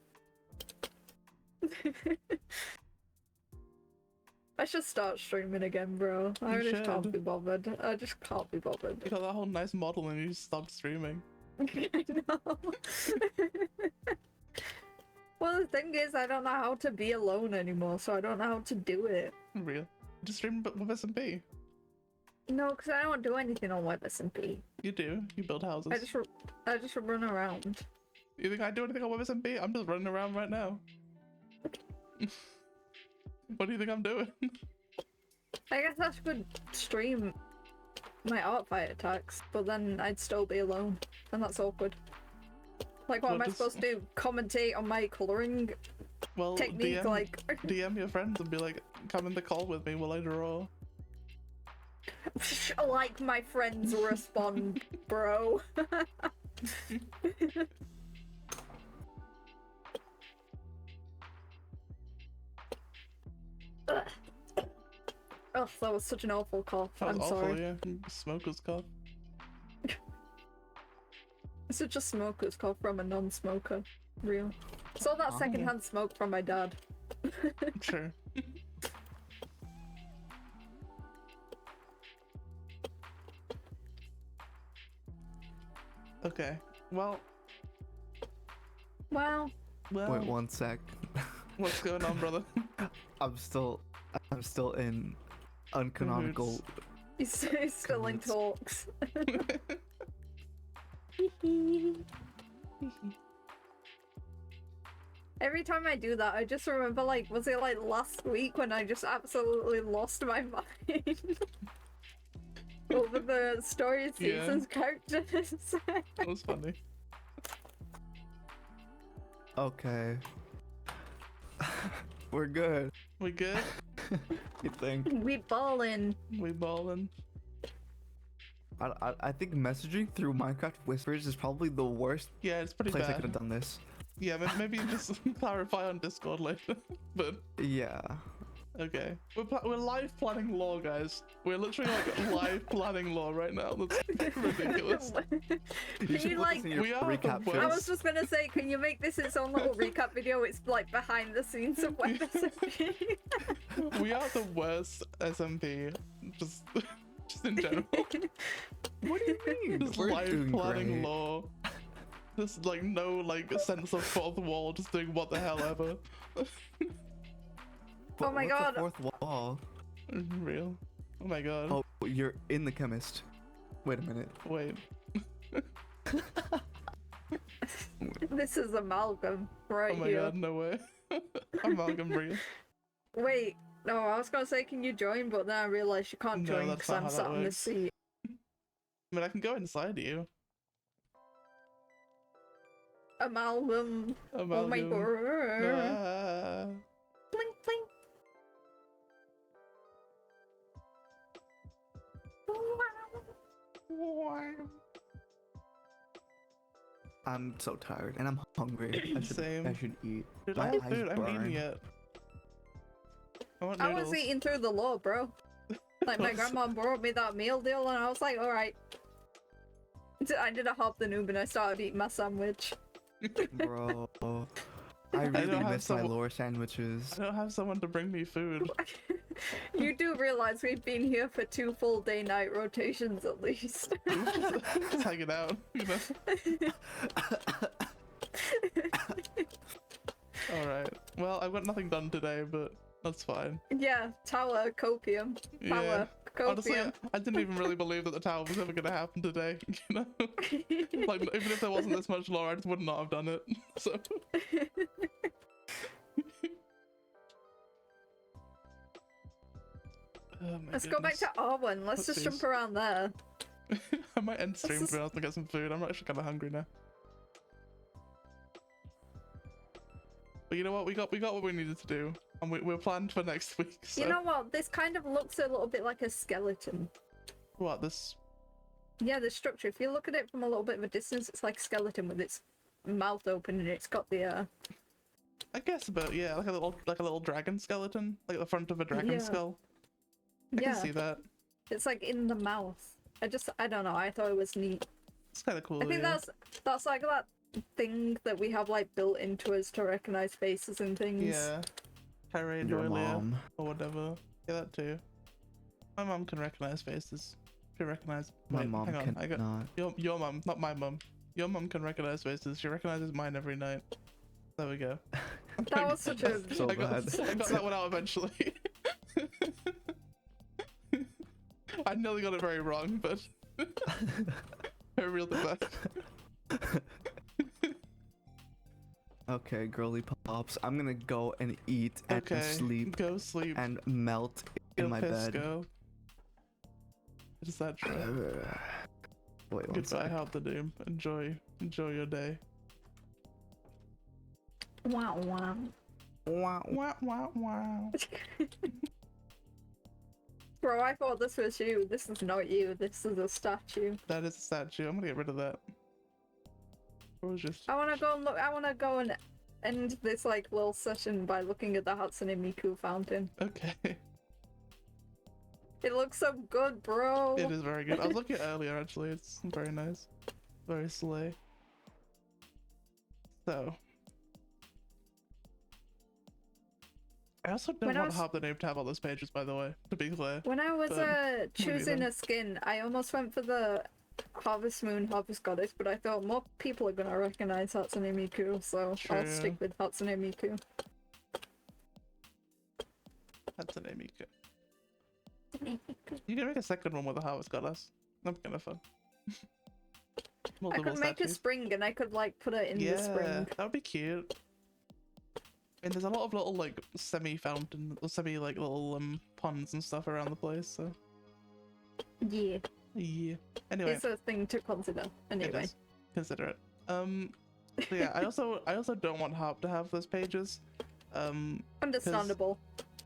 I should start streaming again, bro. I You just can't should. be bothered. I just can't be bothered. You got that whole nice model and you just stopped streaming. I know. Well, the thing is, I don't know how to be alone anymore, so I don't know how to do it. Real. Just stream with SMP. No, because I don't do anything on WebSMP. You do. You build houses. I just run around. You think I do anything on WebSMP? I'm just running around right now. What do you think I'm doing? I guess I should stream my art fight attacks, but then I'd still be alone, and that's awkward. Like, what Well, am I just- supposed to do? Commentate on my colouring Well, technique? DM, Like, DM your friends and be like, come in the call with me while I draw. like my friends respond, bro. Ugh. Oh, that was such an awful cough. That was I'm awful, sorry. yeah. Smoker's cough. usage of smokers come from a non-smoker. Real. It's all that Oh. secondhand smoke from my dad. Sure. Okay. Well, Wow. Wait 1 sec. what's going on, brother? I'm still in uncanonical. He's still in talks. Every time I do that, I just remember, like, was it like last week when I just absolutely lost my mind over the story Yeah. season's characters? That was funny. Okay. We're good. We good? You think? We ballin'. We ballin'. I think messaging through Minecraft Whispers is probably the worst Yeah, it's pretty place I could bad. have done this. Yeah, maybe just clarify on Discord later. But Yeah. okay, we're live planning lore, guys. We're literally like live planning lore right now. That's ridiculous. You should you, put like- this in your we are the recap worst. I shows. was just gonna say, can you make this its own little recap video? It's like behind the scenes of WebSMP. We are the worst SMP. Just in general. What do you mean? Just We're live doing planning great. lore. Just like no like sense of fourth wall. Just doing what the hell ever. But Oh my what's God. a fourth wall. Real. Oh my god. Oh, you're in the chemist. Wait a minute. Wait. This is Amalgam right Oh my here. god, no way. Amalgam real. Wait, no, I was gonna say, can you join? But then I realized you can't No, join that's because not I'm how sat that on this works. seat. I mean, I can go inside you. Amalgam. Amalgam. Oh my god. Ah. Blink, blink. I'm so tired and I'm hungry. Same. I should eat. Dude, My I have eyes food. I haven't eaten burn. yet. I want I noodles. was eating through the law, bro. Like, my grandma brought me that meal deal, and I was like, alright. I did a hop the noob and I started eating my sandwich. Bro. I really don't have miss my some- lore sandwiches. I don't have someone to bring me food. You do realize we've been here for 2 full day night rotations at least. Just hanging out, you know. All right. Well, I've got nothing done today, but that's fine. Yeah, tower, copium. Yeah. Power, Honestly, copium. I didn't even really believe that the tower was ever gonna happen today. You know, like even if there wasn't this much lore, I just would not have done it. So. Oh my Let's go back to Arwen. Let's just Whoopsies. jump around there. I might end stream This to be honest and get some food. I'm actually kind of hungry now. But you know what? We got what we needed to do, and we're planned for next week. So. You know what? This kind of looks a little bit like a skeleton. What this? Yeah, the structure. If you look at it from a little bit of a distance, it's like a skeleton with its mouth open and it's got the I guess about yeah, like a little dragon skeleton, like the front of a dragon Yeah. skull. I yeah. can see that. It's like in the mouth. I don't know. I thought it was neat. It's kind of cool. I think yeah. that's like that thing that we have like built into us to recognize faces and things. Yeah. Harry, Your Doilia, mom. or whatever. Yeah, that too. My mom can recognize faces. She recognize. My Wait, mom hang on. I got cannot. your mom, not my mom. Your mom can recognize faces. She recognizes mine every night. There we go. That was such a So I got that one out eventually. I nearly got it very wrong, but I reeled it back. Okay, girly pops. I'm gonna go and eat and Okay, sleep go sleep. and melt Go in my piss, bed. Go. Is that true? Wait one Goodbye, sec. Help the Doom. Enjoy your day. wow wow. Wow. Wow, wow, wow. Bro, I thought this was you. This is not you. This is a statue. That is a statue. I'm gonna get rid of that. Or was just I wanna go and look. I wanna go and end this like little session by looking at the Hatsune Miku fountain. okay. It looks so good, bro. It is very good. I was looking at it earlier actually. It's very nice. Very slay. So I also don't When I want was- Harp the name to have all those pages, by the way, to be clear. When I was But choosing then? a skin, I almost went for the Harvest Moon, Harvest Goddess, but I thought more people are gonna recognize Hatsune Miku, so I'll True. stick with Hatsune Miku. That's an Miku. You can make a second one with a Harvest Goddess. That's kind of fun. I Multiple could make a statues. spring and I could like put it in the spring. That would be cute. And there's a lot of little like semi-fountain, or semi like little ponds and stuff around the place. So Yeah, yeah. Anyway, it's a thing to consider. it Anyway, is. Consider it. So yeah, I also don't want Harp to have those pages. understandable.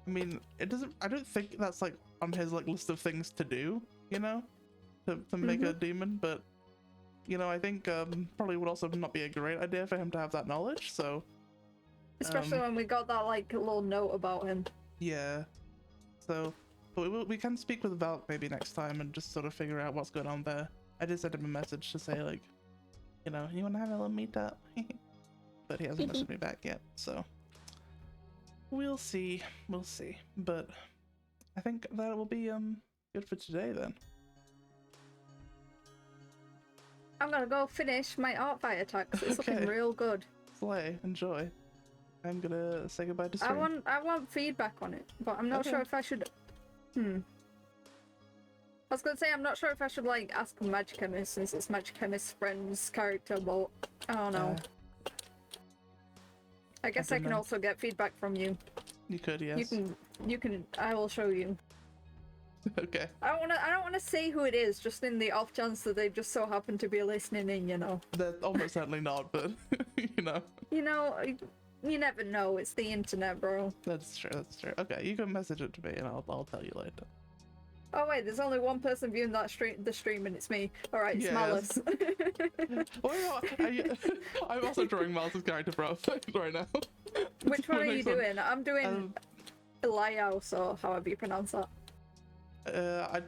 I mean, it doesn't. I don't think that's like on his like list of things to do. You know, to make a demon, but you know, I think probably would also not be a great idea for him to have that knowledge. So Especially when we got that like little note about him. yeah. So, but we can speak with Valk maybe next time and just sort of figure out what's going on there. I did send him a message to say like, you know, you want to have a little meetup, but he hasn't messaged me back yet. So we'll see. But I think that will be good for today then. I'm gonna go finish my art fight attacks. It's looking Okay. real good. Slay, enjoy. I'm gonna say goodbye to I stream. want feedback on it, but I'm not Okay. sure if I should. I was gonna say I'm not sure if I should like ask Magicchemist since it's Magicchemist's friend's character, but I don't know. I guess I don't can know. also get feedback from you. You could, yes. You can. I will show you. Okay. I don't wanna say who it is, just in the off chance that they just so happen to be listening in. You know. They're almost certainly not, but you know. You know. You never know. It's the internet, bro. That's true. Okay, you can message it to me and I'll tell you later. Oh wait, there's only one person viewing the stream, and it's me. All right, it's Yes. Malice. Oh, I'm also drawing Malice's character profile right now. Which one My are you next one. doing? I'm doing Elias, or however you pronounce that. I'm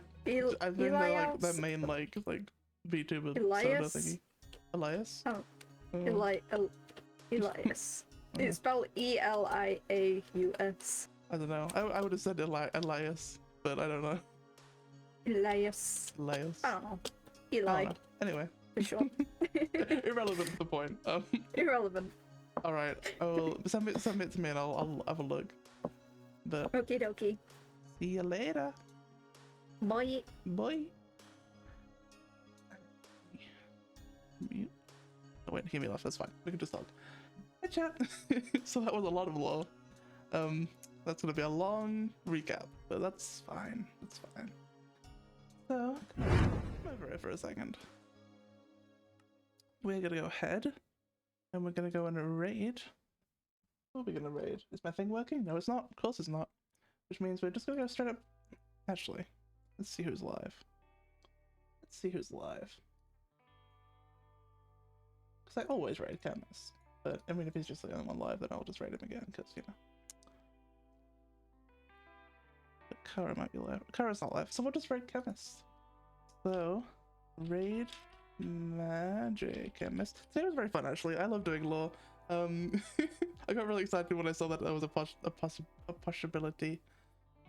doing Elias? the main like VTuber soda Elias? thingy. Elias? Oh. Oh, Elias. It's spelled Eliaus. I don't know. I would have said Elias, but I don't know. Elias. Elias. I don't know. I Eli, don't know. Anyway, for sure. irrelevant to the point. Irrelevant. All right. I will send it to me and I'll have a look. But Okie dokie. see you later. Bye. Bye. Mute. Oh wait, hear me laugh. That's fine. We can just talk. Hey chat. So that was a lot of lore. That's gonna be a long recap, but that's fine. That's fine. So come over here for a second. We're gonna go ahead and we're gonna go and raid. What are we gonna raid? Is my thing working? No, it's not. Of course it's not. Which means we're just gonna go straight up. Actually, let's see who's live. Let's see who's live. Because I always raid Chemist. But I mean, if he's just the only one live, then I'll just raid him again, because, you know. But Kara might be live. Kara's not live, so we'll just raid Chemist. So, raid Magicchemist. Today was very fun, actually. I love doing lore. I got really excited when I saw that there was a possibility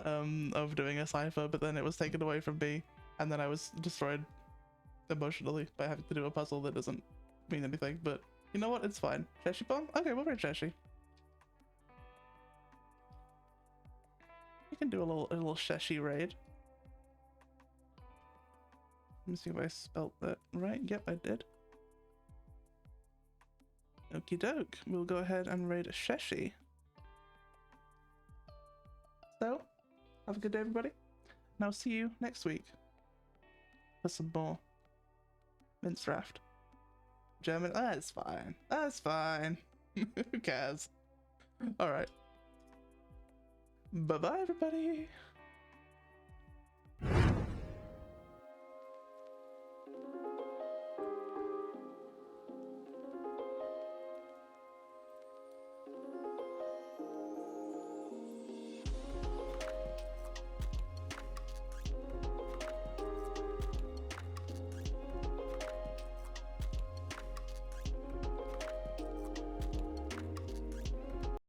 of doing a cipher, but then it was taken away from me, and then I was destroyed emotionally by having to do a puzzle that doesn't mean anything, but you know what? It's fine. Sheshi bomb? Okay, we'll raid Sheshi. We can do a little Sheshi raid. Let me see if I spelt that right. Yep, I did. Okie doke. We'll go ahead and raid Sheshi. So, have a good day, everybody. And I'll see you next week for some more Minstraft. German. That's fine. That's fine. Who cares? Alright. Bye bye, everybody.